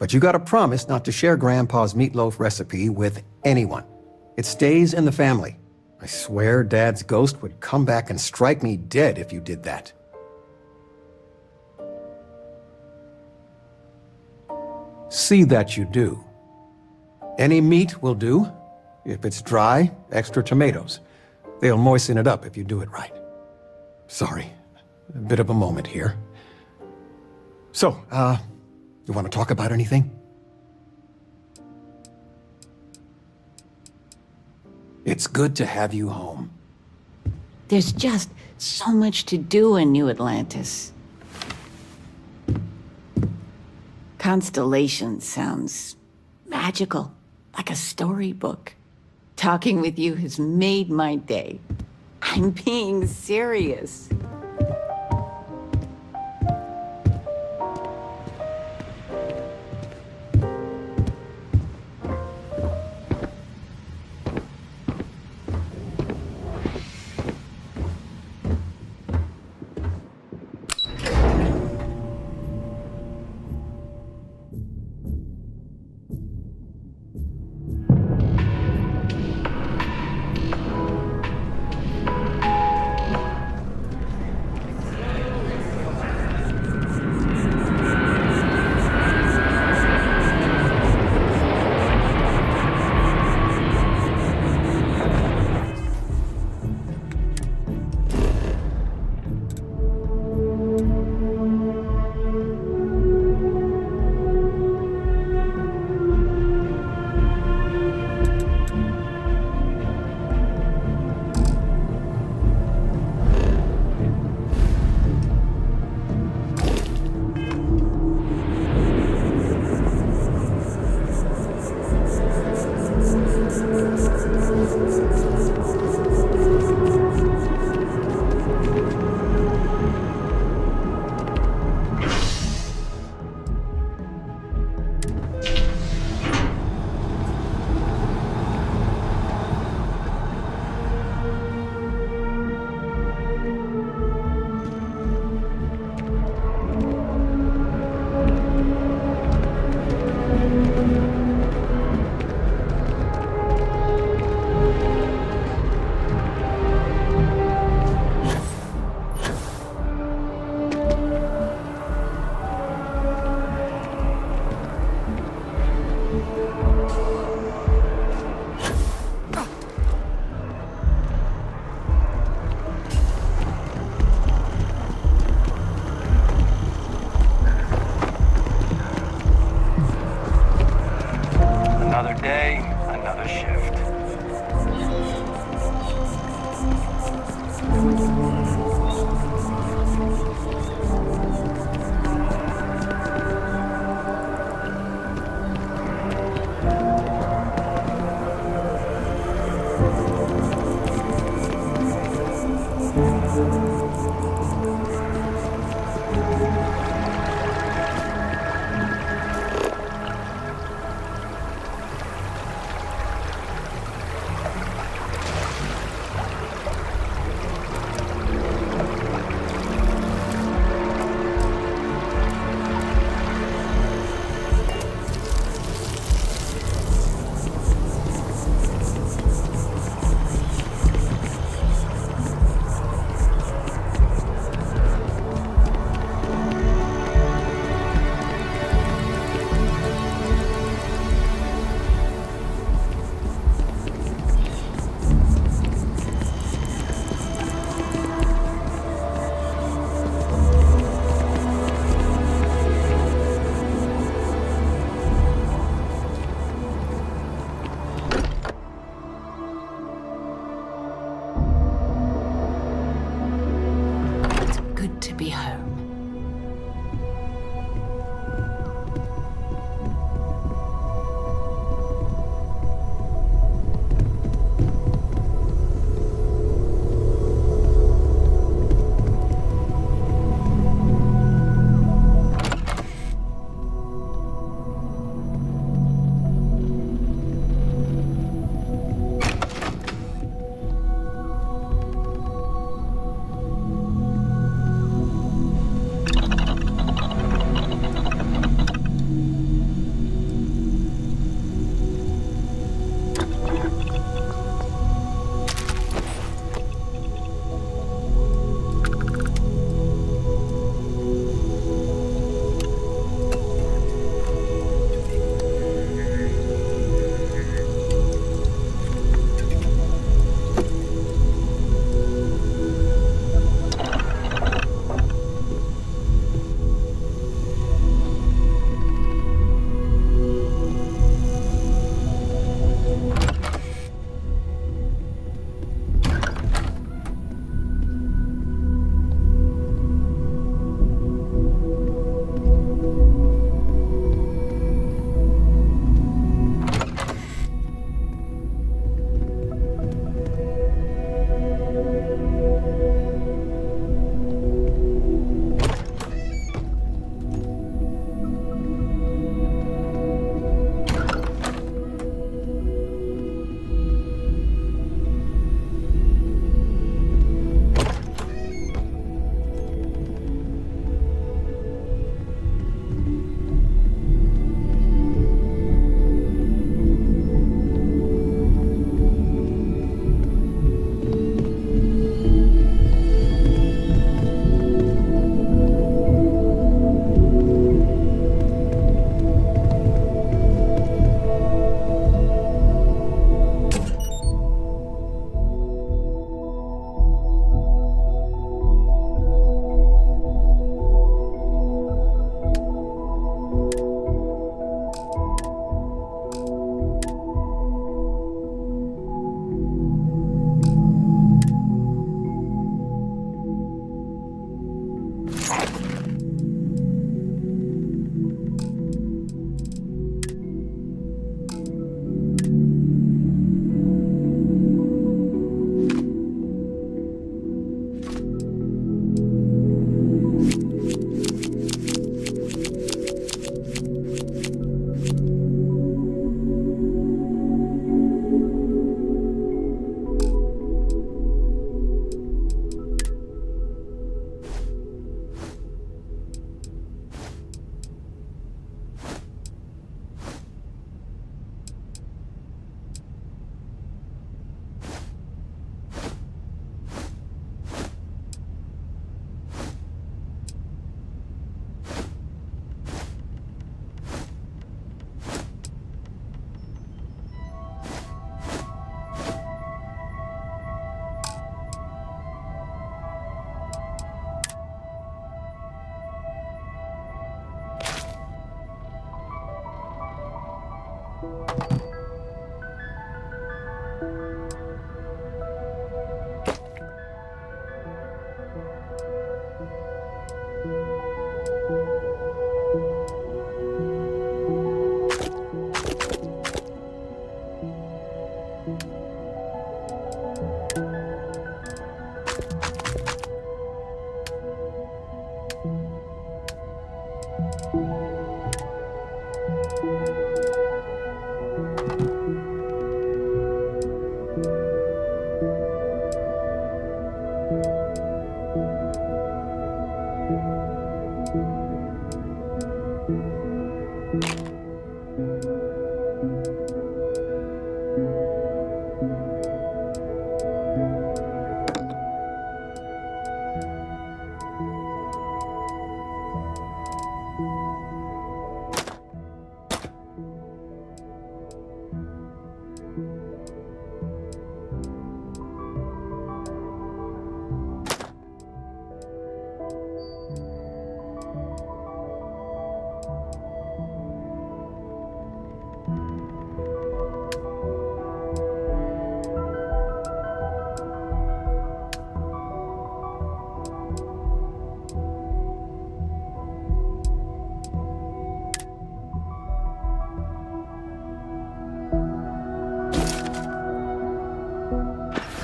But you gotta promise not to share Grandpa's meatloaf recipe with anyone. It stays in the family. I swear Dad's ghost would come back and strike me dead if you did that. See that you do. Any meat will do. If it's dry, extra tomatoes. They'll moisten it up if you do it right. Sorry, a bit of a moment here. So, you want to talk about anything? It's good to have you home. There's just so much to do in New Atlantis. Constellation sounds magical, like a storybook. Talking with you has made my day. I'm being serious.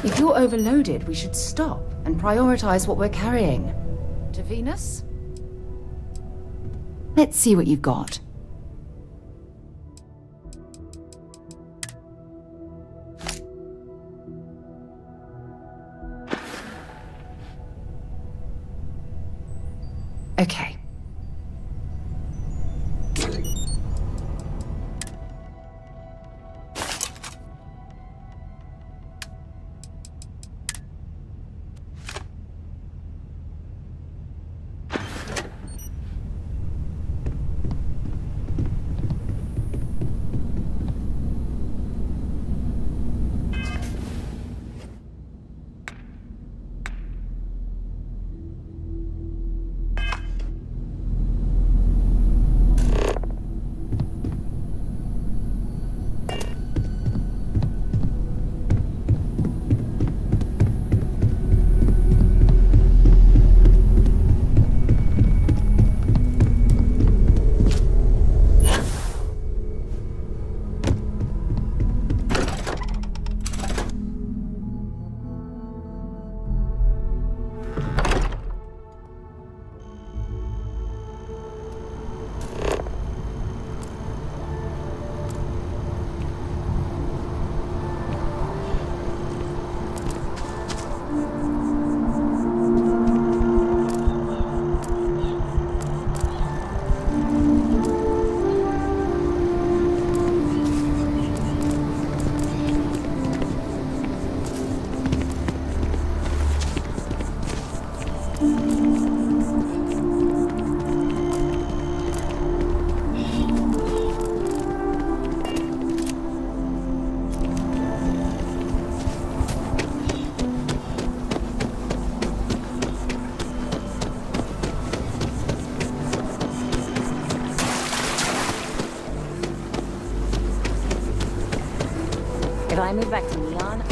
If you're overloaded, we should stop and prioritize what we're carrying. To Venus? Let's see what you've got. Okay. If I move back to Neon,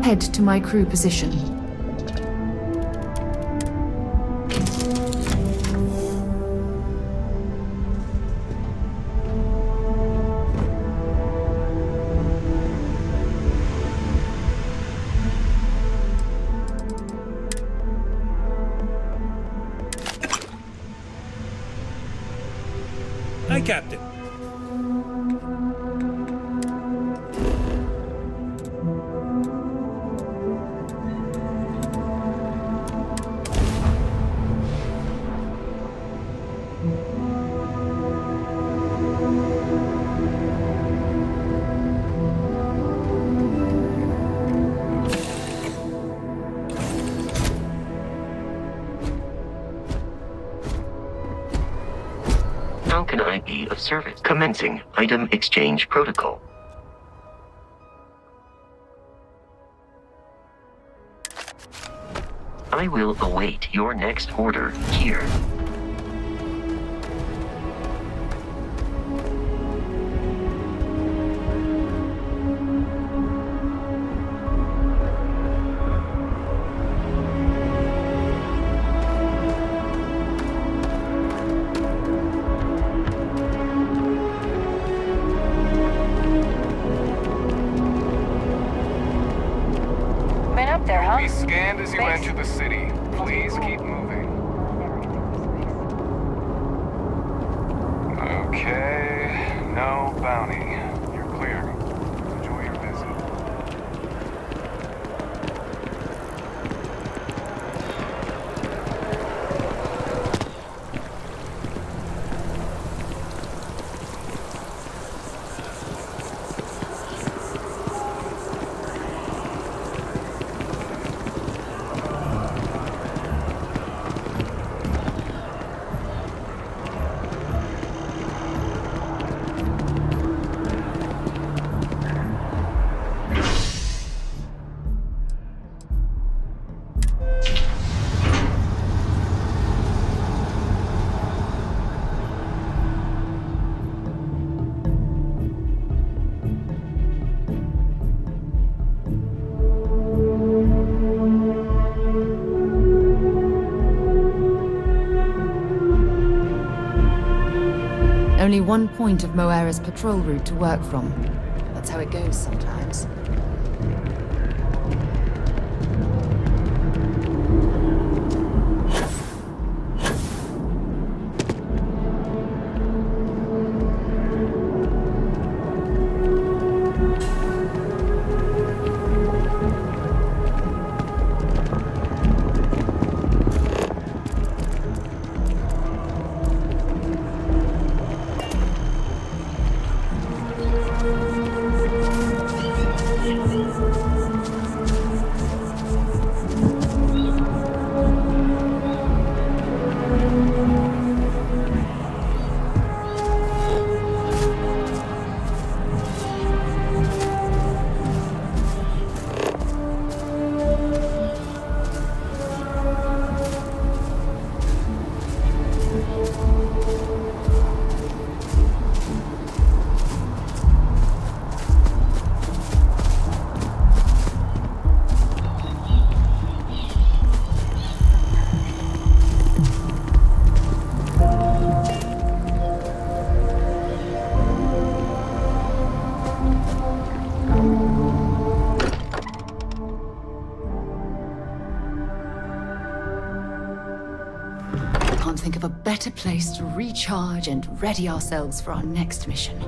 Head to my crew position. Captain. How can I be of service? Commencing item exchange protocol. I will await your next order here. Been up there, huh? Be scanned as you Thanks. enter the city. Please keep moving. Okay, no bounty. You're clear. Enjoy your visit. Only one point of Moera's patrol route to work from. That's how it goes sometimes. Can't think of a better place to recharge and ready ourselves for our next mission.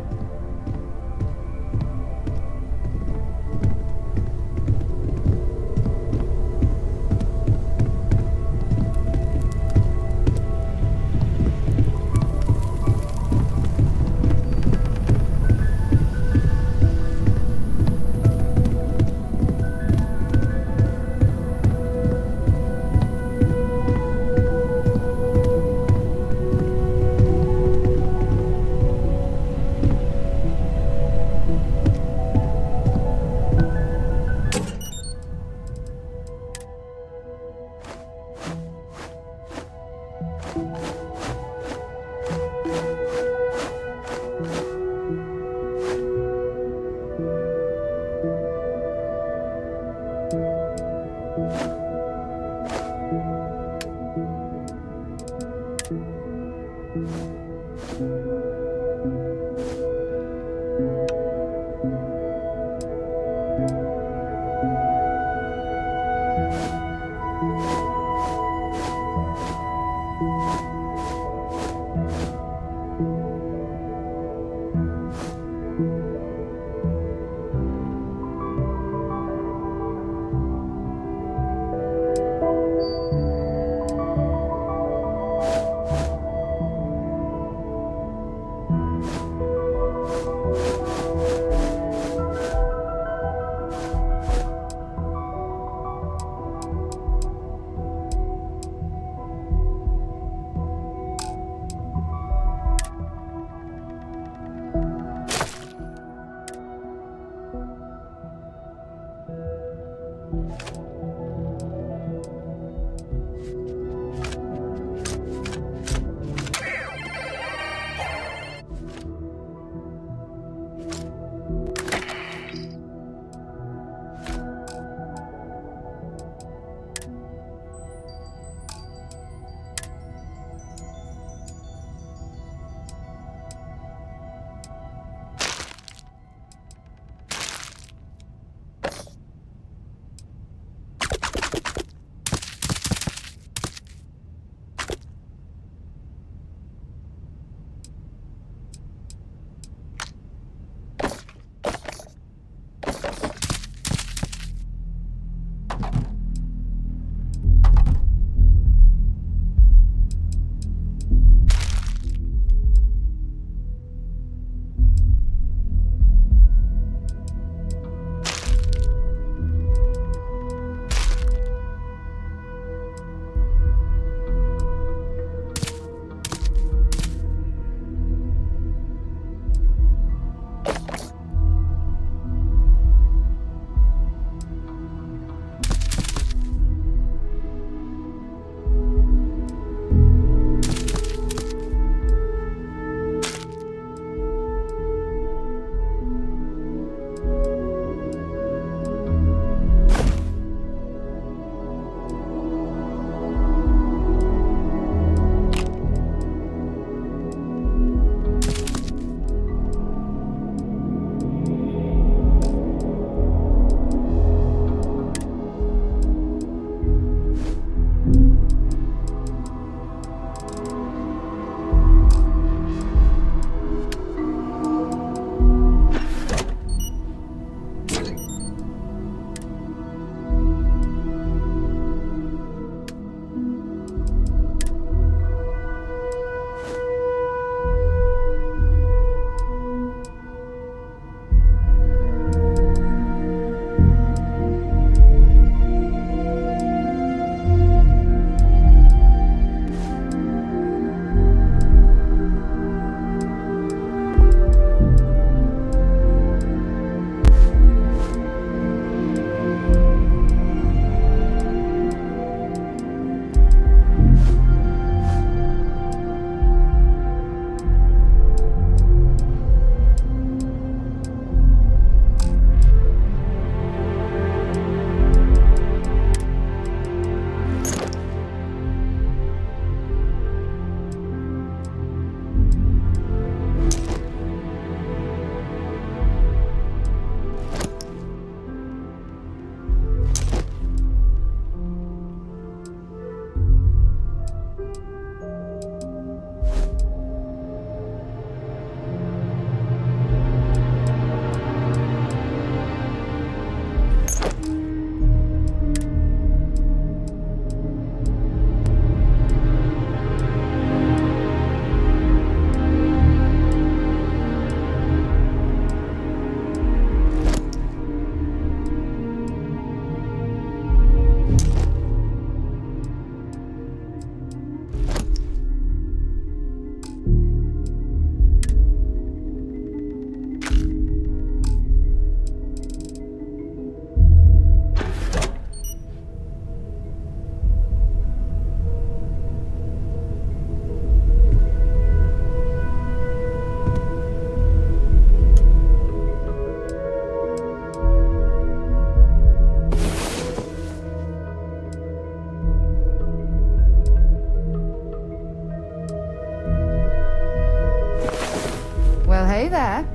Hey there.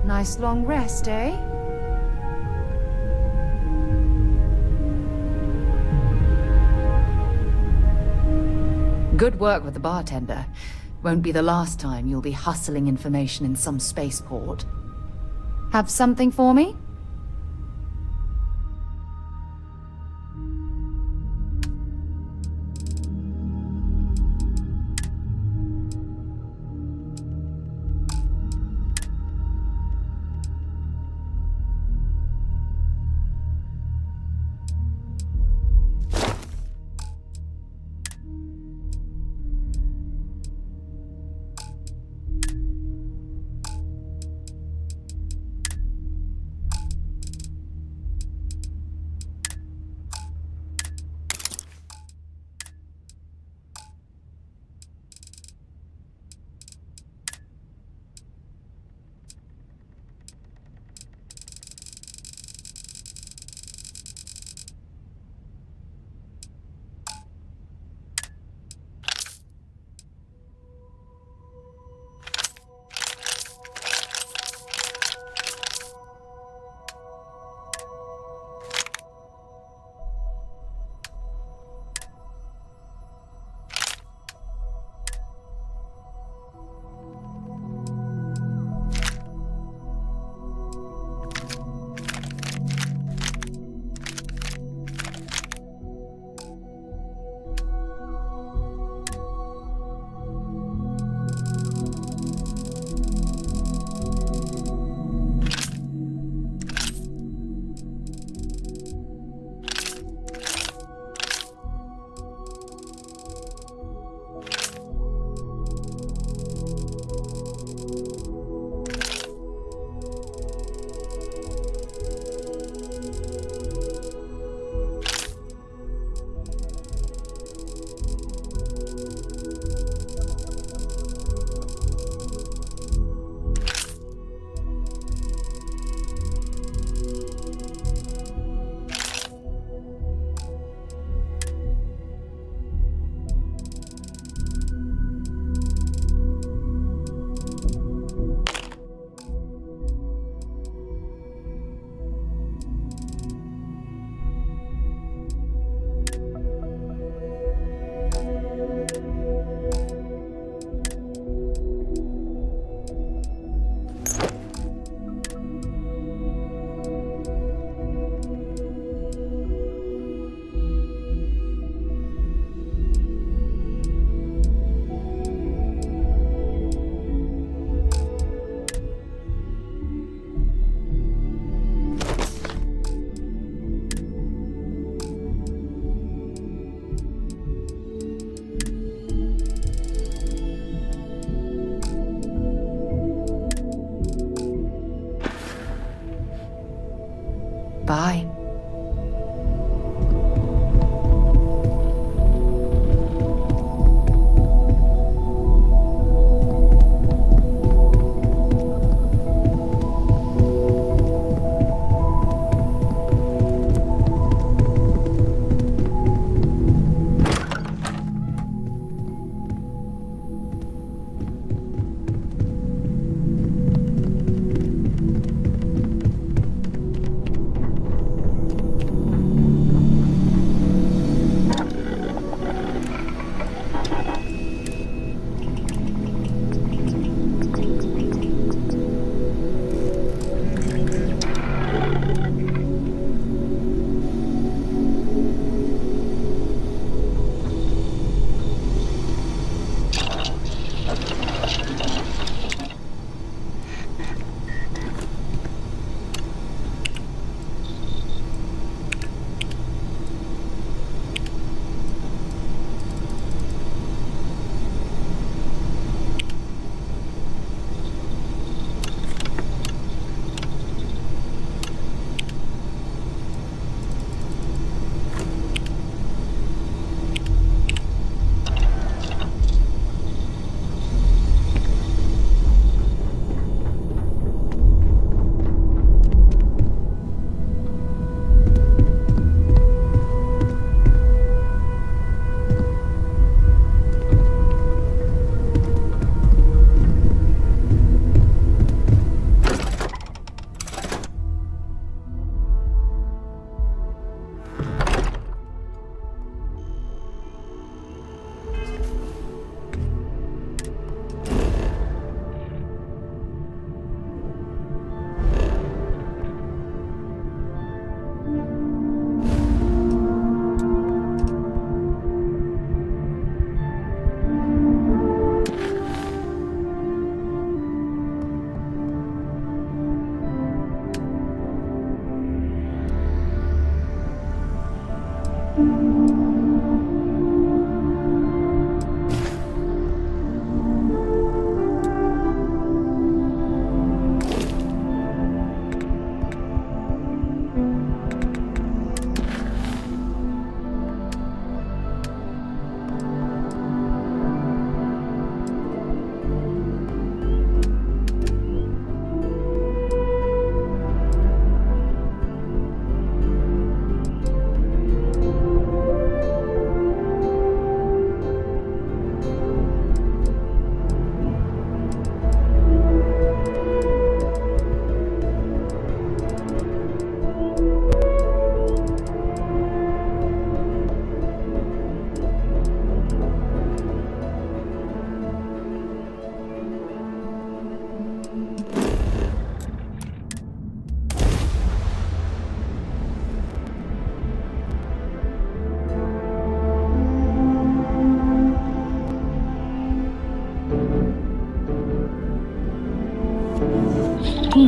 Nice long rest, eh? Good work with the bartender. Won't be the last time you'll be hustling information in some spaceport. Have something for me?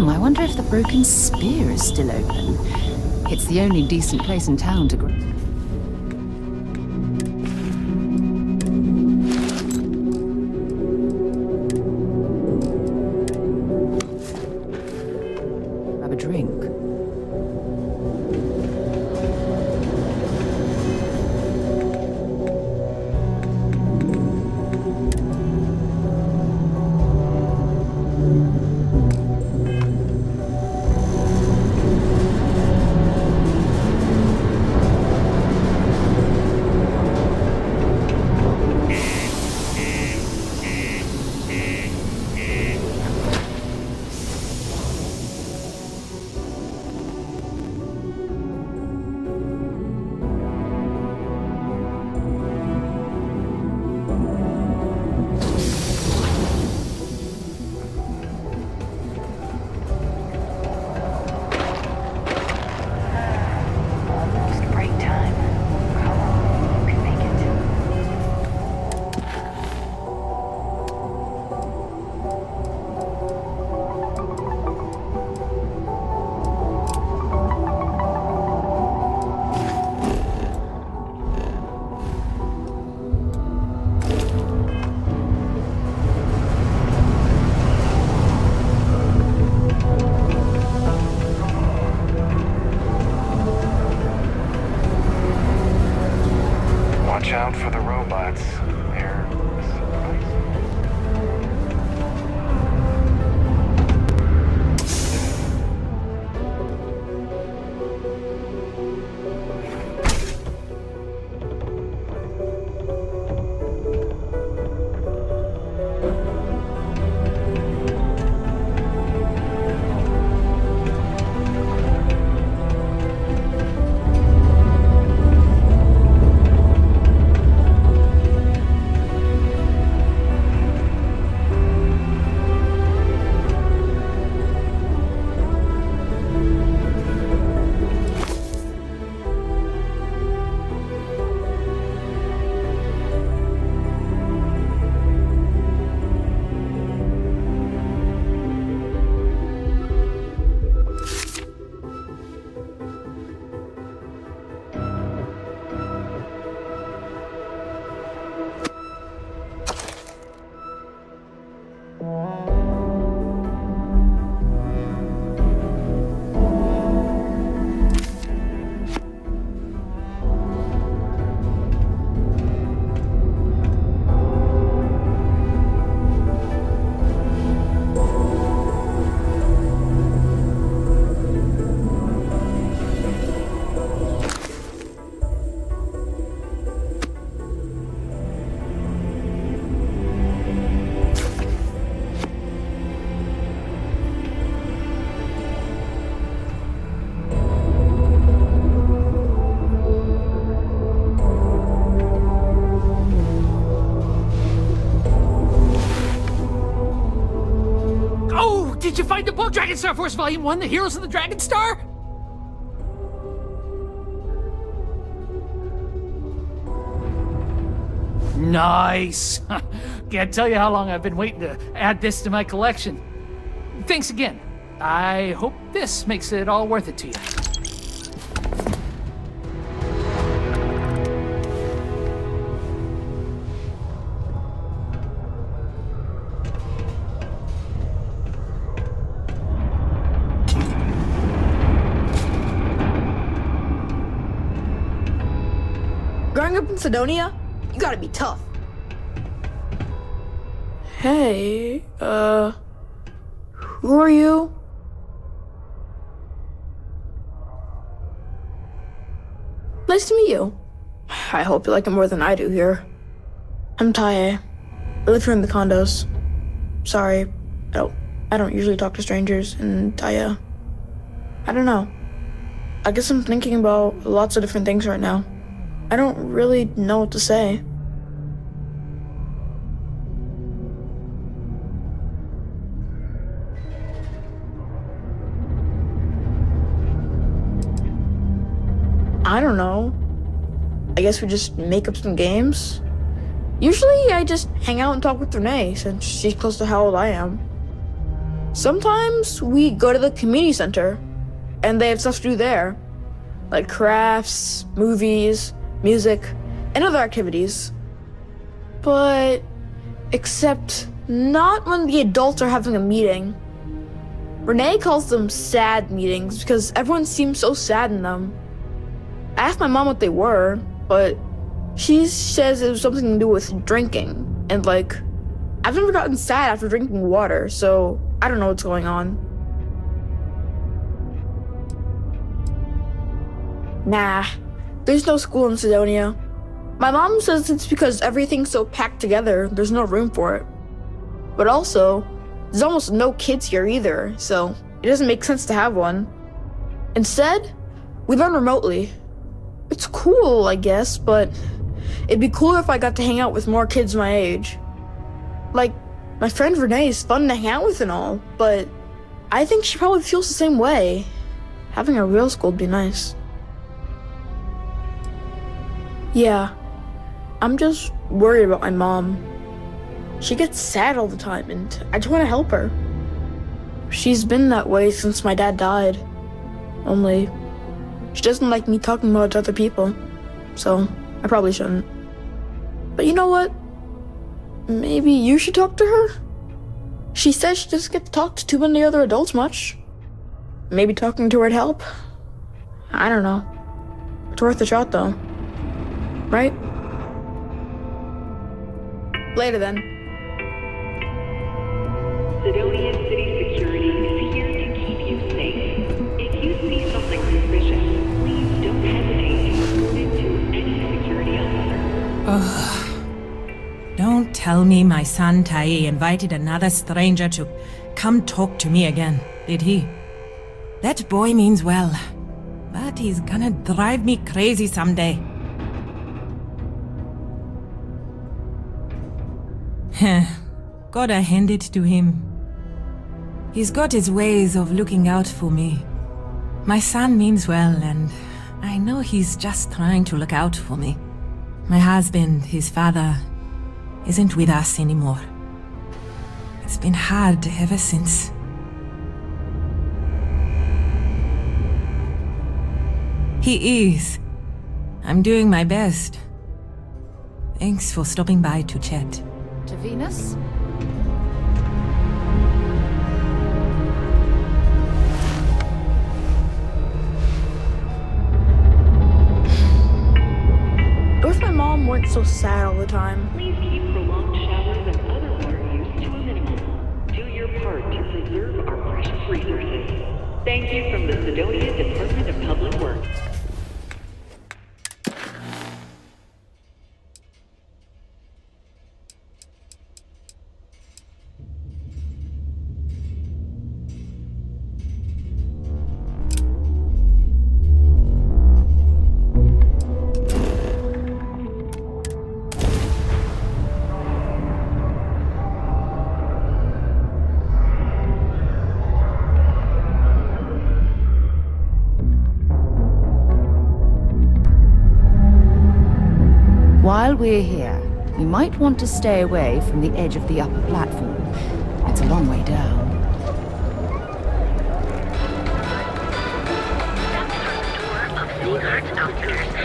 I wonder if the broken spear is still open. It's the only decent place in town to grab a drink. Watch out for the robots. They're Did you find the book, Dragon Star Force Volume 1, The Heroes of the Dragon Star? Nice! Can't tell you how long I've been waiting to add this to my collection. Thanks again. I hope this makes it all worth it to you. Growing up in Sidonia, you gotta be tough. Hey, who are you? Nice to meet you. I hope you like it more than I do here. I'm Tae. I live here in the condos. Sorry, I don't usually talk to strangers, and I don't know. I guess I'm thinking about lots of different things right now. I don't really know what to say. I don't know. I guess we just make up some games. Usually I just hang out and talk with Renee since she's close to how old I am. Sometimes we go to the community center and they have stuff to do there, like crafts, movies, music, and other activities. But except not when the adults are having a meeting. Renee calls them sad meetings because everyone seems so sad in them. I asked my mom what they were, but she says it was something to do with drinking. And like, I've never gotten sad after drinking water, so I don't know what's going on. Nah, there's no school in Sidonia. My mom says it's because everything's so packed together, there's no room for it. But also, there's almost no kids here either, so it doesn't make sense to have one. Instead, we learn remotely. It's cool, I guess, but it'd be cooler if I got to hang out with more kids my age. Like, my friend Renee is fun to hang out with and all, but I think she probably feels the same way. Having a real school would be nice. Yeah, I'm just worried about my mom. She gets sad all the time, and I just want to help her. She's been that way since my dad died. Only, she doesn't like me talking about it to other people, so I probably shouldn't. But you know what? Maybe you should talk to her? She says she doesn't get to talk to too many other adults much. Maybe talking to her'd help. I don't know. It's worth a shot though. Right? Later then. Sidonia City Security is here to keep you safe. If you see something suspicious, please don't hesitate to report it to any security officer. Ugh. Don't tell me my son Tai invited another stranger to come talk to me again, did he? That boy means well, but he's gonna drive me crazy someday. Gotta hand it to him. He's got his ways of looking out for me. My son means well, and I know he's just trying to look out for me. My husband, his father, isn't with us anymore. It's been hard ever since. He is. I'm doing my best. Thanks for stopping by to chat. To Venus? What if my mom weren't so sad all the time? Please keep prolonged showers and other water use to a minimum. Do your part to preserve our precious resources. Thank you from the Sidonia Department of Public Works. While we're here, we might want to stay away from the edge of the upper platform. It's a long way down.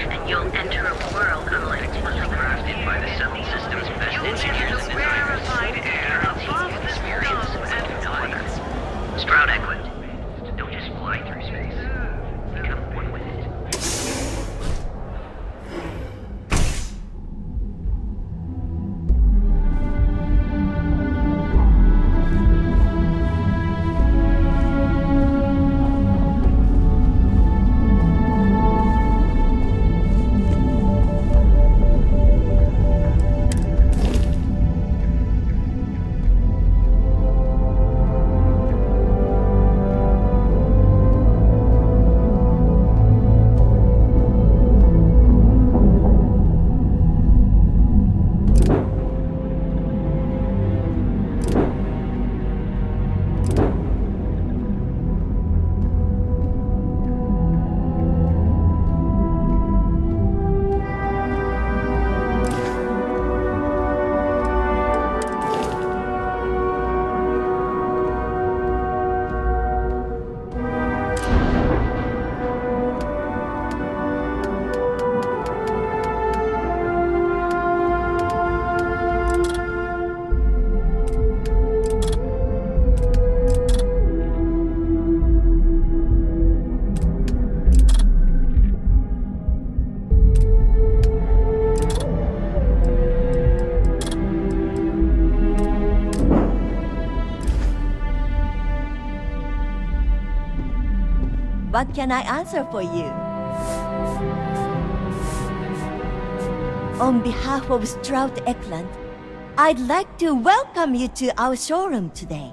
And you'll enter a world unlike anything crafted by the Seven Systems best engineers and designers. Air above the experience and no other. Sprout Equid. Don't just fly through space. Become one with it. what can I answer for you? On behalf of Stroud Eklund, I'd like to welcome you to our showroom today.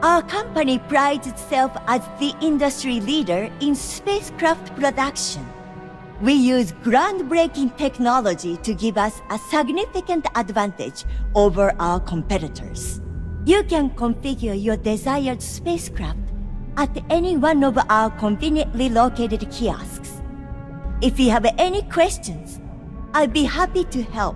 Our company prides itself as the industry leader in spacecraft production. We use groundbreaking technology to give us a significant advantage over our competitors. You can configure your desired spacecraft at any one of our conveniently located kiosks. If you have any questions, I'd be happy to help.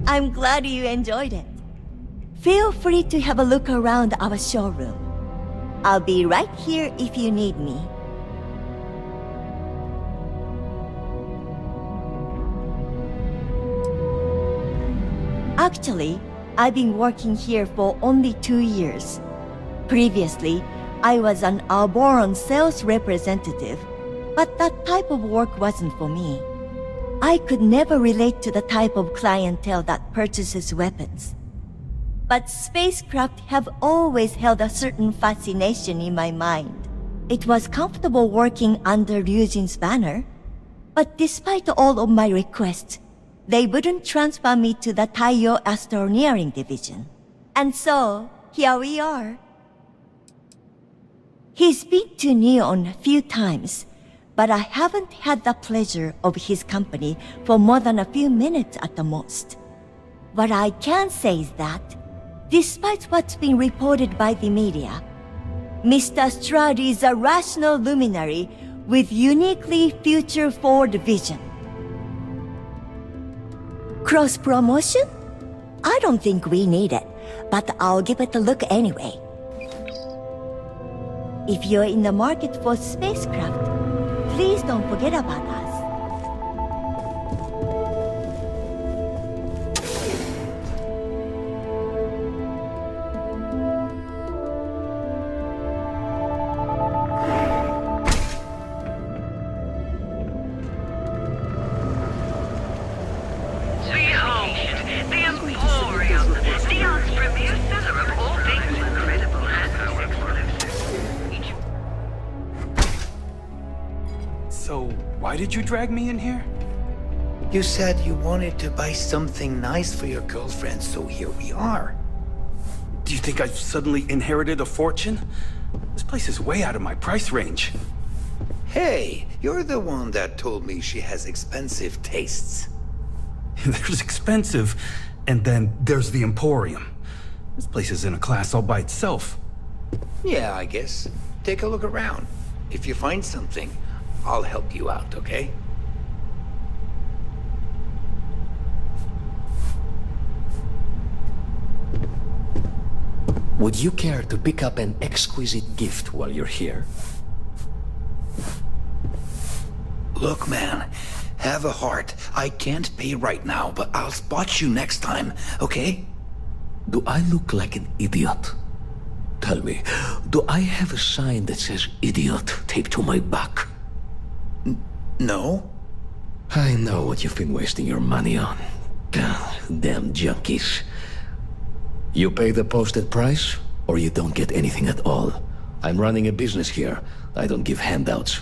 I'm glad you enjoyed it. Feel free to have a look around our showroom. I'll be right here if you need me. Actually, I've been working here for only 2 years. Previously, I was an Arboron sales representative, but that type of work wasn't for me. I could never relate to the type of clientele that purchases weapons. But spacecraft have always held a certain fascination in my mind. It was comfortable working under Ryujin's banner, but despite all of my requests, they wouldn't transfer me to the Taiyo Astroneering Division. And so, here we are. He's been to Neon a few times, but I haven't had the pleasure of his company for more than a few minutes at the most. What I can say is that, despite what's been reported by the media, Mr. Stroud is a rational luminary with uniquely future-forward vision. Cross-promotion? I don't think we need it, but I'll give it a look anyway. If you're in the market for spacecraft, please don't forget about us. So, why did you drag me in here? You said you wanted to buy something nice for your girlfriend, so here we are. Do you think I've suddenly inherited a fortune? This place is way out of my price range. Hey, you're the one that told me she has expensive tastes. There's expensive, and then there's the Emporium. This place is in a class all by itself. Yeah, I guess. Take a look around. If you find something, I'll help you out, okay? Would you care to pick up an exquisite gift while you're here? Look, man, have a heart. I can't pay right now, but I'll spot you next time, okay? Do I look like an idiot? Tell me, do I have a sign that says idiot taped to my back? No. I know what you've been wasting your money on. Damn junkies. You pay the posted price, or you don't get anything at all. I'm running a business here. I don't give handouts.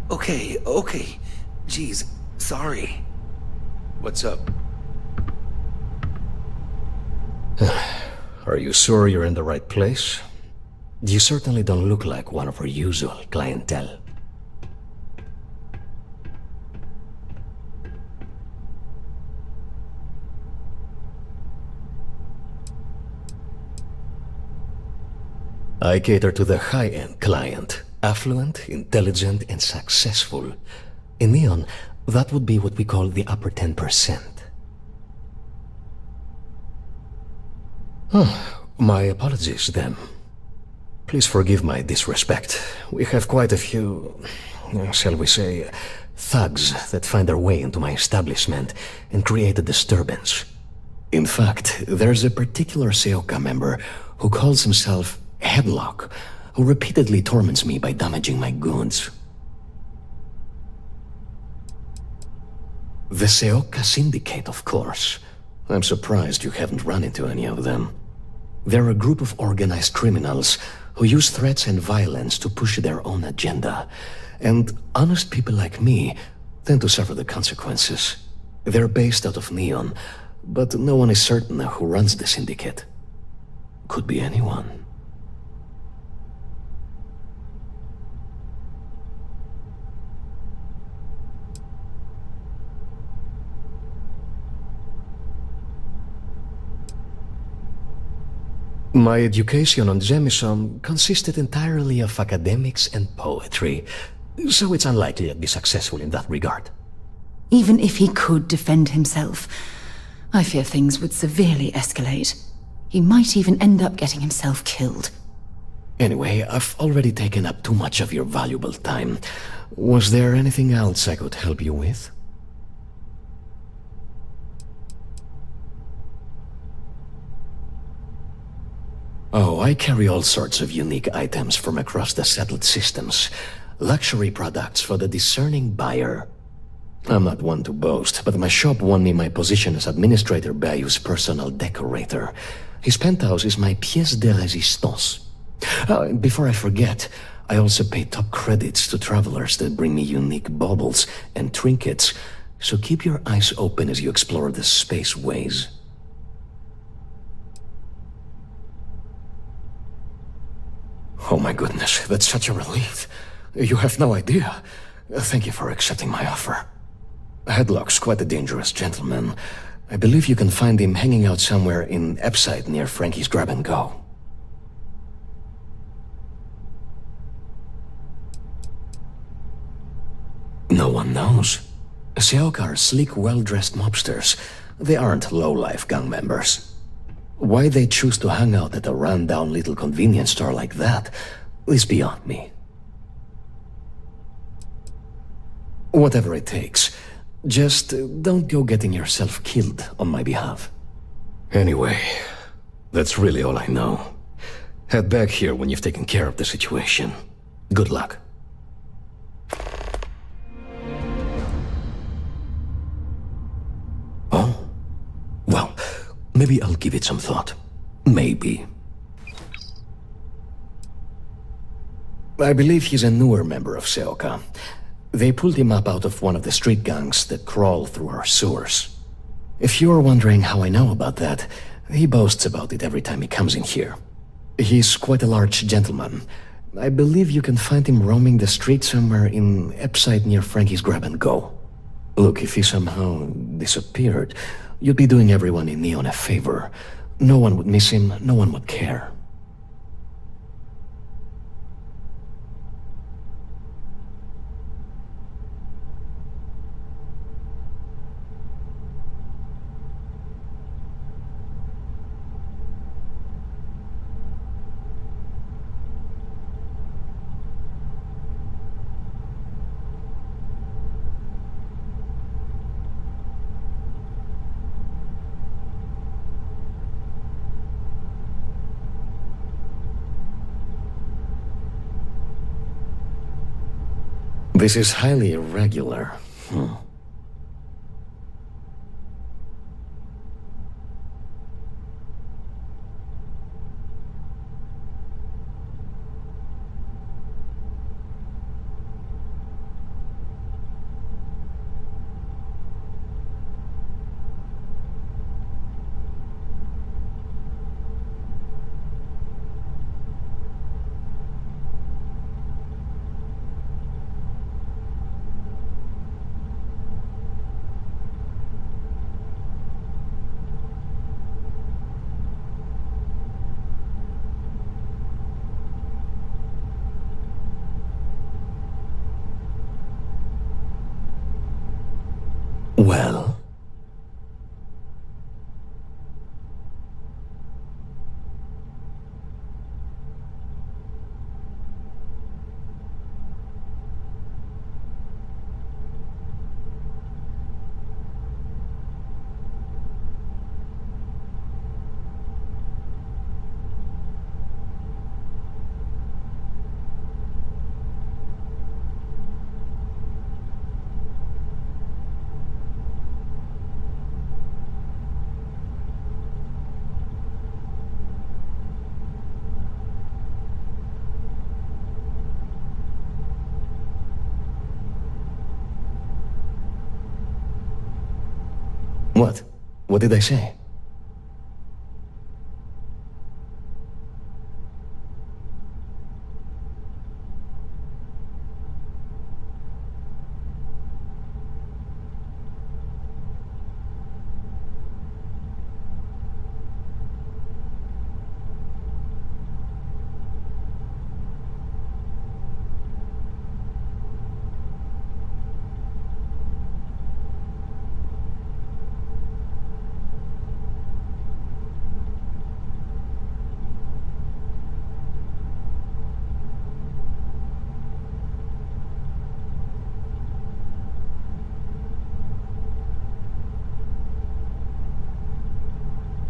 Okay. Jeez, sorry. What's up? Are you sure you're in the right place? You certainly don't look like one of our usual clientele. I cater to the high-end client. Affluent, intelligent, and successful. In Neon, that would be what we call the upper 10%. My apologies, then. Please forgive my disrespect. We have quite a few, shall we say, thugs that find their way into my establishment and create a disturbance. In fact, there's a particular Seoka member who calls himself Headlock, who repeatedly torments me by damaging my goods. The Seoka Syndicate, of course. I'm surprised you haven't run into any of them. They're a group of organized criminals who use threats and violence to push their own agenda. And honest people like me tend to suffer the consequences. They're based out of Neon, but no one is certain who runs the syndicate. Could be anyone. My education on Jemison consisted entirely of academics and poetry, so it's unlikely I'd be successful in that regard. Even if he could defend himself, I fear things would severely escalate. He might even end up getting himself killed. Anyway, I've already taken up too much of your valuable time. Was there anything else I could help you with? Oh, I carry all sorts of unique items from across the settled systems. Luxury products for the discerning buyer. I'm not one to boast, but my shop won me my position as Administrator Bayou's personal decorator. His penthouse is my pièce de résistance. Before I forget, I also pay top credits to travelers that bring me unique baubles and trinkets, so keep your eyes open as you explore the spaceways. Oh my goodness, that's such a relief. You have no idea. Thank you for accepting my offer. Headlock's quite a dangerous gentleman. I believe you can find him hanging out somewhere in Epside near Frankie's Grab and Go. No one knows. Seoka are sleek, well-dressed mobsters. They aren't low-life gang members. Why they choose to hang out at a run-down little convenience store like that is beyond me. Whatever it takes, just don't go getting yourself killed on my behalf. Anyway, that's really all I know. Head back here when you've taken care of the situation. Good luck. Oh, well, maybe I'll give it some thought. Maybe. I believe he's a newer member of Seoka. They pulled him up out of one of the street gangs that crawl through our sewers. If you're wondering how I know about that, he boasts about it every time he comes in here. He's quite a large gentleman. I believe you can find him roaming the street somewhere in Epside near Frankie's Grab and Go. Look, if he somehow disappeared, you'd be doing everyone in Neon a favor. No one would miss him, no one would care. This is highly irregular. Well, What? What did I say?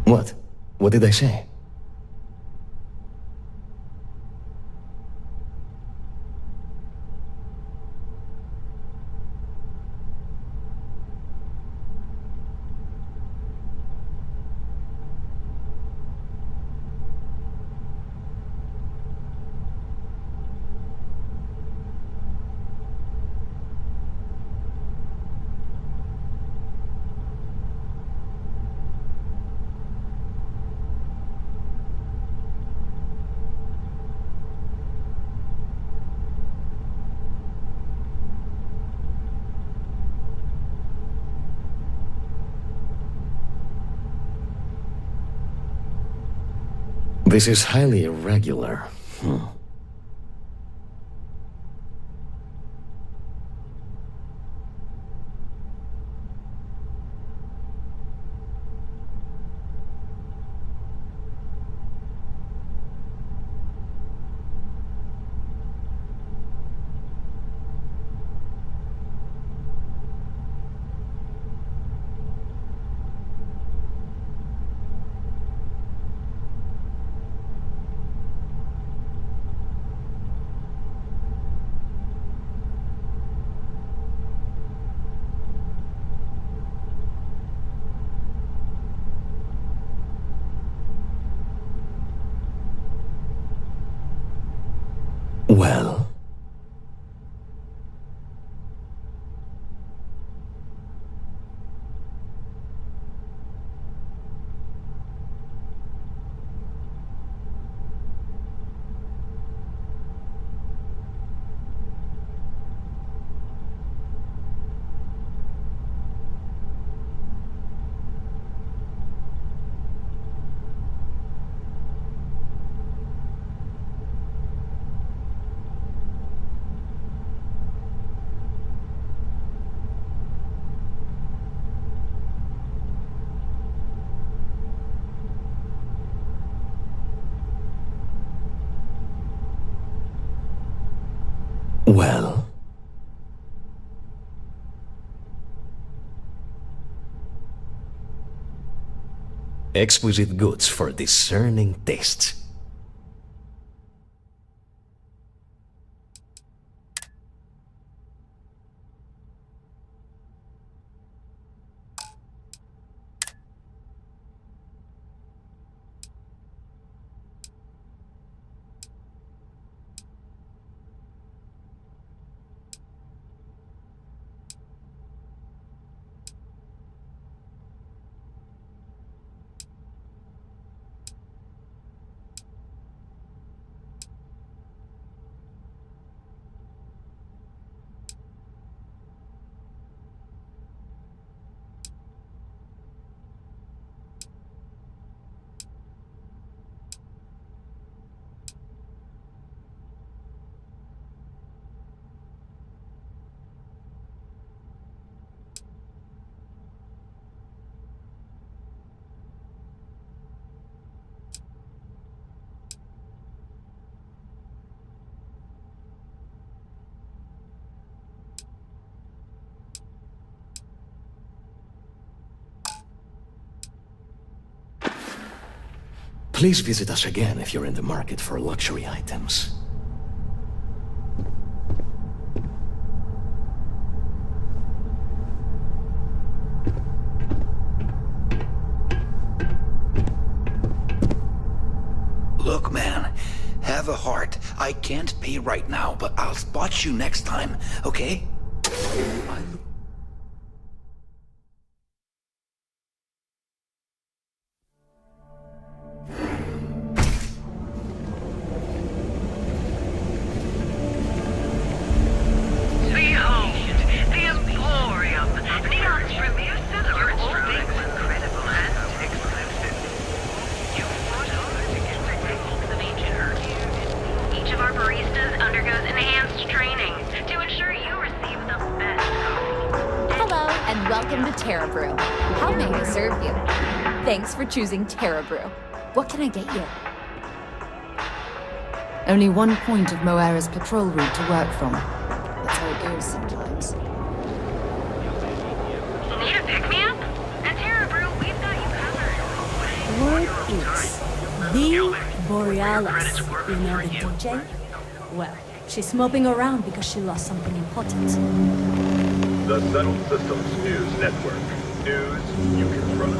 What? What did I say? This is highly irregular. Well, well. Exquisite goods for discerning tastes. Please visit us again if you're in the market for luxury items. Look, man, have a heart. I can't pay right now, but I'll spot you next time, okay? and welcome to Terra Brew. How may I serve you? Thanks for choosing Terra Brew. What can I get you? Only one point of Moira's patrol route to work from. That's how it goes sometimes. Need a pick-me-up? At Terra Brew, we've got you covered. What is the Borealis? You know the DJ? Well, she's moping around because she lost something important. The Settled Systems News Network. News you can trust.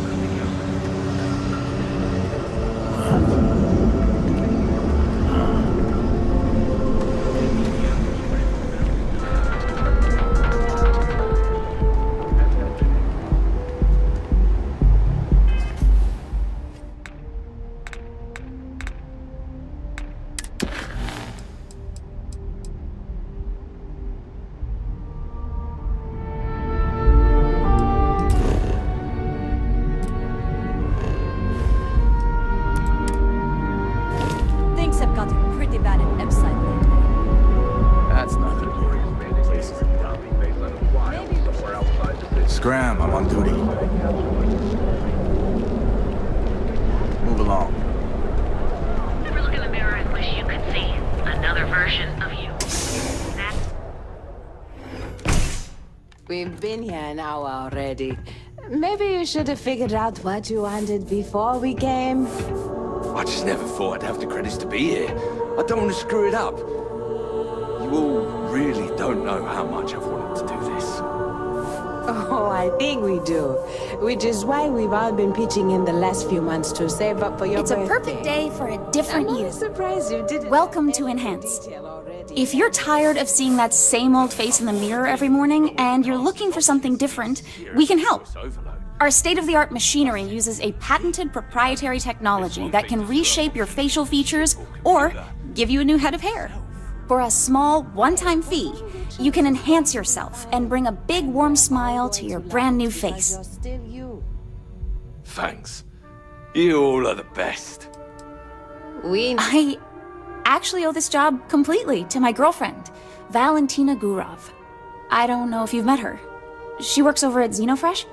Things have gotten pretty bad at Epside lately. That's nothing. Scram, I'm on duty. Move along. Ever look in the mirror and wish you could see another version of you? We've been here an hour already. Maybe you should have figured out what you wanted before we came. I just never thought I'd have the credits to be here. I don't want to screw it up. You all really don't know how much I've wanted to do this. Oh, I think we do. Which is why we've all been pitching in the last few months to save up for your birthday. It's a perfect day for a different you. I'm surprised you didn't. Welcome to Enhanced. If you're tired of seeing that same old face in the mirror every morning and you're looking for something different, we can help. Our state-of-the-art machinery uses a patented proprietary technology that can reshape your facial features or give you a new head of hair. For a small, one-time fee, you can enhance yourself and bring a big, warm smile to your brand new face. Thanks. You all are the best. I actually owe this job completely to my girlfriend, Valentina Gurov. I don't know if you've met her. She works over at Xenofresh.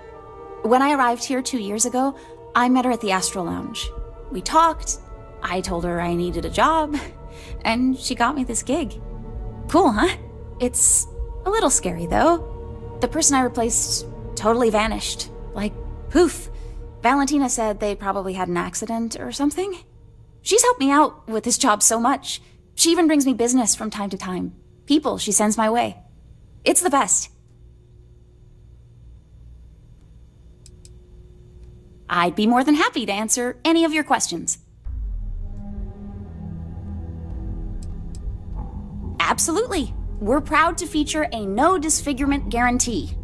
When I arrived here 2 years ago, I met her at the Astro Lounge. We talked, I told her I needed a job, and she got me this gig. Cool, huh? It's a little scary, though. The person I replaced totally vanished. Like, poof. Valentina said they probably had an accident or something. She's helped me out with this job so much. She even brings me business from time to time. People she sends my way. It's the best. I'd be more than happy to answer any of your questions. Absolutely. We're proud to feature a no disfigurement guarantee.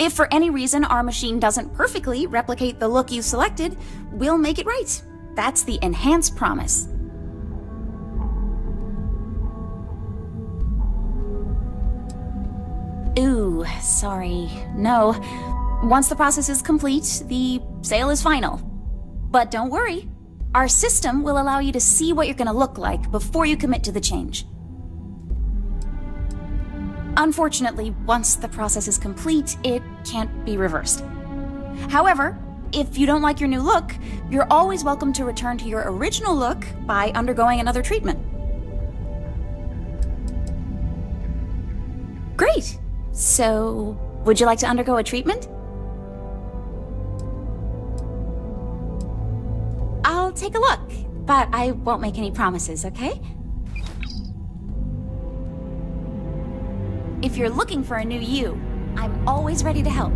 If for any reason our machine doesn't perfectly replicate the look you selected, we'll make it right. That's the Enhanced Promise. Ooh, sorry. No. Once the process is complete, the sale is final. But don't worry. Our system will allow you to see what you're going to look like before you commit to the change. Unfortunately, once the process is complete, it can't be reversed. However, if you don't like your new look, you're always welcome to return to your original look by undergoing another treatment. Great! So, would you like to undergo a treatment? I'll take a look, but I won't make any promises, okay? If you're looking for a new you, I'm always ready to help.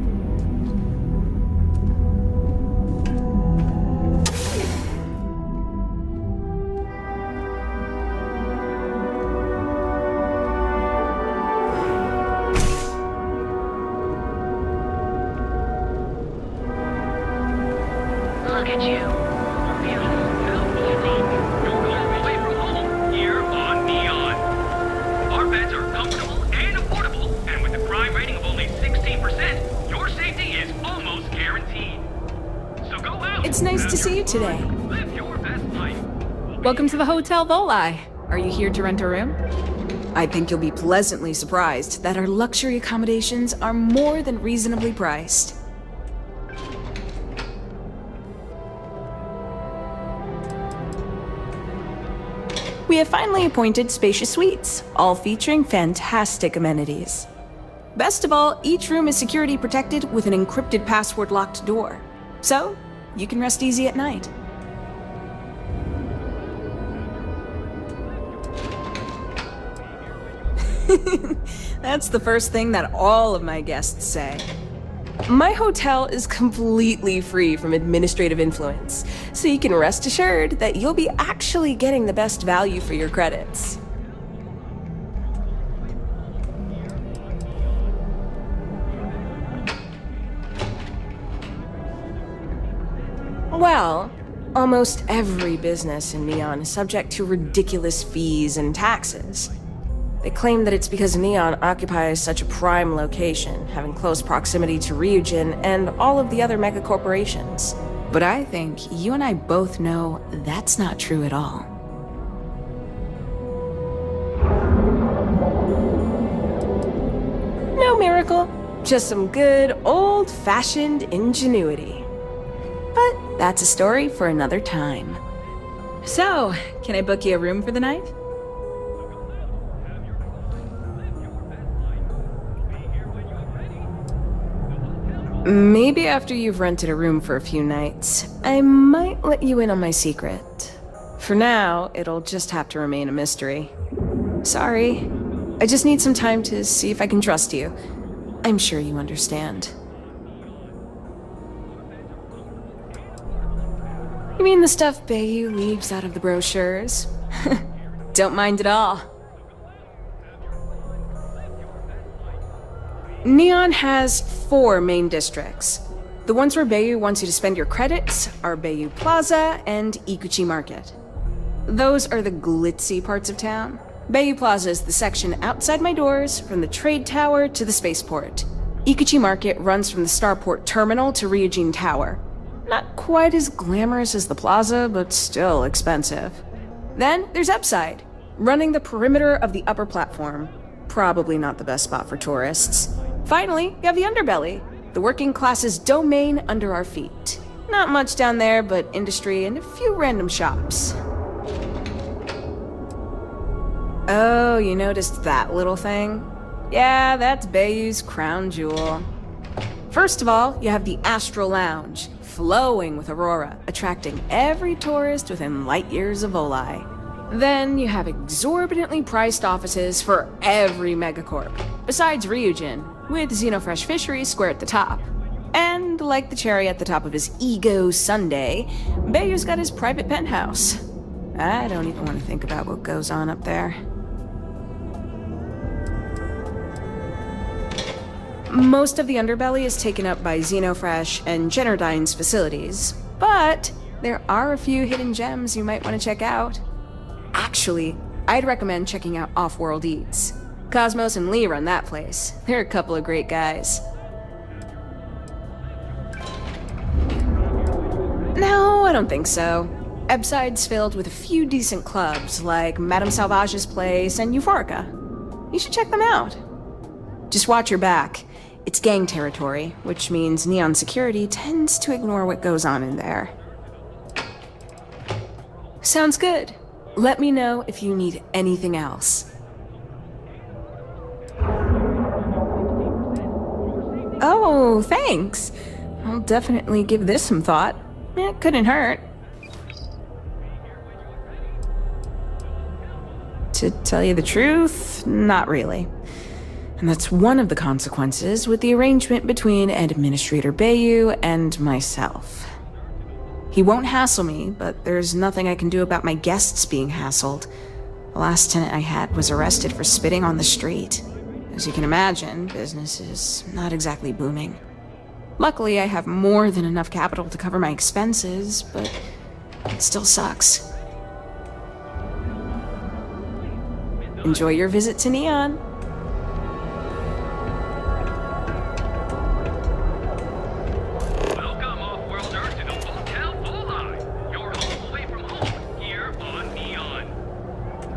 Look at you. It's nice to see you today. Welcome to the Hotel Volai. Are you here to rent a room? I think you'll be pleasantly surprised that our luxury accommodations are more than reasonably priced. We have finally appointed spacious suites, all featuring fantastic amenities. Best of all, each room is security protected with an encrypted password-locked door. So, you can rest easy at night. That's the first thing that all of my guests say. My hotel is completely free from administrative influence, so you can rest assured that you'll be actually getting the best value for your credits. Well, almost every business in Neon is subject to ridiculous fees and taxes. They claim that it's because Neon occupies such a prime location, having close proximity to Ryujin and all of the other megacorporations. But I think you and I both know that's not true at all. No miracle, just some good old-fashioned ingenuity. But that's a story for another time. So, can I book you a room for the night? Maybe after you've rented a room for a few nights, I might let you in on my secret. For now, it'll just have to remain a mystery. Sorry. I just need some time to see if I can trust you. I'm sure you understand. You mean the stuff Bayu leaves out of the brochures? Don't mind at all. Neon has 4 main districts. The ones where Bayu wants you to spend your credits are Bayu Plaza and Ikuchi Market. Those are the glitzy parts of town. Bayu Plaza is the section outside my doors, from the trade tower to the spaceport. Ikuchi Market runs from the Starport terminal to Ryujin Tower. Not quite as glamorous as the plaza, but still expensive. Then there's Upside, running the perimeter of the upper platform. Probably not the best spot for tourists. Finally, you have the Underbelly, the working class's domain under our feet. Not much down there, but industry and a few random shops. Oh, you noticed that little thing? Yeah, that's Bayu's crown jewel. First of all, you have the Astral Lounge, flowing with Aurora, attracting every tourist within light years of Oli. Then you have exorbitantly priced offices for every megacorp, besides Ryujin, with Xenofresh Fisheries square at the top. And like the cherry at the top of his ego sundae, Bayu's got his private penthouse. I don't even want to think about what goes on up there. Most of the underbelly is taken up by Xenofresh and Generdyne's facilities, but there are a few hidden gems you might want to check out. Actually, I'd recommend checking out Off-World Eats. Cosmos and Lee run that place. They're a couple of great guys. No, I don't think so. Ebside's filled with a few decent clubs, like Madame Sauvage's place and Euphorica. You should check them out. Just watch your back. It's gang territory, which means Neon security tends to ignore what goes on in there. Sounds good. Let me know if you need anything else. Oh, thanks. I'll definitely give this some thought. It couldn't hurt. To tell you the truth, not really. And that's one of the consequences with the arrangement between Administrator Bayu and myself. He won't hassle me, but there's nothing I can do about my guests being hassled. The last tenant I had was arrested for spitting on the street. As you can imagine, business is not exactly booming. Luckily, I have more than enough capital to cover my expenses, but it still sucks. Enjoy your visit to Neon.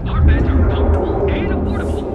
Our beds are comfortable and affordable.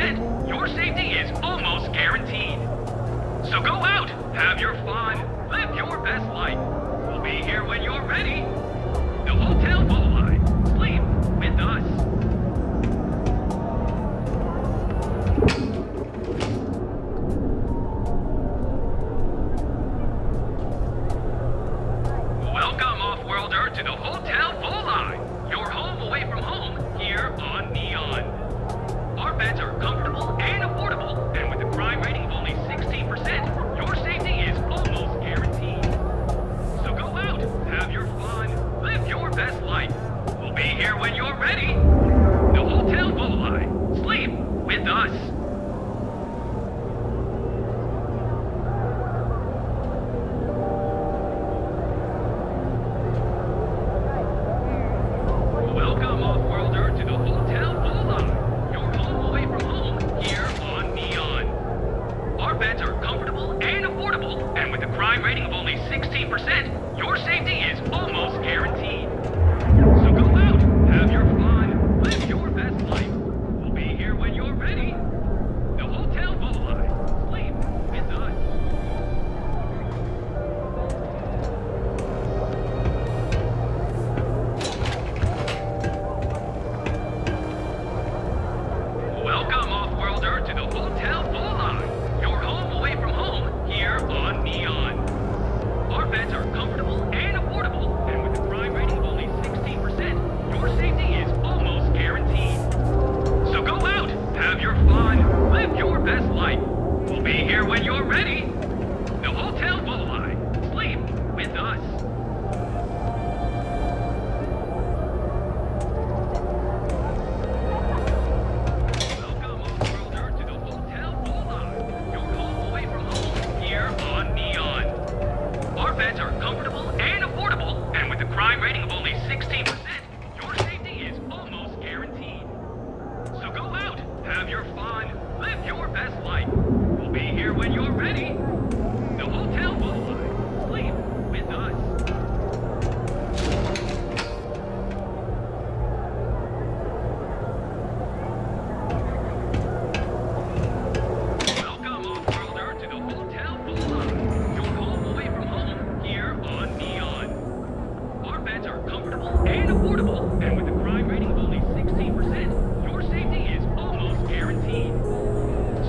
60%, your safety is almost guaranteed. So go out, have your fun, live your best life. We'll be here when you're ready. The Hotel Bullseye. Sleep with us. Welcome, off-worlder, to the Hotel Bullseye. Your home away from home here on Neon. Our beds are comfortable and affordable, and with a crime rating of only 16%, your safety is almost guaranteed. So go out, have your fun, live your best life. We'll be here when you're ready. The Hotel Bullseye. Sleep with us. Welcome, off-worlder, to the Hotel Bullseye. Your home away from home here on Neon. Our beds are comfortable and affordable, and with a crime rating of only 16%, your safety is almost guaranteed. So go out, have your fun, live your best life. We'll be here when you're ready. The Hotel Bullseye. Sleep with us. Welcome, off-worlder, to the Hotel Bullseye. Your home away from home here on Neon. Our beds are comfortable and affordable, and with a crime rating of only 16%, your safety is almost guaranteed. So go out, have your fun, live your best life. We'll be here when you're ready. The Hotel Bullseye. Sleep with us. Welcome, off-worlder, to the Hotel Bullseye. Your home away from home here on Neon. Our beds are comfortable and affordable, and with a crime rating of only 16%, your safety is almost guaranteed. So go out, have your fun, live your best life. We'll be here when you're ready. The Hotel Bullseye. Sleep with us. Welcome, off-worlder, to the Hotel Bullseye. Your home away from home here on Neon. Our beds are comfortable and affordable, and with a crime rating of only 16%, your safety is almost guaranteed.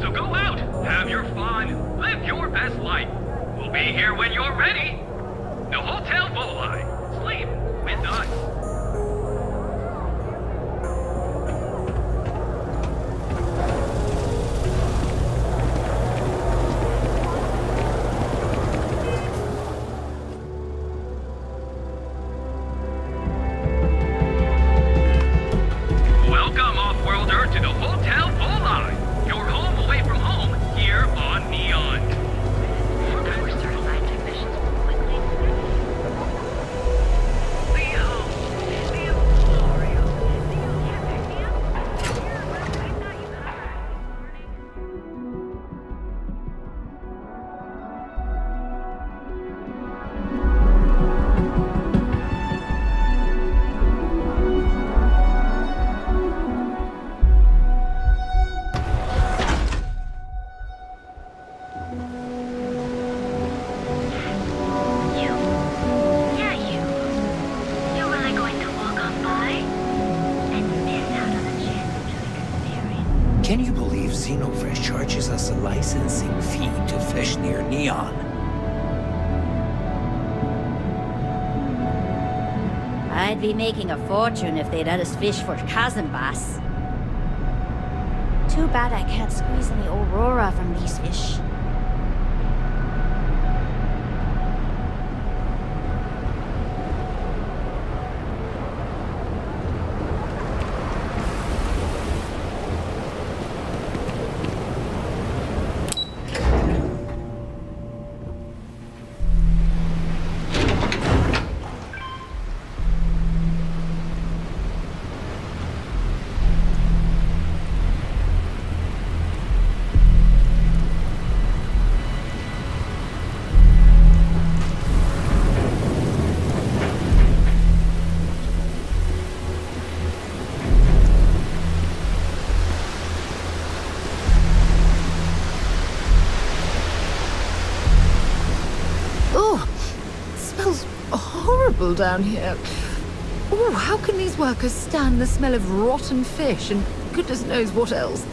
So go out, have your fun, live your best life. We'll be here when you're ready. The Hotel Bullseye. Sleep with us. Welcome, off-worlder, to the Hotel Bullseye. Your home away from home here on Neon. Our certified technicians will quickly. Leo, Florio, You really going to walk on by and miss out on the chance to experience. Can you believe Xenofresh charges us a licensing fee to fish near Neon? I'd be making a fortune if they'd let us fish for chasm bass. Too bad I can't squeeze any aurora from these fish. miserable down here. Oh, how can these workers stand the smell of rotten fish and goodness knows what else?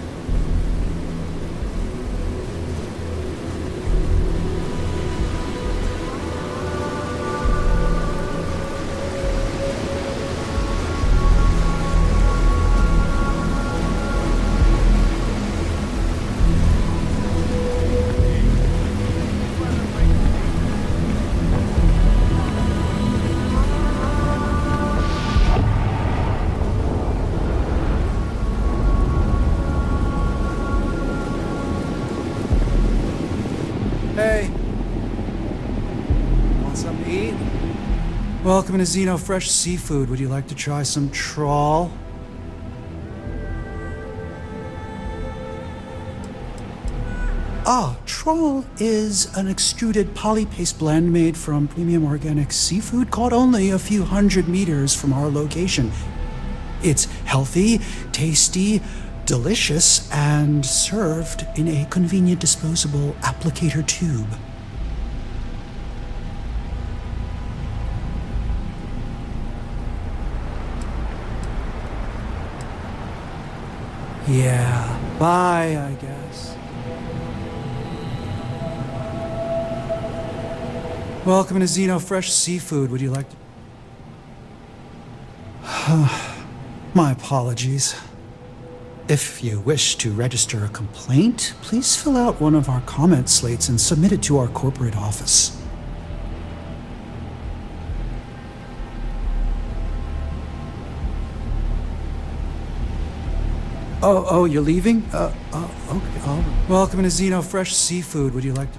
Hey. Want something to eat? Welcome to Xeno Fresh Seafood. Would you like to try some trawl? Trawl is an extruded polypaste blend made from premium organic seafood caught only a few hundred meters from our location. It's healthy, tasty, delicious, and served in a convenient disposable applicator tube. Yeah, bye, I guess. Welcome to Xeno Fresh Seafood. Would you like to... My apologies. If you wish to register a complaint, please fill out one of our comment slates and submit it to our corporate office. Oh, you're leaving? Okay. Welcome to Xeno Fresh Seafood. Would you like to...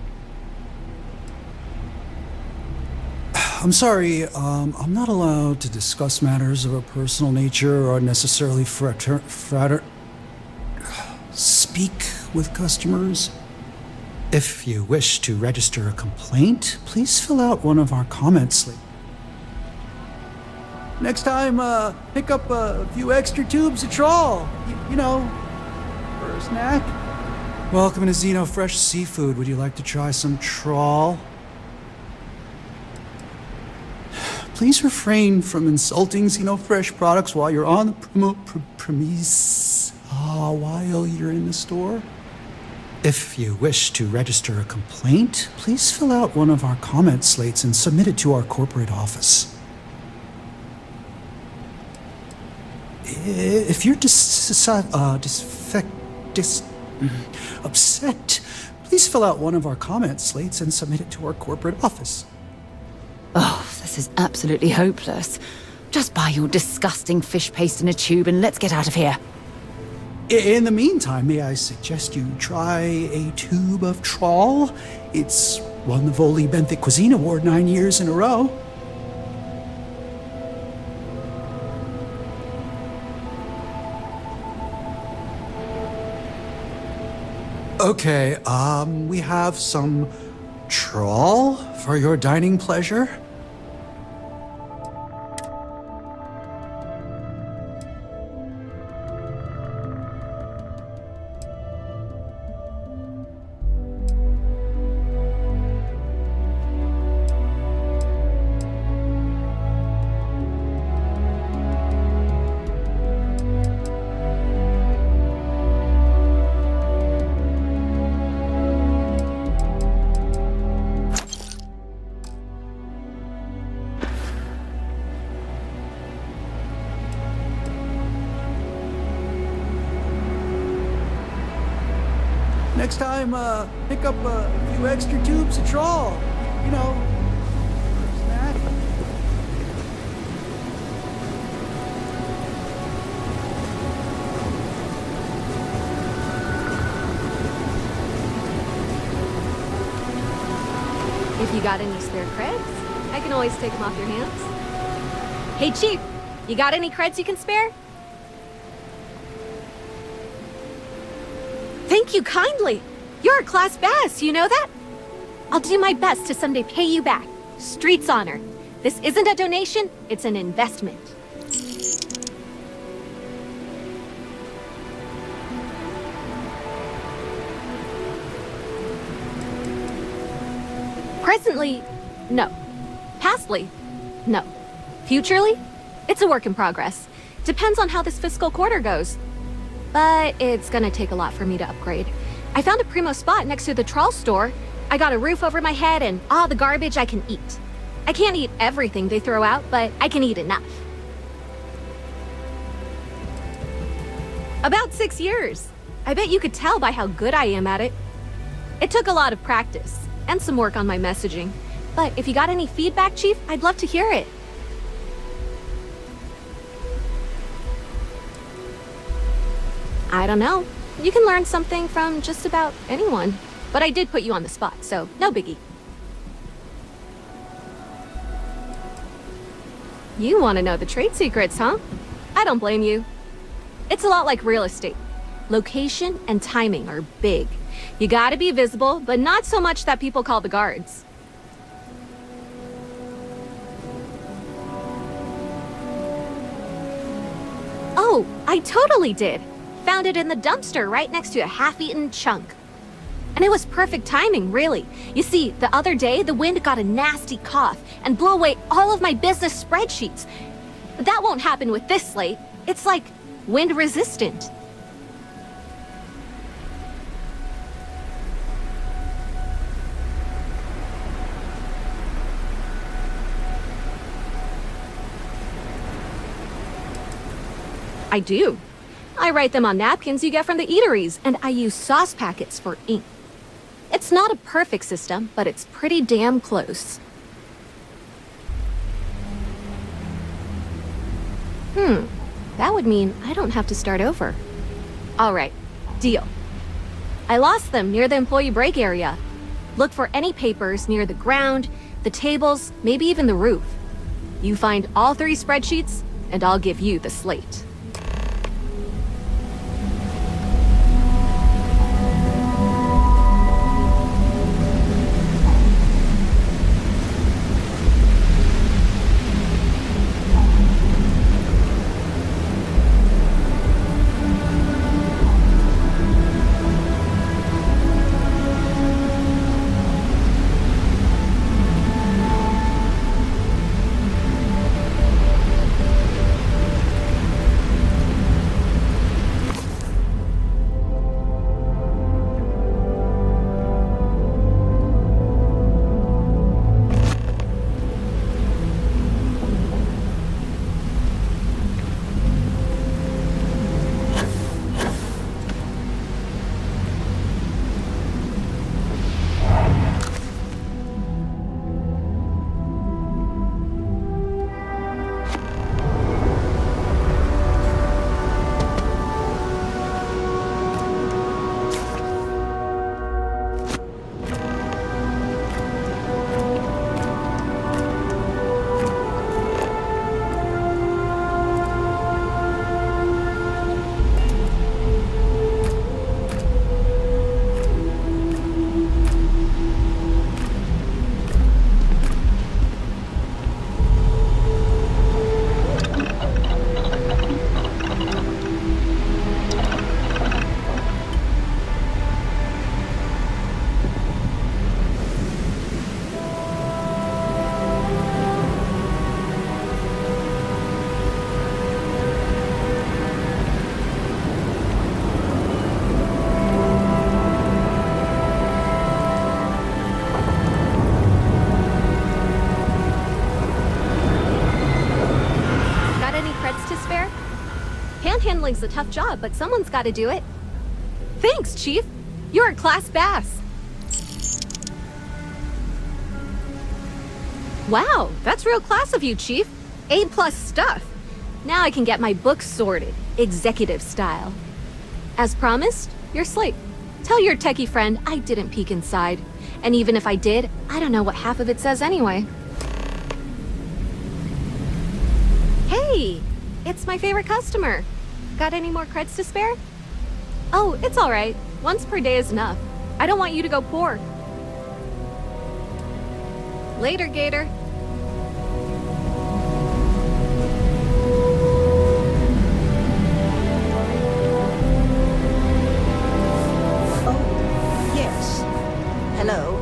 I'm sorry, I'm not allowed to discuss matters of a personal nature or necessarily speak with customers. If you wish to register a complaint, please fill out one of our comment slates. Next time, pick up a few extra tubes of trawl, you know, for a snack. Welcome to Xeno Fresh Seafood. Would you like to try some trawl? Please refrain from insulting Xeno Fresh products while you're on the premise. While you're in the store. If you wish to register a complaint, please fill out one of our comment slates and submit it to our corporate office. If you're upset, please fill out one of our comment slates and submit it to our corporate office. Oh, this is absolutely hopeless. Just buy your disgusting fish paste in a tube and let's get out of here. In the meantime, may I suggest you try a tube of trawl? It's won the Voli Benthic Cuisine Award 9 years in a row. Okay, we have some trawl for your dining pleasure. Next time, pick up a few extra tubes of trawl, you know, for a snack. If you got any spare creds, I can always take them off your hands. Hey, Chief, you got any creds you can spare? Thank you kindly. You're a class bass, you know that? I'll do my best to someday pay you back. Street's honor. This isn't a donation, it's an investment. Presently, no. Pastly, no. Futurely? It's a work in progress. Depends on how this fiscal quarter goes. But it's gonna take a lot for me to upgrade. I found a primo spot next to the trawl store. I got a roof over my head and all the garbage I can eat. I can't eat everything they throw out, but I can eat enough. About 6 years. I bet you could tell by how good I am at it. It took a lot of practice and some work on my messaging. But if you got any feedback, Chief, I'd love to hear it. I don't know. You can learn something from just about anyone. But I did put you on the spot, so no biggie. You want to know the trade secrets, huh? I don't blame you. It's a lot like real estate. Location and timing are big. You gotta be visible, but not so much that people call the guards. Oh, I totally did. Found it in the dumpster right next to a half-eaten chunk. And it was perfect timing, really. You see, the other day, the wind got a nasty cough and blew away all of my business spreadsheets. That won't happen with this slate. It's like wind resistant. I do. I write them on napkins you get from the eateries, and I use sauce packets for ink. It's not a perfect system, but it's pretty damn close. That would mean I don't have to start over. All right, deal. I lost them near the employee break area. Look for any papers near the ground, the tables, maybe even the roof. You find all 3 spreadsheets, and I'll give you the slate. Panhandling's a tough job, but someone's got to do it. Thanks, Chief. You're a class bass. Wow, that's real class of you, Chief. A+ stuff. Now I can get my books sorted, executive style. As promised, your slate. Tell your techie friend I didn't peek inside. And even if I did, I don't know what half of it says anyway. Hey, it's my favorite customer. Got any more creds to spare? Oh, it's all right. Once per day is enough. I don't want you to go poor. Later, Gator. Yes. Hello.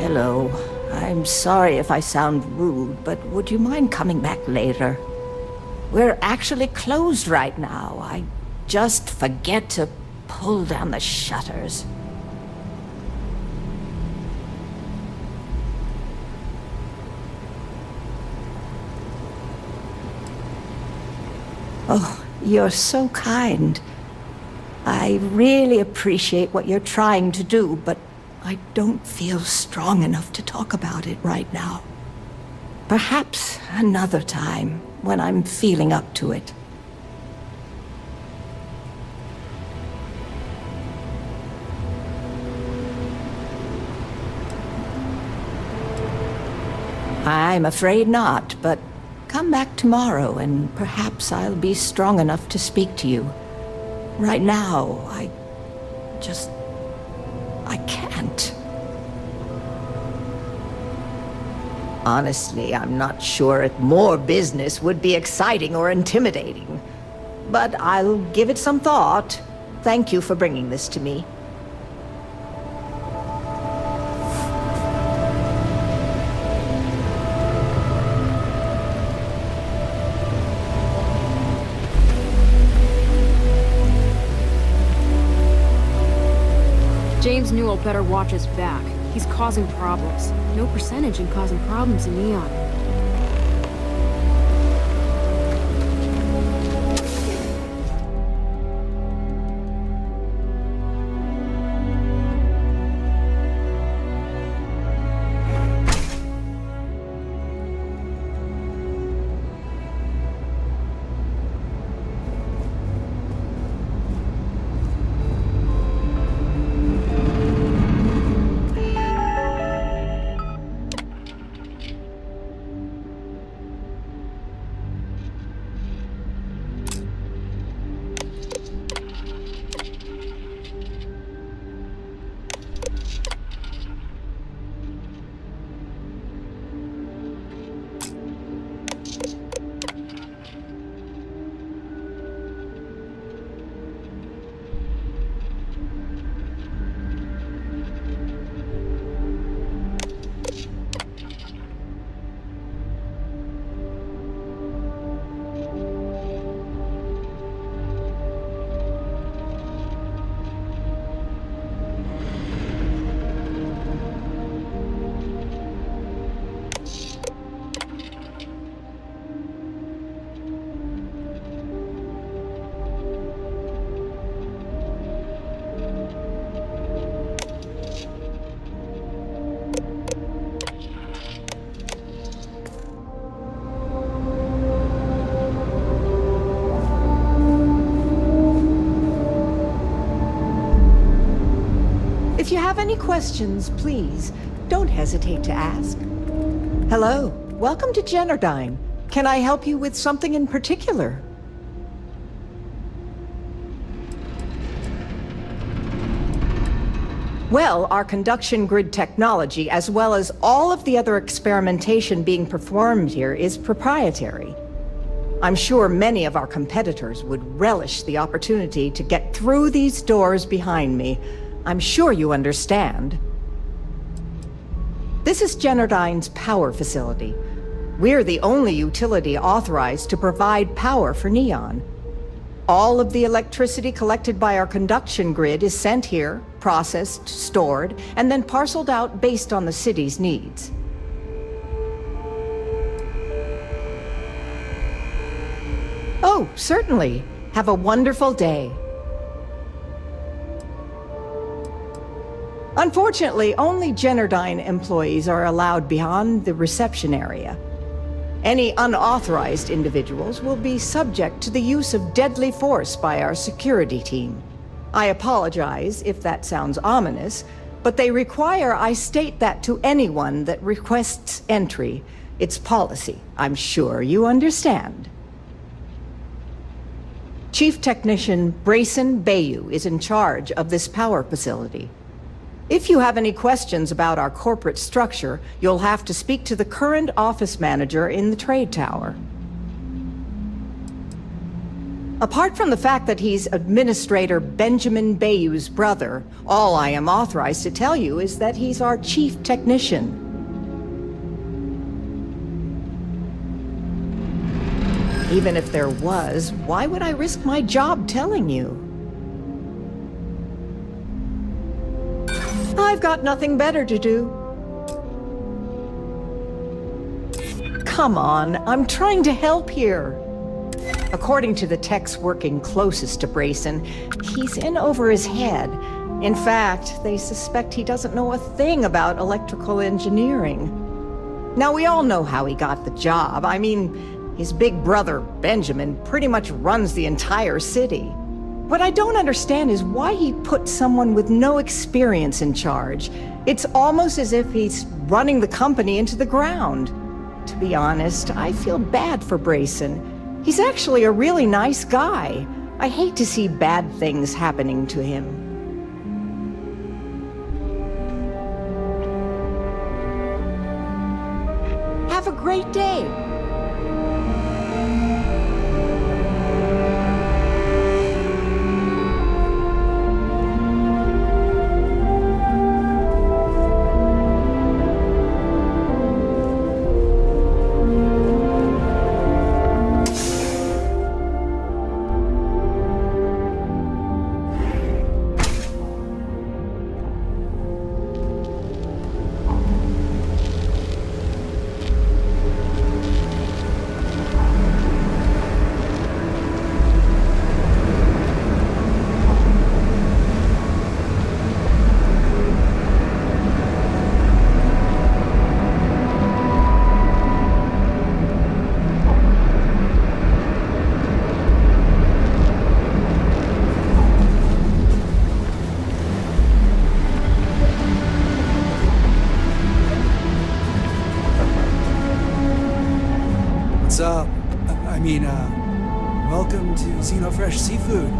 Hello. I I'm sorry if I sound rude, but would you mind coming back later? We're actually closed right now. I just forget to pull down the shutters. Oh, you're so kind. I really appreciate what you're trying to do, but I don't feel strong enough to talk about it right now. Perhaps another time, when I'm feeling up to it. I'm afraid not, but come back tomorrow and perhaps I'll be strong enough to speak to you. Right now, I can't. Honestly, I'm not sure if more business would be exciting or intimidating. But I'll give it some thought. Thank you for bringing this to me. James Newell better watch his back. He's causing problems. No percentage in causing problems in Neon. If you have any questions, please, don't hesitate to ask. Hello, welcome to Generdyne. Can I help you with something in particular? Well, our conduction grid technology, as well as all of the other experimentation being performed here, is proprietary. I'm sure many of our competitors would relish the opportunity to get through these doors behind me. I'm sure you understand. This is Generdyne's power facility. We're the only utility authorized to provide power for Neon. All of the electricity collected by our conduction grid is sent here, processed, stored, and then parceled out based on the city's needs. Oh, certainly. Have a wonderful day. Unfortunately, only Generdyne employees are allowed beyond the reception area. Any unauthorized individuals will be subject to the use of deadly force by our security team. I apologize if that sounds ominous, but they require I state that to anyone that requests entry. It's policy. I'm sure you understand. Chief Technician Brayson Bayou is in charge of this power facility. If you have any questions about our corporate structure, you'll have to speak to the current office manager in the trade tower. Apart from the fact that he's Administrator Benjamin Bayou's brother, all I am authorized to tell you is that he's our chief technician. Even if there was, why would I risk my job telling you? I've got nothing better to do. Come on, I'm trying to help here. According to the techs working closest to Brayson, he's in over his head. In fact, they suspect he doesn't know a thing about electrical engineering. Now, we all know how he got the job. I mean, his big brother, Benjamin, pretty much runs the entire city. What I don't understand is why he put someone with no experience in charge. It's almost as if he's running the company into the ground. To be honest, I feel bad for Brayson. He's actually a really nice guy. I hate to see bad things happening to him. Have a great day. Welcome to Xenofresh Seafood.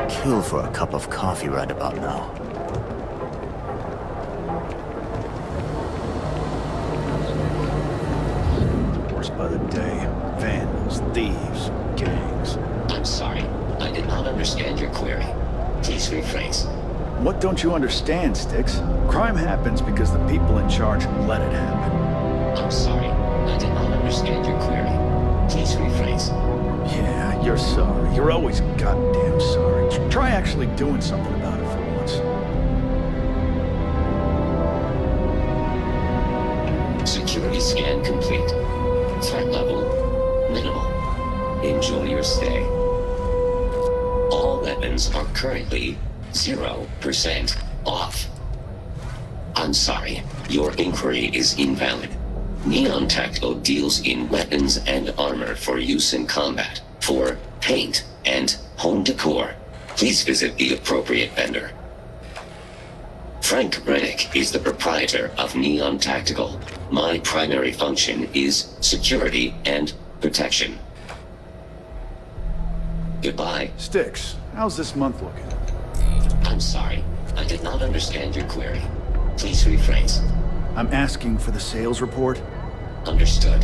Kill for a cup of coffee right about now. Worse by the day. Vandals, thieves, gangs. I'm sorry. I did not understand your query. Please rephrase. What don't you understand, Styx? Crime happens because the people in charge let it happen. I'm sorry. I did not understand your query. Please rephrase. Yeah, you're sorry. You're always goddamn sorry. Try actually doing something about it for once. Security scan complete. Threat level minimal. Enjoy your stay. All weapons are currently 0% off. I'm sorry. Your inquiry is invalid. Neon Tactical deals in weapons and armor for use in combat, for paint, and home decor. Please visit the appropriate vendor. Frank Reddick is the proprietor of Neon Tactical. My primary function is security and protection. Goodbye. Sticks, how's this month looking? I'm sorry. I did not understand your query. Please rephrase. I'm asking for the sales report. Understood.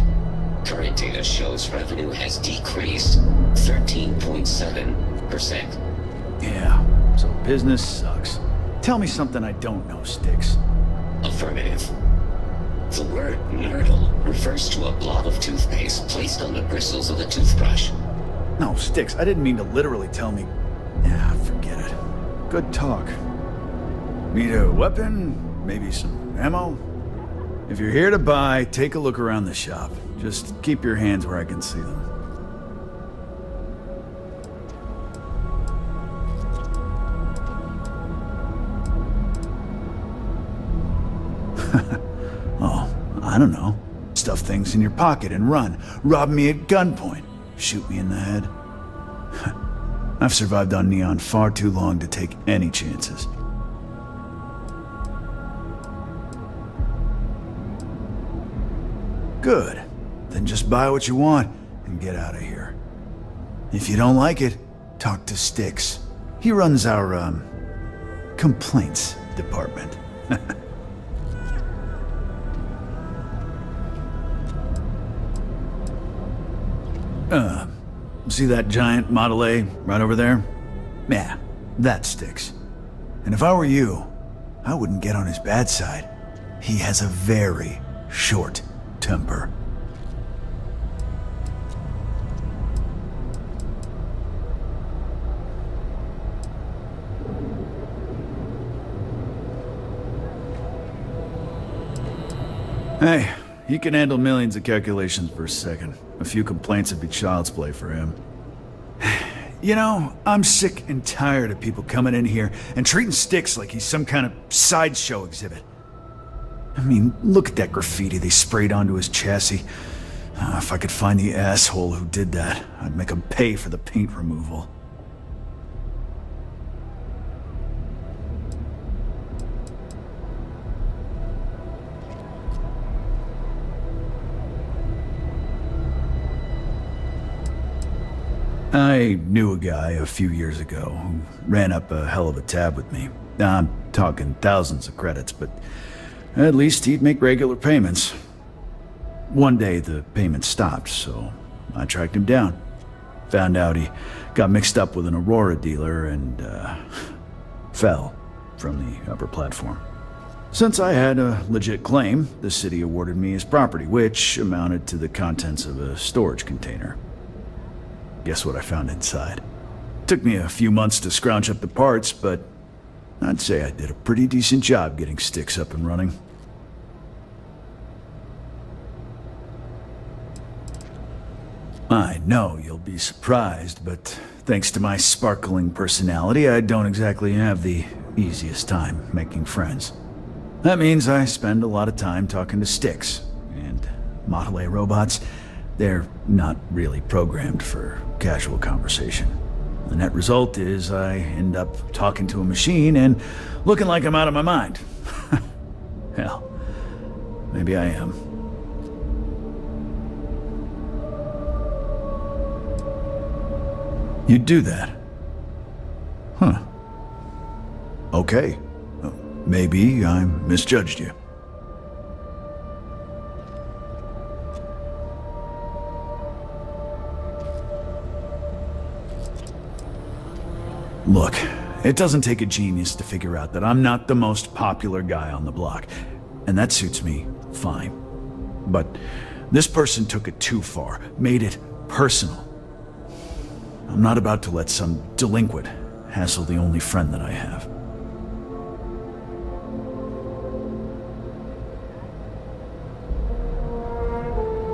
Current data shows revenue has decreased 13.7%. Yeah, so business sucks. Tell me something I don't know, Sticks. Affirmative. The word nurdle refers to a blob of toothpaste placed on the bristles of a toothbrush. No, Sticks, I didn't mean to literally tell me. Ah, forget it. Good talk. Need a weapon? Maybe some ammo? If you're here to buy, take a look around the shop. Just keep your hands where I can see them. Oh, I don't know. Stuff things in your pocket and run. Rob me at gunpoint. Shoot me in the head. I've survived on Neon far too long to take any chances. Good. Then just buy what you want and get out of here. If you don't like it, talk to Sticks. He runs our, complaints department. See that giant Model A right over there? Yeah, that Sticks. And if I were you, I wouldn't get on his bad side. He has a very short temper. Hey, he can handle millions of calculations per second. A few complaints would be child's play for him. You know, I'm sick and tired of people coming in here and treating Sticks like he's some kind of sideshow exhibit. I mean, look at that graffiti they sprayed onto his chassis. If I could find the asshole who did that, I'd make him pay for the paint removal. I knew a guy a few years ago who ran up a hell of a tab with me. I'm talking thousands of credits, but at least he'd make regular payments. One day the payments stopped, so I tracked him down. Found out he got mixed up with an Aurora dealer and fell from the upper platform. Since I had a legit claim, the city awarded me his property, which amounted to the contents of a storage container. Guess what I found inside? Took me a few months to scrounge up the parts, but I'd say I did a pretty decent job getting Sticks up and running. I know you'll be surprised, but thanks to my sparkling personality, I don't exactly have the easiest time making friends. That means I spend a lot of time talking to Sticks, and Model A robots, they're not really programmed for casual conversation. The net result is I end up talking to a machine and looking like I'm out of my mind. Hell, maybe I am. You'd do that? Huh. Okay. Maybe I misjudged you. Look, it doesn't take a genius to figure out that I'm not the most popular guy on the block, and that suits me fine. But this person took it too far, made it personal. I'm not about to let some delinquent hassle the only friend that I have.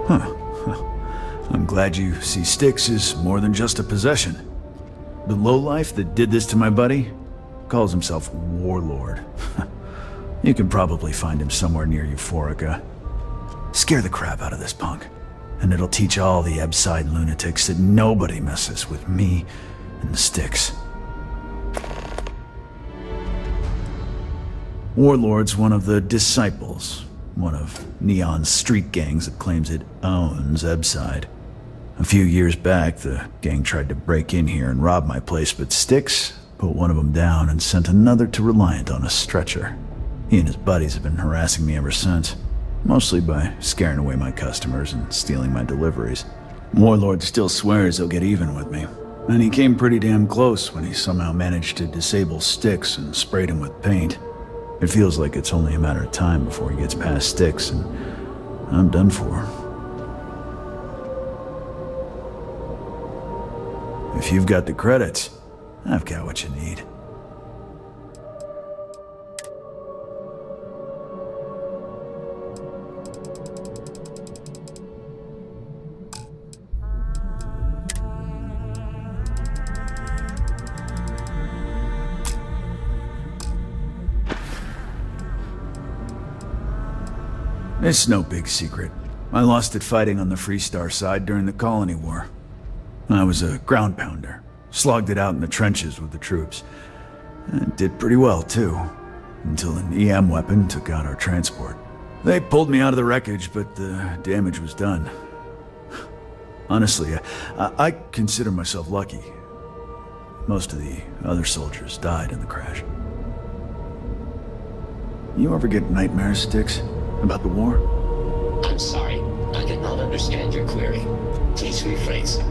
Huh. I'm glad you see Sticks as more than just a possession. The lowlife that did this to my buddy calls himself Warlord. You can probably find him somewhere near Euphorica. Scare the crap out of this punk, and it'll teach all the Ebside lunatics that nobody messes with me and the Sticks. Warlord's one of the disciples, one of Neon's street gangs that claims it owns Ebside. A few years back, the gang tried to break in here and rob my place, but Styx put one of them down and sent another to Reliant on a stretcher. He and his buddies have been harassing me ever since, mostly by scaring away my customers and stealing my deliveries. Warlord still swears he'll get even with me, and he came pretty damn close when he somehow managed to disable Styx and sprayed him with paint. It feels like it's only a matter of time before he gets past Styx, and I'm done for. If you've got the credits, I've got what you need. It's no big secret. I lost it fighting on the Freestar side during the Colony War. I was a ground pounder, slogged it out in the trenches with the troops. And did pretty well, too, until an EM weapon took out our transport. They pulled me out of the wreckage, but the damage was done. Honestly, I consider myself lucky. Most of the other soldiers died in the crash. You ever get nightmares, Styx? About the war? I'm sorry. I cannot understand your query. Please rephrase.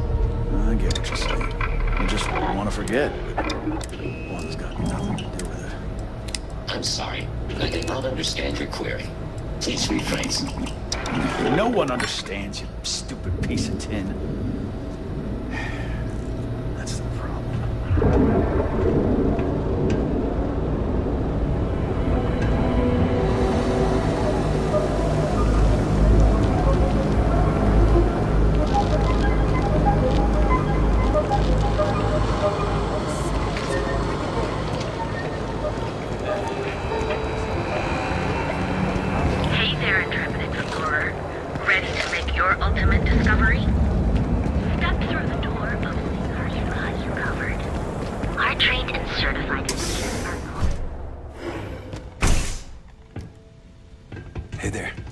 I get what you're saying. I just want to forget. One's got nothing to do with it. I'm sorry. I cannot understand your query. Please rephrase. No one understands, you stupid piece of tin. That's the problem.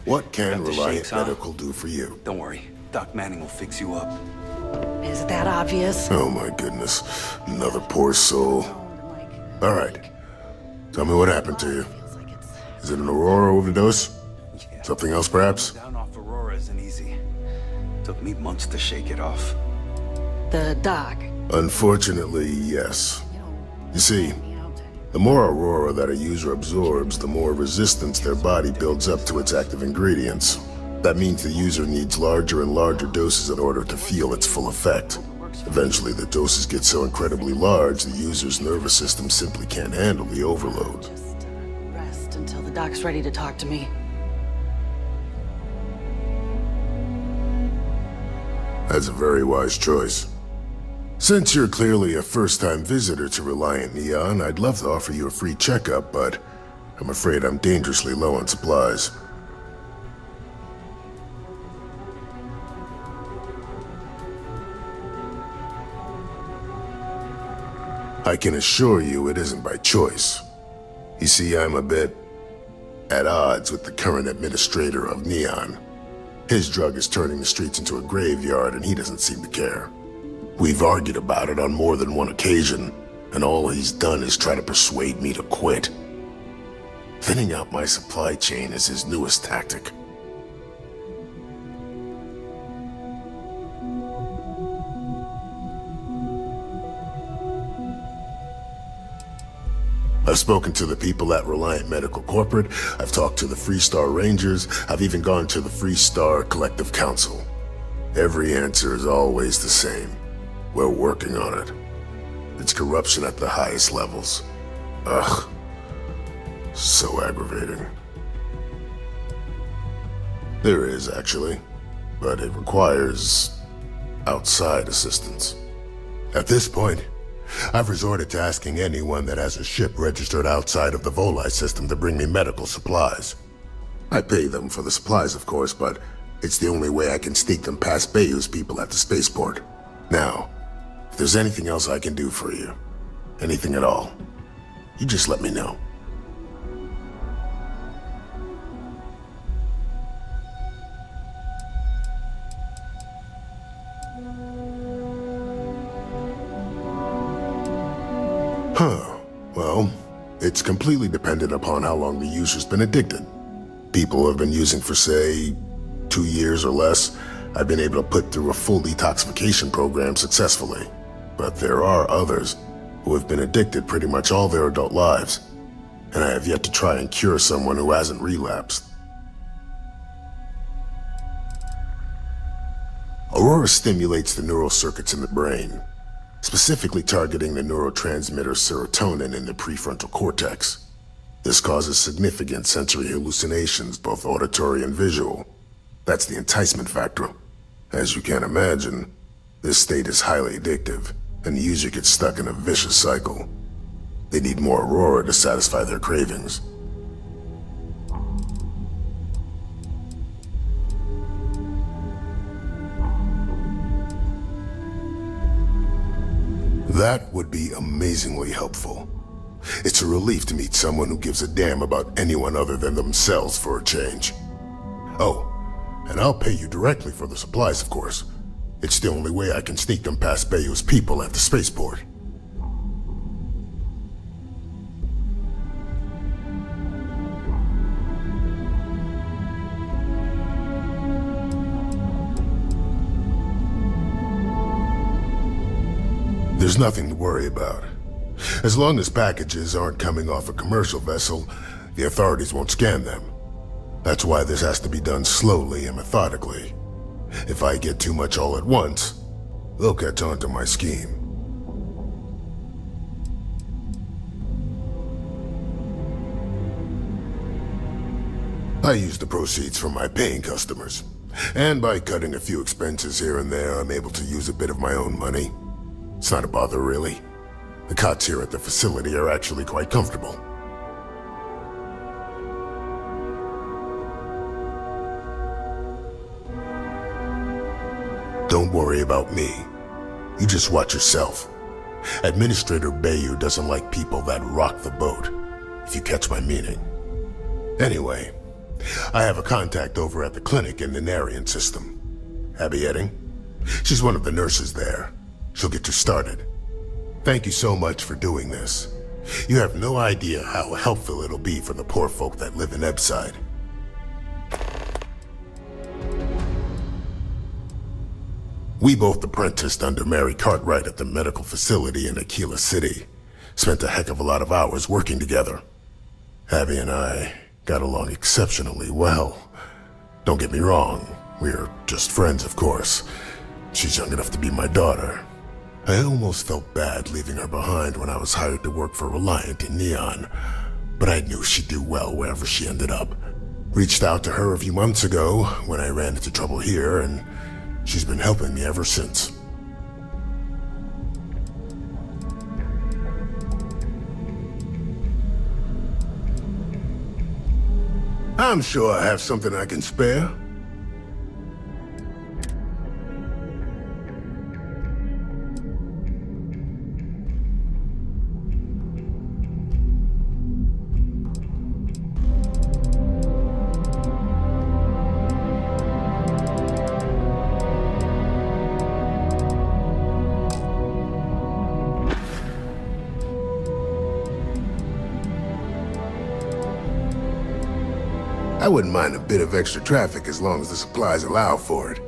What can Reliant Medical do for you? Don't worry. Doc Manning will fix you up. Is that obvious? Oh my goodness. Another poor soul. All right. Tell me what happened to you. Is it an Aurora overdose? Something else, perhaps? Down off Aurora isn't easy. Took me months to shake it off. The doc? Unfortunately, yes. You see, the more Aurora that a user absorbs, the more resistance their body builds up to its active ingredients. That means the user needs larger and larger doses in order to feel its full effect. Eventually, the doses get so incredibly large, the user's nervous system simply can't handle the overload. Just rest until the doc's ready to talk to me. That's a very wise choice. Since you're clearly a first-time visitor to Reliant Neon, I'd love to offer you a free checkup, but I'm afraid I'm dangerously low on supplies. I can assure you it isn't by choice. You see, I'm a bit at odds with the current administrator of Neon. His drug is turning the streets into a graveyard, and he doesn't seem to care. We've argued about it on more than one occasion, and all he's done is try to persuade me to quit. Thinning out my supply chain is his newest tactic. I've spoken to the people at Reliant Medical Corporate, I've talked to the Freestar Rangers, I've even gone to the Freestar Collective Council. Every answer is always the same. We're working on it. It's corruption at the highest levels. Ugh. So aggravating. There is, actually. But it requires outside assistance. At this point, I've resorted to asking anyone that has a ship registered outside of the Volii system to bring me medical supplies. I pay them for the supplies, of course, but it's the only way I can sneak them past Bayou's people at the spaceport. Now, if there's anything else I can do for you, anything at all, you just let me know. Huh. Well, it's completely dependent upon how long the user's been addicted. People who have been using for, say, 2 years or less, I've been able to put through a full detoxification program successfully. But there are others who have been addicted pretty much all their adult lives, and I have yet to try and cure someone who hasn't relapsed. Aurora stimulates the neural circuits in the brain, specifically targeting the neurotransmitter serotonin in the prefrontal cortex. This causes significant sensory hallucinations, both auditory and visual. That's the enticement factor. As you can imagine, this state is highly addictive, and the user gets stuck in a vicious cycle. They need more Aurora to satisfy their cravings. That would be amazingly helpful. It's a relief to meet someone who gives a damn about anyone other than themselves for a change. Oh, and I'll pay you directly for the supplies, of course. It's the only way I can sneak them past Bayou's people at the spaceport. There's nothing to worry about. As long as packages aren't coming off a commercial vessel, the authorities won't scan them. That's why this has to be done slowly and methodically. If I get too much all at once, they'll catch on to my scheme. I use the proceeds from my paying customers, and by cutting a few expenses here and there, I'm able to use a bit of my own money. It's not a bother, really. The cots here at the facility are actually quite comfortable. Don't worry about me. You just watch yourself. Administrator Bayou doesn't like people that rock the boat, if you catch my meaning. Anyway, I have a contact over at the clinic in the Narian system. Abby Edding? She's one of the nurses there. She'll get you started. Thank you so much for doing this. You have no idea how helpful it'll be for the poor folk that live in Ebside. We both apprenticed under Mary Cartwright at the medical facility in Aquila City. Spent a heck of a lot of hours working together. Abby and I got along exceptionally well. Don't get me wrong, we're just friends, of course. She's young enough to be my daughter. I almost felt bad leaving her behind when I was hired to work for Reliant in Neon, but I knew she'd do well wherever she ended up. Reached out to her a few months ago when I ran into trouble here, and she's been helping me ever since. I'm sure I have something I can spare. I wouldn't mind a bit of extra traffic as long as the supplies allow for it.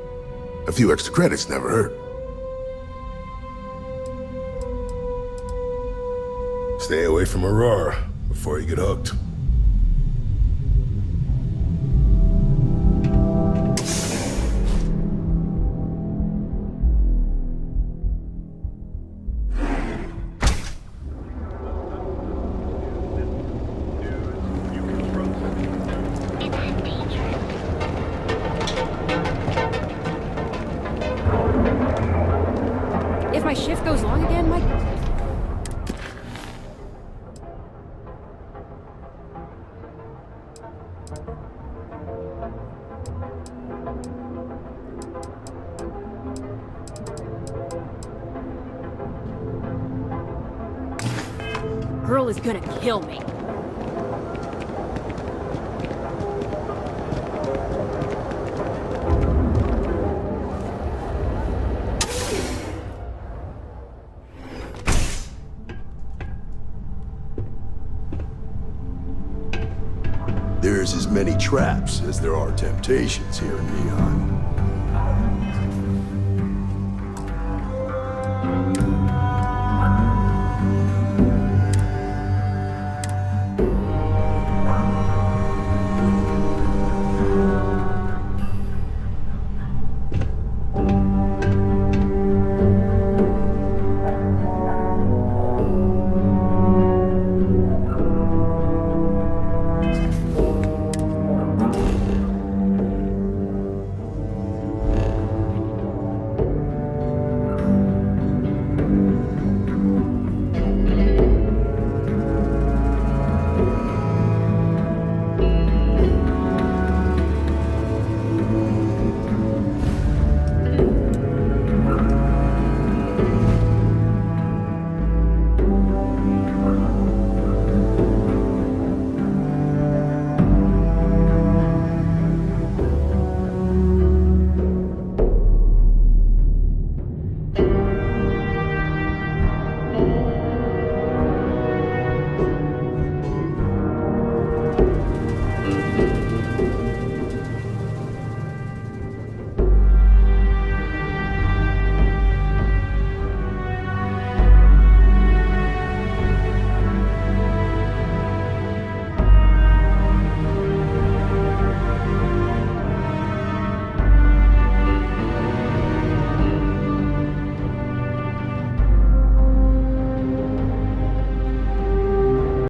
A few extra credits never hurt. Stay away from Aurora before you get hooked. If my shift goes long again, my... Girl is gonna kill me. There's as many traps as there are temptations here in Neon.